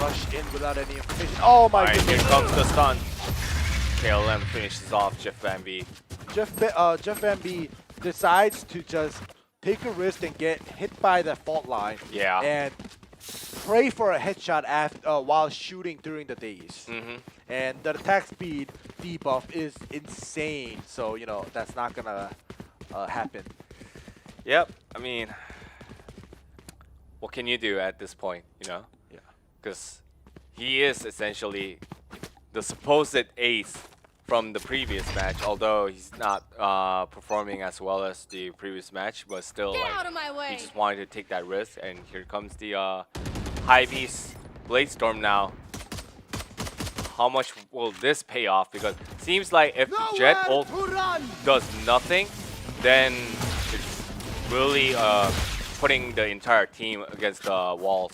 rush in without any information. Oh my All right, goodness. here comes the stun. KLM finishes off Jeff Van B. Jeff Van B decides to just take a risk and get hit by the fault line. Yeah. And pray for a headshot while shooting during the days. And the attack speed debuff is insane. So, you know, that's not going to happen. Yep. I mean, what can you do at this point, you know? Yeah. Because he is essentially the supposed ace from the previous match, although he's not performing as well as the previous match, but still, Get like, out of my way. he just wanted to take that risk. And here comes the Hyvy's Blade Storm now. How much will this pay off? Because it seems like if the Jet ult does nothing, then it's really putting the entire team against the walls.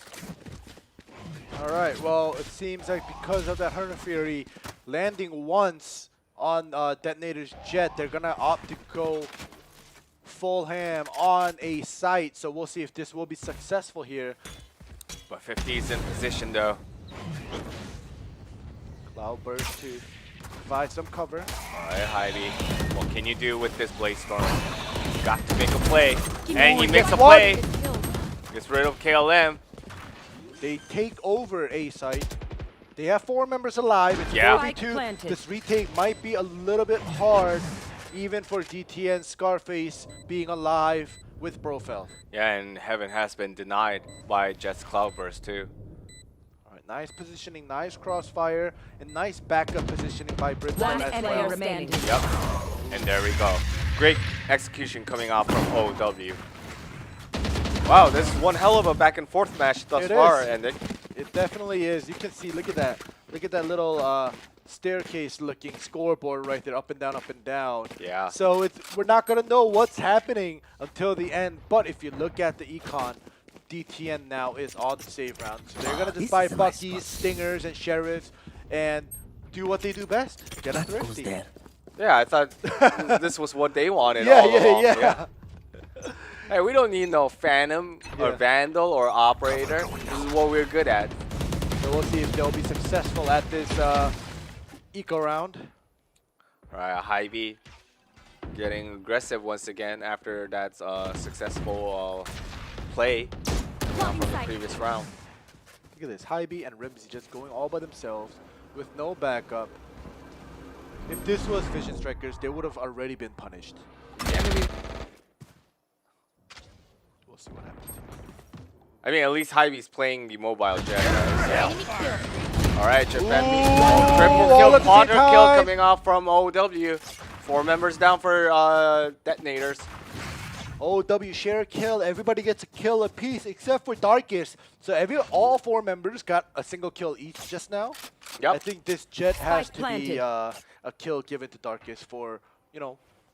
All right. Well, it seems like because of that Hunter Fury landing once on Detonator's Jet, they're going to opt to go full ham on a site. So we'll see if this will be successful here. But 50 is in position though. Cloudburst to provide some cover. Alright, Hyvy. What can you do with this Blade Storm? Got to make a play. Give And me he one. makes a What? play. Kill. Gets rid of KLM. They take over A site. They have 4 members alive. It's Yeah. 4v2. Planted. This retake might be a little bit hard, even for DTN Scarface being alive with Brofeld. Yeah, and Heaven has been denied by Jet's Cloudburst too. All right, nice positioning, nice crossfire, and nice backup positioning by Brimstone Last as player well. remaining. Yep. And there we go. great execution coming off from OW. Wow, this is one hell of a back and forth match thus far, and it definitely is. You can see, look at that. Look at that little staircase-looking scoreboard right there, up and down, up and down. Yeah. So we're not gonna know what's happening until the end. But if you look at the econ, DTN now is on the save round. So they're gonna just buy Buckies, Stingers, and Sheriffs, and do what they do best. Get thrifty. yeah, I thought this was what they wanted all along. Yeah. Hey, we don't need no Phantom or Vandal or Operator. This is what we're good at. So we'll see if they'll be successful at this eco round. All right, Hy-Vee getting aggressive once again after that successful play from the previous round. Look at this, Hy-Vee and Rimsey just going all by themselves with no backup. If this was Vision Strikers, they would have already been punished. We'll see what happens. I mean, at least Hy-Vee's playing the mobile jet. Enemy killed. All right, Japan Ooh, triple all kill, at the same quadra kill time. coming off from OW. 4 members down for detonators. OW share a kill. Everybody gets a kill apiece except for Darkest. So all 4 members got a single kill each just now. Yep. I think this jet has Spike to planted. be a kill given to Darkest for,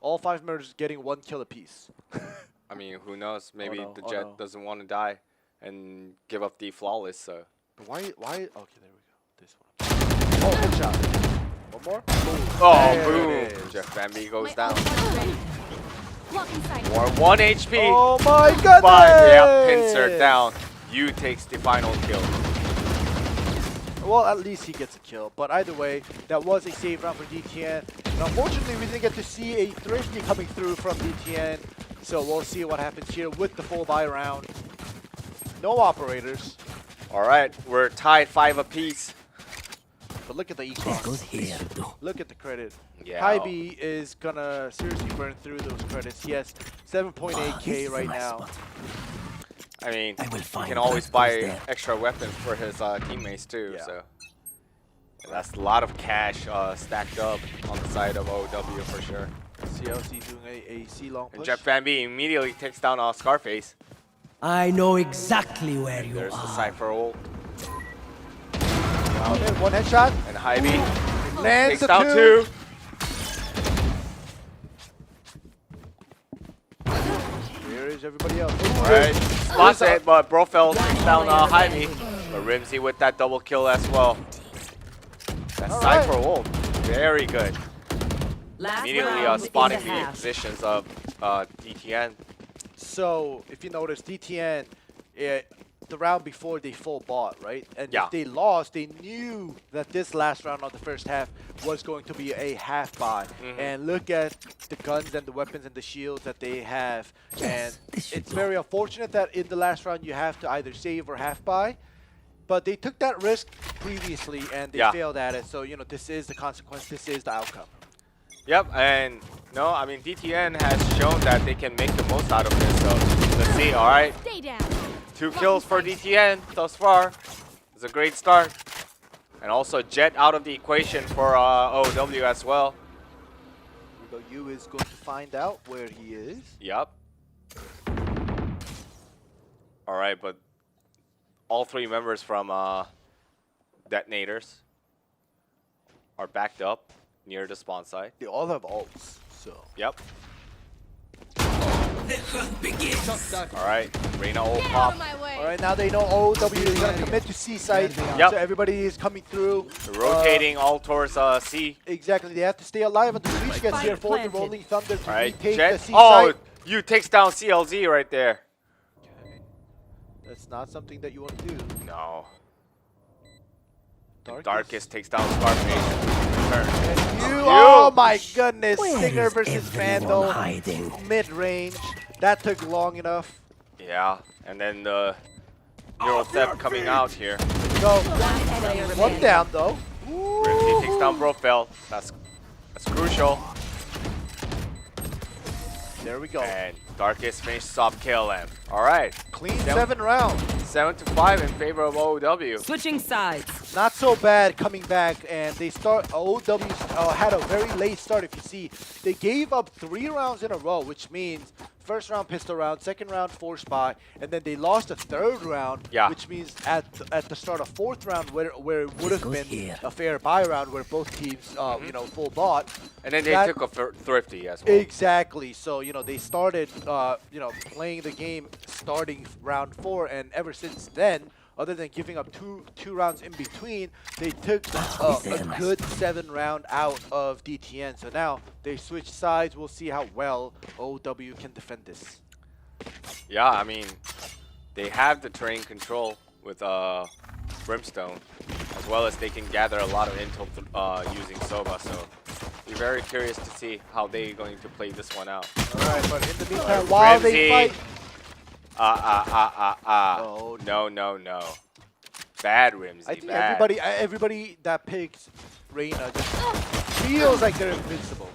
all 5 members getting 1 kill apiece. I mean, who knows? Maybe no, the oh jet no. doesn't want to die and give up the flawless. So But why? Okay, there we go. This one. Oh, headshot. One more. oh, There it boom! is. Jeff Bambi My goes down. ult is ready. Blocking sight. Or 1 HP. Oh my goodness! But yeah, pincer down. You takes the final kill. Well, at least he gets a kill. But either way, that was a save round for DTN. And unfortunately, we didn't get to see a Thrifty coming through from DTN. So we'll see what happens here with the full buy round. No operators. All right, we're tied 5 apiece. But look at the econ. Look at the credit. Yeah. Hy-Vee is gonna seriously burn through those credits. He has 7.8k right now. I mean, he can always buy extra weapons for his teammates too. Yeah. So that's a lot of cash stacked up on the side of OW for sure. CLC doing a C-long And push. Jeff Bambi immediately takes down Scarface. I know exactly where you There's the are. Cypher ult. Okay, 1 headshot. And Hy-Vee Lands takes the down 2. 2. Here is everybody else. Alright, spots it, but Brofeld takes down Hy-Vee. But Rimsey with that double kill as well. That Cypher ult, very good. Last Immediately round spotting in the half. positions of DTN. So, if you notice, DTN, the round before they full bought, right? And Yeah. if they lost, they knew that this last round of the first half was going to be a half buy. And look at the guns and the weapons and the shields that they have. And it's very unfortunate that in the last round you have to either save or half buy. But they took that risk previously and they failed at it. So, this is the consequence. This is the outcome. Yep, and no, I mean, DTN has shown that they can make the most out of this. So let's see, all right. Stay down. 2 kills for DTN thus far. It's a great start. And also Jet out of the equation for OW as well. You is going to find out where he is. Yep. All right, but all 3 members from Detonators are backed up near the spawn site. They all have ults, so. Yep. All right, Reyna ult Get out pop. of my way. All right, now they know OW is going to commit to C site. Yep. So everybody is coming through. Rotating all towards C. Exactly. They have to stay alive until the breach gets here for the planted. Rolling Thunder to All right, retake the Jet. C Oh, site. you takes down CLZ right there. That's not something that you want to do. No. Darkest. Darkest takes down Scarface. Oh my goodness. Stinger versus Vandal. hiding? Mid-range. That took long enough. Yeah, and then the neural theft coming out here. Go. Enemy One remaining. down though. Rimsey takes down Brofeld. That's crucial. There we go. And Darkest finishes off KLM. All right. Clean 7 rounds. 7-5 in favor of OW. Switching sides. Not so bad coming back, and they start. OW had a very late start. If you see, they gave up 3 rounds in a row, which means first round pistol round, second round force buy, and then they lost a 3rd round, which means at the start of 4th round, where it would have been a fair buy round, where both teams, you know, full bought. And then they took a thrifty as well. Exactly. So you know they started, you know, playing the game starting round 4, and ever since then, other than giving up two rounds in between, they took a good 7 round out of DTN. So now they switch sides. We'll see how well OW can defend this. Yeah, I mean, they have the terrain control with Brimstone, as well as they can gather a lot of intel using Soba. So we're very curious to see how they're going to play this one out. All right, but in the meantime, while they fight. Oh, no. Bad Rimsey, I think bad. everybody that picks Reina just feels like they're invincible.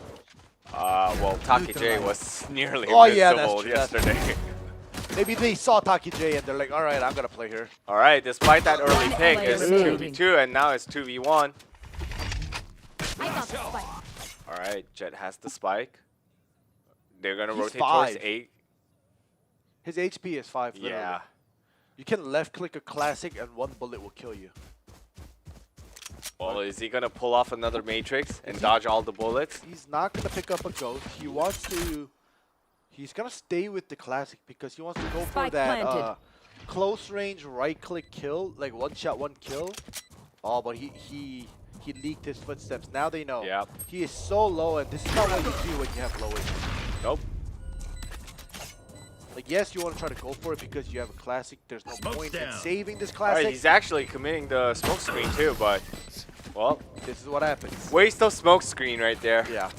Well, Taki J was nearly that's invincible true, yesterday. Maybe they saw Taki J and they're like, all right, I'm going to play her. All right, despite that early pick, player it's remaining. 2v2, and now it's 2v1. I got the spike. All right, Jet has the spike. They're going to He's rotate 5. towards 8. His HP is 5. Literally. Yeah. You can left click a classic and 1 bullet will kill you. Well, is he going to pull off another Matrix and dodge all the bullets? He's not going to pick up a ghost. He wants to... He's going to stay with the classic because he wants to go for Spike that planted. close range right click kill, like 1 shot 1 kill. Oh, but he leaked his footsteps. Now they know. Yep. He is so low, and this is not what you do when you have low HP. Nope. Like, yes, you want to try to go for it because you have a classic. There's no point in saving this All right, classic. he's actually committing the smoke screen too, but, well, This is what happens. waste of smoke screen right there. Yeah.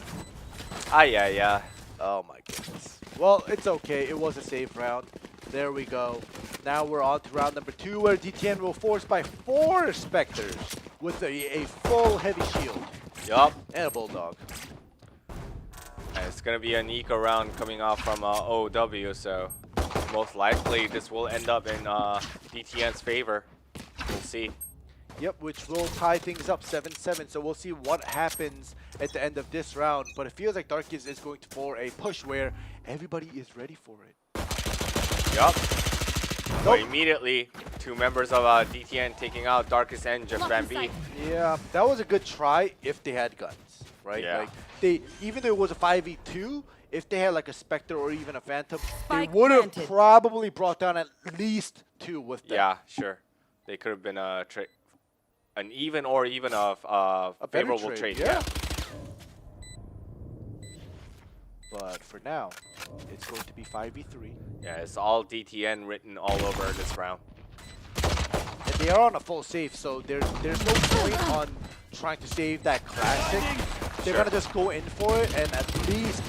Yeah. Oh my goodness. Well, it's okay. It was a safe round. There we go. Now we're on to round number 2, where DTN will force by 4 Spectres with a full heavy shield Yup. and a Bulldog. And it's going to be an eco round coming off from OW, so most likely this will end up in DTN's favor. We'll see. Yep, which will tie things up 7-7. So we'll see what happens at the end of this round. But it feels like Darkest is going for a push where everybody is ready for it. Yup. So immediately, 2 members of DTN taking out Darkest and Jeff Van B. Yeah, that was a good try if they had guns, right? Yeah. Like even though it was a 5v2, if they had like a Spectre or even a Phantom, Spike they would have planted. probably brought down at least 2 with them. Yeah, sure. They could have been an even or even a better favorable trade. yeah. But for now, it's going to be 5v3. Yeah, it's all DTN written all over this round. And they are on a full save, so there's no point on trying to save that classic. They're Sure. going to just go in for it and at least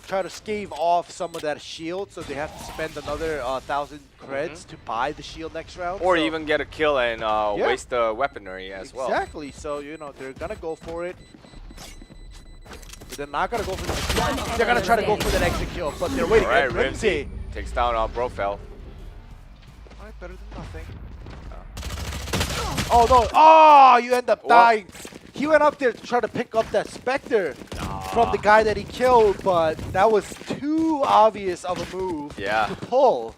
try to stave off some of that shield, so they have to spend another 1,000 creds to buy the shield next round. Or so even get a kill and waste the weaponry as well. Exactly. So, you know, they're going to go for it. But they're not going to go for the... They're going to try to go for that extra kill, but they're waiting. All right, And Rimsey. takes down Brofel. All right, better than nothing. Oh, no. Oh, you end up dying. He went up there to try to pick up that Spectre from the guy that he killed, but that was too obvious of a move to pull.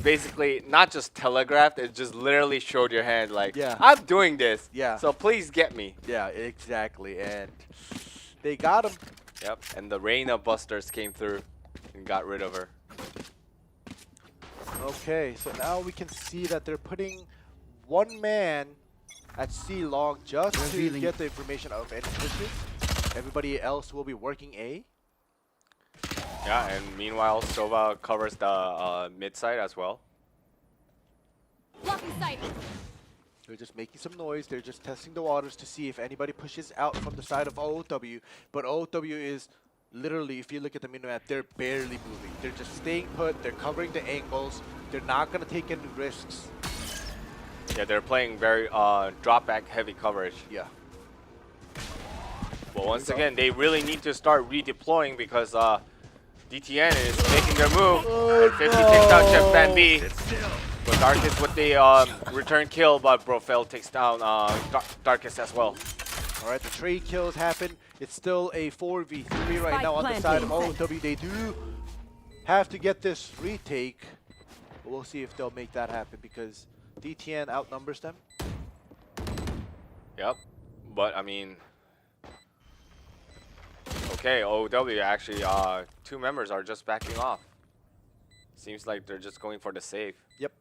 Basically, not just telegraphed, it just literally showed your hand like, Yeah. I'm doing this, Yeah. so please get me. Yeah, exactly. And they got him. Yep, and the Reina Busters came through and got rid of her. Okay, so now we can see that they're putting 1 man at C long just to get the information of any pushes. Everybody else will be working A. Yeah, and meanwhile, Sova covers the mid side as well. Blocking sight. They're just making some noise. They're just testing the waters to see if anybody pushes out from the side of OW. But OW is literally, if you look at the minimap, they're barely moving. They're just staying put. They're covering the angles. They're not going to take any risks. Yeah, they're playing very drop back heavy coverage. Yeah. But once again, they really need to start redeploying because DTN is making their move. And 50 takes down Jeff Van B. But Darkest with the return kill, but Brofeld takes down Darkest as well. All right, the trade kills happen. It's still a 4v3 right now on the side of OW. They do have to get this retake. But we'll see if they'll make that happen because DTN outnumbers them. Yep. But, I mean... Okay, OW actually, 2 members are just backing off. Seems like they're just going for the save. Yep.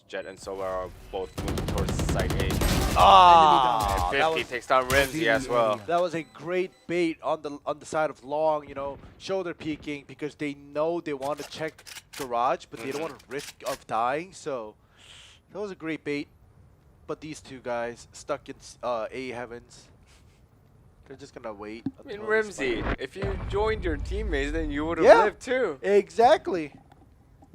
Jet and Sova are both moving towards side A. Ah, And 50 takes down Rimsey as well. that was a great bait on the side of Long, you know, shoulder peeking because they know they want to check garage, but they don't want to risk of dying. So that was a great bait. But these two guys stuck in A heavens. They're just gonna wait. I mean, Rimsey, if you joined your teammates, then you would have Yeah. lived too. Exactly.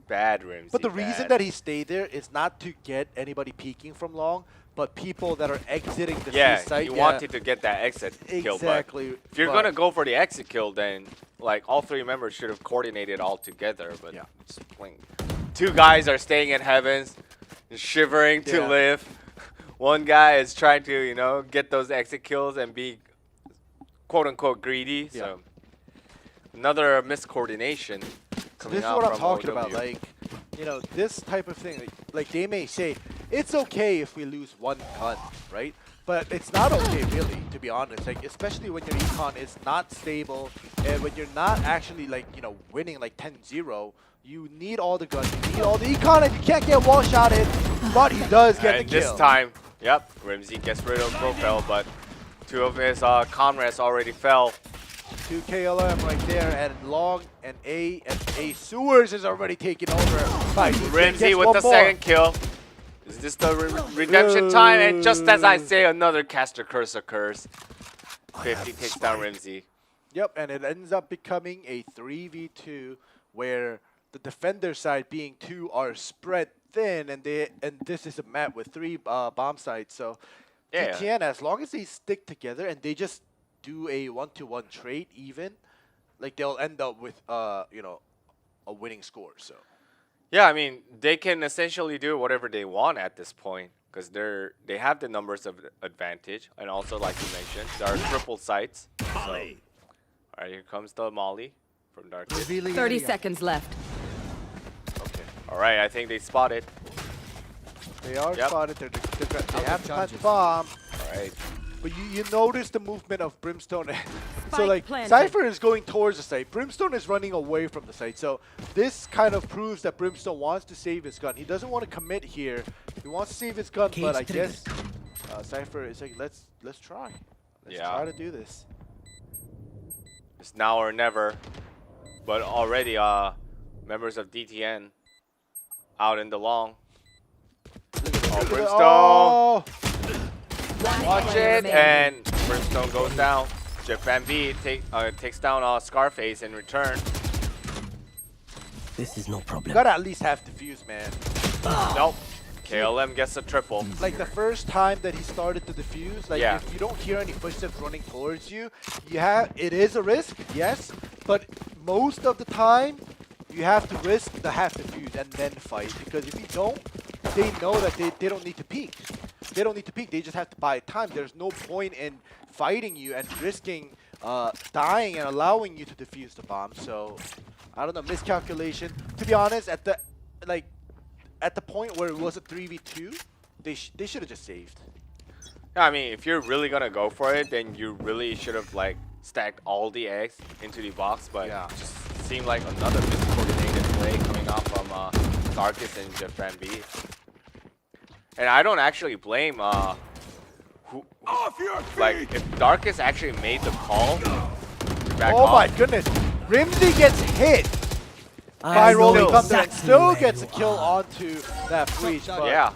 Bad Rimsey. But the reason that he stayed there is not to get anybody peeking from Long, but people that are exiting the site. he wanted to get that exit kill. Exactly. But if you're gonna go for the exit kill, then like all 3 members should have coordinated all together. But Yeah. it's playing. 2 guys are staying in heavens, shivering to Yeah. live. One guy is trying to, you know, get those exit kills and be quote unquote greedy. Yeah. So another miscoordination. This is what I'm talking about. Like, you know, this type of thing. Like they may say, it's okay if we lose 1 gun, right? But it's not okay, really, to be honest. Like, especially when your econ is not stable and when you're not actually, like, you know, winning like 10-0. You need all the guns, you need all the econ, and you can't get wall-shotted. But he does get the kill. This time, yep, Rimsey gets rid of Profile, but 2 of his comrades already fell. 2 KLM right there, and Long and A Sewers is already taken over by Rimsey with the second kill. Is this the redemption time? And just as I say, another caster curse occurs. 50 takes down Rimsey. Yep, and it ends up becoming a 3v2 where the defender side being 2 are spread thin, and this is a map with 3 bomb sites. So Yeah. DTN, as long as they stick together and they just do a 1-to-1 trade, even like they'll end up with you know, a winning score. So Yeah, I mean, they can essentially do whatever they want at this point because they have the numbers of advantage, and also, like you mentioned, there are triple sites. Molly. All right, here comes the Molly from Dark. 30 seconds left. Okay. All right, I think they spotted. they are Yep. spotted. They have to plant the bomb. All right. But you notice the movement of Brimstone. So like planted. Cypher is going towards the site. Brimstone is running away from the site. So this kind of proves that Brimstone wants to save his gun. He doesn't want to commit here. He wants to save his gun, but I guess Cypher is like, let's try. Let's try to do this. It's now or never. But already, members of DTN out in the long. Oh, Brimstone. Oh, Watch it, and Brimstone goes down. Jeff Van B takes down Scarface in return. This is no you problem. gotta at least have defuse, man. Nope. KLM gets a triple. Like the first time that he started to defuse, like Yeah. if you don't hear any footsteps running towards you, it is a risk, yes, but most of the time you have to risk the half defuse and then fight, because if you don't, they know that they don't need to peek. They don't need to peek, they just have to buy time. There's no point in fighting you and risking dying and allowing you to defuse the bomb. So I don't know, miscalculation. To be honest, at the point where it was a 3v2, they should have just saved. Yeah, I mean, if you're really gonna go for it, then you really should have like stacked all the eggs into the box. But Yeah. it just seemed like another miscoordinated play coming off from Darkest and Jeff Van B. And I don't actually blame Off your feet! like if Darkest actually made the call to back Oh off. my goodness. Rimsey gets hit by I know rolling thunder and exactly still where gets a you kill are. onto that breach. But Yeah.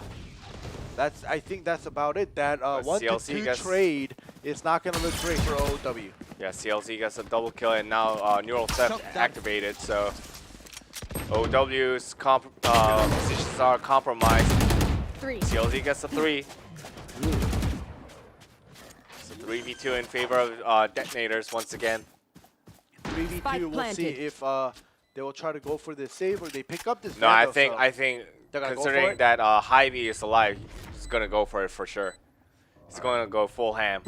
I think that's about it. That But 1-to-2 CLC gets- trade is not going to look great for OW. Yeah, CLC gets a double kill, and now Neural Theft activated, so OW's positions are compromised. 3. CLC gets a 3. It's a 3v2 in favor of detonators once again. 3v2, Spike we'll see planted. if they will try to go for this save, or they pick up this. No, Vandal, I think they're gonna go for considering it? that Hy-Vee is alive, he's gonna go for it for sure. He's gonna go full ham.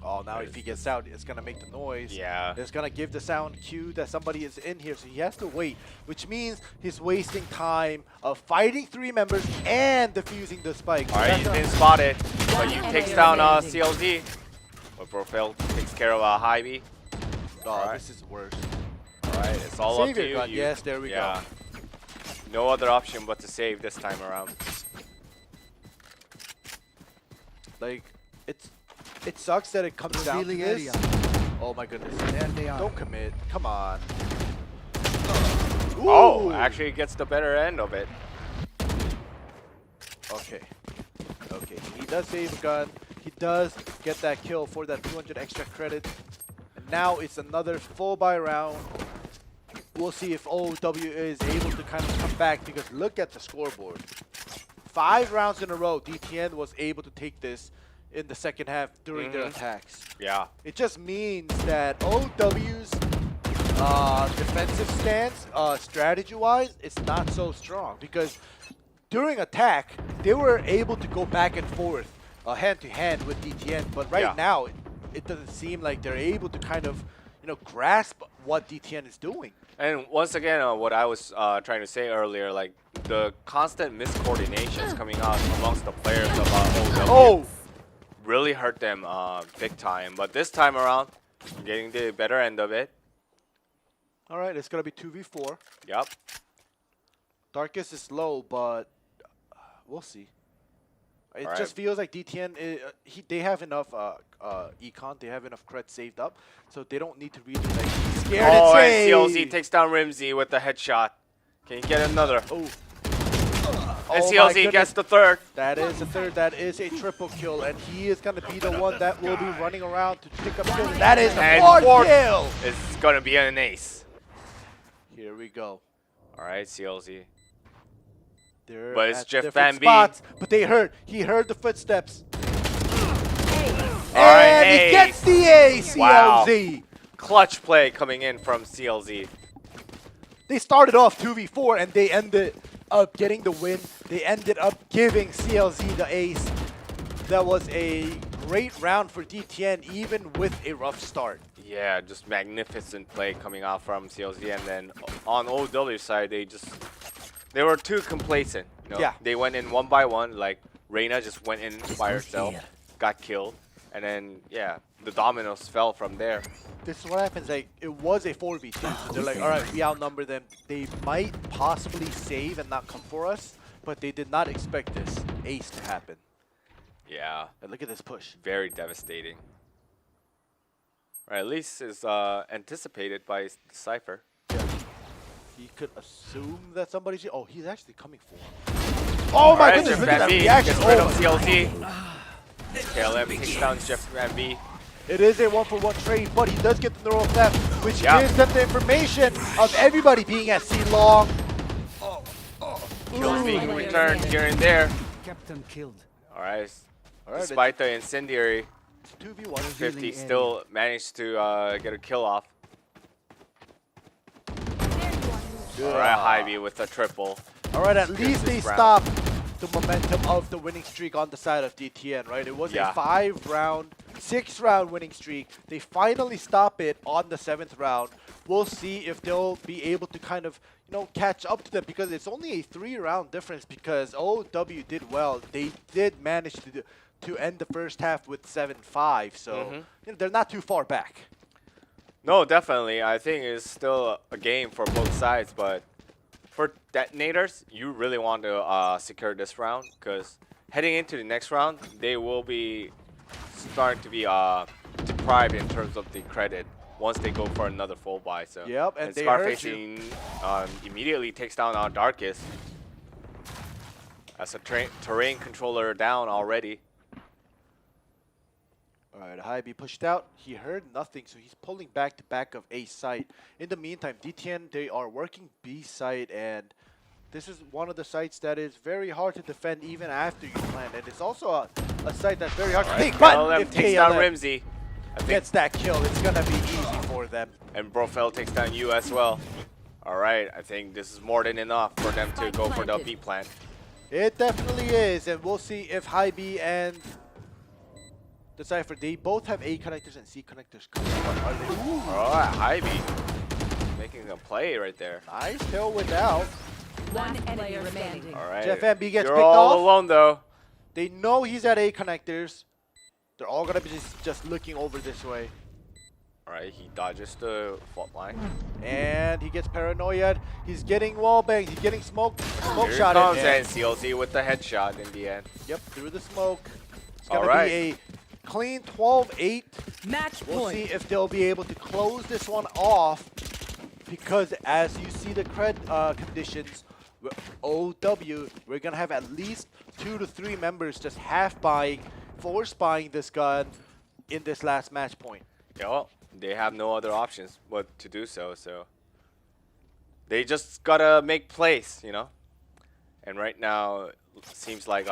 Oh, now if he gets out, it's gonna make the noise. Yeah. It's gonna give the sound cue that somebody is in here, so he has to wait, which means he's wasting time of fighting 3 members and defusing the spike. So All right, that's he's a- been spotted, but he One takes enemy down remaining. CLZ. But Brofeld takes care of Hy-Vee. Oh, Alright. this is worse. All right, it's all up Save to your you. gun. Yes, there we go. No other option but to save this time around. Like, it sucks that it comes down to Revealing this. area. Oh my goodness. There they are. Don't commit. Come on. Oh, Ooh. actually gets the better end of it. Okay. Okay. He does save a gun. He does get that kill for that 200 extra credit. And now it's another full buy round. We'll see if OW is able to kind of come back, because look at the scoreboard. 5 rounds in a row, DTN was able to take this in the second half during their attacks. Yeah. It just means that OW's defensive stance, strategy-wise, is not so strong, because during attack, they were able to go back and forth, hand-to-hand with DTN, but right now, it doesn't seem like they're able to kind of, grasp what DTN is doing. And once again, what I was trying to say earlier, like the constant miscoordinations coming out amongst the players of OW really hurt them big time. But this time around, getting the better end of it. All right, it's going to be 2v4. Yep. Darkest is low, but we'll see. It All just right. feels like DTN, they have enough econ, they have enough cred saved up, so they don't need to really be scared Oh, and and save. CLZ takes down Rimsey with the headshot. Can you get another? Oh. And Oh my CLZ goodness. gets the third. That is the third. That is a triple kill, and he is going to be the one that will be running around to pick up kills. That is the And fourth fourth. kill. It's going to be an ace. Here we go. All right, CLZ. They're But it's at Jeff different Van B. spots, but he heard the footsteps. All right, And he ace. gets the ace, Wow. CLZ. Clutch play coming in from CLZ. They started off 2v4 and they ended up getting the win. They ended up giving CLZ the ace. That was a great round for DTN, even with a rough start. Yeah, just magnificent play coming out from CLZ. And then on OW side, they were too complacent. Yeah. They went in one by one. Like Reina just went in by herself, got killed. And then, yeah, the dominoes fell from there. This is what happens. Like, it was a 4v2. So they're like, all right, we outnumber them. They might possibly save and not come for us, but they did not expect this ace to happen. Yeah, And look at this push. very devastating. Or at least is anticipated by Cypher. He could assume that somebody's... Oh, he's actually coming for him. Oh my goodness, look at that reaction. Gets rid of Oh, CLZ. KLM takes down Jeff Van B. it is a 1-for-1 trade, but he does get the neural theft, which Yeah. gives them the information of everybody being at C long. Kills being returned here and there. Captain killed. All right. All right, Despite the incendiary, it's 2v1. 50 still managed to get a kill off. All right, Hy-Vee with a triple. All right, at least they this round. stopped the momentum of the winning streak on the side of DTN, right? It was a 6-round winning streak. They finally stop it on the 7th round. We'll see if they'll be able to kind of, catch up to them, because it's only a 3-round difference, because OW did well. They did manage to end the first half with 7-5, so they're not too far back. No, definitely. I think it's still a game for both sides, but for detonators, you really want to secure this round, because heading into the next round, they will be starting to be deprived in terms of the credit once they go for another full buy. So Yep, and they hurt Scarfacing immediately takes down our Darkest as a terrain controller down already. All right, Hy-Vee pushed out. He heard nothing, so he's pulling back to back of A site. In the meantime, DTN, they are working B site, and this is one of the sites that is very hard to defend even after you plant. And it's also a site that's very hard to take. But KLM if takes down KLM Rimsey. gets that kill, it's gonna be easy for them. And Brofeld takes down you as well. All right, I think this is more than enough for them to go for the B plant. It definitely is, and we'll see if High B and the Cypher, they both have A connectors and C connectors coming up. Are they? Ooh. All right, Ivy making a play right there. Nice kill without. One enemy remaining. All right, Jeff MB gets you're picked all off. alone though. They know he's at A connectors. They're all gonna be just looking over this way. All right, he dodges the fault line. And he gets paranoid. He's getting wall banged. He's getting smoke Here shot comes in. and CLZ with the headshot in the end. Yep, through the smoke. It's All gonna right. be a clean 12-8. Match We'll point. see if they'll be able to close this one off, because as you see the cred conditions, OW, we're gonna have at least 2 to 3 members just half buying, force buying this gun in this last match point. Yeah, well, they have no other options but to do so. So they just gotta make plays, you know. And right now, it seems like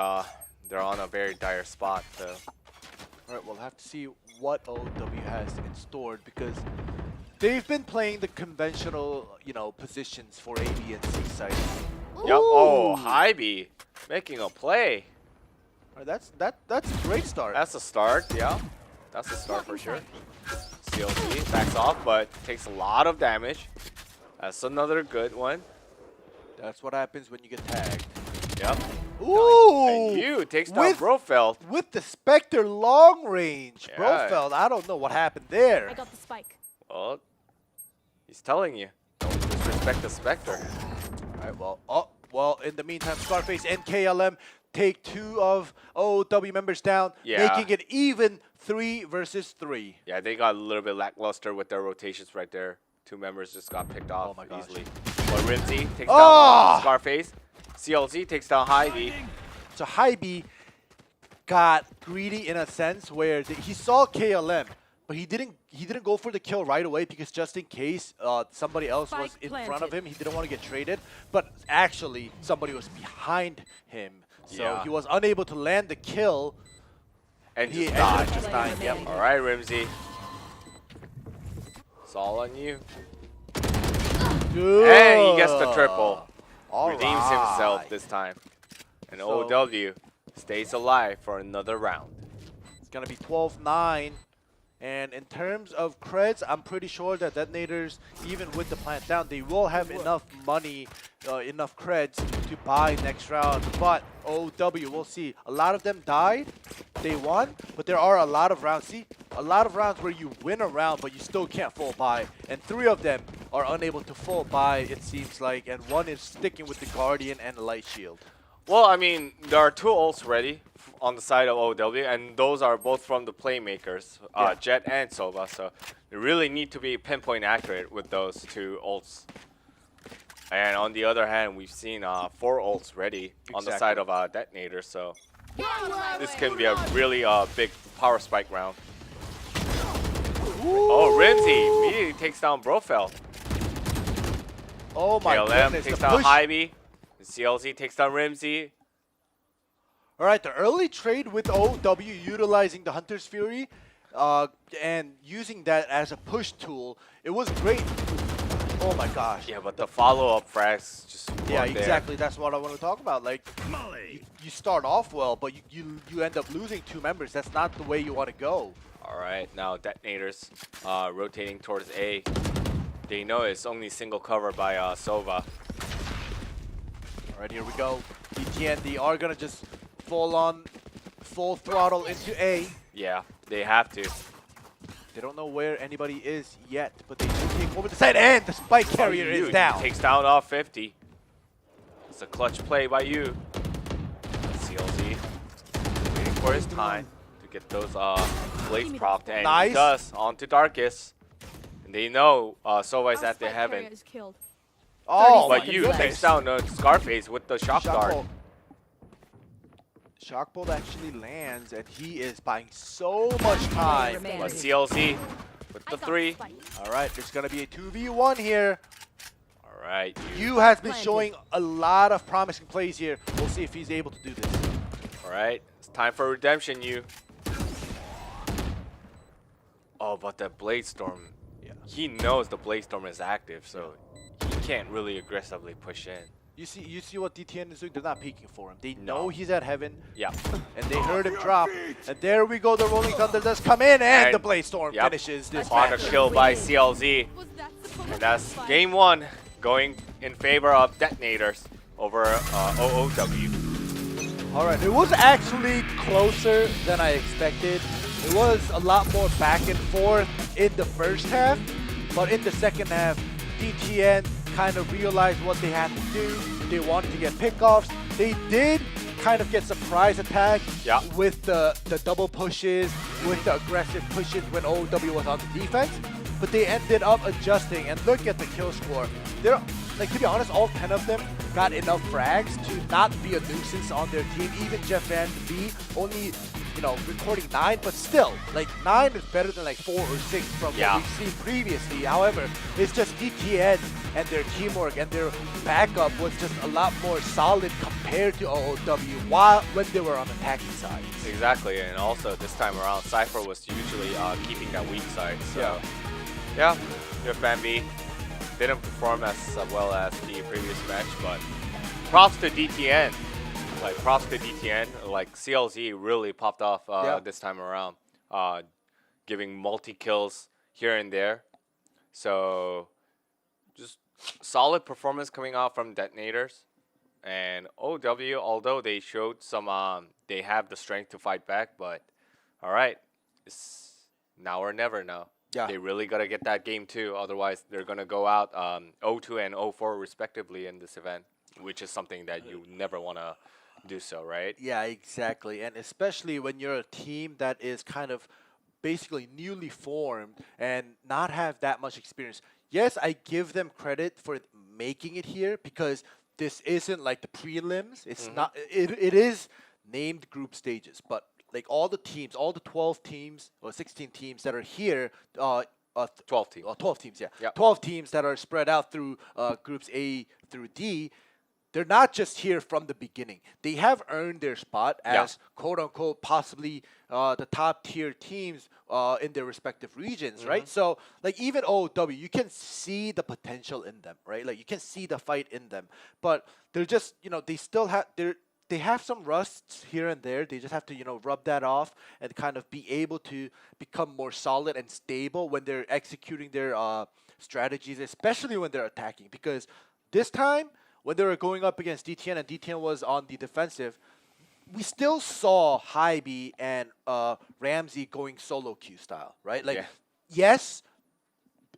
they're on a very dire spot. So. All right, we'll have to see what OW has in store, because they've been playing the conventional, you know, positions for A, B, and C sites. Yep. Oh, Hybe making a play. All right, that's a great start. That's a start. Yeah, that's a start for sure. CLT backs off, but takes a lot of damage. That's another good one. That's what happens when you get tagged. Yep. Ooh! And you takes down Brofeld. With the Spectre long range. Yeah. Brofeld, I don't know what happened there. I got the spike. Well, he's telling you, don't disrespect the Spectre. All right, well, in the meantime, Scarface and KLM take 2 of OW members down, Yeah. making it even 3 versus 3. Yeah, they got a little bit lackluster with their rotations right there. 2 members just got picked off my gosh. easily. But Rimsey takes Oh! down Scarface. CLZ takes down Hy-Vee. So Hybe got greedy in a sense where he saw KLM, but he didn't go for the kill right away, because just in case somebody else was Spike in front planted. of him, he didn't want to get traded. But actually, somebody was behind him, so Yeah. he was unable to land the kill. And He just ended up died. just dying. Yep. All right, Rimsey. It's all on you. Good. And he gets the triple. All Redeems right. himself this time. And So- OW stays alive for another round. It's gonna be 12-9. And in terms of creds, I'm pretty sure that detonators, even with the plant down, they will have enough money, enough creds to buy next round. But OW, we'll see. A lot of them died. They won, but there are a lot of rounds. See, a lot of rounds where you win a round, but you still can't full buy. And 3 of them are unable to full buy, it seems like. And 1 is sticking with the Guardian and the Light Shield. Well, I mean, there are 2 ults ready on the side of OW, and those are both from the playmakers, Yeah. Jet and Sova. So they really need to be pinpoint accurate with those 2 ults. And on the other hand, we've seen 4 ults ready on the side of Detonator. So this can be a really big power spike round. Oh, Rimsey immediately takes down Brofeld. Oh my KLM goodness, takes the down push. Hy-Vee. CLZ takes down Rimsey. All right, the early trade with OW utilizing the Hunter's Fury and using that as a push tool, it was great. Oh my gosh. Yeah, but the follow-up frags just Yeah, weren't there. exactly. That's what I want to talk about. Like, you start off well, but you end up losing 2 members. That's not the way you want to go. All right, now Detonators rotating towards A. They know it's only single cover by Sova. All right, here we go. DTN, they are going to just full throttle into A. Yeah, they have to. They don't know where anybody is yet, but they do take over the side, and the spike carrier is down. Takes down off 50. It's a clutch play by you. CLZ waiting for his time to get those blades propped, and Nice. he does onto Darkest. And they know Sova is Our at the spike heaven. carrier is killed. Oh, But my you goodness. takes down Scarface with the shock dart. Shockbolt. Shockbolt actually lands, and he is buying so much time. remaining. But CLZ with I the got 3. spike. All right, there's going to be a 2v1 here. All right. Yu has been Planted. showing a lot of promising plays here. We'll see if he's able to do this. All right. It's time for redemption, you. Oh, but the Blade Storm, Yeah. he knows the Blade Storm is active, so he can't really aggressively push in. You see what DTN is doing? They're not peeking for him. They No. know he's at heaven, Yeah. and they heard him drop. And there we go, the Rolling Thunder does come in, and the And- Blade Storm Yep. finishes this On a match. kill by CLZ. Was that supposed And to that's be fun? game 1 going in favor of Detonators over OOW. All right, it was actually closer than I expected. It was a lot more back and forth in the first half, but in the second half, DTN kind of realized what they had to do. They wanted to get pickoffs. They did kind of get surprise attack Yeah. with the double pushes, with the aggressive pushes when OW was on the defense, but they ended up adjusting. And look at the kill score. They're like, to be honest, all 10 of them got enough frags to not be a nuisance on their team. Even Jeff Van B only, recording 9, but still, like 9 is better than like 4 or 6 from Yeah. what we've seen previously. However, it's just DTN and their teamwork and their backup was just a lot more solid compared to OOW when they were on attacking sides. Exactly, and also this time around, Cypher was usually keeping that weak side. So, yeah, Jeff Van B didn't perform as well as the previous match, but props to DTN. Like, props to DTN. Like, CLZ really popped off this time around, giving multi-kills here and there. So, just solid performance coming out from Detonators. And OW, although they showed some, they have the strength to fight back, but all right, it's now or never now. Yeah. They really got to get that game too, otherwise they're going to go out 0-2 and 0-4 respectively in this event, which is something that you never want to do so, right? Yeah, exactly. And especially when you're a team that is kind of basically newly formed and not have that much experience. Yes, I give them credit for making it here because this isn't like the prelims. It's not. It is named group stages, but like all the teams, all the 12 teams or 16 teams that are here, 12 teams. 12 teams, yeah. Yep. 12 teams that are spread out through groups A through D. They're not just here from the beginning. They have earned their spot as quote-unquote possibly the top-tier teams in their respective regions, right? So, like, even OW, you can see the potential in them, right? Like, you can see the fight in them. But they're just, they still have... They have some rusts here and there. They just have to, rub that off and kind of be able to become more solid and stable when they're executing their strategies, especially when they're attacking. Because this time, when they were going up against DTN and DTN was on the defensive, we still saw Hybe and Ramsey going solo queue style, right? Like, yes,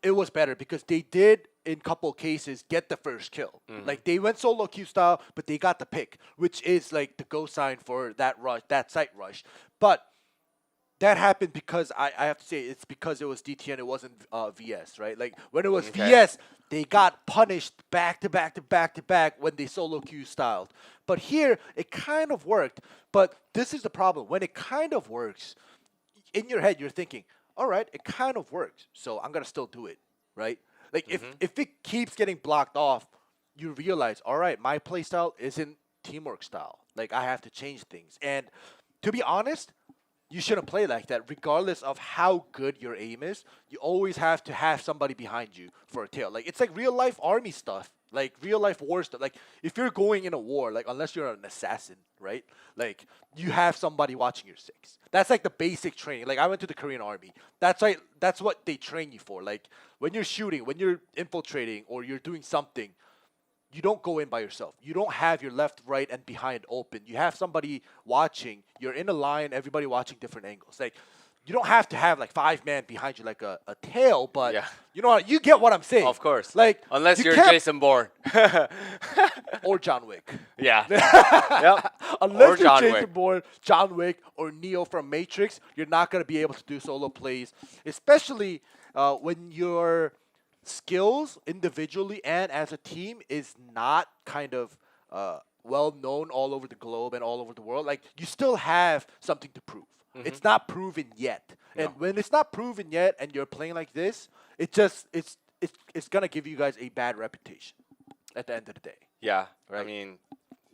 it was better because they did, in couple cases, get the first kill. Like, they went solo queue style, but they got the pick, which is like the go sign for that rush, that site rush. But that happened because I have to say it's because it was DTN, it wasn't VS, right? Like, when it was VS, they got punished back to back to back to back when they solo queue styled. But here, it kind of worked. But this is the problem. When it kind of works, in your head, you're thinking, all right, it kind of works, so I'm going to still do it, right? Like, if it keeps getting blocked off, you realize, all right, my playstyle isn't teamwork style. Like, I have to change things. And to be honest, you shouldn't play like that, regardless of how good your aim is. You always have to have somebody behind you for a tail. Like, it's like real-life army stuff. Like, real-life war stuff. Like, if you're going in a war, like, unless you're an assassin, right? Like, you have somebody watching your six. That's, like, the basic training. Like, I went to the Korean Army. That's what they train you for. Like, when you're shooting, when you're infiltrating, or you're doing something, you don't go in by yourself. You don't have your left, right, and behind open. You have somebody watching. You're in a line, everybody watching different angles. Like, you don't have to have, like, 5 men behind you like a tail, but you know what? You get what I'm saying. Of course. Like, unless you you're can't- Jason Bourne. or John Wick. Yeah. Yep. Unless Or you're John Jason Wick. Bourne, John Wick, or Neo from Matrix, you're not going to be able to do solo plays, especially when your skills individually and as a team is not kind of well known all over the globe and all over the world. Like, you still have something to prove. It's not proven yet. And when it's not proven yet and you're playing like this, it's going to give you guys a bad reputation at the end of the day. Yeah, Right. I mean,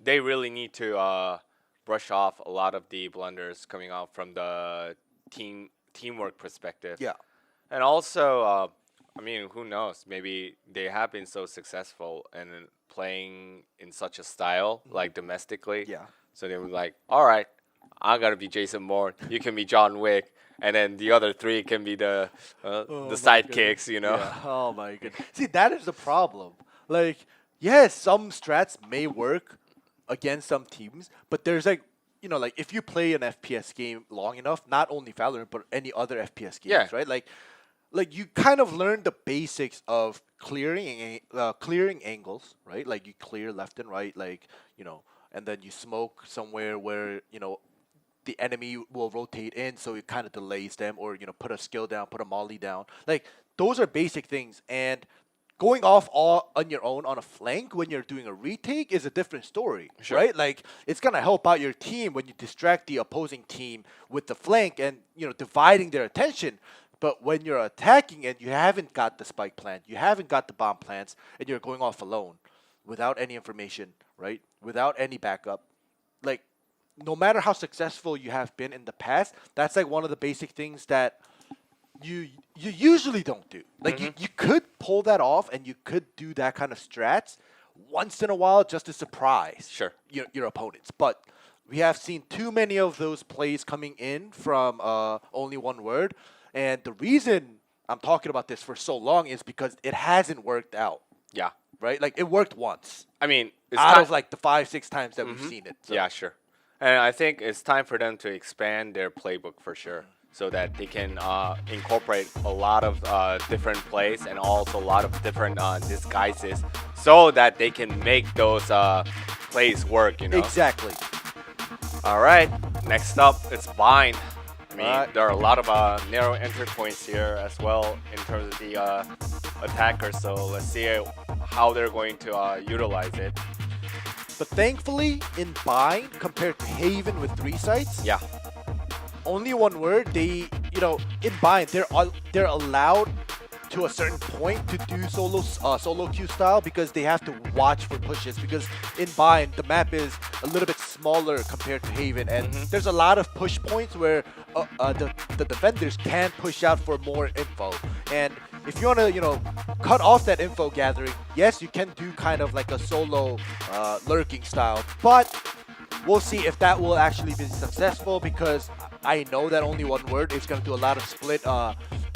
they really need to brush off a lot of the blunders coming out from the teamwork perspective. Yeah. And also, I mean, who knows? Maybe they have been so successful and playing in such a style, like domestically. Yeah. So they were like, all right, I'm gonna be Jason Bourne. You can be John Wick, and then the other three can be the sidekicks. You know. Yeah. Oh my goodness. See, that is the problem. Like, yes, some strats may work against some teams, but there's like, you know, like if you play an FPS game long enough, not only Valorant but any other FPS games, Yeah. right? Like you kind of learn the basics of clearing angles, right? Like you clear left and right, like, you know, and then you smoke somewhere where, you know, the enemy will rotate in, so it kind of delays them, or, you know, put a skill down, put a molly down. Like those are basic things, and going off all on your own on a flank when you're doing a retake is a different story, right? Like it's gonna help out your team when you distract the opposing team with the flank and, you know, dividing their attention. But when you're attacking and you haven't got the spike plant, you haven't got the bomb plants, and you're going off alone without any information, right? Without any backup, like no matter how successful you have been in the past, that's like one of the basic things that you usually don't do. Like you could pull that off and you could do that kind of strats once in a while just to surprise your opponents. But we have seen too many of those plays coming in from only one word. And the reason I'm talking about this for so long is because it hasn't worked out. Yeah. Right? Like it worked once. I mean, it's out of like the 5-6 times that we've seen it. So. Yeah, sure. And I think it's time for them to expand their playbook for sure, so that they can incorporate a lot of different plays and also a lot of different disguises, so that they can make those plays work, you know? Exactly. All right, next up, it's Bind. I mean, Alright. there are a lot of narrow entry points here as well in terms of the attackers, so let's see how they're going to utilize it. But thankfully, in Bind, compared to Haven with 3 sites, Yeah. only one word, they, you know, in Bind, they're allowed to a certain point to do solo queue style, because they have to watch for pushes, because in Bind the map is a little bit smaller compared to Haven, and there's a lot of push points where the defenders can push out for more info. And if you want to, you know, cut off that info gathering, yes, you can do kind of like a solo lurking style, but we'll see if that will actually be successful, because I know that only one word is going to do a lot of split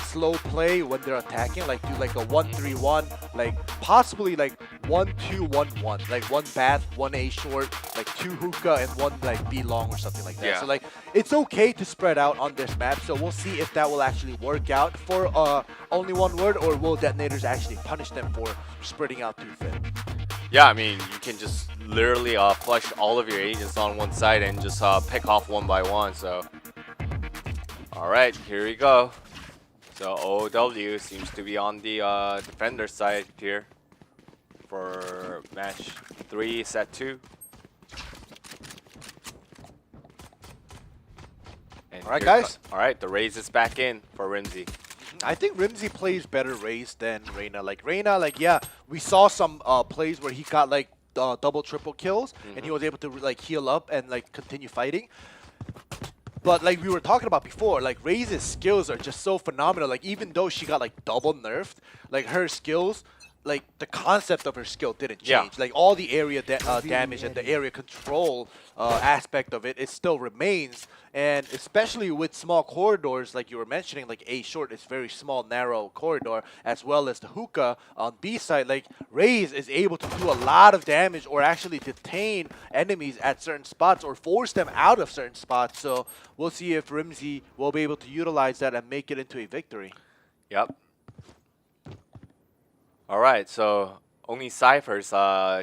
slow play when they're attacking, like do like a 1-3-1, like possibly like 1-2-1-1, like 1 bath, 1 A short, like 2 hookah and 1 like B long or something like that. Yeah. So like it's okay to spread out on this map, so we'll see if that will actually work out for only one word, or will detonators actually punish them for spreading out too thin. Yeah, I mean, you can just literally flush all of your agents on one side and just pick off one by one, so. Alright, here we go. So OW seems to be on the defender side here for match 3, set 2. Alright, guys. Alright, the raise is back in for Rimsey. I think Rimsey plays better Raze than Reyna. Like Reyna, like yeah, we saw some plays where he got like double, triple kills, and he was able to like heal up and like continue fighting. But like we were talking about before, like Raze's skills are just so phenomenal. Like even though she got like double nerfed, like her skills, like the concept of her skill didn't change. Like all the area damage and the area control aspect of it still remains. And especially with small corridors, like you were mentioning, like A short is very small, narrow corridor, as well as the hookah on B side. Like Raze is able to do a lot of damage, or actually detain enemies at certain spots, or force them out of certain spots. So we'll see if Rimsey will be able to utilize that and make it into a victory. Yep. Alright, so only Cypher's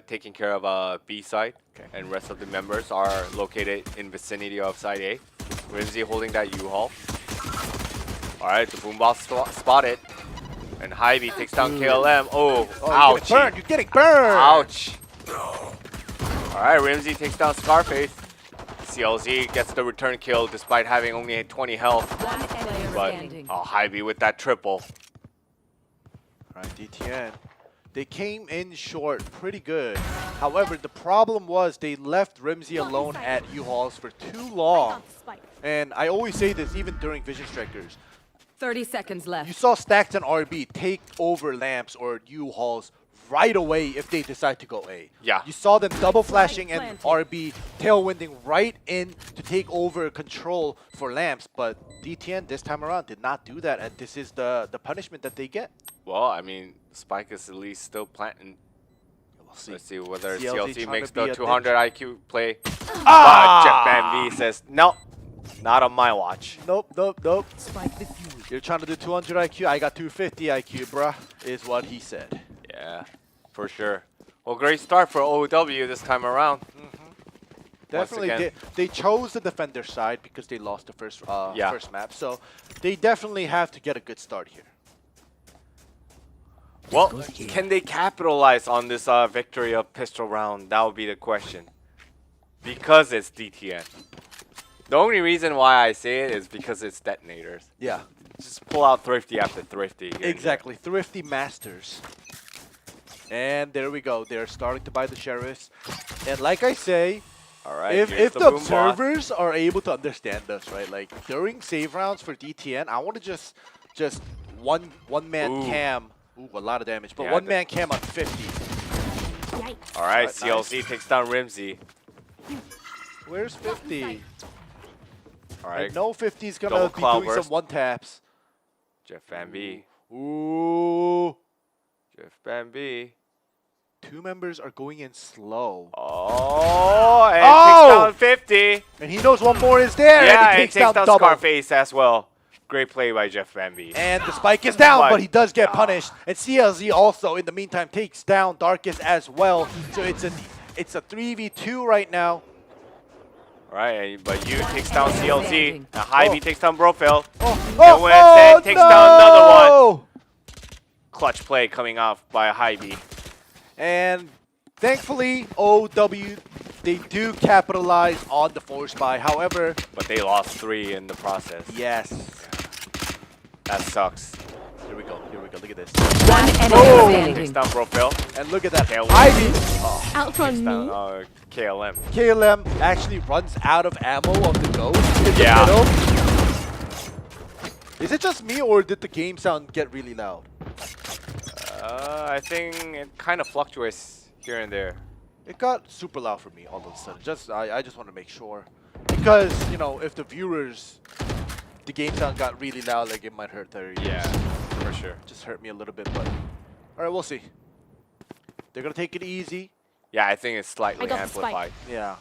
taking care of B side, and rest of the members are located in vicinity of side A. Rimsey holding that U-Haul. Alright, the Boombox spotted. And Hy-Vee takes down KLM. Oh, ouch. You're getting burned! Ouch. Alright, Rimsey takes down Scarface. CLZ gets the return kill despite having only 20 health. One player But standing. Hy-Vee with that triple. Alright, DTN. They came in short pretty good. However, the problem was they left Rimsey alone at U-Hauls for too long. And I always say this even during Vision Strikers. 30 seconds You left. saw Stacks and RB take over Lamps or U-Hauls right away if they decide to go A. Yeah. You saw them double flashing and planted. RB tailwinding right in to take over control for Lamps, but DTN this time around did not do that, and this is the punishment that they get. Well, I mean, Spike is at least still planting. We'll see. Let's see whether CLZ CLZ trying makes to be the a 200 IQ play. Ah! Jeff Van V says, no, not on my watch. Nope, nope, nope. Spike defused. You're trying to do 200 IQ, I got 250 IQ, bruh, is what he said. Yeah, for sure. Well, great start for OW this time around. Definitely, again. they chose the defender side because they lost the first Yeah. first map, so they definitely have to get a good start here. Well, can they capitalize on this victory of pistol round? That would be the question. Because it's DTN. The only reason why I say it is because it's detonators. Yeah, Just pull out Thrifty after Thrifty. exactly. Thrifty Masters. And there we go. They're starting to buy the sheriffs. And like I say, All right. if here's the boom bot. observers are able to understand us, right? Like during save rounds for DTN, I want to just one man Ooh. cam. Ooh, a lot of damage, but Yeah, one the- man cam on 50. Yikes. All right, Nice. CLC takes down Rimsey. Where's 50? All I right, know 50 is gonna Double be cloud doing burst. some one taps. Jeff Van B. Ooh. Jeff Van B. Two members are going in slow. Oh, and Oh! takes down 50. And he knows one more is there. Yeah, and he takes down double. Scarface as well. Great play by Jeff Van B. And the spike is down, But- but he does get punished. And CLZ also, in the meantime, takes down Darkest as well. So it's a 3v2 right now. All right, but you takes down CLZ. And Hy-Vee takes down Brofil. Oh, when Zed takes down another one. Clutch play coming off by Hy-Vee. And thankfully, OW, they do capitalize on the force buy. However, But they lost 3 in the process. yes. That sucks. Here we go. Here we go. Look at this. One enemy Takes remaining. down Brofil. And look at that. Tail Ivy. Outrun Takes me. down KLM. KLM actually runs out of ammo on the go in the Yeah. middle. Is it just me or did the game sound get really loud? I think it kind of fluctuates here and there. It got super loud for me all of a sudden. I just want to make sure. Because, you know, if the viewers, the game sound got really loud, like it might hurt their ears. Yeah, for sure. Just hurt me a little bit, but alright, we'll see. They're gonna take it easy. Yeah, I think it's slightly I got the spike. amplified. Yeah.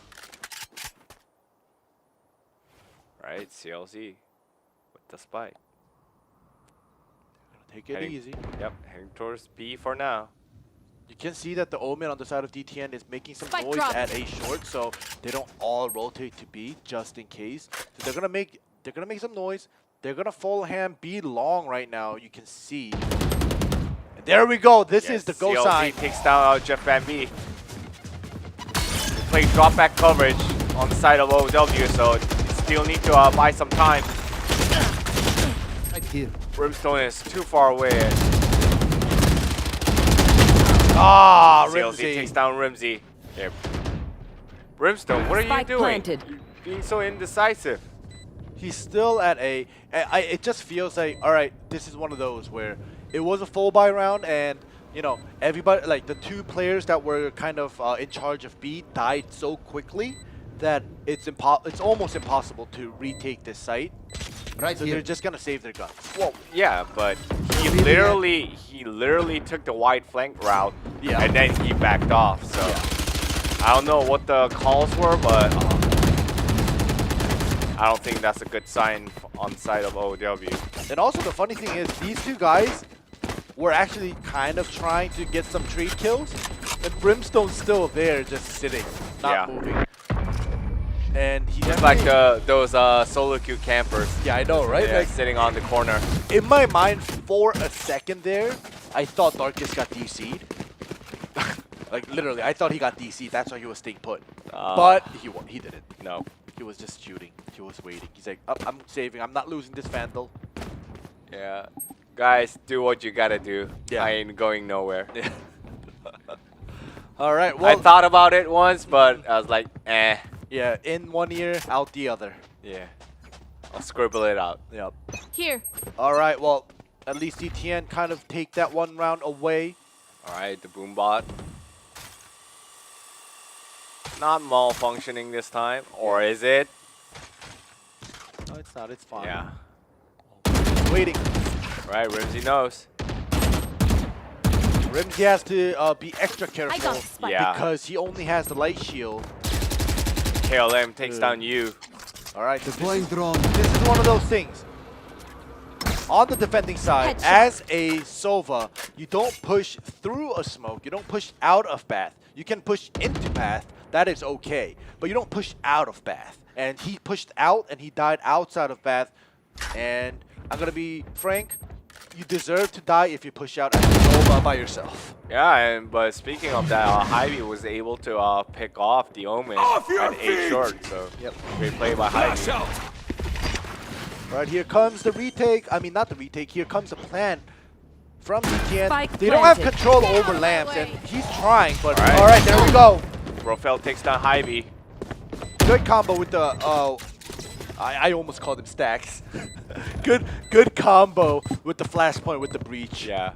Right, CLZ with the spike. Take it Heading- easy. Yep, heading towards B for now. You can see that the Omen on the side of DTN is making some Spike noise drop. at A short, so they don't all rotate to B just in case. So they're gonna make some noise. They're gonna full hand B long right now. You can see. And there we go. This is the go CLZ sign. takes down Jeff Van B. They play drop back coverage on the side of OW, so you still need to buy some time. Right here. Brimstone is too far away. Ah, CLZ takes Rimsey. down Rimsey. Yeah. Brimstone, what are you Spike doing? planted. You're being so indecisive. He's still at A. It just feels like, all right, this is one of those where it was a full buy round and, you know, everybody, like the two players that were kind of in charge of B died so quickly that it's almost impossible to retake this site. Right So here. they're just gonna save their guns. Well, yeah, but he Really? literally took the wide flank route, Yeah. and then he backed off. So I don't know what the calls were, but I don't think that's a good sign on the side of OW. And also the funny thing is these two guys were actually kind of trying to get some trade kills, and Brimstone's still there, just sitting, not Yeah. moving. And he's It's like those solo queue campers. yeah, I know, right? Yeah, Like sitting on the corner. in my mind, for a second there, I thought Darkest got DC'd. Like literally, I thought he got DC'd. That's why he was staying put. But he didn't. No. He was just shooting. He was waiting. He's like, I'm saving. I'm not losing this Vandal. Yeah. Guys, do what you gotta do. Yeah. I ain't going nowhere. All right. I Well, thought about it once, but I was like, eh. yeah. In one ear, out the other. Yeah. I'll scribble it out. Yep. Here. All right, well, at least DTN kind of take that one round away. All right, the boombot. Not malfunctioning this time, or is it? No, it's not. It's fine. Yeah. Waiting. Right, Rimsey knows. Rimsey has to be extra careful. I got spike. Yeah. Because he only has the light shield. KLM takes down you. All right, Deploying drone. this is one of those things. On the defending side, Headshot. as a Sova, you don't push through a smoke. You don't push out of path. You can push into path. That is okay. But you don't push out of path. And he pushed out and he died outside of path. And I'm going to be frank. You deserve to die if you push out as a Sova by yourself. Yeah, but speaking of that, Hyvie was able to pick off the Omen Off your at 8 feet! short. So Yep. great play by Flash Hyvie. out. Right, here comes the retake. I mean, not the retake. Here comes the plan from DTN. Spike They don't have planted. control Get out over of my lamps, and way. he's trying. But All right. all right, there we go. Brofeld takes down Hyvie. Good combo with the. I almost called him stacks. good combo with the flashpoint with the breach. Yeah.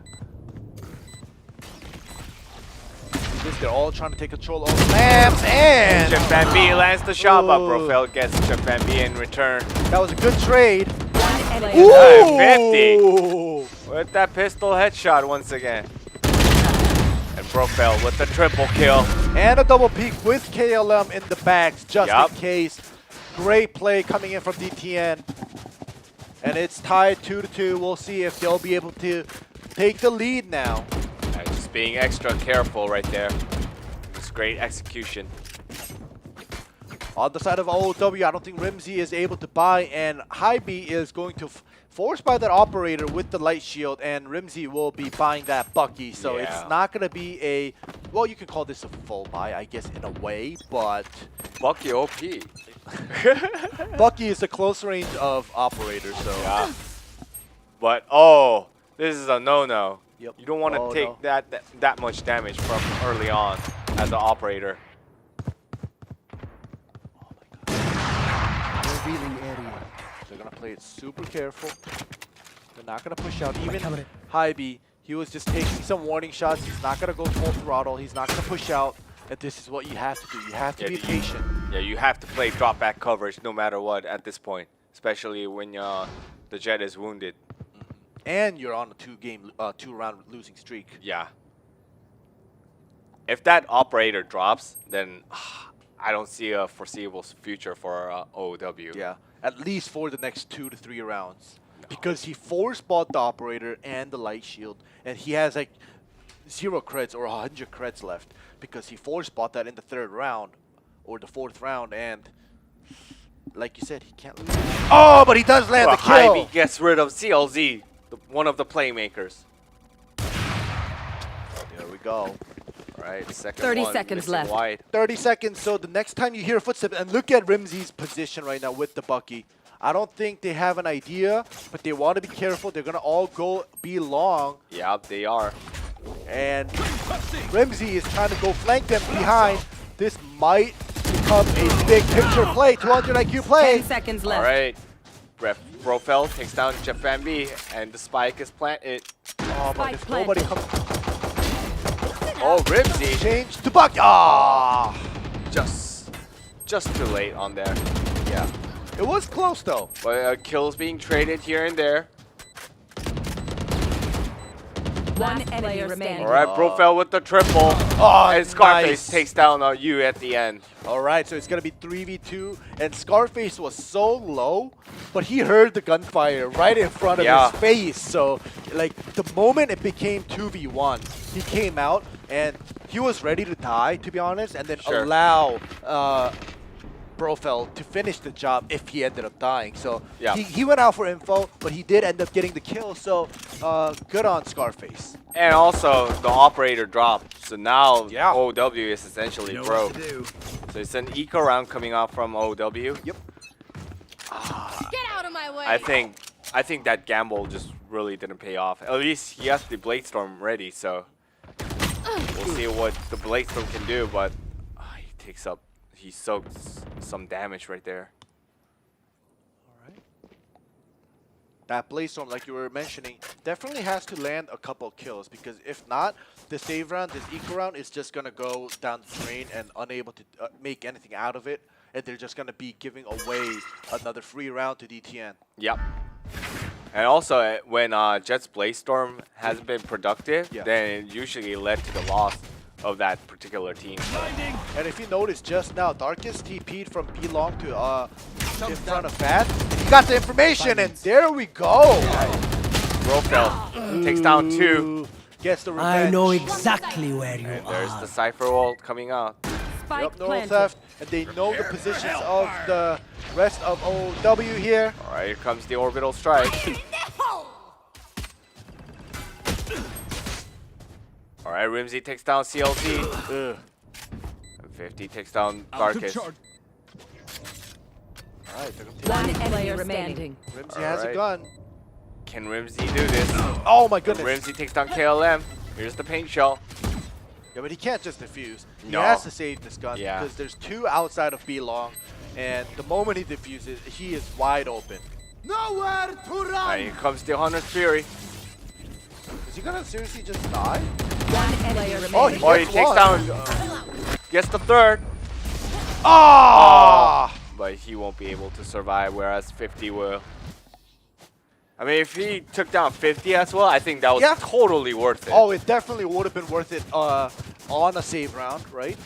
This, they're all trying to take control of lamps, and Japan B lands the shot, but Ooh. Brofeld gets Japan B in return. that was a good trade. One enemy. Ooh! 50. With that pistol headshot once again. And Brofeld with the triple kill. And a double peek with KLM in the backs, just Yup. in case. Great play coming in from DTN. And it's tied 2-2. We'll see if they'll be able to take the lead now. Just being extra careful right there. It's great execution. On the side of OOW, I don't think Rimsey is able to buy, and Hybe is going to force by that operator with the light shield, and Rimsey will be buying that Bucky. So Yeah. it's not going to be a, well, you can call this a full buy, I guess, in a way, but Bucky OP. Bucky is the close range of operator, so. Yeah. But oh, this is a no-no. Yep. You don't want to Oh, take no. that much damage from early on as an operator. Revealing area. They're going to play it super careful. They're not going to push out. Even Hybe, he was just taking some warning shots. He's not going to go full throttle. He's not going to push out. And this is what you have to do. You have to be patient. Yeah, you have to play drop back coverage no matter what at this point, especially when the Jet is wounded. And you're on a two-round losing streak. Yeah. If that operator drops, then I don't see a foreseeable future for OOW. Yeah, at least for the next 2 to 3 rounds. Because he force-bought the operator and the light shield, and he has like 0 creds or 100 creds left because he force-bought that in the 3rd round or the 4th round, and like you said, he can't lose. Oh, but he does land Well, the kill. Hybe gets rid of CLZ, one of the playmakers. There we go. All right, second 30 one, seconds missing left. wide. 30 seconds, so the next time you hear footsteps, and look at Rimsey's position right now with the Bucky. I don't think they have an idea, but they want to be careful. They're going to all go be long, Yeah, they are. and Rimsey is trying to go flank them behind. This might become a big picture play, 200 IQ play. 10 seconds All left. right. Brofeld takes down Japan B, and the spike is planted. Oh, but Spike if nobody planted. comes, Oh, Rimsey. change to Bucky. Ah, Just too late on there. yeah. It was close though. But kills being traded here and there. One enemy remaining. All right, Brofeld with the triple. Oh, And Scarface nice. takes down you at the end. All right, so it's going to be 3v2, and Scarface was so low, but he heard the gunfire right in front of Yeah. his face. So, like, the moment it became 2v1, he came out, and he was ready to die, to be honest, and then Sure. allow Brofeld to finish the job if he ended up dying. So, Yeah. he went out for info, but he did end up getting the kill, so good on Scarface. And also, the operator dropped. So now Yeah. OW is essentially broke. So it's an eco round coming out from OW. Yep. Get out of my way. I think that gamble just really didn't pay off. At least he has the Blade Storm ready, so we'll see what the Blade Storm can do, but he soaks some damage right there. All right. that Blaze Storm, like you were mentioning, definitely has to land a couple kills, because if not, the save round, this eco round, is just going to go down the drain and unable to make anything out of it, and they're just going to be giving away another free round to DTN. Yep. And also, when Jet's Blaze Storm hasn't been productive, then it usually led to the loss of that particular team. And if you notice just now, Darkest TP'd from B long to in front of Fat. He got the information, and there we go. Brofeld takes down 2. Gets the revenge. I know exactly where you And are. there's the Cypher ult coming out. Spike Yep, no planted. theft, and they know the positions of the rest of OW here. All right, here comes the orbital strike. All right, Rimsey takes down CLZ. Ugh. And 50 takes down Darkest. All right, One player remaining. Rimsey has a gun. Can Rimsey do this? Oh my goodness. Rimsey takes down KLM. Here's the paint shell. Yeah, but he can't just defuse. He No. has to save this gun Yeah. because there's 2 outside of B long, and the moment he defuses, he is wide open. Nowhere to All run. right, here comes the Hunter's Fury. Is he gonna seriously just die? One player Oh, remaining. Oh, he gets takes one. down. Gets the 3rd. Ah! But he won't be able to survive, whereas 50 will. I mean, if he took down 50 as well, I think that was totally worth it. Oh, it definitely would have been worth it on a save round, right?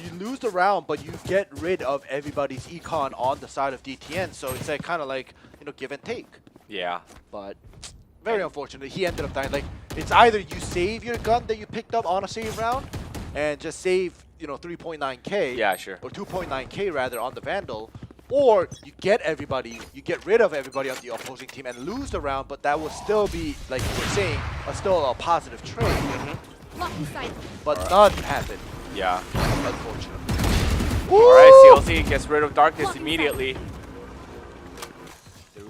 You lose the round, but you get rid of everybody's econ on the side of DTN, so it's like kind of like, you know, give and take. Yeah. But very unfortunate. He ended up dying. Like, it's either you save your gun that you picked up on a save round and just save, you know, 3.9k. Yeah, sure. Or 2.9k rather on the Vandal, or you get everybody, you get rid of everybody on the opposing team and lose the round, but that will still be, like you were saying, still a positive trade. Blocking sight. But none happened, Yeah. unfortunately. All right, CLZ gets rid of Darkness immediately.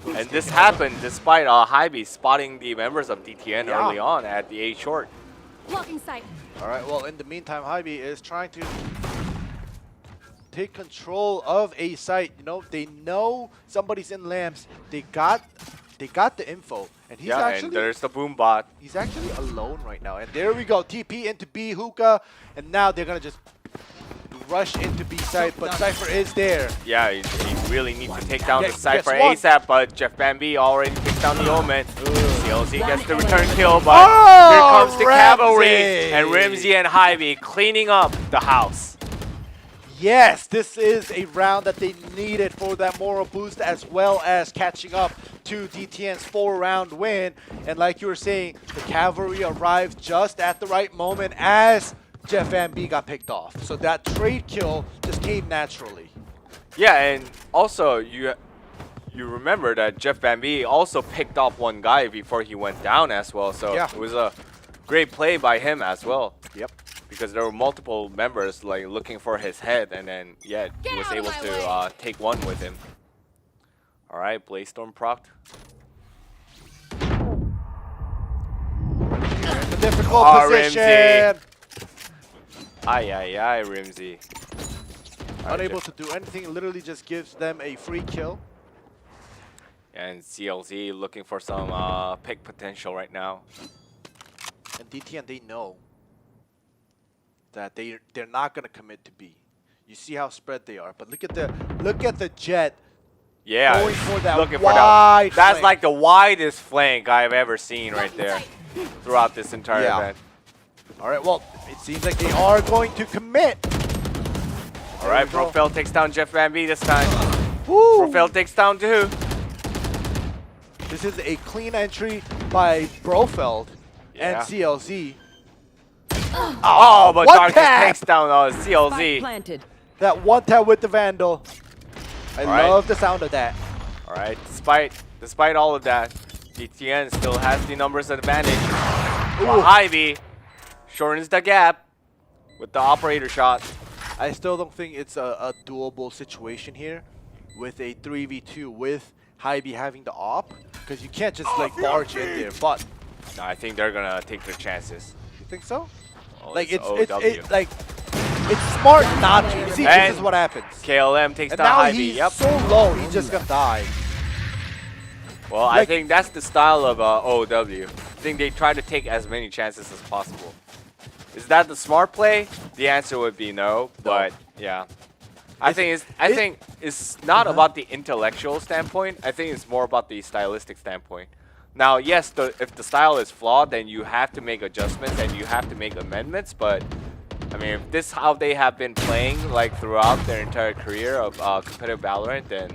And this happened despite Hybe spotting the members of DTN early on at the A short. Blocking sight. All right, well, in the meantime, Hybe is trying to take control of a site. You know, they know somebody's in lamps. They got the info, and he's and there's the boom bot. he's actually alone right now. And there we go, TP into B hookah, and now they're gonna just rush into B site, but Cypher is there. Yeah, he really needs to take down the Gets Cypher one. ASAP, but Jeff Bambi already takes down the Omen. CLZ gets the return kill, but here comes the cavalry, and Rimsey and Hybe cleaning up the house. Yes, this is a round that they needed for that moral boost, as well as catching up to DTN's 4-round win. And like you were saying, the cavalry arrived just at the right moment as Jeff Van B got picked off. So that trade kill just came naturally. Yeah, and also you remember that Jeff Bambi also picked off one guy before he went down as well. So it was a great play by him as well. Yep. Because there were multiple members like looking for his head, and then he was able to take one with him. All right, Blaze Storm procced. The difficult position. Rimsey. Ay, Rimsey. Unable to do anything, literally just gives them a free kill. And CLZ looking for some pick potential right now. And DTN, they know that they're not gonna commit to B. You see how spread they are, but look at the Jet. Yeah, going for that looking wide That's flank. like the widest flank I've ever seen right there throughout this entire event. All right, well, it seems like they are going to commit. All right, Brofeld takes down Jeff Van B this time. Woo. Brofeld takes down 2. This is a clean entry by Brofeld and CLZ. Oh, but one Darkness tap. takes down Spike CLZ. planted. That one tap with the Vandal. I right. love the sound of that. All right, despite all of that, DTN still has the numbers advantage. While Hybe shortens the gap with the operator shot. I still don't think it's a doable situation here with a 3v2 with Hybe having the op, because you can't just like barge in there. But No, I think they're gonna take their chances. you think so? Oh, Like it's it's smart not to. You see, And this is what happens. KLM takes And down now Hybe. he's Yep. so low, he's just gonna die. Well, I think that's the style of OW. I think they try to take as many chances as possible. Is that the smart play? The answer would be no, but yeah. I think it's not about the intellectual standpoint. I think it's more about the stylistic standpoint. Now, yes, if the style is flawed, then you have to make adjustments and you have to make amendments. But I mean, if this is how they have been playing like throughout their entire career of competitive Valorant, then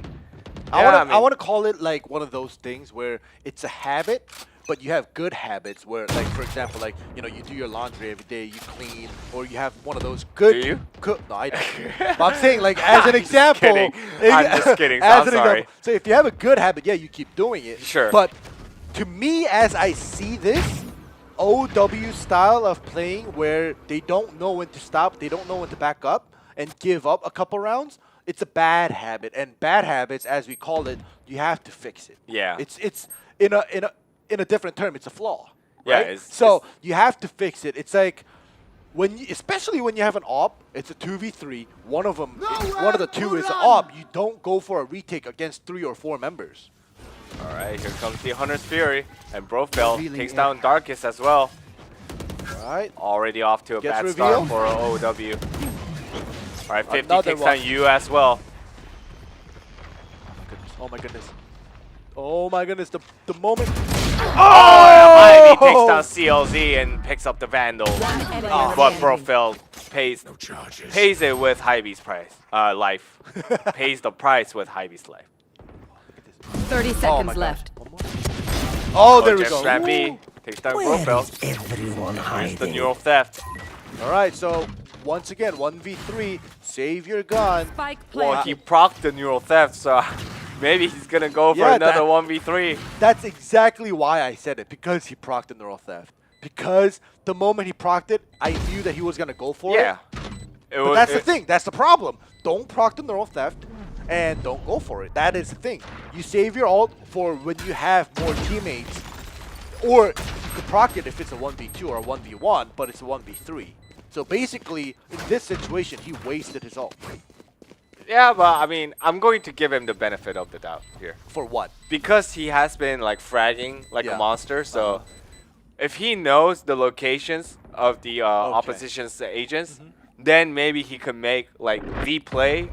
yeah, I want to call it like one of those things where it's a habit, but you have good habits where, like, for example, like, you know, you do your laundry every day, you clean, or you have one of those good. Do you? No, I don't. But I'm saying, like, as an example. I'm just kidding. As I'm an sorry. example. So if you have a good habit, yeah, you keep doing it. Sure. But to me, as I see this, OW style of playing where they don't know when to stop, they don't know when to back up and give up a couple rounds, it's a bad habit. And bad habits, as we call it, you have to fix it. Yeah. It's in a different term, it's a flaw. Yeah. Right? So you have to fix it. It's like especially when you have an op, it's a 2v3. One of the two is an op. You don't go for a retake against 3 or 4 members. All right, here comes the Hunter's Fury, and Brofeld takes down Darkest as well. All right. Already off to a bad revealed. start for OW. All right, 50 Another takes one. down you as well. Oh my goodness. Oh my goodness. The moment. Oh! Ivy takes down CLZ and picks up the Vandal. But Brofeld pays it with Hybe's price, life. Pays the price with Hybe's life. 30 seconds left. Oh, there we go. Strat B takes down Brofeld. Everyone Here's hiding. the neural theft. All right, so once again, 1v3. Save your gun. Spike Well, planted. he procced the neural theft, so maybe he's gonna go for another 1v3. That's exactly why I said it, because he procced the neural theft. Because the moment he procced it, I knew that he was gonna go for it. But that's the thing. That's the problem. Don't proc the neural theft, and don't go for it. That is the thing. You save your ult for when you have more teammates, or you could proc it if it's a 1v2 or a 1v1, but it's a 1v3. So basically, in this situation, he wasted his ult. Yeah, but I mean, I'm going to give him the benefit of the doubt here. For what? Because he has been like fragging like a monster, so if he knows the locations of the opposition's agents, then maybe he could make like the play.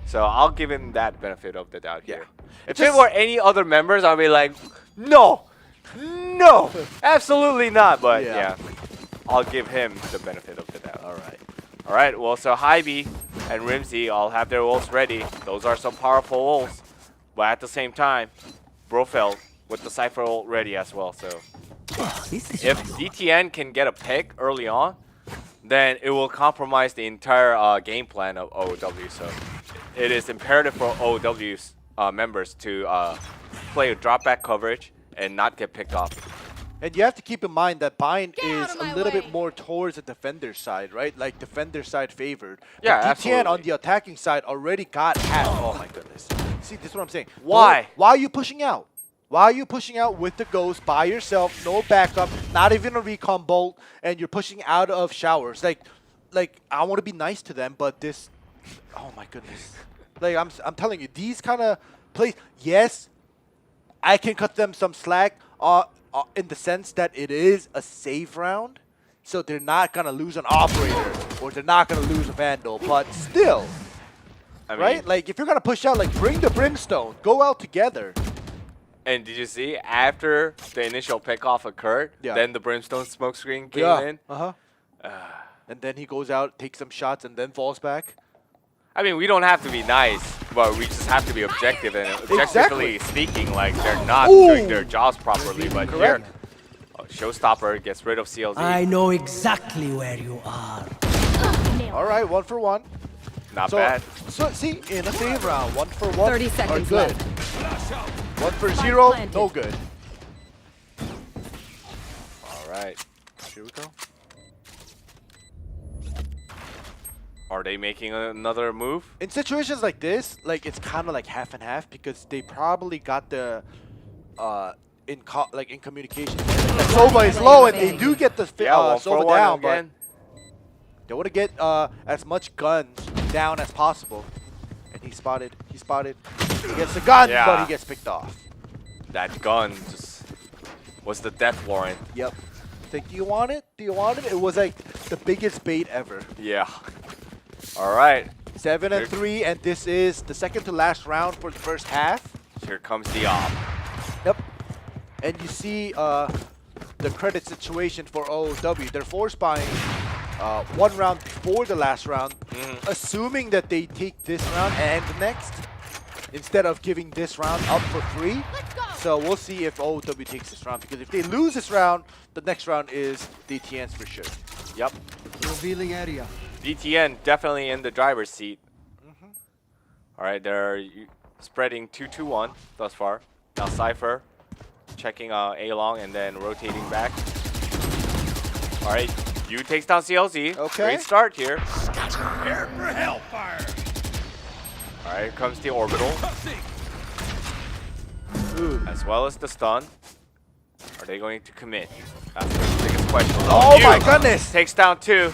So I'll give him that benefit of the doubt here. If it were any other members, I'd be like, no, absolutely not. But yeah, I'll give him the benefit of the doubt. All right. Well, so Hybe and Rimsey all have their ults ready. Those are some powerful ults. But at the same time, Brofeld with the Cypher ult ready as well. So if DTN can get a pick early on, then it will compromise the entire game plan of OW. So it is imperative for OW's members to play a drop back coverage and not get picked off. And you have to keep in mind that Bind is out of my a little way. bit more towards the defender side, right? Like defender side favored. Yeah, But DTN absolutely. on the attacking side already got half. Oh my goodness. See, this is what I'm saying. Why? Why are you pushing out? Why are you pushing out with the Ghost by yourself, no backup, not even a recon bolt, and you're pushing out of showers? Like I want to be nice to them, but this, oh my goodness. Like I'm telling you, these kind of plays. Yes, I can cut them some slack. In the sense that it is a save round, so they're not gonna lose an operator or they're not gonna lose a Vandal. But still, I mean, right? Like if you're gonna push out, like bring the Brimstone, go out together. And did you see after the initial pickoff occurred, then the Brimstone smokescreen came in? And then he goes out, takes some shots, and then falls back. I mean, we don't have to be nice, but we just have to be objective. And objectively speaking, like they're not doing their jobs properly. But here, Showstopper gets rid of CLZ. I know exactly where you are. All right, 1 for 1. Not bad. So see, in a save round, 1 for 1 30 seconds are good. left. 1 for 0, planted. no good. All right. Here we go. Are they making another move? In situations like this, like it's kind of like half and half because they probably got the in communication. Sova is low and they do get the Sova down, but they want to get as much guns down as possible. And he spotted. He gets the gun, but he gets picked off. that gun just was the death warrant. Yep. It's like, do you want it? Do you want it? It was like the biggest bait ever. Yeah. All right. 7-3, and this is the second to last round for the first half. Here comes the op. Yep. And you see the credit situation for OOW. They're force buying one round before the last round, assuming that they take this round and the next, instead of giving this round up for free. So we'll see if OOW takes this round, because if they lose this round, the next round is DTN's for sure. Yep. Revealing area. DTN definitely in the driver's seat. All right, they're spreading 2-2-1 thus far. Now Cypher checking A long and then rotating back. All right, U takes down CLZ. Okay. Great start here. Prepare for hellfire. All right, here comes the orbital. As well as the stun. Are they going to commit? That's the biggest question. Oh my U goodness! Takes down 2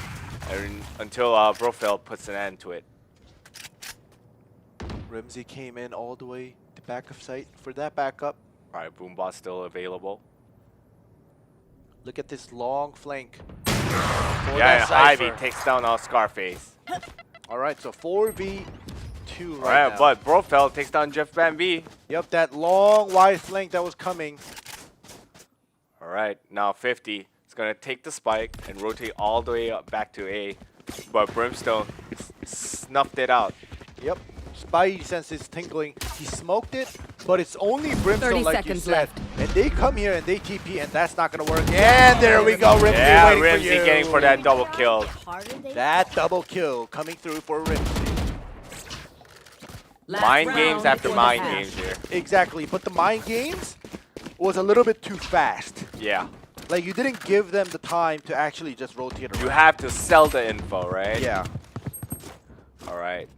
until Brofeld puts an end to it. Rimsey came in all the way to back of sight for that backup. All right, Boombot still available. Look at this long flank. Yeah, and Ivy takes down Scarface. All right, so 4v2 All right right, now. but Brofeld takes down Jeff Bambi. Yep, that long wide flank that was coming. All right, now 50 is going to take the spike and rotate all the way up back to A. But Brimstone snuffed it out. Yep, Spidey senses tingling. He smoked it, but it's only Brimstone 30 like you seconds said. left. And they come here and they TP, and that's not going to work. And there we go, Rimsey Yeah, waiting Rimsey for you. getting for that double kill. That double kill coming through for Rimsey. Last Mind round games after before the mind half. games here. Exactly, but the mind games was a little bit too fast. Yeah, Like, you didn't give them the time to actually just rotate around. you have to sell the info, right? Yeah. All right.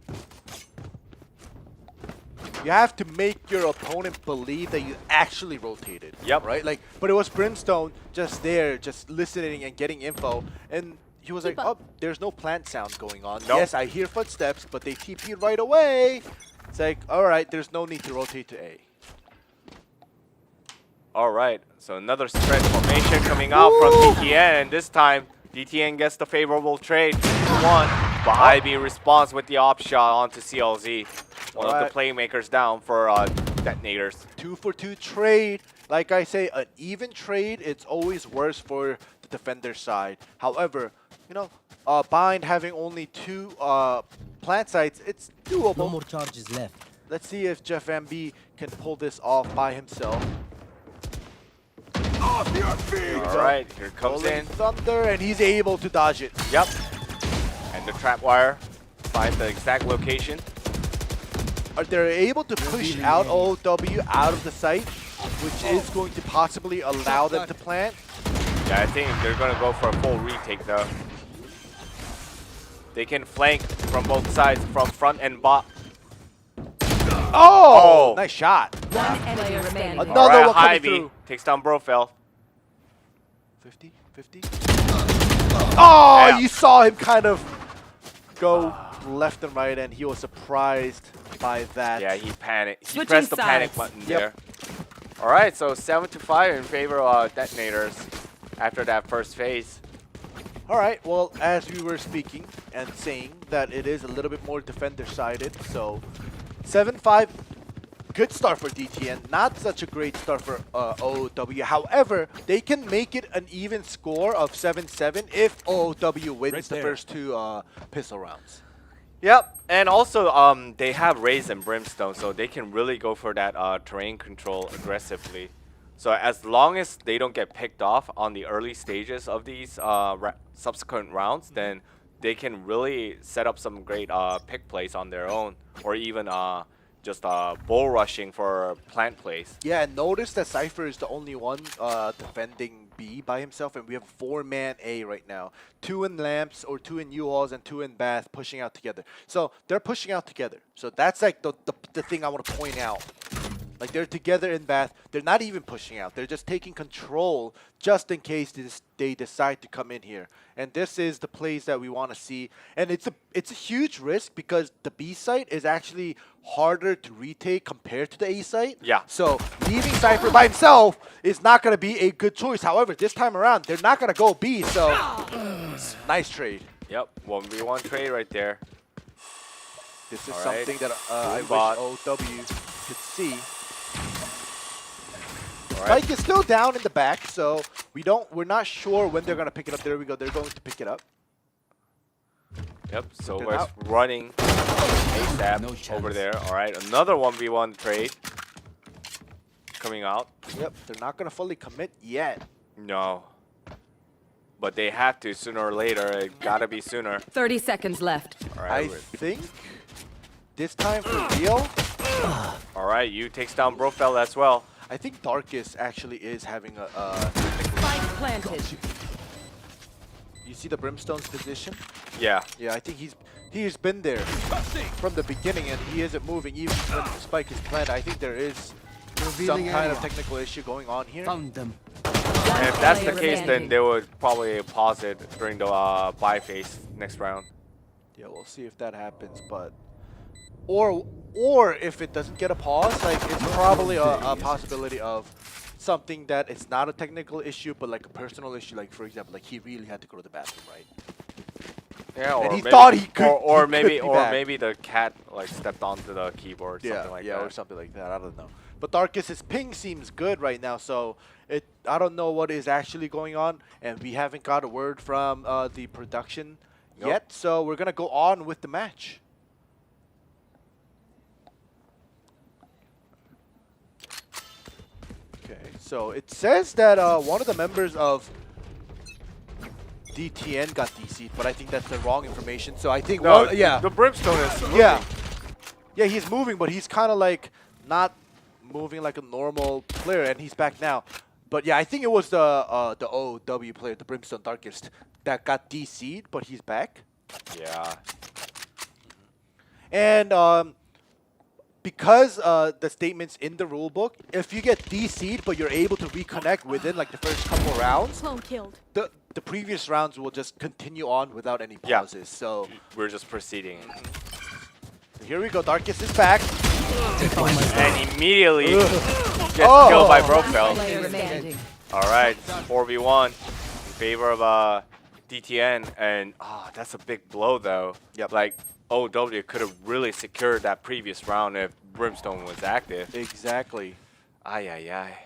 You have to make your opponent believe that you actually rotated. Yep. Right? Like, but it was Brimstone just there, just listening and getting info. And he was like, oh, there's no plant sound going on. Nope. Yes, I hear footsteps, but they TP right away. It's like, all right, there's no need to rotate to A. All right, so another spread formation coming out from DTN, and this time DTN gets the favorable trade 2-1. But Ivy responds with the op shot onto CLZ. One of the playmakers down for detonators. 2-for-2 trade. Like I say, an even trade, it's always worse for the defender side. However, you know, Bind having only 2 plant sites, it's doable. No more charges left. Let's see if Jeff MB can pull this off by himself. Off your feet. All right, here comes Rolling in. Thunder, and he's able to dodge it. Yep. And the trap wire finds the exact location. They're able to push out OOW out of the site, which is going to possibly allow them to plant. Yeah, I think they're going to go for a full retake, though. They can flank from both sides, from front and bot. Oh! Nice shot. One enemy remaining. Another All right, one coming Ivy through. takes down Brofeld. 50, 50. Oh, Yeah. you saw him kind of go left and right, and he was surprised by that. Yeah, he panicked. He Switching pressed the panic sides. button Yep. there. All right, so 7-5 in favor of detonators after that first phase. All right, well, as we were speaking and saying that it is a little bit more defender-sided, so 7-5, good start for DTN, not such a great start for OOW. However, they can make it an even score of 7-7 if OOW wins the first 2 pistol rounds. Yep, and also they have Raze and Brimstone, so they can really go for that terrain control aggressively. So as long as they don't get picked off on the early stages of these subsequent rounds, then they can really set up some great pick plays on their own, or even just bull rushing for plant plays. Yeah, and notice that Cypher is the only one defending B by himself, and we have 4-man A right now. 2 in Lamps, or 2 in U-Hauls, and 2 in Bath pushing out together. So they're pushing out together. So that's like the thing I want to point out. Like, they're together in Bath. They're not even pushing out. They're just taking control just in case they decide to come in here. And this is the plays that we want to see. And it's a huge risk because the B site is actually harder to retake compared to the A site. Yeah. So leaving Cypher by himself is not going to be a good choice. However, this time around, they're not going to go B. So nice trade. Yep, 1v1 trade right there. This is All right. something that I wish bot. OW could see. All right. Spike is still down in the back, so we're not sure when they're gonna pick it up. There we go. They're going to pick it up. Yep, so They're we're out. running ASAP No chance. over there. All right, another 1v1 trade coming out. Yep, they're not gonna fully commit yet. No. But they have to sooner or later. It gotta be sooner. 30 seconds left. All I right, think this time for real, all right, you takes down Brofeld as well. I think Darkest actually is having a. Spike planted. You see the Brimstone's position? Yeah. Yeah, I think he's been there from the beginning, and he isn't moving even when the spike is planted. I think there is some Revealing kind of area. technical issue going on here. Found them. And if that's the case, then they would probably pause it during the buy phase next round. Yeah, we'll see if that happens, but or if it doesn't get a pause, like it's probably a possibility of something that it's not a technical issue, but like a personal issue. Like for example, like he really had to go to the bathroom, right? Yeah, And or he maybe, thought he could, or he maybe, could be back. maybe the cat like stepped onto the keyboard, something like that. or something like that. I don't know. But Darkest's ping seems good right now, so I don't know what is actually going on, and we haven't got a word from the production yet. So we're gonna go on with the match. Okay, so it says that one of the members of DTN got DC'd, but I think that's the wrong information. So I think No, yeah. the Brimstone is moving. Yeah, he's moving, but he's kind of like not moving like a normal player, and he's back now. But yeah, I think it was the OW player, the Brimstone Darkest, that got DC'd, but he's back. Yeah. And because the statement's in the rulebook, if you get DC'd but you're able to reconnect within like the first couple rounds, Clone killed. the previous rounds will just continue on without any Yeah. pauses. So We're just proceeding. here we go, Darkest is back. And immediately gets Oh. killed by Last Brofeld. player standing. All right, 4v1 in favor of DTN, and that's a big blow though. Yep. Like OW could have really secured that previous round if Brimstone was active. Exactly. Ay ay ay.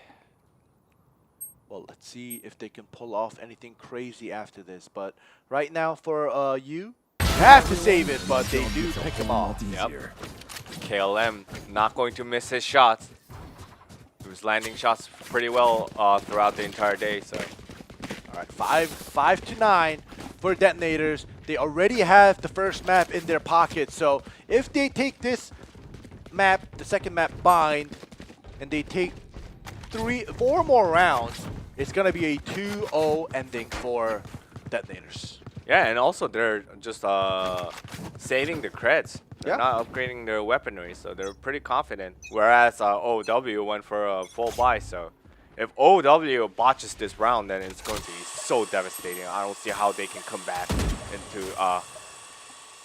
Well, let's see if they can pull off anything crazy after this. But right now for you have to save it, but they do pick him off. Yep. KLM not going to miss his shots. He was landing shots pretty well throughout the entire day. So, All right, 5-9 for detonators. They already have the first map in their pocket. So if they take this map, the second map bind, and they take 4 more rounds, it's gonna be a 2-0 ending for detonators. yeah, and also they're just saving the creds. They're Yeah. not upgrading their weaponry, so they're pretty confident. Whereas OW went for a full buy. So if OW botches this round, then it's going to be so devastating. I don't see how they can come back into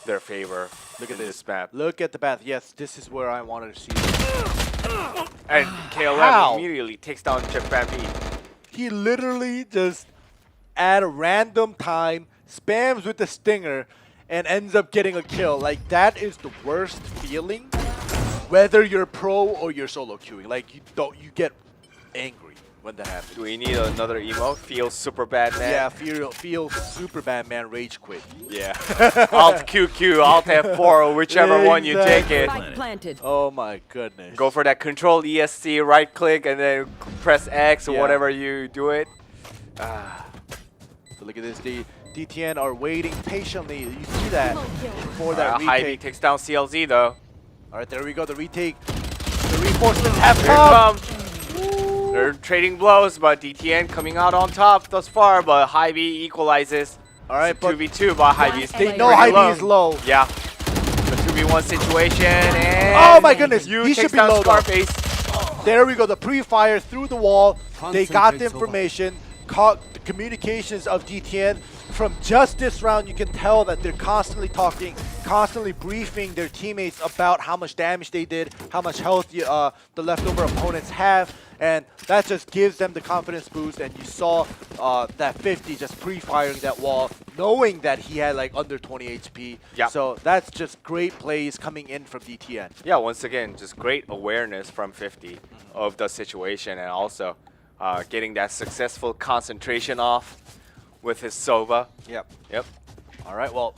their favor. Look at in this map. Look at the path. Yes, this is where I wanted to see it. And KLM How? immediately takes down Japan B. He literally just, at a random time, spams with the stinger and ends up getting a kill. Like, that is the worst feeling, whether you're pro or you're solo queuing. Like, you get angry when that happens. Do we need another emote? Feels super bad, man. Yeah, feel super bad, man. Rage quit. Yeah. Alt QQ, Alt F4, whichever one you take it. Spike planted. Oh my goodness. Go for that Control ESC, right click, and then press X or Yeah. whatever you do it. So look at this. The DTN are waiting patiently. You see that Clone killed. for that Hy-Vee retake. takes down CLZ though. All right, there we go. The retake. The reinforcements have Here come. come. They're trading blows, but DTN coming out on top thus far, but Hy-Vee equalizes. All right, It's a but 2v2, but Hy-Vee is They they know pretty Hy-Vee is low. Yeah. The 2v1 situation, and Oh my goodness, you he takes should be down low though. Scarface. There we go. The pre-fire through the wall. They got the Concentrate, Sova. information. Caught the communications of DTN. From just this round, you can tell that they're constantly talking, constantly briefing their teammates about how much damage they did, how much health the leftover opponents have, and that just gives them the confidence boost. And you saw that 50 just pre-firing that wall, knowing that he had like under 20 HP. Yep. So that's just great plays coming in from DTN. Yeah, once again, just great awareness from 50 of the situation, and also getting that successful concentration off with his Sova. Yep. Yep. All right, well,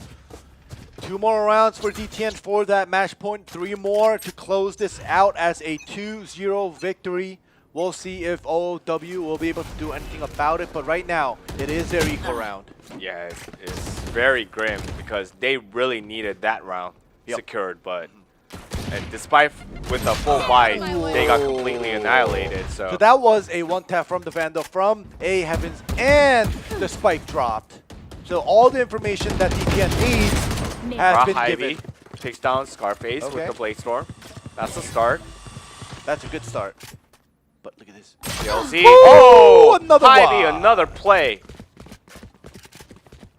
2 more rounds for DTN for that match point. 3 more to close this out as a 2-0 victory. We'll see if OOW will be able to do anything about it, but right now, it is their equal round. Yeah, it's very grim because they really needed that round secured, but and despite with a full buy, they got completely annihilated. So that was a 1-tap from the Vandal, from A Heavens, and the spike dropped. So all the information that DTN needs has been given. Takes down Scarface with the Blade Storm. That's the start. That's a good start. But look at this. CLZ. Oh, another Ivy, one. another play.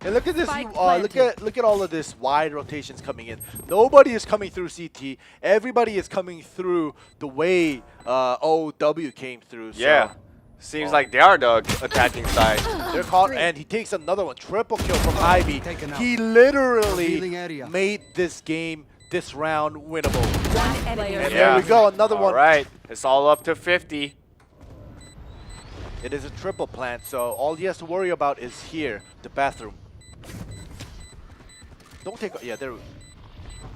And look at this. Spike Look at all of this wide rotations coming in. Nobody is coming through CT. Everybody is coming through the way OW came through. So Yeah. Seems like they are the attacking side. they're caught, and he takes another one. Triple kill from Ivy. Taken out. He literally Revealing area. made this game, this round, winnable. One enemy And remaining. there we go, another All one. right, it's all up to 50. It is a triple plant, so all he has to worry about is here, the bathroom. Don't take. Yeah, there.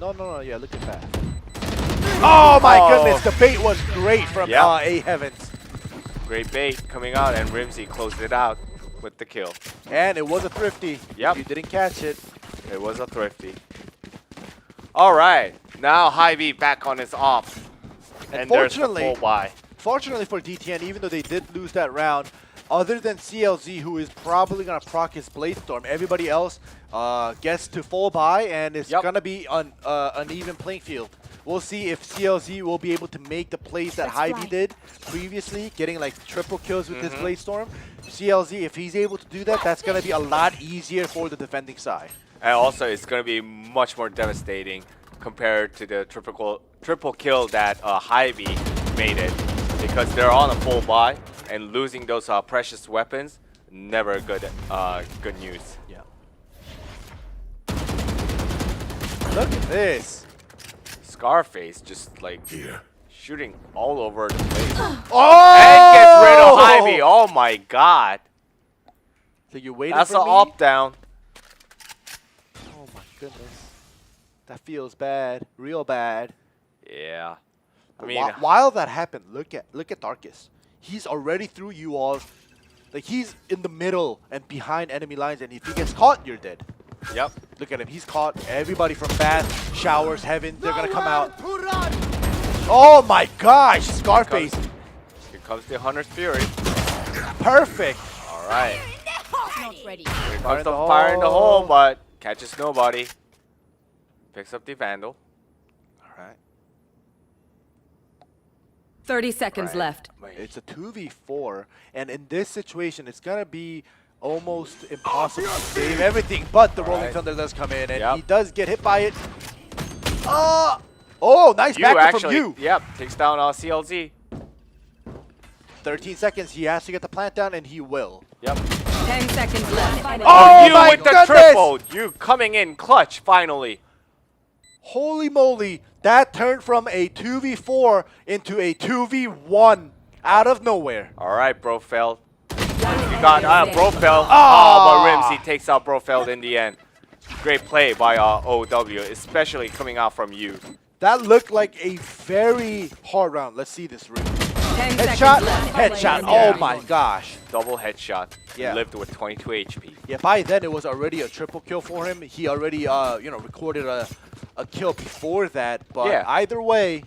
No. Yeah, look at that. Oh my goodness, the bait was great from A Heavens. Great bait coming out, and Rimsey closed it out with the kill. And it was a thrifty. Yep. You didn't catch it. It was a thrifty. All right, now Hy-Vee back on his off. And there's the full buy. Fortunately for DTN, even though they did lose that round, other than CLZ, who is probably going to proc his Blade Storm, everybody else gets to full buy, and it's going to be on an even playing field. We'll see if CLZ will be able to make the plays that Hy-Vee did previously, getting like triple kills with his Blade Storm. CLZ, if he's able to do that, that's going to be a lot easier for the defending side. And also, it's going to be much more devastating compared to the triple kill that Hy-Vee made it, because they're on a full buy, and losing those precious weapons, never good good news. Yeah. Look at this. Scarface just like shooting all over the place. Oh! And gets rid of Hy-Vee. Oh my god. So you waited That's for an me? up down. Oh my goodness. That feels bad. Real bad. Yeah. I mean, While that happened, look at Darkus. He's already through you all. Like, he's in the middle and behind enemy lines, and if he gets caught, you're dead. Yep. Look at him. He's caught. Everybody from Bath, Showers, Heaven, they're going to come out. Oh my gosh, Scarface. Here comes the Hunter's Fury. Perfect. All right. Not ready. Here comes the fire in the hole, but catches nobody. Picks up the Vandal. All right. 30 seconds left. It's a 2v4, and in this situation, it's going to be almost impossible to save everything, but the Rolling Thunder does come in, and he does get hit by it. Oh, nice backup from you. Yep, takes down CLZ. 13 seconds, he has to get the plant down, and he will. Yep. 10 seconds left. Oh you my with the goodness! triple. You coming in clutch, finally. Holy moly, that turned from a 2v4 into a 2v1 out of nowhere. All right, Brofeld. You got Brofeld. Ah! But Rimsey takes out Brofeld in the end. Great play by OW, especially coming out from you. That looked like a very hard round. Let's see this room. 10 Headshot, seconds left. headshot. Oh my gosh. Double headshot. Yeah. Lived with 22 HP. Yeah, by then it was already a triple kill for him. He already, recorded a kill before that. But either way,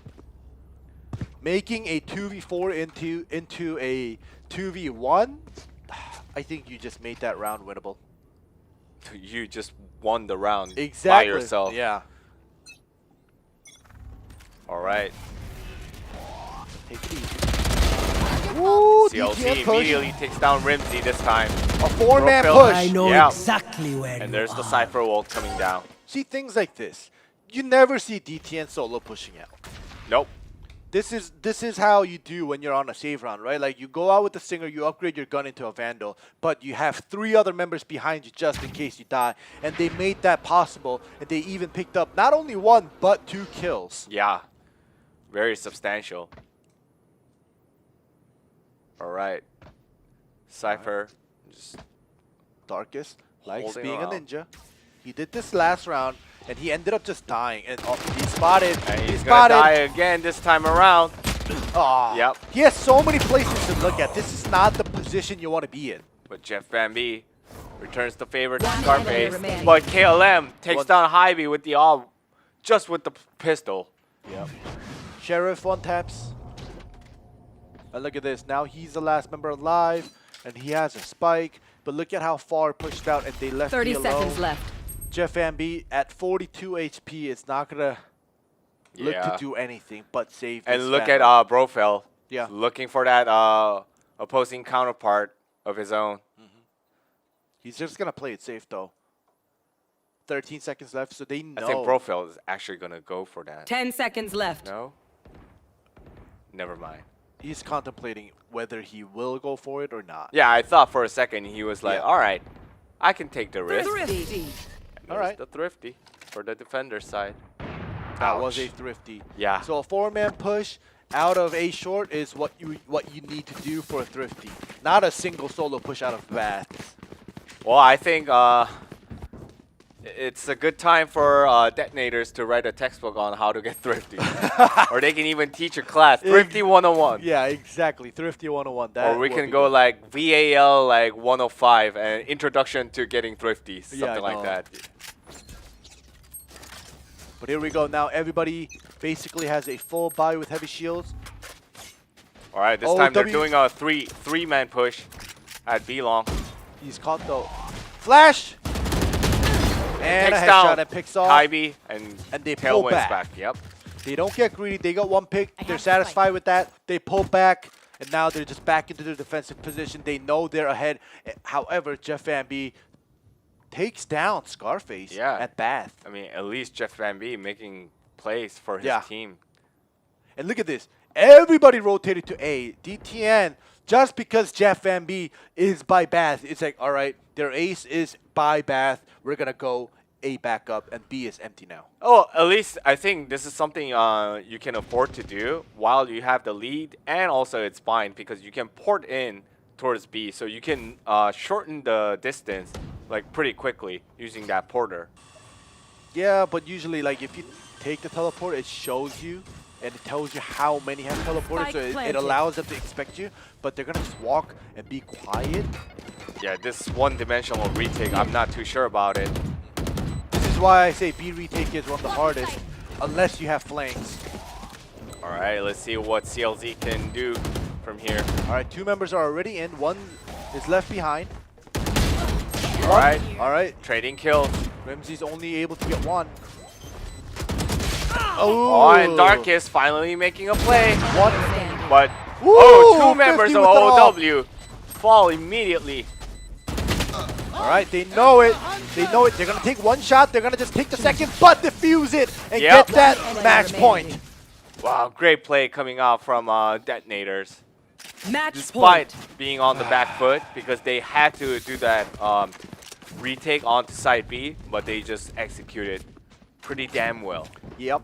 making a 2v4 into a 2v1, I think you just made that round winnable. You just won the round Exactly. by yourself. Yeah. All right. Take it easy. Ooh, CLZ DTN push. immediately takes down Rimsey this time. A four-man Brofield. push. I know Yeah. exactly where And you there's the are. Cypher ult coming down. See, things like this. You never see DTN solo pushing out. Nope. This is how you do when you're on a save round, right? Like you go out with the Stinger, you upgrade your gun into a Vandal, but you have 3 other members behind you just in case you die. And they made that possible, and they even picked up not only 1, but 2 kills. Yeah. Very substantial. Alright. Cypher. Just Darkest likes Holding being a around. ninja. He did this last round, and he ended up just dying. And he's spotted. and he's spotted. gonna die again this time around. Aw. Yep. He has so many places to look at. This is not the position you want to be in. But Jeff Van B returns the favor to One Scarface. enemy remaining. But KLM takes One- down Hybe with the just with the pistol. Yep. Sheriff one taps. And look at this. Now he's the last member alive, and he has a spike. But look at how far pushed out, and they left 30 me alone. seconds left. Jeff Van B at 42 HP is not gonna look to do anything but save. And this look family. at Brofeld. Yeah. Looking for that opposing counterpart of his own. He's just gonna play it safe though. 13 seconds left, so they know. I think Brofeld is actually gonna go for that. 10 seconds left. No? Never mind. He's contemplating whether he will go for it or not. Yeah, I thought for a second he was like, Yeah. all right, I can take the risk. Thrifty. And All there's right. the thrifty for the defender side. That was Ouch. a thrifty. Yeah. So a 4-man push out of a short is what you need to do for a thrifty. Not a single solo push out of bath. Well, I think it's a good time for detonators to write a textbook on how to get thrifty. Or they can even teach a class, Thrifty 101. Yeah, exactly. Thrifty 101. That Or we will can be go good. like VAL like 105 and introduction to getting thrifty, something Yeah, I like know. that. But here we go. Now everybody basically has a full buy with heavy shields. All right, this time they're OW. doing a three-man push at B long. He's caught though. Flash! And a Takes headshot down that picks off. Hybe and they Tail pull wins back. Yep. They don't get greedy. They got 1 pick. I They're have to fight. satisfied with that. They pull back, and now they're just back into their defensive position. They know they're ahead. However, Jeff Van B takes down Scarface Yeah. at Bath. I mean, at least Jeff Van B making plays for his Yeah. team. And look at this. Everybody rotated to A. DTN, just because Jeff Van B is by Bath, it's like, all right, their ace is by Bath. We're going to go A back up, and B is empty now. Oh, at least I think this is something you can afford to do while you have the lead, and also it's fine because you can port in towards B, so you can shorten the distance like pretty quickly using that porter. Yeah, but usually, like, if you take the teleport, it shows you, and it tells you how many have teleported, so Spike it planted. allows them to expect you, but they're going to just walk and be quiet. Yeah, this one-dimensional retake, I'm not too sure about it. This is why I say B retake is one of the hardest, unless you have flanks. All right, let's see what CLZ can do from here. All right, 2 members are already in. 1 is left behind. All right, All right, trading kills. Rimsey's only able to get 1. Oh, and Darkest finally making a play. One. But, Woo, oh, 2 members 50 of with it all. OW fall immediately. All right, they know it. They know it. They're going to take 1 shot. They're going to just take the second, but defuse it and Yep. get that match point. Wow, great play coming out from detonators. Match Despite point. being on the back foot, because they had to do that retake onto side B, but they just executed pretty damn well. Yep.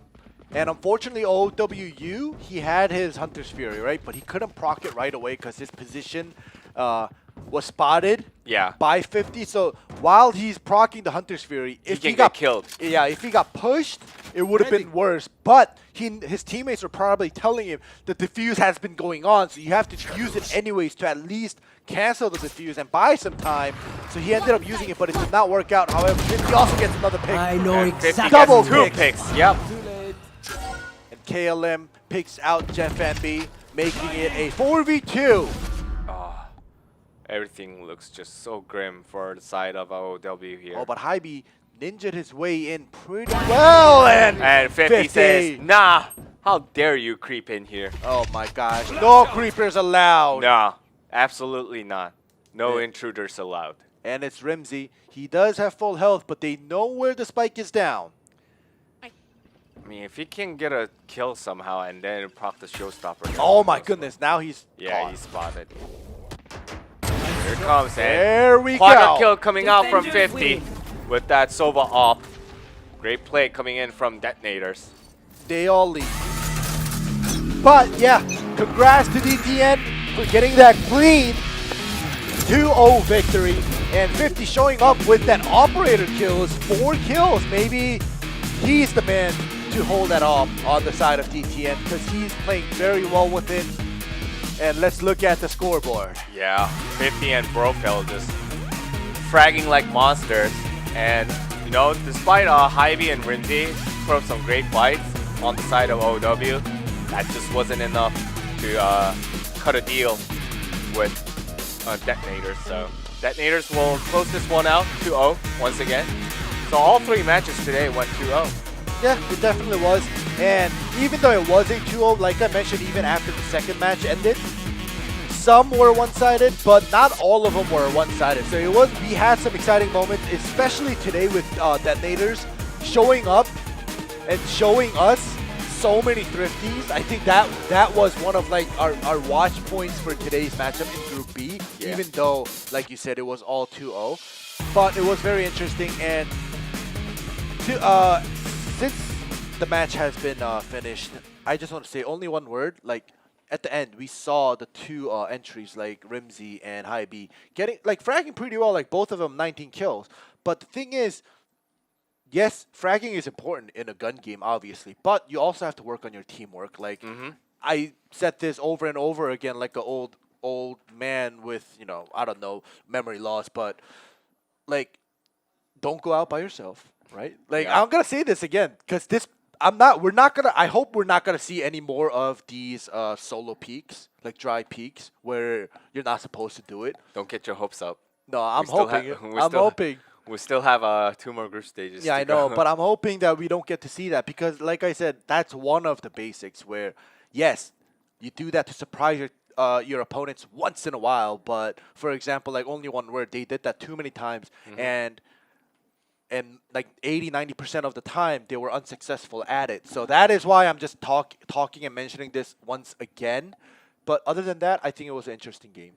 And unfortunately, OWU, he had his Hunter's Fury, right? But he couldn't proc it right away because his position was spotted Yeah. by 50. So while he's proccing the Hunter's Fury, if can he got get killed. Yeah, if he got pushed, it would have been worse. But his teammates were probably telling him the defuse has been going on, so you have to use it anyways to at least cancel the defuse and buy some time. So he ended up using it, but it did not work out. However, 50 also gets another pick. I know And 50 exactly. gets Double 2 picks. picks. Yep. And KLM picks out Jeff Van B, making it a 4v2. Everything looks just so grim for the side of OW here. Oh, but Hybe ninja'd his way in pretty well, and 50 says, nah, How dare you creep in here? Oh my gosh. No creepers allowed. No, absolutely not. No intruders allowed. And it's Rimsey. He does have full health, but they know where the spike is down. I mean, if he can get a kill somehow and then proc the showstopper. Oh my goodness, now he's Yeah, caught. he's spotted. Here it comes, and There we quadra go. kill coming out from Defenders 50 win. with that Sova op. Great play coming in from detonators. They all leave. But yeah, congrats to DTN for getting that clean 2-0 victory. And 50 showing up with that operator kills, 4 kills. Maybe he's the man to hold that off on the side of DTN because he's playing very well with it. And let's look at the scoreboard. Yeah, 50 and Brofeld just fragging like monsters. And, you know, despite Hy-Vee and Rinzi put up some great fights on the side of OW, that just wasn't enough to cut a deal with detonators. So detonators will close this one out 2-0 once again. So all 3 matches today went 2-0. Yeah, it definitely was. And even though it was a 2-0, like I mentioned, even after the second match ended, some were one-sided, but not all of them were one-sided. So we had some exciting moments, especially today with detonators showing up and showing us so many thrifties. I think that was one of like our watch points for today's matchup in Group B, even though, like you said, it was all 2-0. But it was very interesting, and since the match has been finished, I just want to say only one word. Like at the end, we saw the 2 entries like Rimsey and Hy-Vee getting fragging pretty well. Like both of them 19 kills. But the thing is, yes, fragging is important in a gun game, obviously, but you also have to work on your teamwork. Like I said this over and over again, like an old man with, you know, I don't know, memory loss, but like, don't go out by yourself, right? Like I'm gonna say this again because I hope we're not gonna see any more of these solo peaks, like dry peaks, where you're not supposed to do it. Don't get your hopes up. No, I'm hoping. We still have 2 more group stages. Yeah, to I know, go. but I'm hoping that we don't get to see that because, like I said, that's one of the basics where, yes, you do that to surprise your opponents once in a while. But for example, like only one word, they did that too many times, and like 80-90% of the time they were unsuccessful at it. So that is why I'm just talking and mentioning this once again. But other than that, I think it was an interesting game.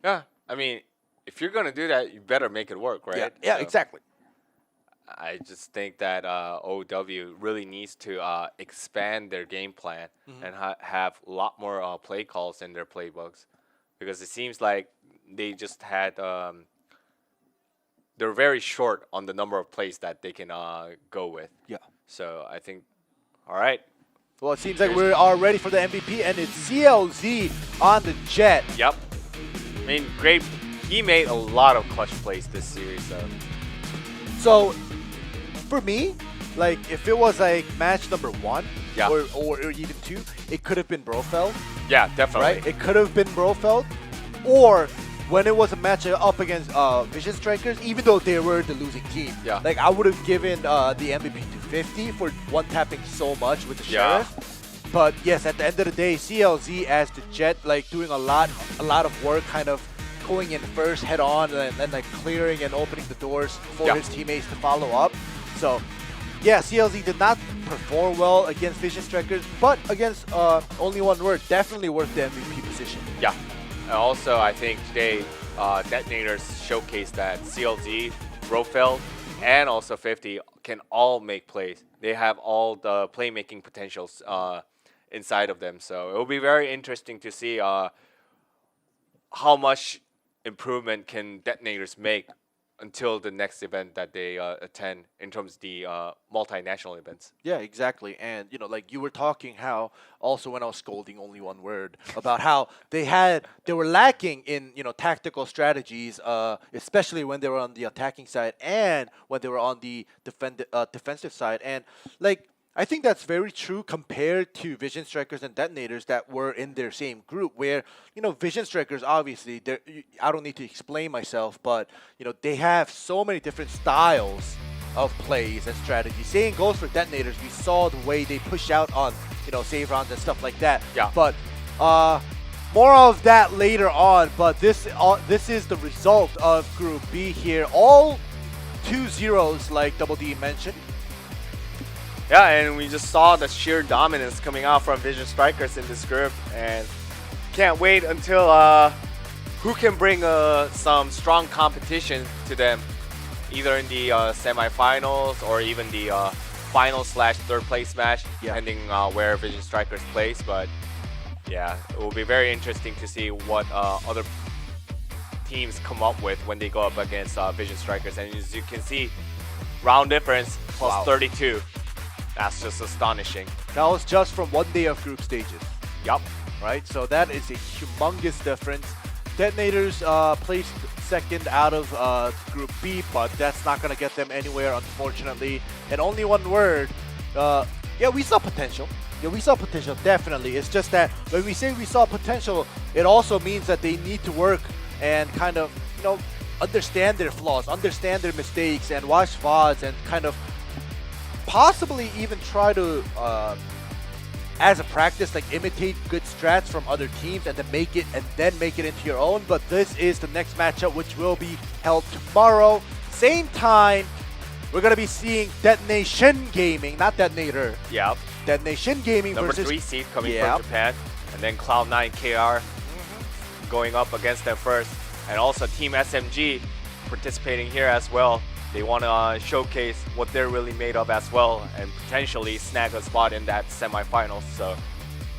Yeah, I mean, if you're gonna do that, you better make it work, right? Yeah, So exactly. I just think that OW really needs to expand their game plan and have a lot more play calls in their playbooks, because it seems like they just had they're very short on the number of plays that they can go with. Yeah. So I think, all right. Well, it seems like we are ready for the MVP, and it's CLZ on the Jet. Yep. I mean, great. He made a lot of clutch plays this series, So, for me, like, if it was like match number 1 Yeah. or even 2, it could have been Brofeld, Yeah, definitely. right? It could have been Brofeld. Or when it was a match up against Vision Strikers, even though they were the losing team, Yeah. like, I would have given the MVP to 50 for one-tapping so much with the Yeah. Sheriff. But yes, at the end of the day, CLZ as the Jet, like, doing a lot of work, kind of going in first head on and like clearing and opening the doors for his teammates to follow up. So yeah, CLZ did not perform well against Vision Strikers, but against only one word, definitely worth the MVP position. Yeah. And also, I think today, Detonators showcased that CLZ, Brofeld, and also 50 can all make plays. They have all the playmaking potentials inside of them. So it will be very interesting to see how much improvement can Detonators make until the next event that they attend in terms of the multinational events. Yeah, exactly. And, you know, like you were talking how also when I was scolding only one word about how they were lacking in, you know, tactical strategies, especially when they were on the attacking side and when they were on the defensive side. And like, I think that's very true compared to Vision Strikers and Detonators that were in their same group where, you know, Vision Strikers, obviously, I don't need to explain myself, but, you know, they have so many different styles of plays and strategy. Same goes for detonators. We saw the way they push out on, you know, save rounds and stuff like that. Yeah. But more of that later on. But this is the result of Group B here. All 2-0s, like Double D mentioned. Yeah, and we just saw the sheer dominance coming out from Vision Strikers in this group, and can't wait until who can bring some strong competition to them, either in the semifinals or even the final/third place match, depending where Vision Strikers plays. But yeah, it will be very interesting to see what other teams come up with when they go up against Vision Strikers. And as you can see, round difference plus 32. That's just astonishing. That was just from one day of group stages. Yup. Right? So that is a humongous difference. Detonators placed second out of Group B, but that's not going to get them anywhere, unfortunately. And only one word, yeah, we saw potential. Yeah, we saw potential, definitely. It's just that when we say we saw potential, it also means that they need to work and kind of, you know, understand their flaws, understand their mistakes, and watch VODs and kind of possibly even try to, as a practice, like imitate good strats from other teams and then make it into your own. But this is the next matchup, which will be held tomorrow, same time. We're gonna be seeing Detonation Gaming, not Detonator. Yep. Detonation Gaming Number versus 3 seed coming from Japan, and then Cloud9 KR going up against them first, and also Team SMG participating here as well. They want to showcase what they're really made of as well, and potentially snag a spot in that semifinals. So,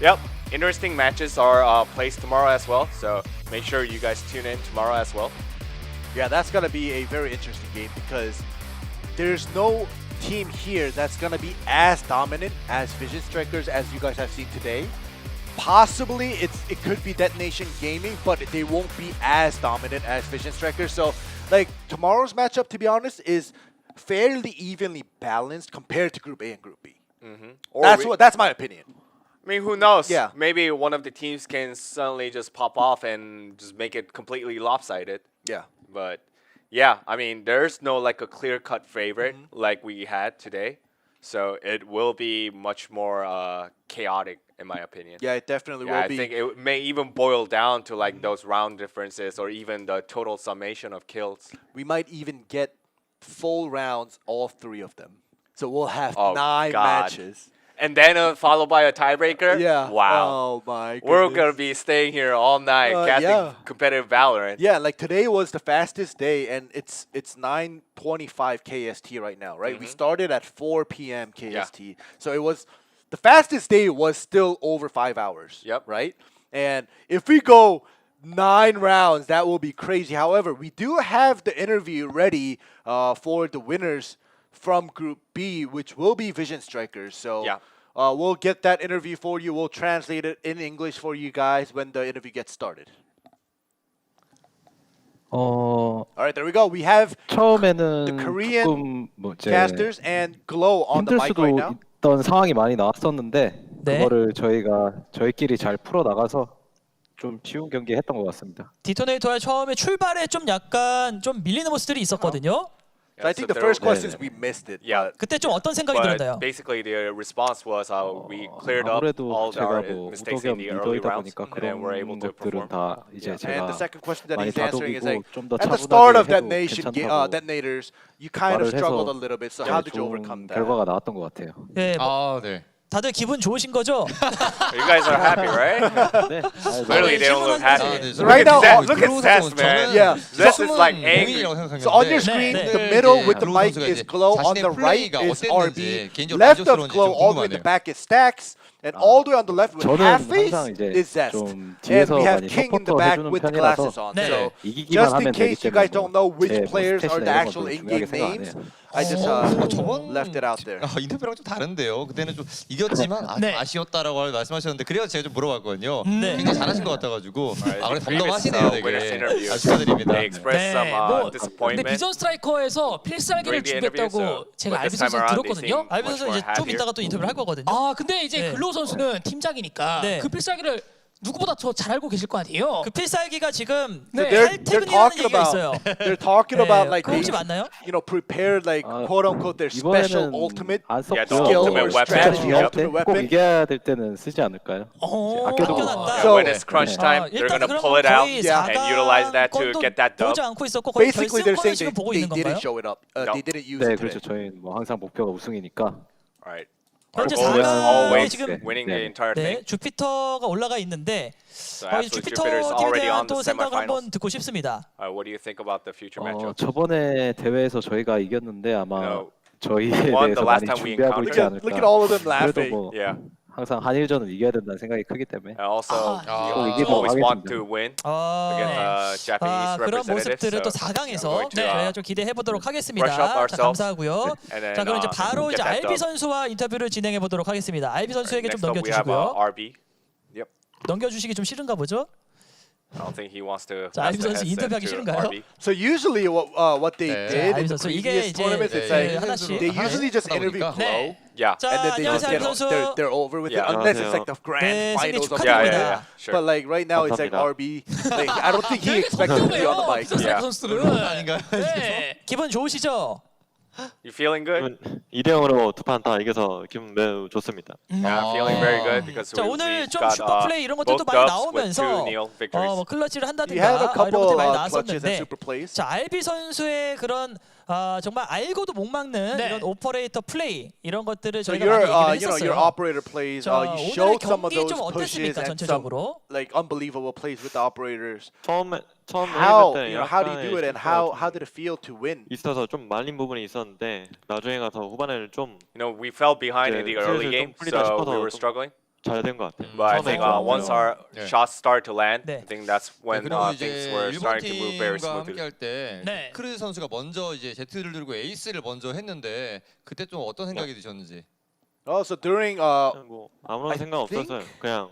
yep, interesting matches are placed tomorrow as well. So make sure you guys tune in tomorrow as well. Yeah, that's gonna be a very interesting game because there's no team here that's gonna be as dominant as Vision Strikers as you guys have seen today. Possibly it could be Detonation Gaming, but they won't be as dominant as Vision Strikers. So like tomorrow's matchup, to be honest, is fairly evenly balanced compared to Group A and Group B. That's my opinion. I mean, who knows? Yeah. Maybe one of the teams can suddenly just pop off and just make it completely lopsided. Yeah. But yeah, I mean, there's no like a clear-cut favorite like we had today. So it will be much more chaotic, in my opinion. Yeah, it definitely will be. I think it may even boil down to like those round differences or even the total summation of kills. We might even get full rounds, all 3 of them. So we'll have 9 matches. And then followed by a tiebreaker? Yeah. Wow. Oh my goodness. We're going to be staying here all night casting competitive Valorant. Yeah, like today was the fastest day, and it's 9:25 KST right now, right? We started at 4 p.m. KST. So it was, the fastest day was still over 5 hours. Yep. Right? And if we go 9 rounds, that will be crazy. However, we do have the interview ready for the winners from Group B, which will be Vision Strikers. So we'll get that interview for you. We'll translate it in English for you guys when the interview gets started. All right, there we go. We have the Korean casters and Glow on the mic right now. 있던 상황이 많이 나왔었는데 그거를 저희끼리 잘 풀어 나가서 좀 쉬운 경기 했던 것 같습니다. 디토네이터의 처음에 출발에 좀 약간 좀 밀리는 모습들이 있었거든요. So I think the first questions we missed it. Yeah. 그때 좀 어떤 생각이 들었나요? Basically, the response was we cleared up all our mistakes in the early rounds, and then we're able to perform. And the second question that he's answering is like, 좀더 at the start of 차분하게 detonators, you kind of struggled a little bit. So how did you overcome that? 결과가 나왔던 것 같아요. 네. 네. 다들 기분 좋으신 거죠? You guys are happy, right? Clearly, they don't look happy. Right now, look at Seth, man. Yeah. This is like angry. So on your screen, the middle with the mic is Glow. On the right is RB. Left of Glow, all the way in the back is Stacks. And all the way on the left with half face is Zest. And we have King in the back with the glasses on. So just in case you guys don't know which players are the actual in-game names, I just left it out there. 인터뷰랑 좀 다른데요. 그때는 좀 이겼지만 아쉬웠다라고 말씀하셨는데 그래서 제가 좀 물어봤거든요. 굉장히 잘하신 것 같아가지고 그래 덤덤하시네요, 되게. 축하드립니다. 근데 비전 스트라이커에서 필살기를 준비했다고 제가 알비 선수 들었거든요. 알비 선수 이제 좀 이따가 또 인터뷰를 할 거거든요. 아 근데 이제 글로우 선수는 팀장이니까 그 필살기를 누구보다 더 잘 알고 계실 거 아니에요. 그 필살기가 지금 they're 탈퇴근이라는 talking 얘기가 about 있어요. they're talking about like 그거 혹시 they, 맞나요? you know, prepared like quote unquote their special 이번에는 ultimate 안 Yeah, the 썼고요. ultimate weapon. strategy, Yep. ultimate 꼭 weapon. 이겨야 될 때는 쓰지 않을까요? Yeah, 아껴놨다. So- when it's crunch time, they're 일단 gonna 그럼 pull it out 거의 and utilize that to 4강권도 get that dub. 보지 않고 있었고 거의 Basically, they're 결승권을 saying 지금 보고 they 있는 didn't 건가요? show it up. No. They didn't use 네, it 그렇죠. today. 저희는 뭐 항상 목표가 우승이니까. Right. 현재 Our goal is 4강에 always 지금 winning the entire 네, thing. 주피터가 올라가 있는데 So 이 Absolute 주피터 Jupiter is 팀에 already 대한 on the 또 생각을 semifinals. 한번 듣고 싶습니다. What do you think about the future matchup? 저번에 대회에서 저희가 이겼는데 아마 No. 저희에 Won the 대해서 last 많이 time we 준비하고 있지 encountered. 않을까. Look at all of them 그래도 laughing. 뭐 Yeah. 항상 한일전은 이겨야 된다는 생각이 크기 때문에. And also, we 이기도록 always want 하겠습니다. to win 네. against Japanese 그런 모습들을 또 representatives. So 4강에서 going to, 저희가 좀 기대해 보도록 하겠습니다. brush up 자, ourselves. 감사하고요. And then, 자, 그럼 이제 바로 get 이제 that 알비 dub. 선수와 인터뷰를 진행해 보도록 하겠습니다. 알비 선수에게 좀 Next up, we have 넘겨주시고요. RB. Yep. 넘겨주시기 좀 싫은가 보죠? I don't think he wants to. 자, pass 알비 the 선수 headset 인터뷰하기 to 싫은가요? RB. So usually what they 네. did in 알비 the 선수 이게 previous 이제 tournaments, it's 네, like 하나씩. they usually just interview 보니까. Chloe. Yeah. 자, And then they just 안녕하세요, get 알비 선수. they're over with it Yeah. unless it's like the grand 네, 승리 finals of Yeah, the yeah, year. yeah. Sure. But like right now it's like 감사합니다. RB. Like I don't think he 되게 expected to be on the 덕분이에요. mic. 비서스 Yeah. 선수들은. 아닌가요? 네. 기분 좋으시죠? You feeling good? 2대0으로 두 판 다 이겨서 기분 매우 좋습니다. Yeah, I'm feeling very good because 자, we 오늘 좀 got 슈퍼 플레이 이런 것들도 both 많이 dubs with 나오면서 2-0 victories. 뭐 클러치를 You had a 한다든가 이런 couple 것들이 많이 clutches and 나왔었는데 super plays. 자, 알비 선수의 그런 정말 알고도 못 막는 네. 이런 오퍼레이터 플레이 이런 것들을 So 저희가 your 많이 you know 얘기를 your 했었어요. operator plays. 자, You 오늘의 showed some of 경기 those 좀 pushes 어땠습니까, and some 전체적으로? like unbelievable plays with the operators. 처음 How 때 how do you do it and how did it feel to win? 있어서 좀 말린 부분이 있었는데 나중에 가서 후반에는 좀 You know, we fell behind in the 이제 early 슬슬 game, 좀 풀리다 so we 싶어서 were 좀 struggling. 잘 된 것 같아요. But I 처음에 think 좀 once our 네. shots start to land, 네. I think that's when 그리고 things 이제 were 일본 starting to move very 팀과 smoothly. 함께 할 때 네. 크르 선수가 먼저 이제 제트를 들고 에이스를 먼저 했는데 그때 좀 어떤 생각이 드셨는지. Also during 뭐 아무런 I 생각 think- 없었어요. 그냥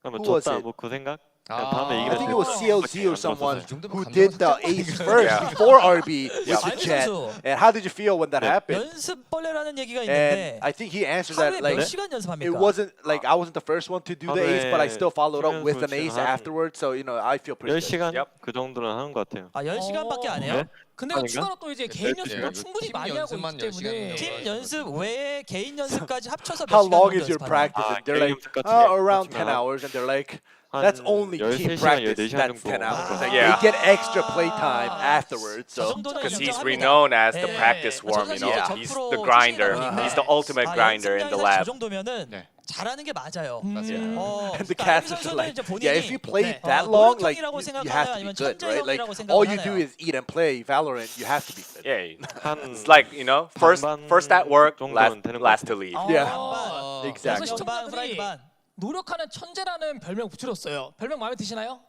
뭐 Who was 졌다 it? 뭐 그 생각. 아, 그냥 다음에 I 이기면 think 되고. it was CLZ or someone 이 정도면 who 감정은 did the 살짝 ace 아닌가요? first Yeah. before RB with the 알비 jet. 선수. And how did you feel when that happened? 연습벌레라는 얘기가 And 있는데 I think he answered that 하루에 like 몇 시간 연습합니까? it wasn't like I wasn't the first one to do the ace, but I still followed up with an 수면 ace 한 afterwards. So you know I feel pretty good. 10시간 Yep. 그 정도는 하는 것 같아요. 아, 10시간밖에 안 해요? 네? 근데 아닌가? 추가로 또 이제 개인 네, 연습도 네. 충분히 팀 많이 하고 연습만 있기 때문에 10시간 팀 연습 외에 개인 연습까지 합쳐서 몇 How 시간 long 정도 is your 연습하나요? practice? And they're like 게임 같이 around 같이 10 hours, and they're like 한 that's only team 13시간, practice. 14시간 That's 정도 10 hours. 하는 Like, Yeah. They get extra play time afterwards. 저 So 정도는 Because he's 인정합니다. renowned as the 네. practice worm, you know. Yeah. He's the grinder. He's the ultimate grinder in the 저 lab. 정도면은 네. 잘하는 게 맞아요. 맞아요. and the 그러니까 cast 알비 is 선수는 like, 이제 본인이 yeah, if you play 네. that long, like 노력형이라고 you 생각하나요? have to be 아니면 good, right? Like 천재형이라고 all you 생각하나요? do is eat and play Valorant. You have to be good. Yeah. 한 It's like, you know, first at work, 정도는 되는 것 last to leave. Yeah. 아, Exactly. 그래서 시청자들이 시청자들이 반. 노력하는 천재라는 별명 붙여줬어요. 별명 마음에 드시나요?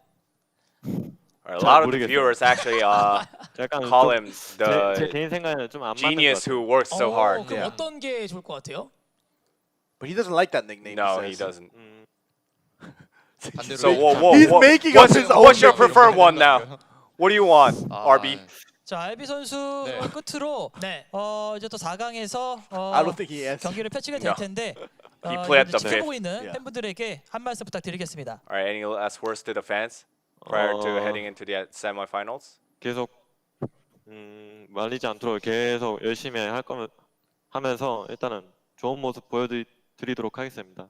A lot of the 모르겠어요. viewers actually 약간 call 좀 him the 제 개인 생각에는 좀 안 맞는 것 genius 같아요. who works so hard. 그럼 Yeah. 어떤 게 좋을 것 같아요? But he doesn't like that nickname. No, he he says. doesn't. 반대로 So whoa, He's making up his own what's your nickname. preferred one now? What do you want, RB? 자, 알비 선수 네. 끝으로 네. 이제 또 4강에서 I don't think he answered. 경기를 펼치게 될 No. 텐데 He played the 지켜보고 fifth. 있는 Yeah. 팬분들에게 한 말씀 부탁드리겠습니다. All right, any last words to the fans prior to 어, heading into the semifinals? 계속 말리지 않도록 계속 열심히 할 거면 하면서 일단은 좋은 모습 보여드리도록 하겠습니다.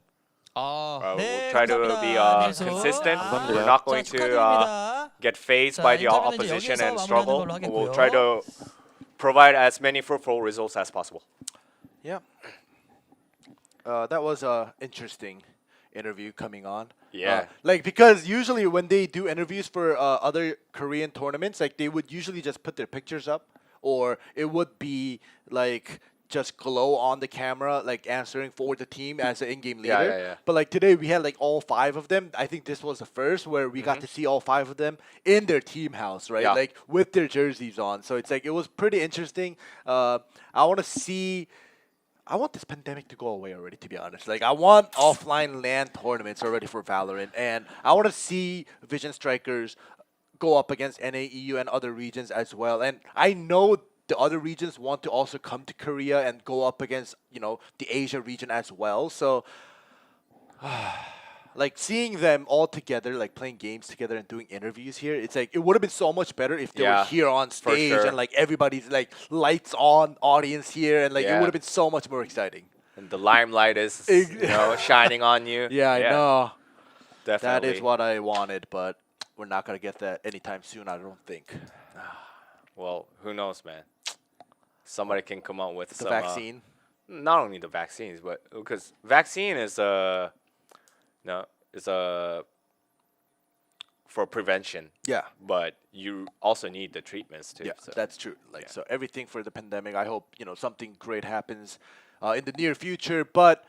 아, We'll try to be 감사합니다. consistent. 감사합니다. We're not 자, going to 축하드립니다. get phased 자, by the 인터뷰는 이제 opposition 여기서 and 마무리하는 struggle. 걸로 하겠고요. We'll try to provide as many fruitful results as possible. Yeah. That was a interesting interview coming on. Yeah. Like because usually when they do interviews for other Korean tournaments, like they would usually just put their pictures up, or it would be like just glow on the camera, like answering for the team as an in-game leader. Yeah. But like today we had like all 5 of them. I think this was the first where we got to see all 5 of them in their team house, right? Yeah. Like with their jerseys on. So it's like it was pretty interesting. I want this pandemic to go away already, to be honest. Like, I want offline LAN tournaments already for Valorant. And I want to see Vision Strikers go up against NAEU and other regions as well. And I know the other regions want to also come to Korea and go up against, you know, the Asia region as well. So, like seeing them all together, like playing games together and doing interviews here. It's like it would have been so much better if they were here on stage and like everybody's like lights on audience here, and like it would have been so much more exciting. And the limelight is shining on you. Yeah, I know. Definitely. That is what I wanted, but we're not gonna get that anytime soon, I don't think. Well, who knows, man? Somebody can come up with the vaccine. Not only the vaccines, but because vaccine is for prevention. Yeah. But you also need the treatments too. Yeah, so. that's true. Like so, everything for the pandemic. I hope something great happens in the near future. But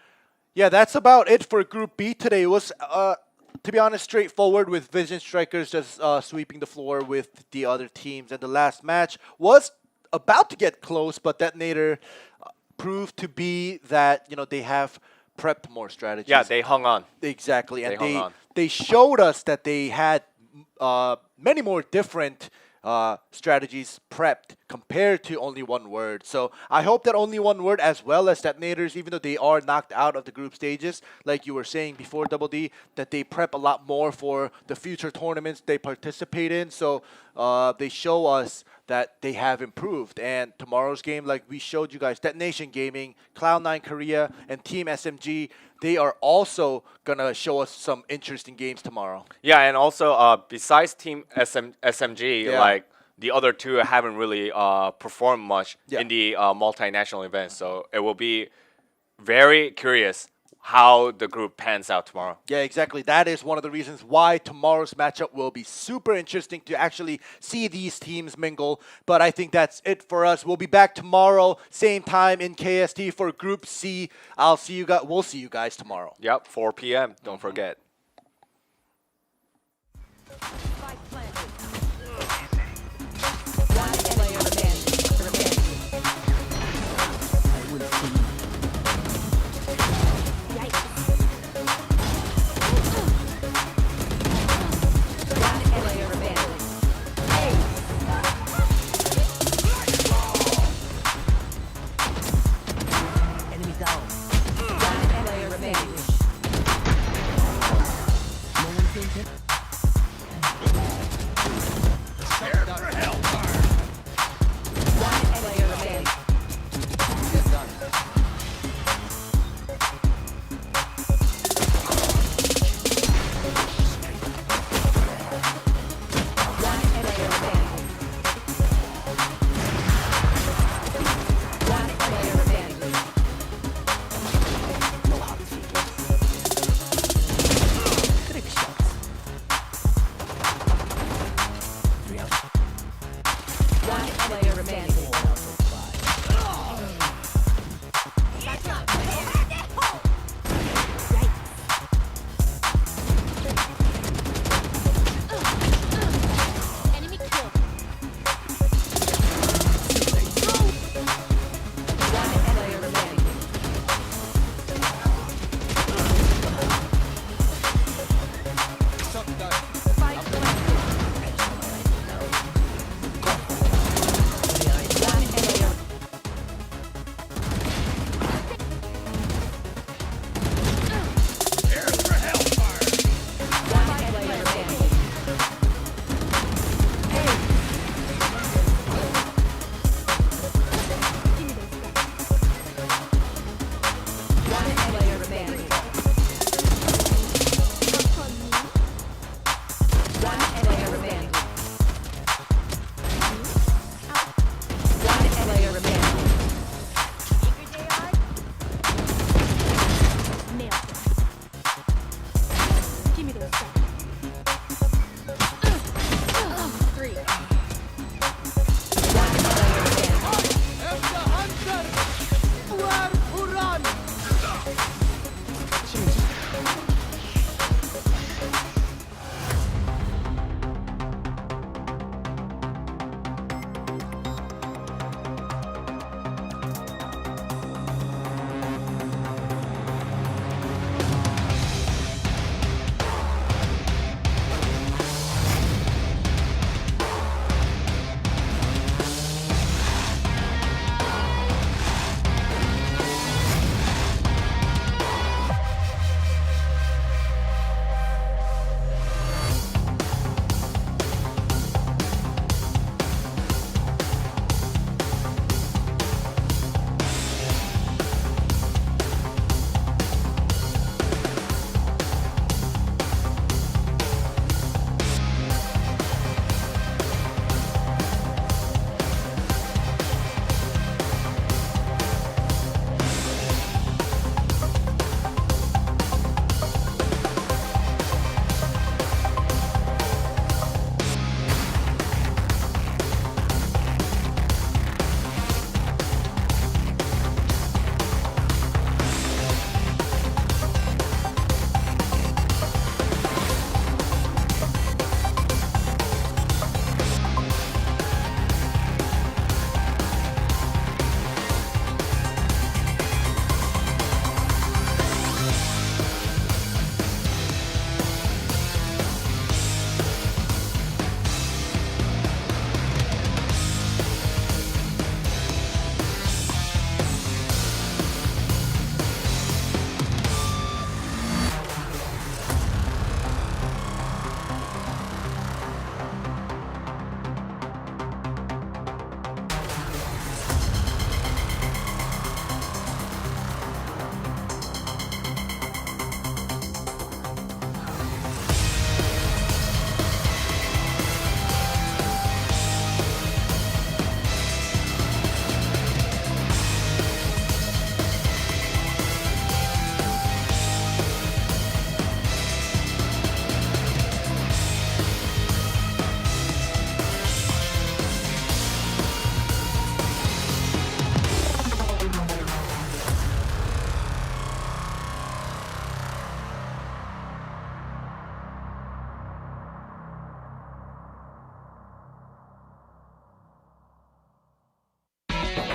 yeah, that's about it for Group B today. It was, to be honest, straightforward with Vision Strikers just sweeping the floor with the other teams. And the last match was about to get close, but Detonator proved to be that they have prepped more strategies. Yeah, they hung on. Exactly, and they showed us that they had many more different strategies prepped compared to Only One Word. So I hope that Only One Word, as well as Detonators, even though they are knocked out of the group stages, like you were saying before, Double D, that they prep a lot more for the future tournaments they participate in. So they show us that they have improved. And tomorrow's game, like we showed you guys, Detonation Gaming, Cloud9 Korea, and Team SMG, they are also going to show us some interesting games tomorrow. Yeah, and also besides Team SMG, like the other two haven't really performed much in the multinational events. So it will be very curious how the group pans out tomorrow. Yeah, exactly. That is one of the reasons why tomorrow's matchup will be super interesting to actually see these teams mingle. But I think that's it for us. We'll be back tomorrow, same time in KST for Group C. We'll see you guys tomorrow. Yep, 4 p.m. Don't forget.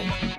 no one.